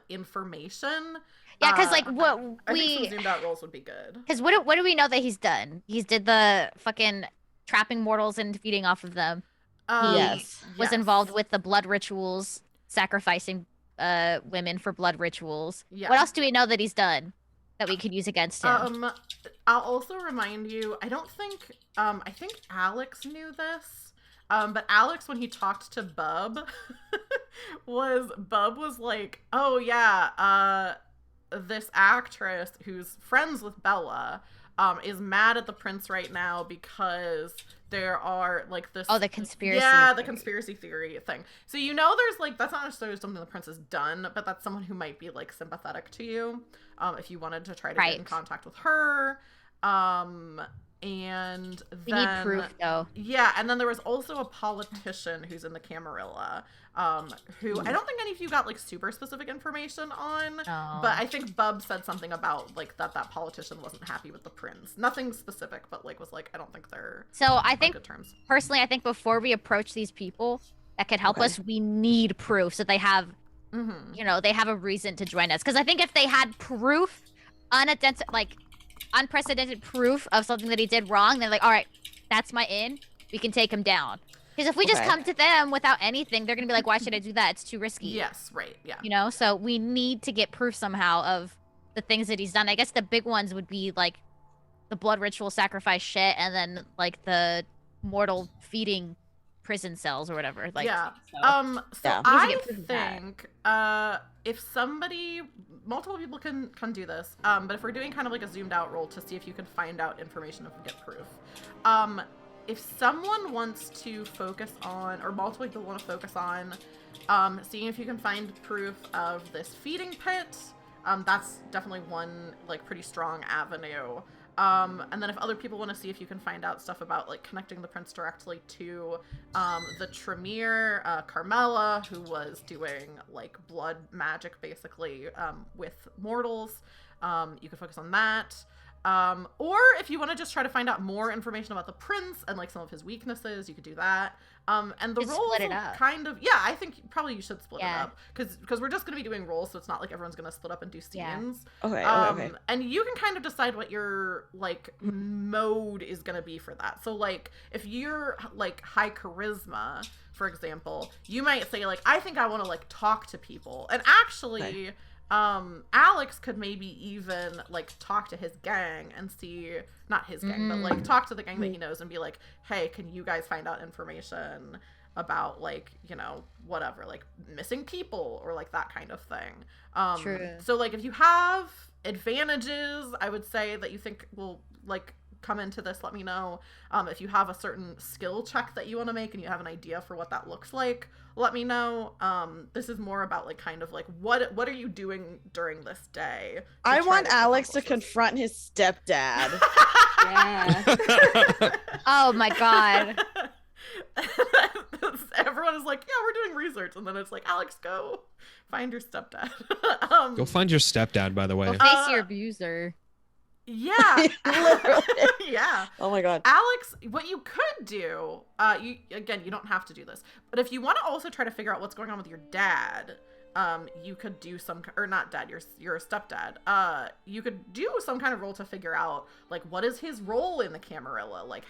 Speaker 1: information.
Speaker 2: Yeah, because like what
Speaker 1: I think some zoomed out rolls would be good.
Speaker 2: Because what do we know that he's done? He's did the fucking trapping mortals and feeding off of them. He was involved with the blood rituals, sacrificing women for blood rituals.
Speaker 1: Yeah.
Speaker 2: What else do we know that he's done that we could use against him?
Speaker 1: I'll also remind you, I think Alex knew this, but Alex, when he talked to Bub, Bub was like, oh yeah, this actress who's friends with Bella is mad at the prince right now because there are like this
Speaker 2: the conspiracy
Speaker 1: the conspiracy theory thing. So you know, there's like, that's not necessarily something the prince has done, but that's someone who might be like sympathetic to you, if you wanted to try to get in contact with her. And then
Speaker 2: we need proof though.
Speaker 1: Yeah, and then there was also a politician who's in the Camarilla, who I don't think any of you got like super specific information on, but I think Bub said something about like that politician wasn't happy with the prince. Nothing specific, but like was like, I don't think they're
Speaker 2: I think
Speaker 1: good terms.
Speaker 2: Personally, I think before we approach these people that could help us, we need proof so they have you know, they have a reason to join us. Because I think if they had proof, unprecedented proof of something that he did wrong, they're like, all right, that's my in, we can take him down. Because if we just come to them without anything, they're gonna be like, why should I do that? It's too risky.
Speaker 1: Yes, right, yeah.
Speaker 2: You know, so we need to get proof somehow of the things that he's done. I guess the big ones would be like the blood ritual sacrifice shit, and then like the mortal feeding prison cells or whatever. Like,
Speaker 1: I think if somebody, multiple people can do this, but if we're doing kind of like a zoomed out roll to see if you can find out information if we get proof, if someone wants to focus on, or multiple people want to focus on seeing if you can find proof of this feeding pit, that's definitely one like pretty strong avenue. And then if other people want to see if you can find out stuff about like connecting the prince directly to the Tremere, Carmela, who was doing like blood magic basically with mortals, you can focus on that. Or if you want to just try to find out more information about the prince and like some of his weaknesses, you could do that. And the roles kind of, I think probably you should split it up, because we're just going to be doing roles, so it's not like everyone's going to split up and do scenes.
Speaker 4: Okay.
Speaker 1: And you can kind of decide what your like mode is going to be for that. So like if you're like high charisma, for example, you might say like, I think I want to like talk to people, and actually Alex could maybe even like talk to his gang and see, not his gang, but like talk to the gang that he knows and be like, hey, can you guys find out information about like, you know, whatever, like missing people or like that kind of thing.
Speaker 2: True.
Speaker 1: So like if you have advantages, I would say that you think will like come into this, let me know. If you have a certain skill check that you want to make and you have an idea for what that looks like, let me know. This is more about like kind of like what are you doing during this day?
Speaker 4: I want Alex to confront his stepdad.
Speaker 2: Oh my god.
Speaker 1: Everyone is like, yeah, we're doing research, and then it's like, Alex, go find your stepdad.
Speaker 5: Go find your stepdad, by the way.
Speaker 2: Go face your abuser.
Speaker 1: Yeah.
Speaker 4: Literally.
Speaker 1: Yeah.
Speaker 4: Oh my god.
Speaker 1: Alex, what you could do, you don't have to do this, but if you want to also try to figure out what's going on with your dad, you could do or not dad, you're a stepdad. You could do some kind of roll to figure out like what is his role in the Camarilla, like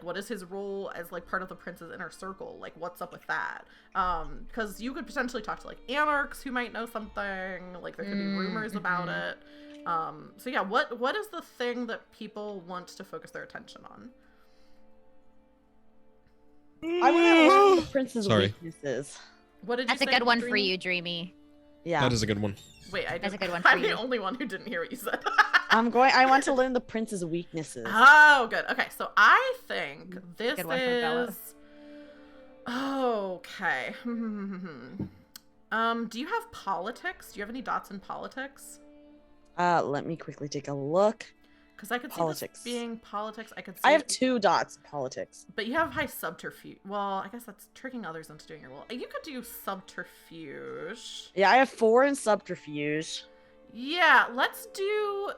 Speaker 1: what is his role as like part of the prince's inner circle, like what's up with that? Because you could potentially talk to like Anarchs who might know something, like there could be rumors about it. So yeah, what is the thing that people want to focus their attention on?
Speaker 4: I want to learn the prince's weaknesses.
Speaker 1: What did you
Speaker 2: That's a
Speaker 1: say,
Speaker 2: good one
Speaker 1: Dreamy?
Speaker 2: for you, Dreamy.
Speaker 4: Yeah,
Speaker 5: That is a good one.
Speaker 1: Wait,
Speaker 2: That's a good one for
Speaker 1: I'm
Speaker 2: you.
Speaker 1: the only one who didn't hear what you said.
Speaker 4: I want to learn the prince's weaknesses.
Speaker 1: Oh, good. Okay, so I think this
Speaker 2: Good one for Bella.
Speaker 1: is. Okay. Do you have politics? Do you have any dots in politics?
Speaker 4: Let me quickly take a look.
Speaker 1: Because I could
Speaker 4: Politics.
Speaker 1: see this being politics. I could see.
Speaker 4: I have 2 dots politics.
Speaker 1: But you have high subterfuge. Well, I guess that's tricking others into doing your will. You could do subterfuge.
Speaker 4: Yeah, I have 4 in subterfuge.
Speaker 1: Yeah, let's do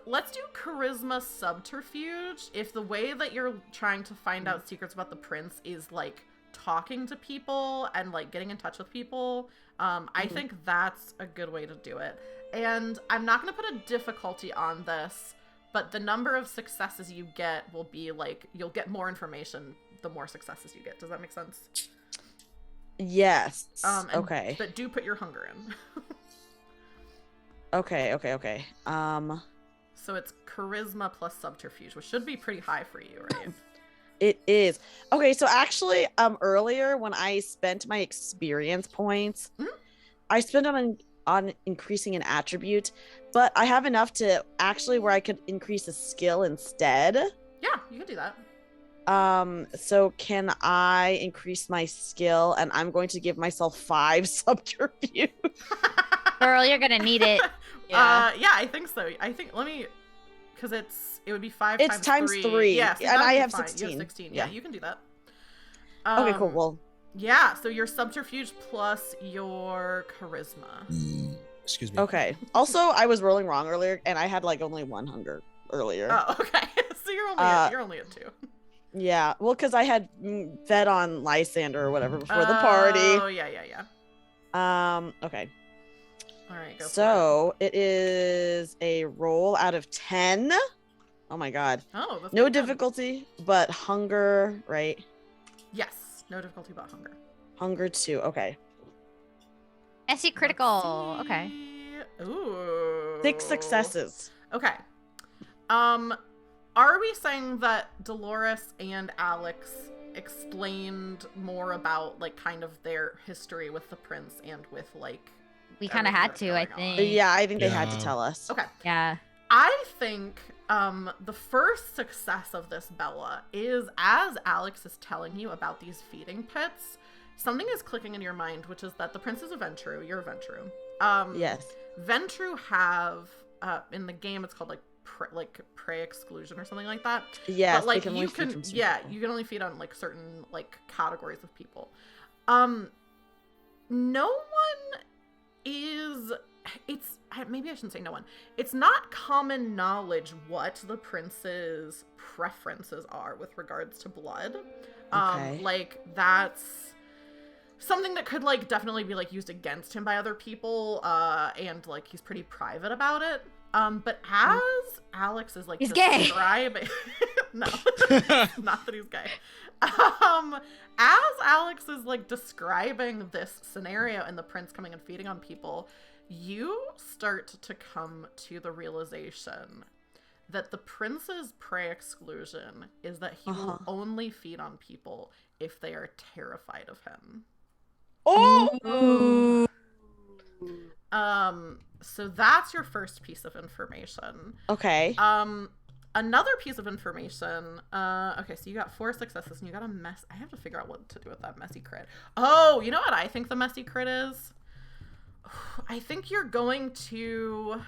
Speaker 1: charisma subterfuge. If the way that you're trying to find out secrets about the prince is like talking to people and like getting in touch with people, I think that's a good way to do it. And I'm not going to put a difficulty on this, but the number of successes you get will be like you'll get more information the more successes you get. Does that make sense?
Speaker 4: Yes.
Speaker 1: And-
Speaker 4: Okay.
Speaker 1: But do put your hunger in.
Speaker 4: Okay.
Speaker 1: So it's charisma plus subterfuge, which should be pretty high for you, right?
Speaker 4: It is. Okay, so actually, earlier when I spent my experience points, I spent on increasing an attribute, but I have enough to actually where I could increase a skill instead.
Speaker 1: Yeah, you can do that.
Speaker 4: So can I increase my skill? And I'm going to give myself 5 subterfuge.
Speaker 2: Girl, you're gonna need it.
Speaker 1: Yeah, I think so. I think because it would be 5
Speaker 4: It's times
Speaker 1: 3.
Speaker 4: 3.
Speaker 1: Yeah, so
Speaker 4: and I
Speaker 1: that'd be
Speaker 4: have
Speaker 1: fine.
Speaker 4: 16.
Speaker 1: You have 16. Yeah, you can do that.
Speaker 4: Okay, cool. Well,
Speaker 1: yeah, so your subterfuge plus your charisma.
Speaker 5: Excuse me.
Speaker 4: okay. Also, I was rolling wrong earlier, and I had like only 1 hunger earlier.
Speaker 1: Oh, okay. So you're only at 2.
Speaker 4: Yeah, well, because I had fed on Lysander or whatever before the party.
Speaker 1: Oh, yeah.
Speaker 4: Okay.
Speaker 1: All right, go
Speaker 4: So it is a roll out of 10. Oh my god.
Speaker 1: for it. Oh, that's
Speaker 4: No
Speaker 1: pretty good.
Speaker 4: difficulty, but hunger, right?
Speaker 1: Yes, no difficulty but hunger.
Speaker 4: Hunger 2. Okay.
Speaker 2: SE critical. Okay.
Speaker 1: Ooh.
Speaker 4: 6 successes.
Speaker 1: Okay. Are we saying that Dolores and Alex explained more about like kind of their history with the prince and with like
Speaker 2: We kind of
Speaker 1: everything
Speaker 2: had
Speaker 1: that's
Speaker 2: to, I
Speaker 1: going on?
Speaker 2: think.
Speaker 4: Yeah, I think they had to
Speaker 5: Yeah.
Speaker 4: tell us.
Speaker 1: Okay.
Speaker 2: Yeah.
Speaker 1: I think the first success of this, Bella, is as Alex is telling you about these feeding pits, something is clicking in your mind, which is that the prince is a Ventru. You're a Ventru.
Speaker 4: Yes.
Speaker 1: Ventru have in the game it's called like prey exclusion or something like that.
Speaker 4: Yes,
Speaker 1: but like
Speaker 4: they can only
Speaker 1: you
Speaker 4: feed
Speaker 1: can
Speaker 4: from certain people.
Speaker 1: you can only feed on like certain like categories of people. No one is maybe I shouldn't say no one. It's not common knowledge what the prince's preferences are with regards to blood.
Speaker 4: Okay.
Speaker 1: Like that's something that could like definitely be like used against him by other people, and like he's pretty private about it. But as Alex is like
Speaker 2: He's gay.
Speaker 1: describing no, not that he's gay. As Alex is like describing this scenario and the prince coming and feeding on people, you start to come to the realization that the prince's prey exclusion is that he will only feed on people if they are terrified of him.
Speaker 4: Oh!
Speaker 1: So that's your first piece of information.
Speaker 4: Okay.
Speaker 1: Another piece of information. Okay, so you got 4 successes and you got a mess. I have to figure out what to do with that messy crit. Oh, you know what I think the messy crit is? I think you're going to.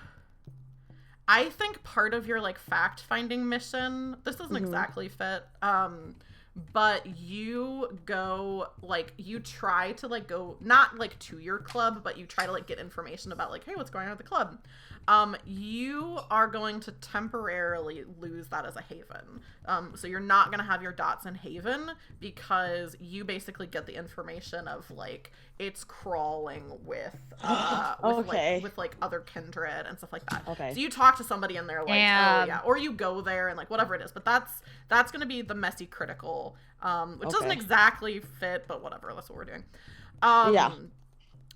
Speaker 1: I think part of your like fact finding mission. This doesn't exactly fit. But you go like you try to like go not like to your club, but you try to like get information about like, hey, what's going on at the club. You are going to temporarily lose that as a haven. So you're not going to have your dots in haven because you basically get the information of like it's crawling with
Speaker 4: Okay.
Speaker 1: with like other kindred and stuff like that.
Speaker 4: Okay.
Speaker 1: So you talk to somebody and they're like, oh yeah, or you go there and like whatever it is. But that's going to be the messy critical, which doesn't exactly fit, but whatever. That's what we're doing.
Speaker 4: Yeah.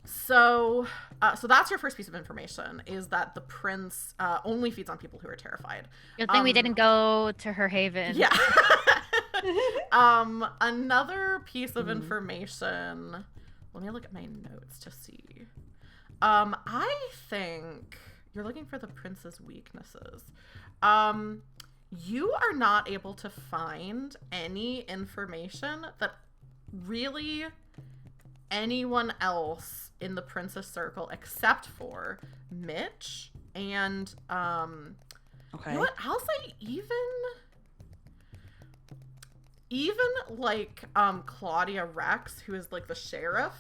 Speaker 1: So that's your first piece of information, is that the prince only feeds on people who are terrified.
Speaker 2: Good thing we didn't go to her haven.
Speaker 1: Yeah. Another piece of information. Let me look at my notes to see. I think you're looking for the prince's weaknesses. You are not able to find any information that really anyone else in the princess circle except for Mitch and
Speaker 4: Okay.
Speaker 1: you know what, I'll say even like Claudia Rex, who is like the sheriff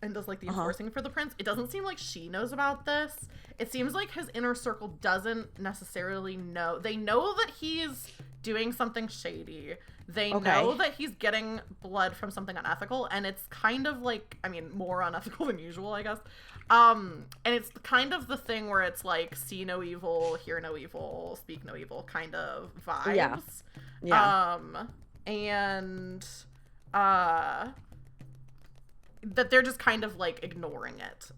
Speaker 1: and does like the enforcing for the prince. It doesn't seem like she knows about this. It seems like his inner circle doesn't necessarily know. They know that he's doing something shady. They know that he's getting blood from something unethical, and it's kind of like, I mean, more unethical than usual, I guess. And it's kind of the thing where it's like, see no evil, hear no evil, speak no evil kind of vibes.
Speaker 4: Yeah.
Speaker 1: And that they're just kind of like ignoring it.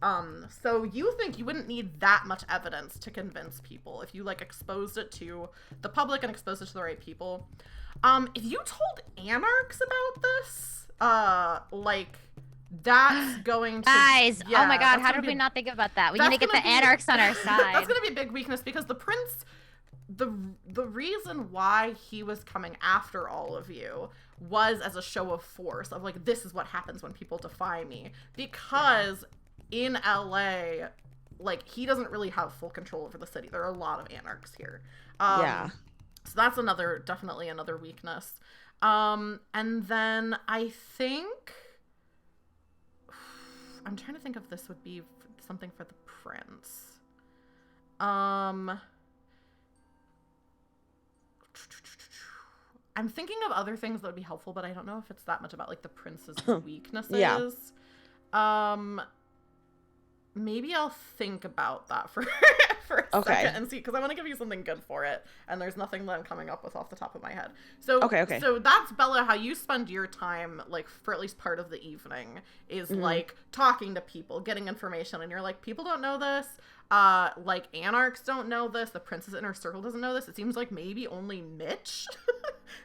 Speaker 1: So you think you wouldn't need that much evidence to convince people if you like exposed it to the public and exposed it to the right people. If you told Anarchs about this, like that's going to
Speaker 2: guys, oh my god, how did we not think about that? We need to get the Anarchs on our side.
Speaker 1: That's gonna be a big weakness because the prince, the reason why he was coming after all of you was as a show of force, of like, this is what happens when people defy me, because in LA, like, he doesn't really have full control over the city. There are a lot of Anarchs here. So that's definitely another weakness. And then I think, I'm trying to think if this would be something for the prince. I'm thinking of other things that would be helpful, but I don't know if it's that much about like the prince's weaknesses. Maybe I'll think about that for a second and see, because I want to give you something good for it, and there's nothing that I'm coming up with off the top of my head. So so that's, Bella, how you spend your time, like, for at least part of the evening, is like talking to people, getting information, and you're like, people don't know this, like Anarchs don't know this, the prince's inner circle doesn't know this. It seems like maybe only Mitch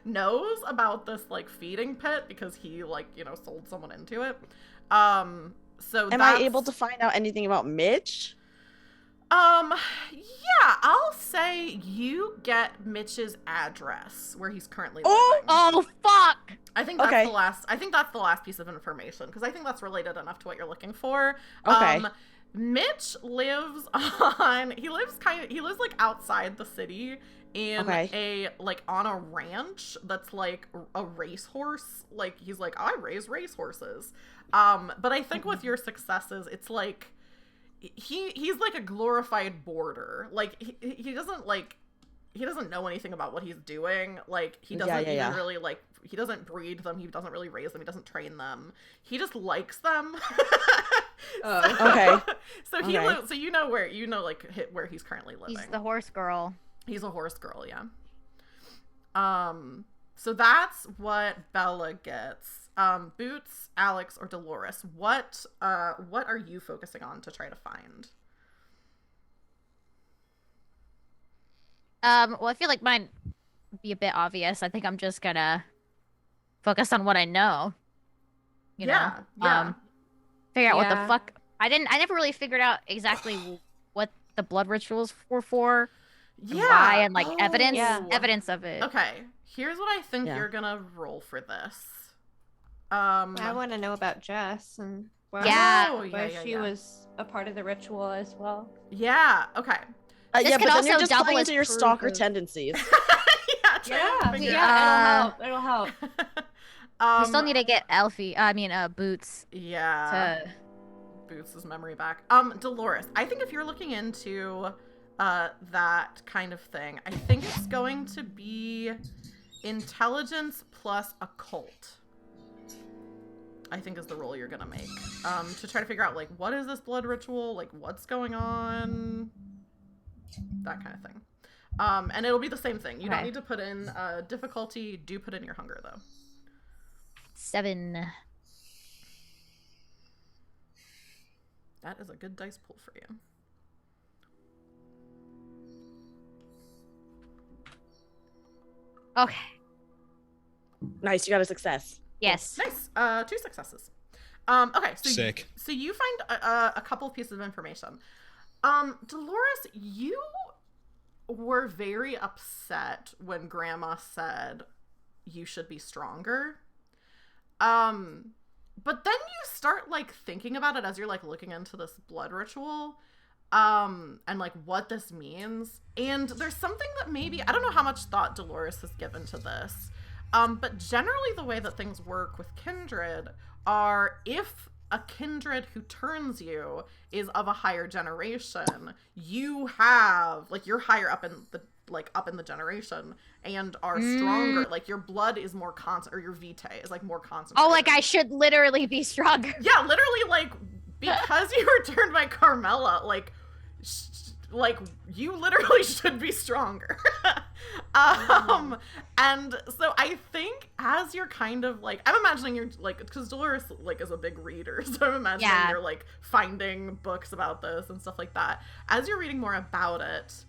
Speaker 1: knows about this like feeding pit because he, like, you know, sold someone into it. So
Speaker 4: am I able to find out anything about Mitch?
Speaker 1: Yeah, I'll say you get Mitch's address where he's currently living.
Speaker 2: Oh fuck!
Speaker 1: I think that's the last piece of information, because I think that's related enough to what you're looking for. Mitch lives like outside the city in on a ranch that's like a racehorse. Like, he's like, I raise racehorses. But I think with your successes, it's like he's like a glorified boarder. Like, he doesn't know anything about what he's doing. Like, he doesn't even really, like, he doesn't breed them, he doesn't really raise them, he doesn't train them, he just likes them. So he lives, so you know where he's currently living.
Speaker 2: He's the horse girl.
Speaker 1: He's a horse girl, yeah. So that's what Bella gets. Boots, Alex, or Dolores, what are you focusing on to try to find?
Speaker 2: Well, I feel like mine would be a bit obvious. I think I'm just gonna focus on what I know. You know? Figure out what the fuck. I never really figured out exactly what the blood rituals were for. And why, and like evidence of it.
Speaker 1: Okay, here's what I think you're gonna roll for this.
Speaker 6: I want to know about Jess and she was a part of the ritual as well.
Speaker 1: Yeah. Okay.
Speaker 4: But then you're just playing into your stalker tendencies.
Speaker 6: It'll help.
Speaker 2: We still need to get Boots.
Speaker 1: Yeah. Boots' memory back. Dolores, I think if you're looking into that kind of thing. I think it's going to be intelligence plus occult. I think is the roll you're gonna make. To try to figure out, like, what is this blood ritual? Like, what's going on? That kind of thing. And it'll be the same thing. You don't need to put in difficulty. Do put in your hunger, though.
Speaker 2: 7.
Speaker 1: That is a good dice pool for you.
Speaker 2: Okay.
Speaker 4: Nice, you got a success.
Speaker 2: Yes.
Speaker 1: Nice. 2 successes. Okay, so
Speaker 5: Sick.
Speaker 1: You find a couple of pieces of information. Dolores, you were very upset when Grandma said you should be stronger. But then you start, like, thinking about it as you're, like, looking into this blood ritual, and, like, what this means. And there's something that maybe, I don't know how much thought Dolores has given to this, but generally the way that things work with kindred are, if a kindred who turns you is of a higher generation, you have, like, you're higher up in the generation and are stronger. Like, your blood is more or your vitae is, like, more concentrated.
Speaker 2: Oh, like, I should literally be stronger.
Speaker 1: Yeah, literally, like, because you were turned by Carmela, like, you literally should be stronger. And so I think as you're kind of, like, I'm imagining you're, like, because Dolores, like, is a big reader, so I'm imagining you're, like, finding books about this and stuff like that. As you're reading more about it,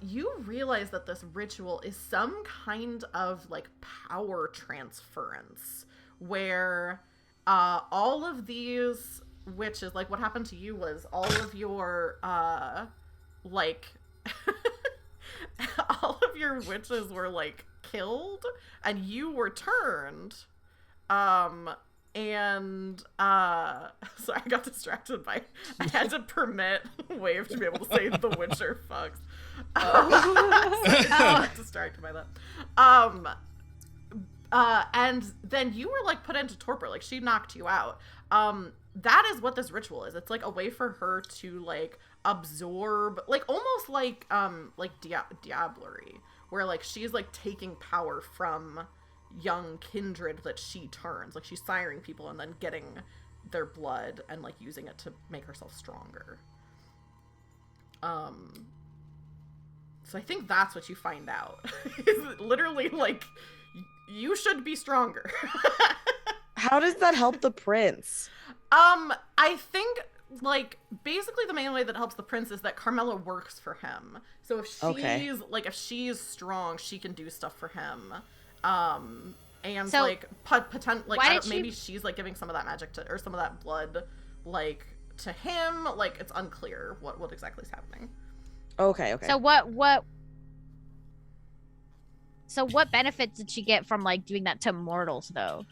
Speaker 1: you realize that this ritual is some kind of, like, power transference where all of these witches, like, what happened to you was all of your like all of your witches were, like, killed and you were turned. And sorry, I got distracted by, I had to permit Wave to be able to say the Witcher fucks. I got distracted by that. And then you were, like, put into torpor, like, she knocked you out. That is what this ritual is. It's, like, a way for her to, like, absorb, like, almost like diablerie, where, like, she's, like, taking power from young kindred that she turns. Like, she's siring people and then getting their blood and, like, using it to make herself stronger. So I think that's what you find out. Is literally, like, you should be stronger.
Speaker 4: How does that help the prince?
Speaker 1: I think, like, basically the main way that helps the prince is that Carmela works for him. So if she's, like, if she's strong, she can do stuff for him. And, so, like, maybe she's, like, giving some of that magic to, or some of that blood, like, to him. Like, it's unclear what exactly is happening.
Speaker 4: Okay.
Speaker 2: So what benefits did she get from, like, doing that to mortals, though?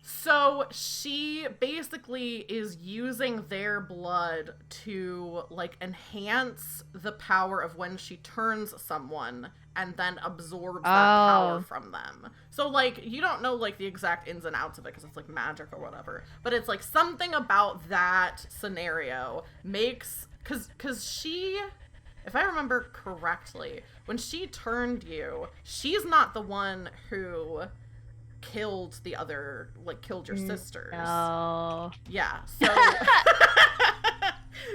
Speaker 1: So she basically is using their blood to, like, enhance the power of when she turns someone and then absorbs that power from them. So, like, you don't know, like, the exact ins and outs of it because it's, like, magic or whatever. But it's, like, something about that scenario makes... Because she... If I remember correctly, when she turned you, she's not the one who killed the other, like, killed your sisters.
Speaker 2: No.
Speaker 1: Yeah, so...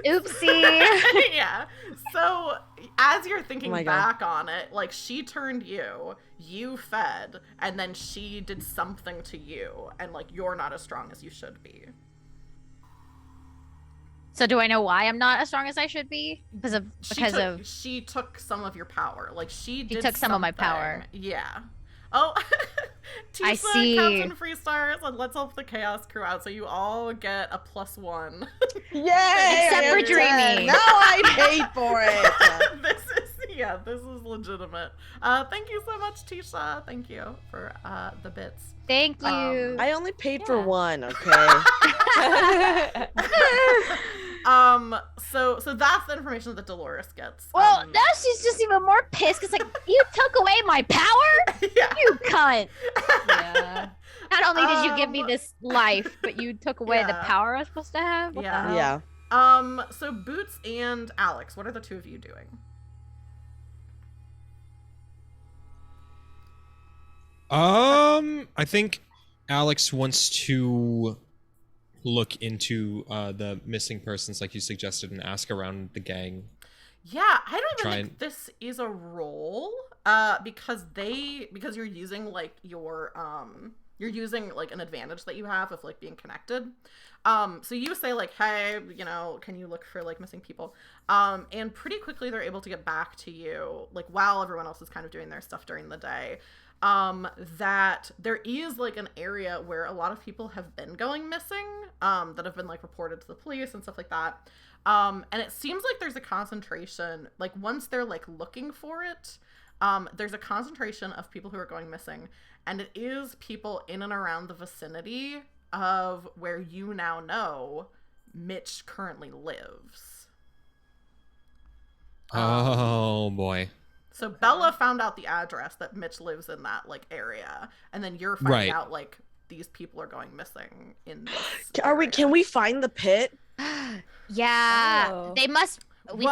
Speaker 2: Oopsie.
Speaker 1: Yeah. So, as you're thinking back on it, like, she turned you, you fed, and then she did something to you, and, like, you're not as strong as you should be.
Speaker 2: So do I know why I'm not as strong as I should be? She
Speaker 1: took some of your power. Like, she
Speaker 2: took some of my power.
Speaker 1: Yeah. Oh, Tisa,
Speaker 2: I see.
Speaker 1: Captain Freestars, and let's help the Chaos Crew out so you all get a +1.
Speaker 4: Yay!
Speaker 2: Except for Dreamy.
Speaker 4: Now I paid for it.
Speaker 1: This is legitimate. Thank you so much, Tisha. Thank you for the bits.
Speaker 2: Thank you.
Speaker 4: I only paid for one, okay?
Speaker 1: So that's the information that Dolores gets.
Speaker 2: Well, now she's just even more pissed because, like, you took away my power?
Speaker 1: Yeah.
Speaker 2: You cunt. Yeah. Not only did you give me this life, but you took away the power I was supposed to have? What the hell?
Speaker 4: Yeah.
Speaker 1: So Boots and Alex, what are the two of you doing?
Speaker 5: I think Alex wants to look into the missing persons like you suggested and ask around the gang.
Speaker 1: Yeah, I don't even think this is a roll, because you're using like you're using like an advantage that you have of like being connected. So you say like, hey, can you look for like missing people? And pretty quickly they're able to get back to you, like while everyone else is kind of doing their stuff during the day. That there is like an area where a lot of people have been going missing, that have been like reported to the police and stuff like that. And it seems like there's a concentration, like once they're like looking for it, there's a concentration of people who are going missing, and it is people in and around the vicinity of where you now know Mitch currently lives.
Speaker 5: Oh boy.
Speaker 1: So Bella found out the address that Mitch lives in that like area, and then you're finding out like these people are going missing in this area.
Speaker 4: Can we find the pit?
Speaker 2: Yeah.
Speaker 3: Oh.
Speaker 2: They must we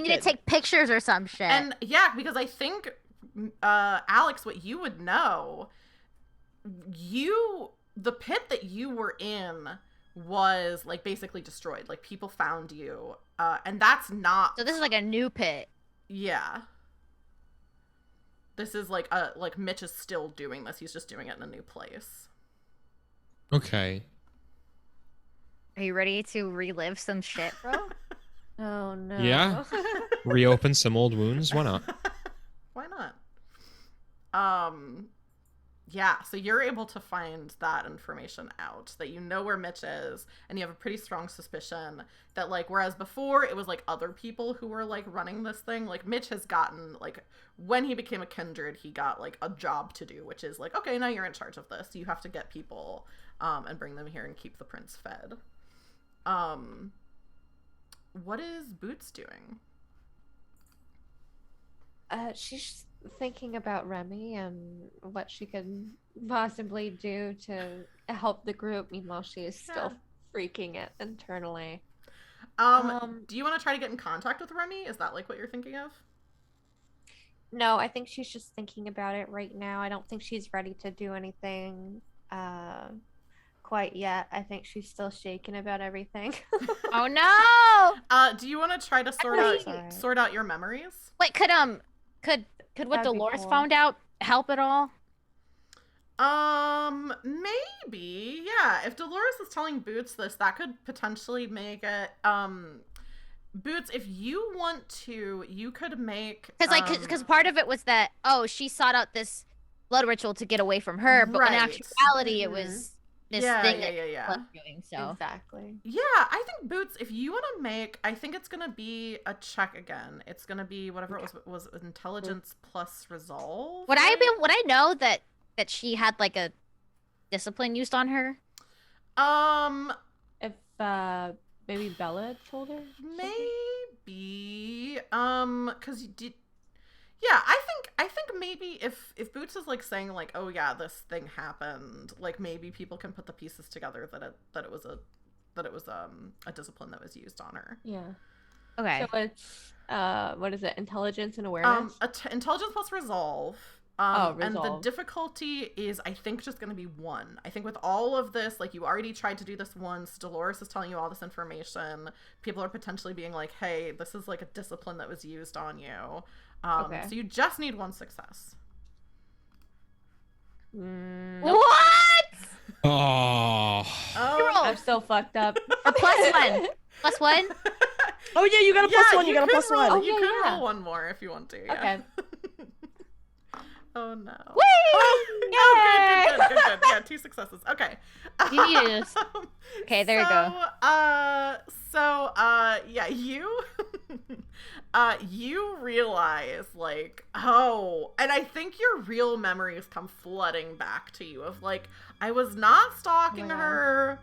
Speaker 2: need to take pictures or some shit.
Speaker 1: And yeah, because I think Alex, what you would know, the pit that you were in was like basically destroyed. Like people found you, and that's not.
Speaker 2: So this is like a new pit.
Speaker 1: Yeah. This is like Mitch is still doing this. He's just doing it in a new place.
Speaker 5: Okay.
Speaker 2: Are you ready to relive some shit, bro?
Speaker 6: Oh no.
Speaker 5: Yeah. Reopen some old wounds. Why not?
Speaker 1: Why not? Yeah, so you're able to find that information out, that you know where Mitch is, and you have a pretty strong suspicion that, like, whereas before it was, like, other people who were, like, running this thing, like, Mitch has gotten, like, when he became a kindred, he got, like, a job to do, which is, like, okay, now you're in charge of this. You have to get people, and bring them here and keep the prince fed. What is Boots doing?
Speaker 6: She's thinking about Remy and what she could possibly do to help the group. Meanwhile, she is still freaking it internally.
Speaker 1: Do you want to try to get in contact with Remy? Is that like what you're thinking of?
Speaker 6: No, I think she's just thinking about it right now. I don't think she's ready to do anything quite yet. I think she's still shaken about everything.
Speaker 2: Oh no!
Speaker 1: Do you want to try to sort out your memories?
Speaker 2: Wait, could what
Speaker 6: That'd be
Speaker 2: Dolores
Speaker 6: cool.
Speaker 2: found out help at all?
Speaker 1: Maybe. Yeah. If Dolores is telling Boots this, that could potentially make it. Boots, if you want to, you could make.
Speaker 2: Because part of it was that she sought out this blood ritual to get away from her, but in
Speaker 1: Right.
Speaker 2: actuality, it was this thing that
Speaker 1: yeah.
Speaker 2: was doing. So
Speaker 6: Exactly.
Speaker 1: Yeah, I think Boots, if you want to make, I think it's gonna be a check again. It's gonna be whatever it was intelligence plus resolve.
Speaker 2: would I know that she had like a discipline used on her?
Speaker 6: If maybe Bella had told her.
Speaker 1: Maybe. Because you did. Yeah, I think maybe if Boots is like saying like, oh yeah, this thing happened, like maybe people can put the pieces together that it was a discipline that was used on her.
Speaker 6: Yeah.
Speaker 2: Okay.
Speaker 6: So it's what is it? Intelligence and awareness.
Speaker 1: Intelligence plus resolve.
Speaker 6: Resolve.
Speaker 1: And the difficulty is, I think, just going to be 1. I think with all of this, like, you already tried to do this once. Dolores is telling you all this information. People are potentially being like, hey, this is like a discipline that was used on you.
Speaker 6: Okay.
Speaker 1: So you just need 1 success.
Speaker 2: What?
Speaker 5: Oh.
Speaker 6: I'm so fucked up.
Speaker 2: Or +1. +1?
Speaker 4: Oh yeah, you got a +1. You got a
Speaker 1: could
Speaker 4: +1.
Speaker 1: roll- You
Speaker 6: yeah,
Speaker 1: could
Speaker 6: yeah.
Speaker 1: roll 1 more if you want to. Yeah.
Speaker 6: Okay.
Speaker 1: Oh no.
Speaker 2: Whee!
Speaker 1: Oh, good. Yeah, 2 successes. Okay.
Speaker 2: You need this. Okay, there you go.
Speaker 1: Yeah, you realize, like, oh, and I think your real memories come flooding back to you of, like, I was not stalking her.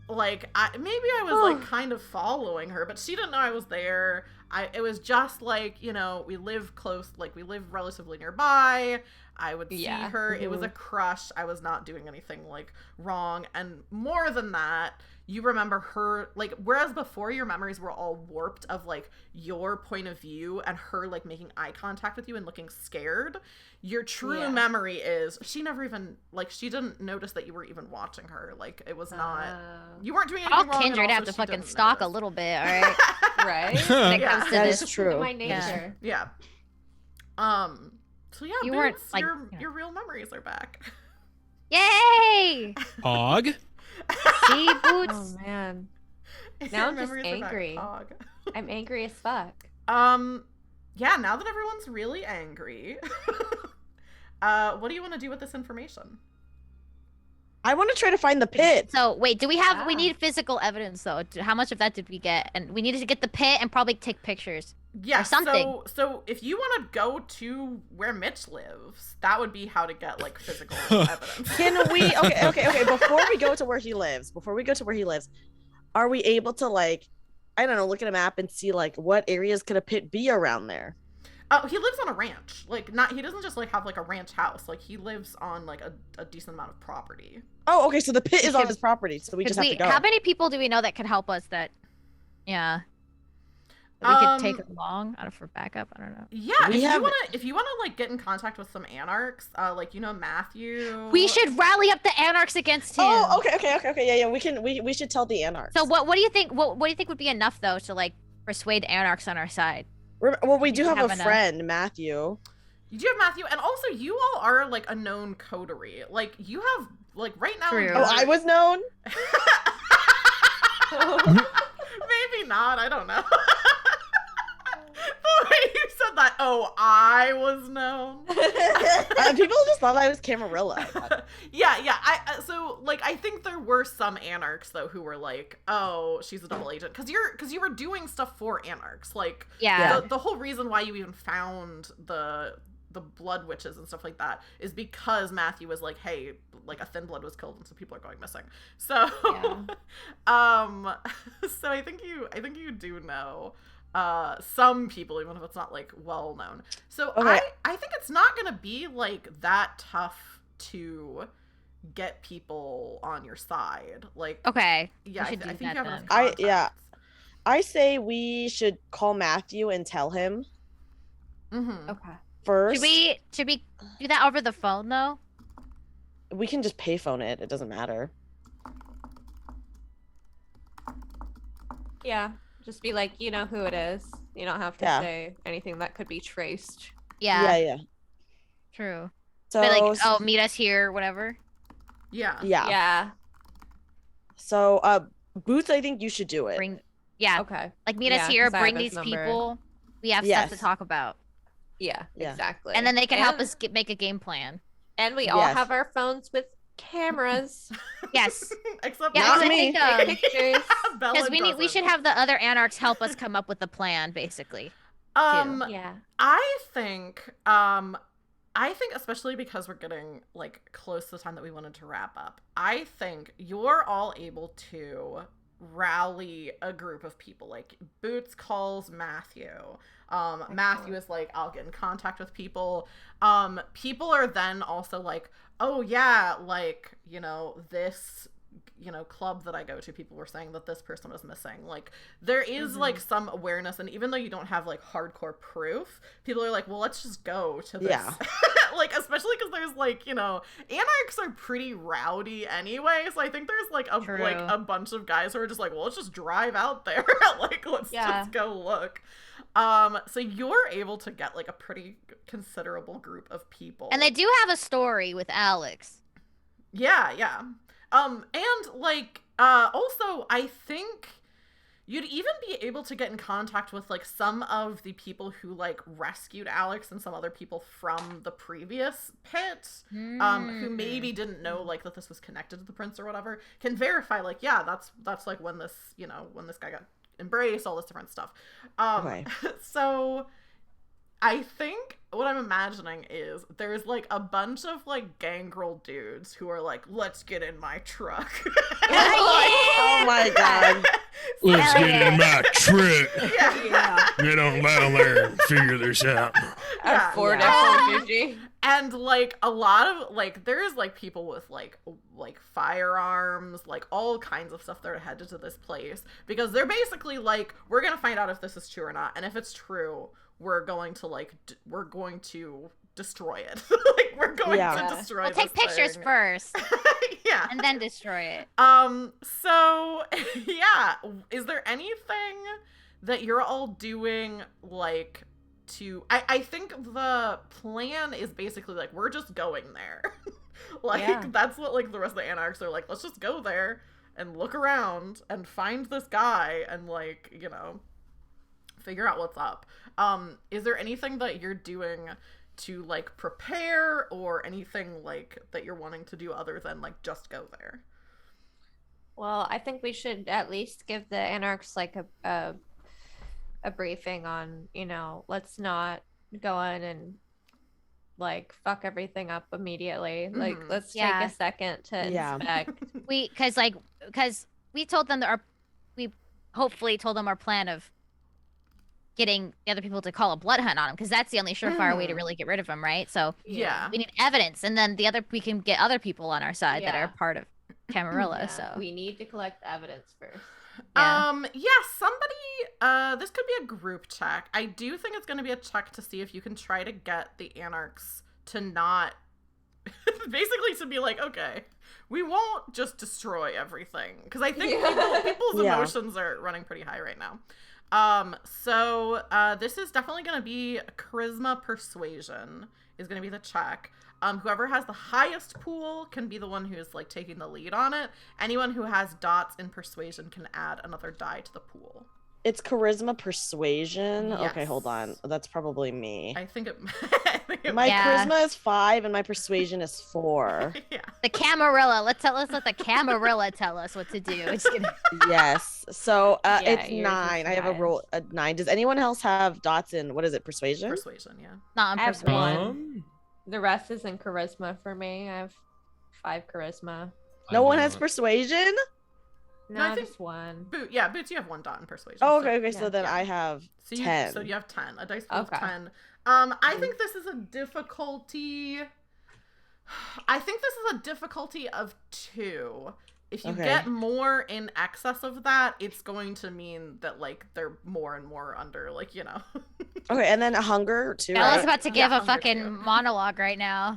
Speaker 1: Like, maybe I was, like, kind of following her, but she didn't know I was there. It was just, like, we live close, like, we live relatively nearby. I would see
Speaker 6: Yeah.
Speaker 1: her. It was a crush. I was not doing anything like wrong. And more than that, you remember her, like, whereas before your memories were all warped of like your point of view and her like making eye contact with you and looking scared, your true memory is she never even, like, she didn't notice that you were even watching her. Like, it was not, you weren't doing anything
Speaker 2: All
Speaker 1: wrong. and
Speaker 2: kindred have
Speaker 1: also
Speaker 2: to
Speaker 1: she
Speaker 2: fucking
Speaker 1: didn't
Speaker 2: stalk a
Speaker 1: notice.
Speaker 2: little bit, all right?
Speaker 6: Right?
Speaker 2: When it
Speaker 1: Yeah.
Speaker 2: comes to
Speaker 4: That
Speaker 2: this.
Speaker 4: is true.
Speaker 6: My nature.
Speaker 1: Yeah. So yeah,
Speaker 2: You
Speaker 1: Boots,
Speaker 2: weren't, like,
Speaker 1: your real memories are back.
Speaker 2: Yay!
Speaker 5: Og?
Speaker 2: See, Boots?
Speaker 6: Oh man.
Speaker 1: Your
Speaker 6: Now I'm just
Speaker 1: memories are back,
Speaker 6: angry.
Speaker 1: Pog.
Speaker 6: I'm angry as fuck.
Speaker 1: Yeah, now that everyone's really angry, what do you want to do with this information?
Speaker 4: I want to try to find the pit.
Speaker 2: So wait, do we have? We
Speaker 6: Ah.
Speaker 2: need physical evidence though. How much of that did we get? And we needed to get the pit and probably take pictures.
Speaker 1: Yeah,
Speaker 2: something.
Speaker 1: So if you want to go to where Mitch lives, that would be how to get like physical evidence.
Speaker 4: Can we? Okay. Before we go to where he lives, are we able to, like, I don't know, look at a map and see like what areas could a pit be around there?
Speaker 1: Oh, he lives on a ranch. Like, not, he doesn't just like have like a ranch house. Like, he lives on like a decent amount of property.
Speaker 4: Oh, okay. So the pit is on
Speaker 2: Because-
Speaker 4: his property, so we just have to go.
Speaker 2: How many people do we know that could help us? That, yeah, that we could take along for backup. I don't know.
Speaker 1: Yeah,
Speaker 4: We have-
Speaker 1: if you wanna like get in contact with some Anarchs, like, you know, Matthew.
Speaker 2: We should rally up the Anarchs against him.
Speaker 4: Oh, okay. Yeah. We should tell the Anarchs.
Speaker 2: So what do you think? What do you think would be enough though to like persuade Anarchs on our side?
Speaker 4: Well, we do
Speaker 2: You
Speaker 4: have
Speaker 2: have
Speaker 4: a
Speaker 2: enough.
Speaker 4: friend, Matthew.
Speaker 1: You do have Matthew, and also you all are like a known coterie. Like, you have like right now.
Speaker 2: True.
Speaker 4: Oh, I was known.
Speaker 1: Maybe not. I don't know. The way you said that. Oh, I was known.
Speaker 4: People just thought I was Camarilla.
Speaker 1: Yeah. So like, I think there were some Anarchs though who were like, oh, she's a double agent, because you were doing stuff for Anarchs. Like,
Speaker 2: Yeah.
Speaker 1: the whole reason why you even found the blood witches and stuff like that is because Matthew was like, hey, like, a thin blood was killed and so people are going missing. So so I think you do know some people, even if it's not like well known. So
Speaker 4: Okay.
Speaker 1: I think it's not gonna be like that tough to get people on your side. Like,
Speaker 2: Okay.
Speaker 1: yeah, I
Speaker 2: should do
Speaker 1: think
Speaker 2: that
Speaker 1: you have enough
Speaker 2: then.
Speaker 1: contacts.
Speaker 4: I say we should call Matthew and tell him
Speaker 1: Mm-hmm.
Speaker 6: Okay.
Speaker 4: first.
Speaker 2: Should we do that over the phone though?
Speaker 4: We can just payphone it. It doesn't matter.
Speaker 6: Yeah. Just be like, you know who it is. You don't have to
Speaker 4: Yeah.
Speaker 6: say anything that could be traced.
Speaker 2: Yeah.
Speaker 4: Yeah.
Speaker 2: True.
Speaker 4: So
Speaker 2: But like, oh, meet us here, whatever.
Speaker 1: Yeah.
Speaker 6: Yeah.
Speaker 4: So Boots, I think you should do it.
Speaker 2: Bring. Yeah.
Speaker 6: Okay.
Speaker 2: Like meet
Speaker 6: Yeah,
Speaker 2: us here.
Speaker 6: 'cause I
Speaker 2: Bring
Speaker 6: have his
Speaker 2: these
Speaker 6: number.
Speaker 2: people. We have
Speaker 4: Yes.
Speaker 2: stuff to talk about,
Speaker 6: Yeah,
Speaker 4: Yeah.
Speaker 6: exactly.
Speaker 2: and then they can help
Speaker 6: And-
Speaker 2: us make a game plan.
Speaker 6: And we all
Speaker 4: Yes.
Speaker 6: have our phones with cameras.
Speaker 2: Yes.
Speaker 1: Except
Speaker 2: Yeah,
Speaker 4: Not
Speaker 2: I
Speaker 4: me.
Speaker 2: think
Speaker 6: Take pictures.
Speaker 1: Bella
Speaker 2: because we
Speaker 1: doesn't.
Speaker 2: should have the other Anarchs help us come up with a plan, basically.
Speaker 6: Yeah.
Speaker 1: I think especially because we're getting like close to the time that we wanted to wrap up, I think you're all able to rally a group of people. Like, Boots calls Matthew. Matthew is like, I'll get in contact with people. People are then also like, oh yeah, like, you know, this, you know, club that I go to, people were saying that this person was missing. Like, there is like some awareness, and even though you don't have like hardcore proof, people are like, well, let's just go to this.
Speaker 4: Yeah.
Speaker 1: Like, especially because there's like, you know, Anarchs are pretty rowdy anyway, so I think there's like
Speaker 2: True.
Speaker 1: a bunch of guys who are just like, well, let's just drive out there. Like, let's
Speaker 6: Yeah.
Speaker 1: just go look. So you're able to get like a pretty considerable group of people.
Speaker 2: And they do have a story with Alex.
Speaker 1: Yeah. And like, also, I think you'd even be able to get in contact with like some of the people who like rescued Alex and some other people from the previous pit, who maybe didn't know like that this was connected to the prince or whatever, can verify like, yeah, that's like when this, you know, when this guy got embraced, all this different stuff.
Speaker 4: Okay.
Speaker 1: So I think what I'm imagining is there's like a bunch of like gangrel dudes who are like, let's get in my truck.
Speaker 4: Oh my god.
Speaker 5: Let's
Speaker 2: Hell
Speaker 5: get in my truck.
Speaker 1: Yeah.
Speaker 5: Get on down there and figure this out.
Speaker 1: Yeah.
Speaker 6: Ford
Speaker 4: Yeah.
Speaker 6: F-150.
Speaker 1: And like a lot of like there's like people with like firearms, like all kinds of stuff that are headed to this place because they're basically like, we're gonna find out if this is true or not, and if it's true, we're going to destroy it. Like we're going to destroy.
Speaker 2: We'll take pictures
Speaker 1: thing.
Speaker 2: First.
Speaker 1: Yeah.
Speaker 2: And then destroy it.
Speaker 1: So yeah, is there anything that you're all doing like to I think the plan is basically like we're just going there. Like that's what like the rest of the Anarchs are like, let's just go there and look around and find this guy and like, you know, figure out what's up. Is there anything that you're doing to like prepare or anything like that you're wanting to do other than like just go there?
Speaker 6: Well, I think we should at least give the Anarchs like a briefing on, you know, let's not go in and like fuck everything up immediately. Like let's take a second to inspect.
Speaker 2: Because we told them that we hopefully told them our plan of getting the other people to call a blood hunt on him, because that's the only surefire way to really get rid of him, right? So we need evidence, and then we can get other people on our side that are part of Camarilla. So
Speaker 6: we need to collect the evidence first.
Speaker 1: Somebody this could be a group check. I do think it's going to be a check to see if you can try to get the Anarchs to not basically to be like, okay, we won't just destroy everything, because I think people's emotions are running pretty high right now. So this is definitely going to be charisma persuasion is going to be the check. Whoever has the highest pool can be the one who's like taking the lead on it. Anyone who has dots in persuasion can add another die to the pool.
Speaker 4: It's charisma persuasion.
Speaker 1: Yes.
Speaker 4: Okay, hold on. That's probably me.
Speaker 1: I think it
Speaker 4: my charisma is 5 and my persuasion is 4.
Speaker 2: The Camarilla. Let's let the Camarilla tell us what to do.
Speaker 4: Yes. So it's 9.
Speaker 6: I
Speaker 4: have a roll a 9. Does anyone else have dots in what is it? Persuasion?
Speaker 1: Persuasion, yeah.
Speaker 2: Not on
Speaker 6: I have
Speaker 2: persuasion.
Speaker 6: 1. The rest is in charisma for me. I have 5 charisma.
Speaker 4: No one has persuasion?
Speaker 6: No,
Speaker 1: I think
Speaker 6: just 1.
Speaker 1: Boots, you have 1 dot in persuasion.
Speaker 4: Oh, okay. So then I have
Speaker 1: so
Speaker 4: 10.
Speaker 1: So you have 10. A dice pool of 10. I think this is a difficulty. I think this is a difficulty of 2. If you get more in excess of that, it's going to mean that like they're more and more under, like, you know.
Speaker 4: Okay, and then a hunger too.
Speaker 2: Bella's about to give a fucking monologue right now.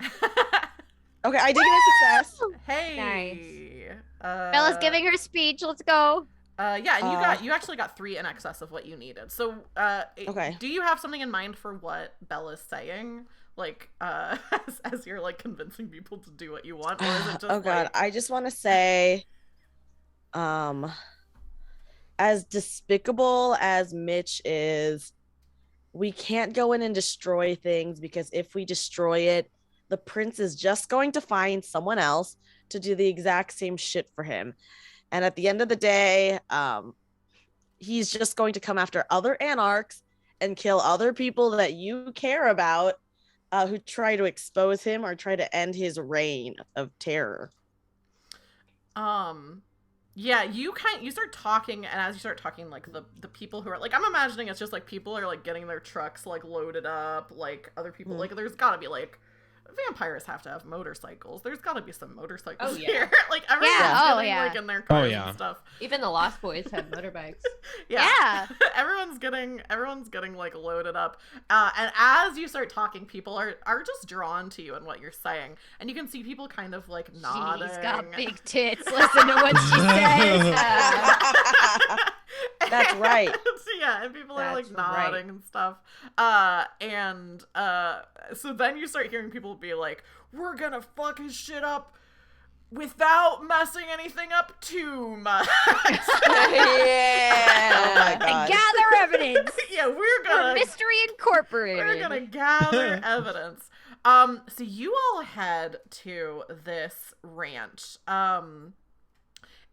Speaker 4: Okay, I did get a success.
Speaker 1: Hey.
Speaker 6: Nice.
Speaker 2: Bella's giving her speech. Let's go.
Speaker 1: Yeah, and you actually got 3 in excess of what you needed. So,
Speaker 4: okay.
Speaker 1: Do you have something in mind for what Bella's saying? Like, as you're like convincing people to do what you want, or is it just?
Speaker 4: Oh God, I just want to say, as despicable as Mitch is, we can't go in and destroy things, because if we destroy it, the prince is just going to find someone else to do the exact same shit for him. And at the end of the day, he's just going to come after other Anarchs and kill other people that you care about, who try to expose him or try to end his reign of terror.
Speaker 1: Yeah, you start talking, and as you start talking, like the people who are like, I'm imagining it's just like people are like getting their trucks like loaded up, like other people like there's gotta be like vampires have to have motorcycles. There's got to be some motorcycles here. Like everyone's getting like in their cars and stuff.
Speaker 6: Even the Lost Boys have motorbikes.
Speaker 2: Yeah.
Speaker 1: everyone's getting like loaded up. And as you start talking, people are just drawn to you and what you're saying, and you can see people kind of like nodding.
Speaker 2: She's got big tits. Listen to what she says.
Speaker 4: That's right.
Speaker 1: Yeah, and people are like nodding and stuff. So then you start hearing people be like, we're gonna fuck his shit up without messing anything up too much.
Speaker 4: Yeah. Oh my God.
Speaker 2: And gather evidence.
Speaker 1: Yeah, we're gonna
Speaker 2: Mystery Incorporated.
Speaker 1: We're gonna gather evidence. So you all head to this ranch. And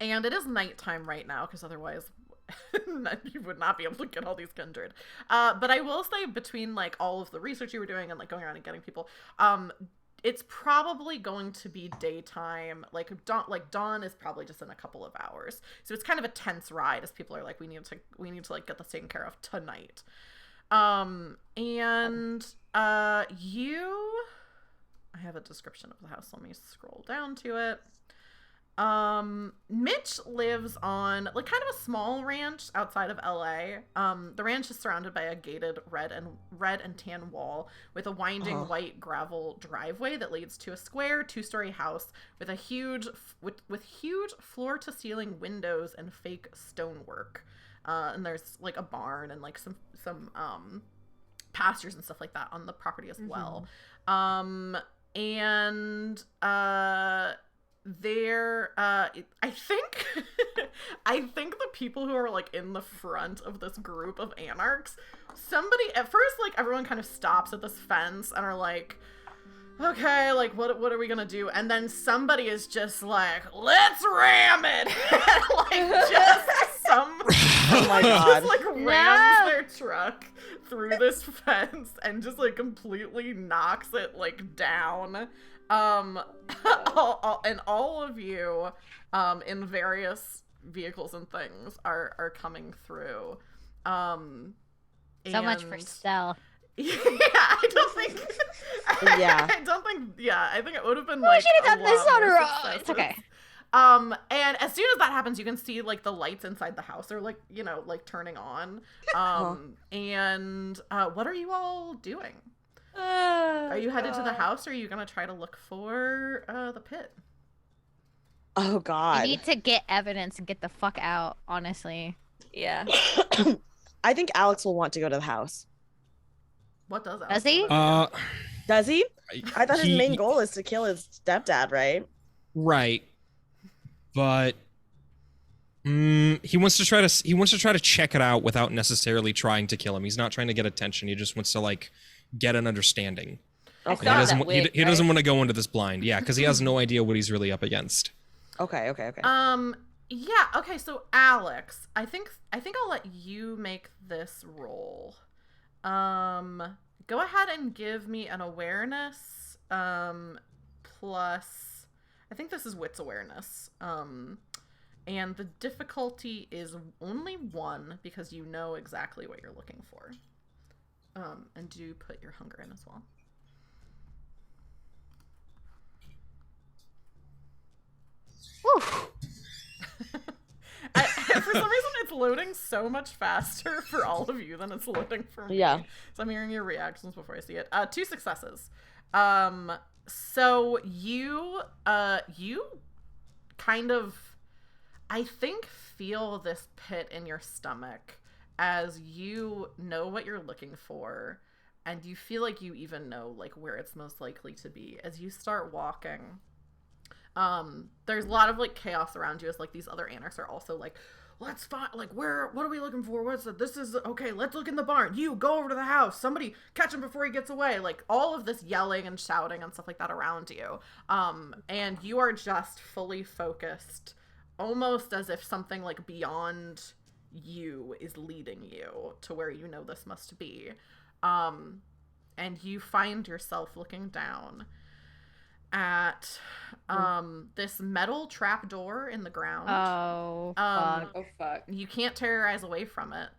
Speaker 1: it is nighttime right now, because otherwise you would not be able to get all these kindred. But I will say, between like all of the research you were doing and like going around and getting people, it's probably going to be daytime. Like dawn is probably just in a couple of hours. So it's kind of a tense ride, as people are like, we need to like get this taken care of tonight. You I have a description of the house. Let me scroll down to it. Mitch lives on like kind of a small ranch outside of LA. The ranch is surrounded by a gated red and tan wall with a winding white gravel driveway that leads to a square 2-story house with a huge floor to ceiling windows and fake stonework. And there's like a barn and like some pastures and stuff like that on the property as well. There I think I think the people who are like in the front of this group of Anarchs, somebody at first, like everyone kind of stops at this fence and are like, okay, like what are we gonna do? And then somebody is just like, let's ram it. Like just
Speaker 4: oh my god,
Speaker 1: just like rams their truck through this fence and just like completely knocks it like down. And all of you in various vehicles and things are coming through.
Speaker 2: So much for stealth.
Speaker 1: Yeah, I think it would have been like
Speaker 2: we should have done this on our own. It's okay.
Speaker 1: And as soon as that happens, you can see like the lights inside the house are like, you know, like turning on. And what are you all doing? Are you headed to the house, or are you gonna try to look for the pit?
Speaker 4: Oh god.
Speaker 2: We need to get evidence and get the fuck out, honestly.
Speaker 6: Yeah.
Speaker 4: I think Alex will want to go to the house.
Speaker 1: What does
Speaker 2: Does he?
Speaker 4: Does he? I thought his main goal is to kill his stepdad, right?
Speaker 5: Right. But he wants to try to check it out without necessarily trying to kill him. He's not trying to get attention. He just wants to like get an understanding.
Speaker 6: Okay.
Speaker 5: He doesn't want to go into this blind. Yeah, because he has no idea what he's really up against.
Speaker 4: Okay.
Speaker 1: Yeah, okay, so Alex, I think I'll let you make this roll. Go ahead and give me an awareness, plus, I think this is wits awareness. And the difficulty is only 1 because you know exactly what you're looking for. And do put your hunger in as well. For some reason, it's loading so much faster for all of you than it's loading for me.
Speaker 4: Yeah.
Speaker 1: So I'm hearing your reactions before I see it. 2 successes. So you kind of, I think, feel this pit in your stomach as you know what you're looking for, and you feel like you even know like where it's most likely to be as you start walking. There's a lot of like chaos around you as like these other Anarchs are also like, let's find like what are we looking for? What's it? This is okay, let's look in the barn. You go over to the house. Somebody catch him before he gets away. Like all of this yelling and shouting and stuff like that around you. And you are just fully focused, almost as if something like beyond you is leading you to where you know this must be. And you find yourself looking down at this metal trap door in the ground.
Speaker 6: Fuck.
Speaker 1: You can't tear your eyes away from it,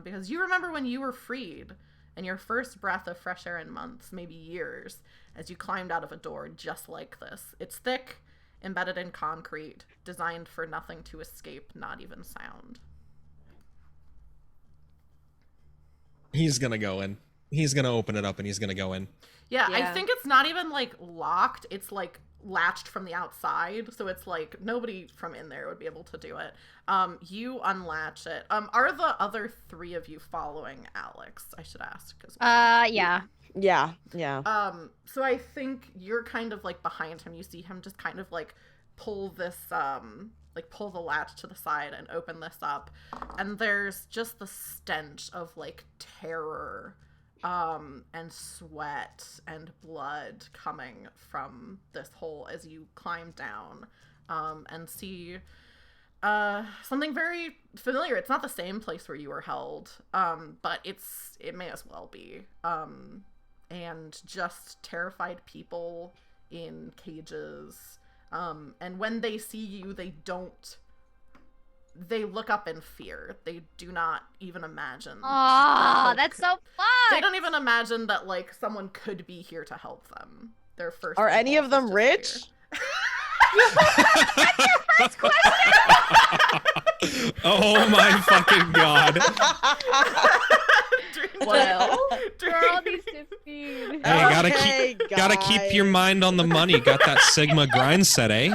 Speaker 1: because you remember when you were freed and your first breath of fresh air in months, maybe years, as you climbed out of a door just like this. It's thick, embedded in concrete, designed for nothing to escape, not even sound.
Speaker 5: He's gonna go in. He's gonna open it up and he's gonna go in.
Speaker 1: Yeah, I think it's not even like locked. It's like latched from the outside, so it's like nobody from in there would be able to do it. You unlatch it. Are the other 3 of you following Alex? I should ask.
Speaker 2: Yeah.
Speaker 1: So I think you're kind of like behind him. You see him just kind of like pull this pull the latch to the side and open this up, and there's just the stench of like terror and sweat and blood coming from this hole as you climb down and see something very familiar. It's not the same place where you were held, but it may as well be. And just terrified people in cages. And when they see you, they look up in fear. They do not even imagine.
Speaker 2: Oh, that's so fun.
Speaker 1: They don't even imagine that like someone could be here to help them. their first.
Speaker 4: Are any of
Speaker 1: impulse
Speaker 4: them
Speaker 1: is
Speaker 4: rich?
Speaker 1: just
Speaker 2: First question.
Speaker 5: Oh my fucking god.
Speaker 6: Well,
Speaker 1: During-
Speaker 6: girl needs to feed.
Speaker 5: Hey, gotta keep your mind on the money. Got that Sigma grind set, eh?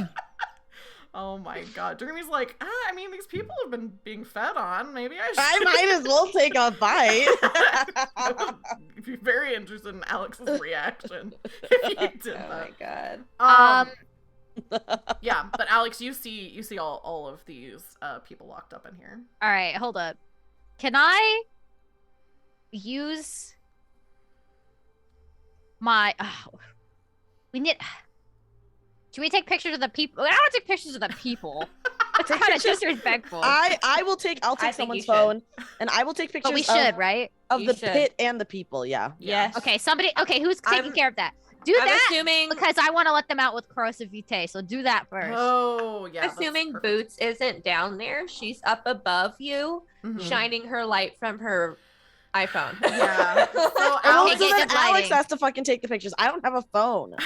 Speaker 1: Oh my god. Jeremy's like, I mean, these people have been being fed on. Maybe I should.
Speaker 4: I might as well take a bite.
Speaker 1: I would be very interested in Alex's reaction if you did
Speaker 6: Oh
Speaker 1: that.
Speaker 6: my god.
Speaker 1: Yeah, but Alex, you see all of these people locked up in here.
Speaker 2: All right, hold up. Can I use my? We need. Should we take pictures of the people? I don't want to take pictures of the people. It's kind of disrespectful.
Speaker 4: I'll take
Speaker 6: I think you
Speaker 4: someone's
Speaker 6: should.
Speaker 4: phone, and I will take pictures
Speaker 2: But we should, right?
Speaker 4: of
Speaker 6: You
Speaker 4: the
Speaker 6: should.
Speaker 4: pit and the people. Yeah.
Speaker 6: Yes.
Speaker 2: Okay, somebody. Okay, who's taking
Speaker 6: I'm-
Speaker 2: care of that? Do
Speaker 6: I'm
Speaker 2: that
Speaker 6: assuming.
Speaker 2: because I want to let them out with corrosive vitae. So do that first.
Speaker 1: Oh yeah. that's
Speaker 6: Assuming
Speaker 1: perfect.
Speaker 6: Boots isn't down there, she's up above you,
Speaker 1: Mhm.
Speaker 6: shining her light from her iPhone.
Speaker 1: Yeah. So
Speaker 4: Well,
Speaker 1: Alex,
Speaker 2: get
Speaker 4: so then
Speaker 2: good
Speaker 4: Alex
Speaker 2: lighting.
Speaker 4: has to fucking take the pictures. I don't have a phone.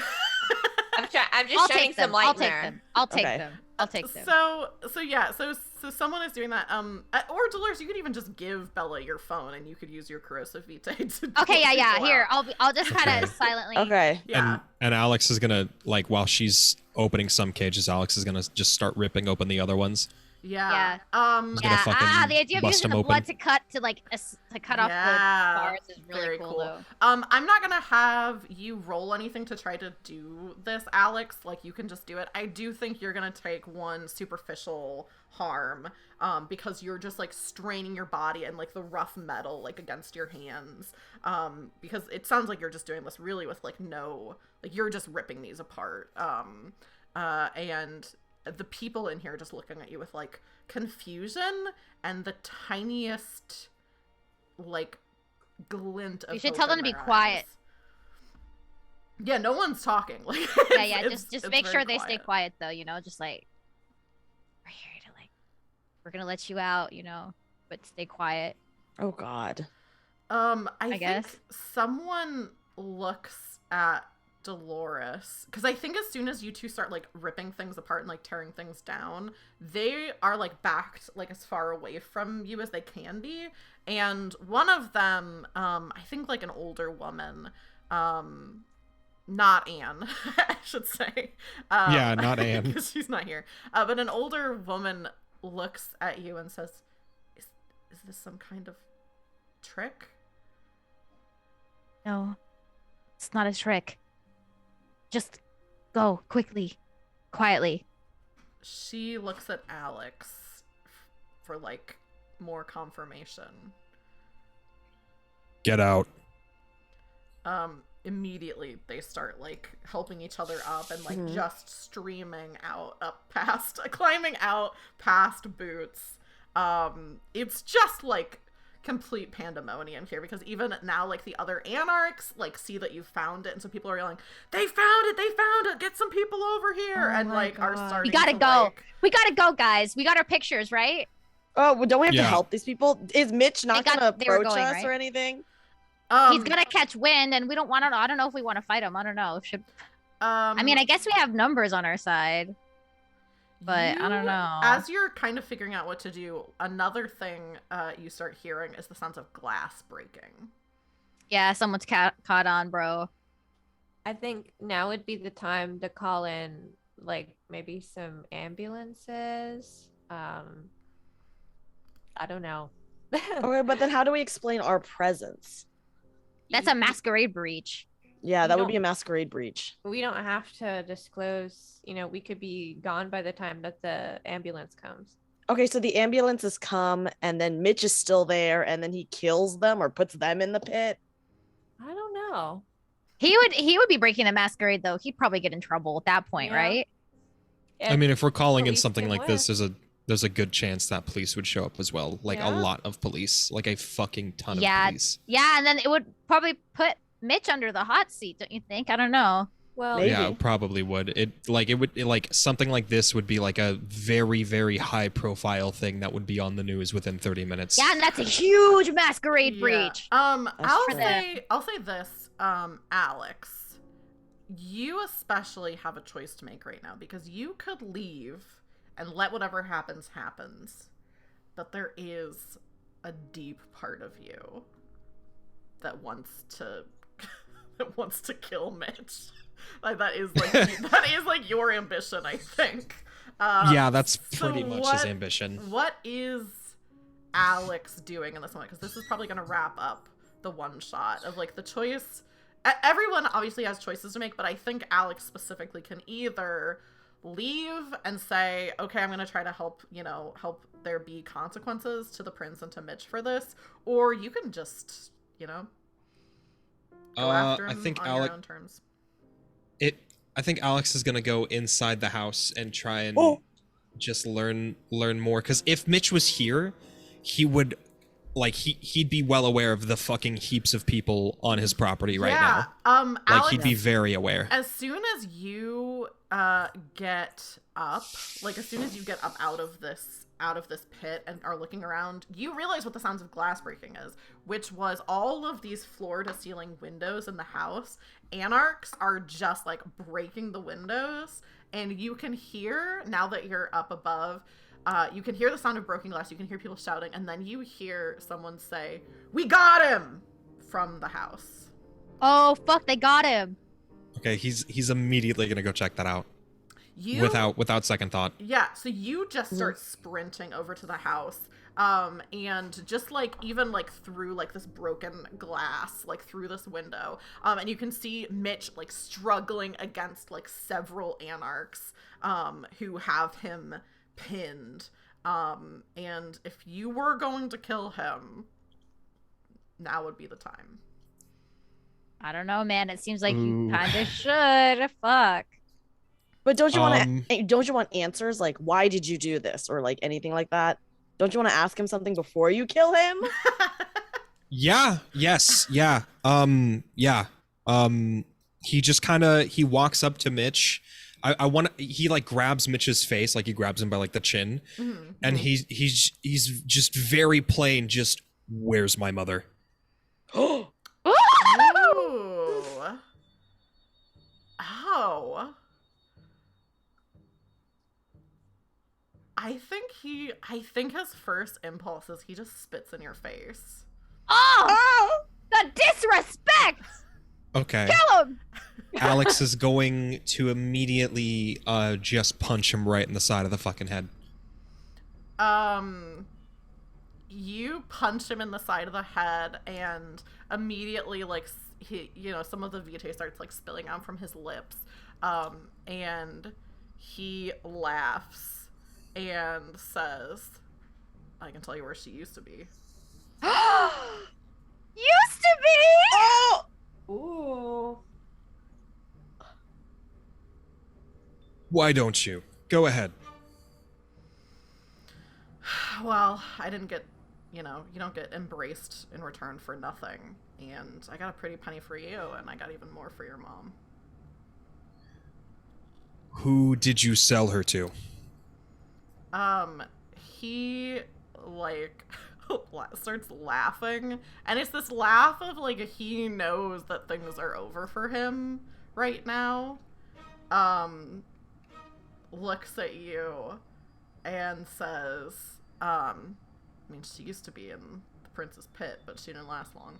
Speaker 6: I'm just
Speaker 2: I'll
Speaker 6: shining
Speaker 2: take
Speaker 6: some
Speaker 2: them.
Speaker 6: light
Speaker 2: I'll
Speaker 6: in
Speaker 2: take
Speaker 6: there.
Speaker 2: them. I'll take
Speaker 4: Okay.
Speaker 2: them. I'll take them.
Speaker 1: So someone is doing that. Or Dolores, you could even just give Bella your phone, and you could use your corrosive vitae to.
Speaker 2: Okay,
Speaker 1: pull
Speaker 2: yeah.
Speaker 1: people
Speaker 2: Here,
Speaker 1: out.
Speaker 2: I'll just kind
Speaker 5: Okay.
Speaker 2: of silently.
Speaker 4: Okay.
Speaker 1: Yeah.
Speaker 5: And Alex is gonna, like, while she's opening some cages, Alex is gonna just start ripping open the other ones.
Speaker 1: Yeah.
Speaker 5: He's gonna
Speaker 2: Yeah.
Speaker 5: fucking
Speaker 2: The idea of
Speaker 5: bust
Speaker 2: using
Speaker 5: them
Speaker 2: the blood
Speaker 5: open.
Speaker 2: to cut to like to cut off the
Speaker 1: Yeah,
Speaker 2: bars is really
Speaker 1: very
Speaker 2: cool,
Speaker 1: cool.
Speaker 2: though.
Speaker 1: I'm not gonna have you roll anything to try to do this, Alex. Like, you can just do it. I do think you're gonna take one superficial harm, because you're just like straining your body and like the rough metal like against your hands. Because it sounds like you're just doing this really with like you're just ripping these apart. And the people in here just looking at you with like confusion and the tiniest like glint of
Speaker 2: You should
Speaker 1: hope
Speaker 2: tell them
Speaker 1: in
Speaker 2: to be
Speaker 1: their
Speaker 2: quiet.
Speaker 1: eyes. Yeah, no one's talking. Like,
Speaker 2: Yeah. Just
Speaker 1: it's
Speaker 2: make
Speaker 1: very
Speaker 2: sure they stay quiet though. You know, just like we're here to like we're gonna let you out. You know, but stay quiet.
Speaker 4: Oh God.
Speaker 1: I think
Speaker 2: guess.
Speaker 1: someone looks at Dolores, because I think as soon as you two start like ripping things apart and like tearing things down, they are like backed like as far away from you as they can be, and one of them, I think like an older woman, not Anne, I should say.
Speaker 5: Yeah, not Anne.
Speaker 1: because she's not here. But an older woman looks at you and says, "Is this some kind of trick?"
Speaker 2: No, it's not a trick. Just go quickly, quietly.
Speaker 1: She looks at Alex for like more confirmation.
Speaker 5: Get out.
Speaker 1: Immediately they start like helping each other up and like
Speaker 4: Mhm.
Speaker 1: just streaming out climbing out past Boots. It's just like complete pandemonium here, because even now like the other Anarchs like see that you found it, and so people are yelling, they found it, get some people over here.
Speaker 3: Oh
Speaker 1: and
Speaker 3: my
Speaker 1: like are
Speaker 3: God.
Speaker 1: starting
Speaker 2: We gotta
Speaker 1: to,
Speaker 2: go.
Speaker 1: like-
Speaker 2: We gotta go, guys. We got our pictures, right?
Speaker 4: Oh, well, don't we have to
Speaker 5: Yeah.
Speaker 4: help these people? Is Mitch not
Speaker 2: They
Speaker 4: gonna
Speaker 2: were
Speaker 4: approach
Speaker 2: going,
Speaker 4: us
Speaker 2: right?
Speaker 4: or anything?
Speaker 2: He's gonna catch wind, and we don't want to. I don't know if we want to fight him. I don't know. I mean, I guess we have numbers on our side. But I don't know.
Speaker 1: As you're kind of figuring out what to do, another thing you start hearing is the sounds of glass breaking.
Speaker 2: Yeah, someone's caught on, bro.
Speaker 6: I think now would be the time to call in, like, maybe some ambulances. I don't know.
Speaker 4: Okay, but then how do we explain our presence?
Speaker 2: That's a masquerade breach.
Speaker 4: Yeah,
Speaker 6: You
Speaker 4: that would
Speaker 6: don't-
Speaker 4: be a masquerade breach.
Speaker 6: We don't have to disclose, we could be gone by the time that the ambulance comes.
Speaker 4: Okay, so the ambulances come, and then Mitch is still there, and then he kills them or puts them in the pit.
Speaker 6: I don't know.
Speaker 2: He would be breaking the masquerade though. He'd probably get in trouble at that point,
Speaker 6: Yeah.
Speaker 2: right?
Speaker 5: I mean, if we're calling in
Speaker 6: police
Speaker 5: something
Speaker 6: can
Speaker 5: like this,
Speaker 6: win.
Speaker 5: there's a good chance that police would show up as well. Like a
Speaker 6: Yeah.
Speaker 5: lot of police, like a fucking ton of
Speaker 2: Yeah.
Speaker 5: police.
Speaker 2: Yeah, and then it would probably put Mitch under the hot seat, don't you think? I don't know.
Speaker 6: Well,
Speaker 4: Maybe.
Speaker 5: Yeah, it probably would. It something like this would be like a very, very high profile thing that would be on the news within 30 minutes.
Speaker 2: Yeah, and that's a huge masquerade
Speaker 1: Yeah.
Speaker 2: breach.
Speaker 1: I'll
Speaker 4: true.
Speaker 1: say this, Alex. you especially have a choice to make right now, because you could leave and let whatever happens, but there is a deep part of you that wants to kill Mitch. Like that is like your ambition, I think.
Speaker 5: Yeah, that's pretty much his ambition.
Speaker 1: What is Alex doing in this moment? Because this is probably going to wrap up the one shot of like the choice. Everyone obviously has choices to make, but I think Alex specifically can either leave and say, okay, I'm going to try to help there be consequences to the prince and to Mitch for this, or you can just, go after him on your own terms.
Speaker 5: I think Alex is gonna go inside the house and try and just learn more. Because if Mitch was here, he would, like, he'd be well aware of the fucking heaps of people on his property right now. Like,
Speaker 1: Alex,
Speaker 5: he'd be very aware.
Speaker 1: As soon as you get up, out of this pit and are looking around, you realize what the sounds of glass breaking is, which was all of these floor to ceiling windows in the house. Anarchs are just like breaking the windows, and you can hear, now that you're up above, you can hear the sound of broken glass, you can hear people shouting, and then you hear someone say, "We got him!" from the house.
Speaker 2: Oh fuck, they got him.
Speaker 5: Okay, he's immediately gonna go check that out. Without second thought.
Speaker 1: Yeah, so you just start sprinting over to the house, and just like even like through like this broken glass, like through this window, and you can see Mitch like struggling against like several Anarchs, who have him pinned, and if you were going to kill him, now would be the time.
Speaker 2: I don't know, man. It seems like you kind of should. Fuck.
Speaker 4: But don't you want answers, like, why did you do this, or like anything like that? Don't you want to ask him something before you kill him?
Speaker 5: Yeah. Yes. Yeah. Yeah. He just he walks up to Mitch. He like grabs Mitch's face, like he grabs him by like the chin, and he's just very plain. Just, where's my mother?
Speaker 1: Ooh. Oh. I think his first impulse is he just spits in your face.
Speaker 2: Oh! The disrespect!
Speaker 5: Okay.
Speaker 2: Kill him!
Speaker 5: Alex is going to immediately just punch him right in the side of the fucking head.
Speaker 1: You punch him in the side of the head, and immediately, like, some of the vitae starts like spilling out from his lips, and he laughs and says, "I can tell you where she used to be."
Speaker 2: Used to be?
Speaker 3: Oh! Ooh.
Speaker 5: Why don't you? Go ahead.
Speaker 1: Well, I didn't get, you don't get embraced in return for nothing. And I got a pretty penny for you, and I got even more for your mom.
Speaker 5: Who did you sell her to?
Speaker 1: He, like, starts laughing, and it's this laugh of, like, he knows that things are over for him right now. Looks at you and says, I mean, she used to be in the prince's pit, but she didn't last long.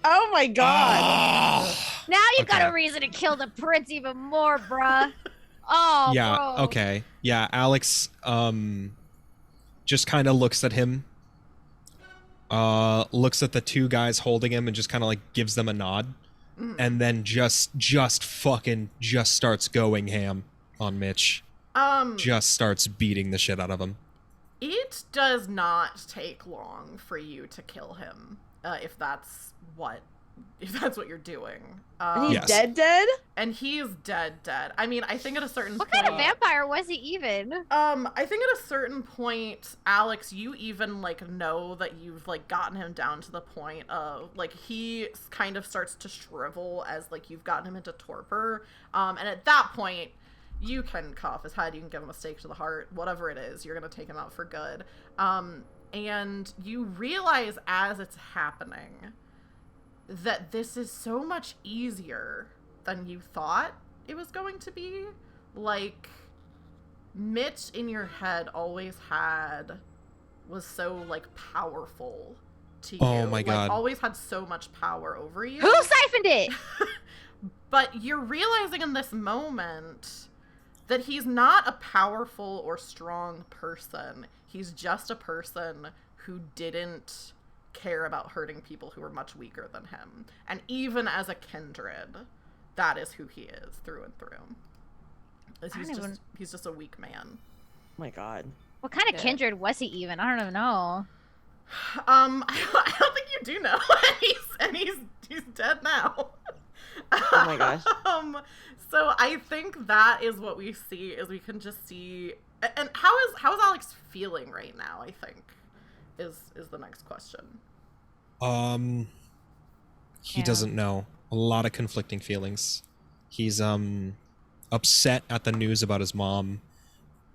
Speaker 4: Oh my god!
Speaker 2: Now you got a reason to kill the prince even more, bruh. Oh,
Speaker 5: yeah,
Speaker 2: bro.
Speaker 5: okay. Yeah, Alex just kind of looks at him, looks at the two guys holding him and just kind of like gives them a nod, and then just starts going ham on Mitch. Just starts beating the shit out of him.
Speaker 1: It does not take long for you to kill him, if that's what you're doing.
Speaker 4: And he's dead?
Speaker 1: And he's dead. I mean, I think at a certain point...
Speaker 2: What kind of vampire was he even?
Speaker 1: I think at a certain point, Alex, you even, like, know that you've, like, gotten him down to the point of, like, he kind of starts to shrivel as, like, you've gotten him into torpor. And at that point, you can cut off his head, you can give him a stake to the heart, whatever it is, you're gonna take him out for good. And you realize as it's happening that this is so much easier than you thought it was going to be. Like, Mitch in your head always was so, like, powerful to you.
Speaker 5: Oh my God.
Speaker 1: Like, always had so much power over you.
Speaker 2: Who siphoned it?
Speaker 1: But you're realizing in this moment that he's not a powerful or strong person. He's just a person who didn't care about hurting people who were much weaker than him. And even as a kindred, that is who he is through and through. He's just a weak man.
Speaker 4: Oh my God.
Speaker 2: What kind of kindred was he even? I don't even know.
Speaker 1: I don't think you do know. and he's dead now.
Speaker 4: Oh my gosh.
Speaker 1: So I think that is what we see, is we can just see. And how is Alex feeling right now, I think, is the next question.
Speaker 5: He doesn't know. A lot of conflicting feelings. He's upset at the news about his mom.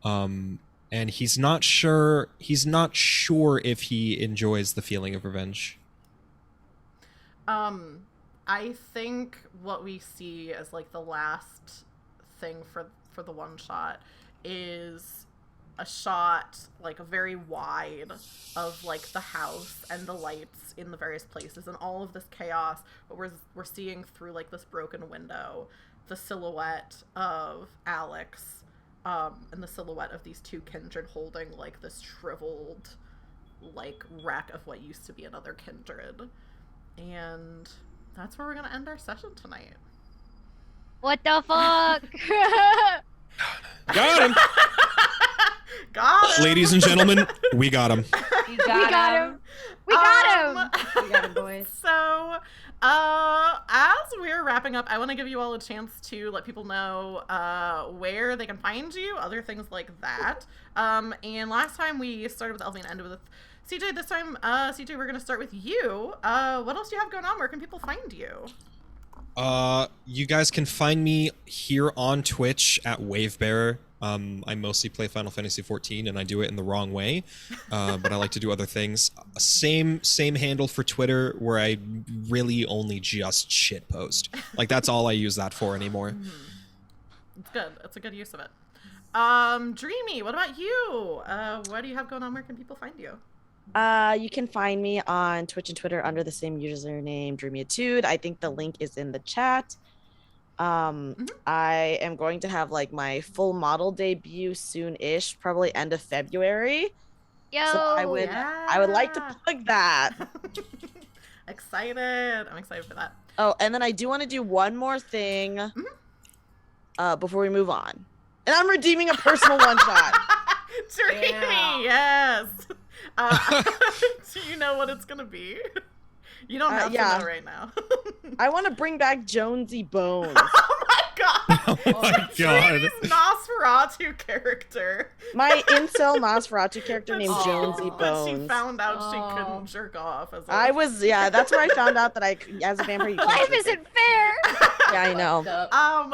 Speaker 5: And he's not sure if he enjoys the feeling of revenge.
Speaker 1: I think what we see as like the last thing for the one shot is a shot, like, a very wide of like the house and the lights in the various places and all of this chaos, but we're seeing through like this broken window the silhouette of Alex, and the silhouette of these two kindred holding like this shriveled like wreck of what used to be another kindred. And that's where we're gonna end our session tonight.
Speaker 2: What the fuck?
Speaker 5: Got him!
Speaker 1: Got him!
Speaker 5: Ladies and gentlemen, we got him.
Speaker 6: We got him.
Speaker 2: We got him!
Speaker 6: We got him, boys.
Speaker 1: So, as we're wrapping up, I want to give you all a chance to let people know where they can find you, other things like that. And last time we started with Elfie and ended with CJ. This time, CJ, we're going to start with you. What else do you have going on? Where can people find you?
Speaker 5: You guys can find me here on Twitch at Wavebearer. I mostly play Final Fantasy XIV, and I do it in the wrong way, but I like to do other things. Same handle for Twitter, where I really only just shitpost. Like, that's all I use that for anymore.
Speaker 1: It's good. It's a good use of it. Dreamy, what about you? What do you have going on? Where can people find you?
Speaker 4: You can find me on Twitch and Twitter under the same username, Dreamyatude. I think the link is in the chat. I am going to have like my full model debut soon-ish, probably end of February.
Speaker 2: Yo,
Speaker 4: so I would like to plug that.
Speaker 1: Excited. I'm excited for that.
Speaker 4: Oh, and then I do want to do one more thing before we move on. And I'm redeeming a personal one-shot.
Speaker 1: Dreamy, yes. Do you know what it's gonna be? You don't have to know right now.
Speaker 4: I want to bring back Jonesy Bones.
Speaker 1: Oh my god!
Speaker 5: Oh my god!
Speaker 1: Dreamy's Nosferatu character.
Speaker 4: My incel Nosferatu character named Jonesy Bones.
Speaker 1: When she found out she couldn't jerk off.
Speaker 4: That's where I found out that as a vampire, you can't
Speaker 2: life
Speaker 4: jerk
Speaker 2: isn't fair.
Speaker 4: Yeah, I know.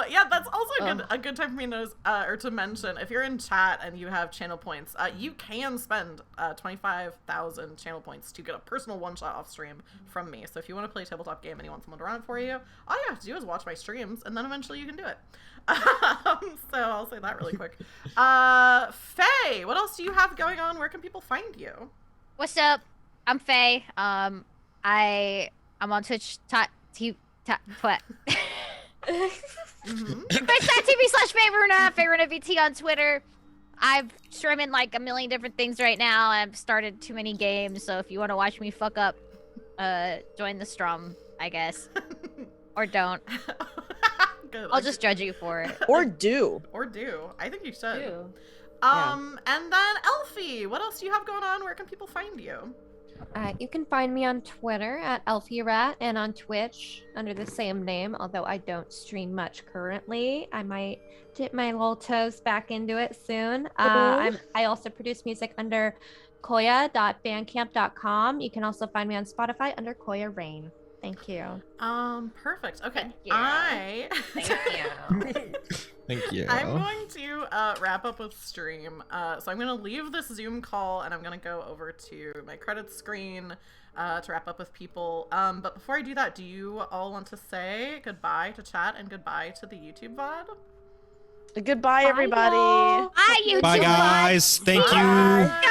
Speaker 1: Yeah, that's also a good time for me to mention, if you're in chat and you have channel points, you can spend 25,000 channel points to get a personal one-shot off stream from me. So if you want to play a tabletop game and you want someone to run it for you, all you have to do is watch my streams, and then eventually you can do it. So I'll say that really quick. Faye, what else do you have going on? Where can people find you?
Speaker 2: What's up? I'm Faye. I'm on Twitch. What? Twitch.tv/Favoruna, FavorUnaVT on Twitter. I'm streaming like a million different things right now. I've started too many games, so if you want to watch me fuck up, join the strum, I guess. Or don't.
Speaker 1: Good.
Speaker 2: I'll just judge you for it.
Speaker 4: Or do.
Speaker 1: I think you should.
Speaker 6: Yeah.
Speaker 1: And then Elfie, what else do you have going on? Where can people find you?
Speaker 6: You can find me on Twitter at ElfieRat and on Twitch under the same name, although I don't stream much currently. I might dip my little toes back into it soon. I also produce music under koya.bandcamp.com. You can also find me on Spotify under Koya Rain. Thank you.
Speaker 1: Perfect. Okay.
Speaker 2: Thank you.
Speaker 6: Thank you.
Speaker 5: Thank you.
Speaker 1: I'm going to wrap up with stream. So I'm gonna leave this Zoom call and I'm gonna go over to my credits screen to wrap up with people. But before I do that, do you all want to say goodbye to chat and goodbye to the YouTube VOD?
Speaker 4: Goodbye, everybody.
Speaker 2: Bye, YouTube.
Speaker 5: Bye, guys. Thank you.
Speaker 2: Bye.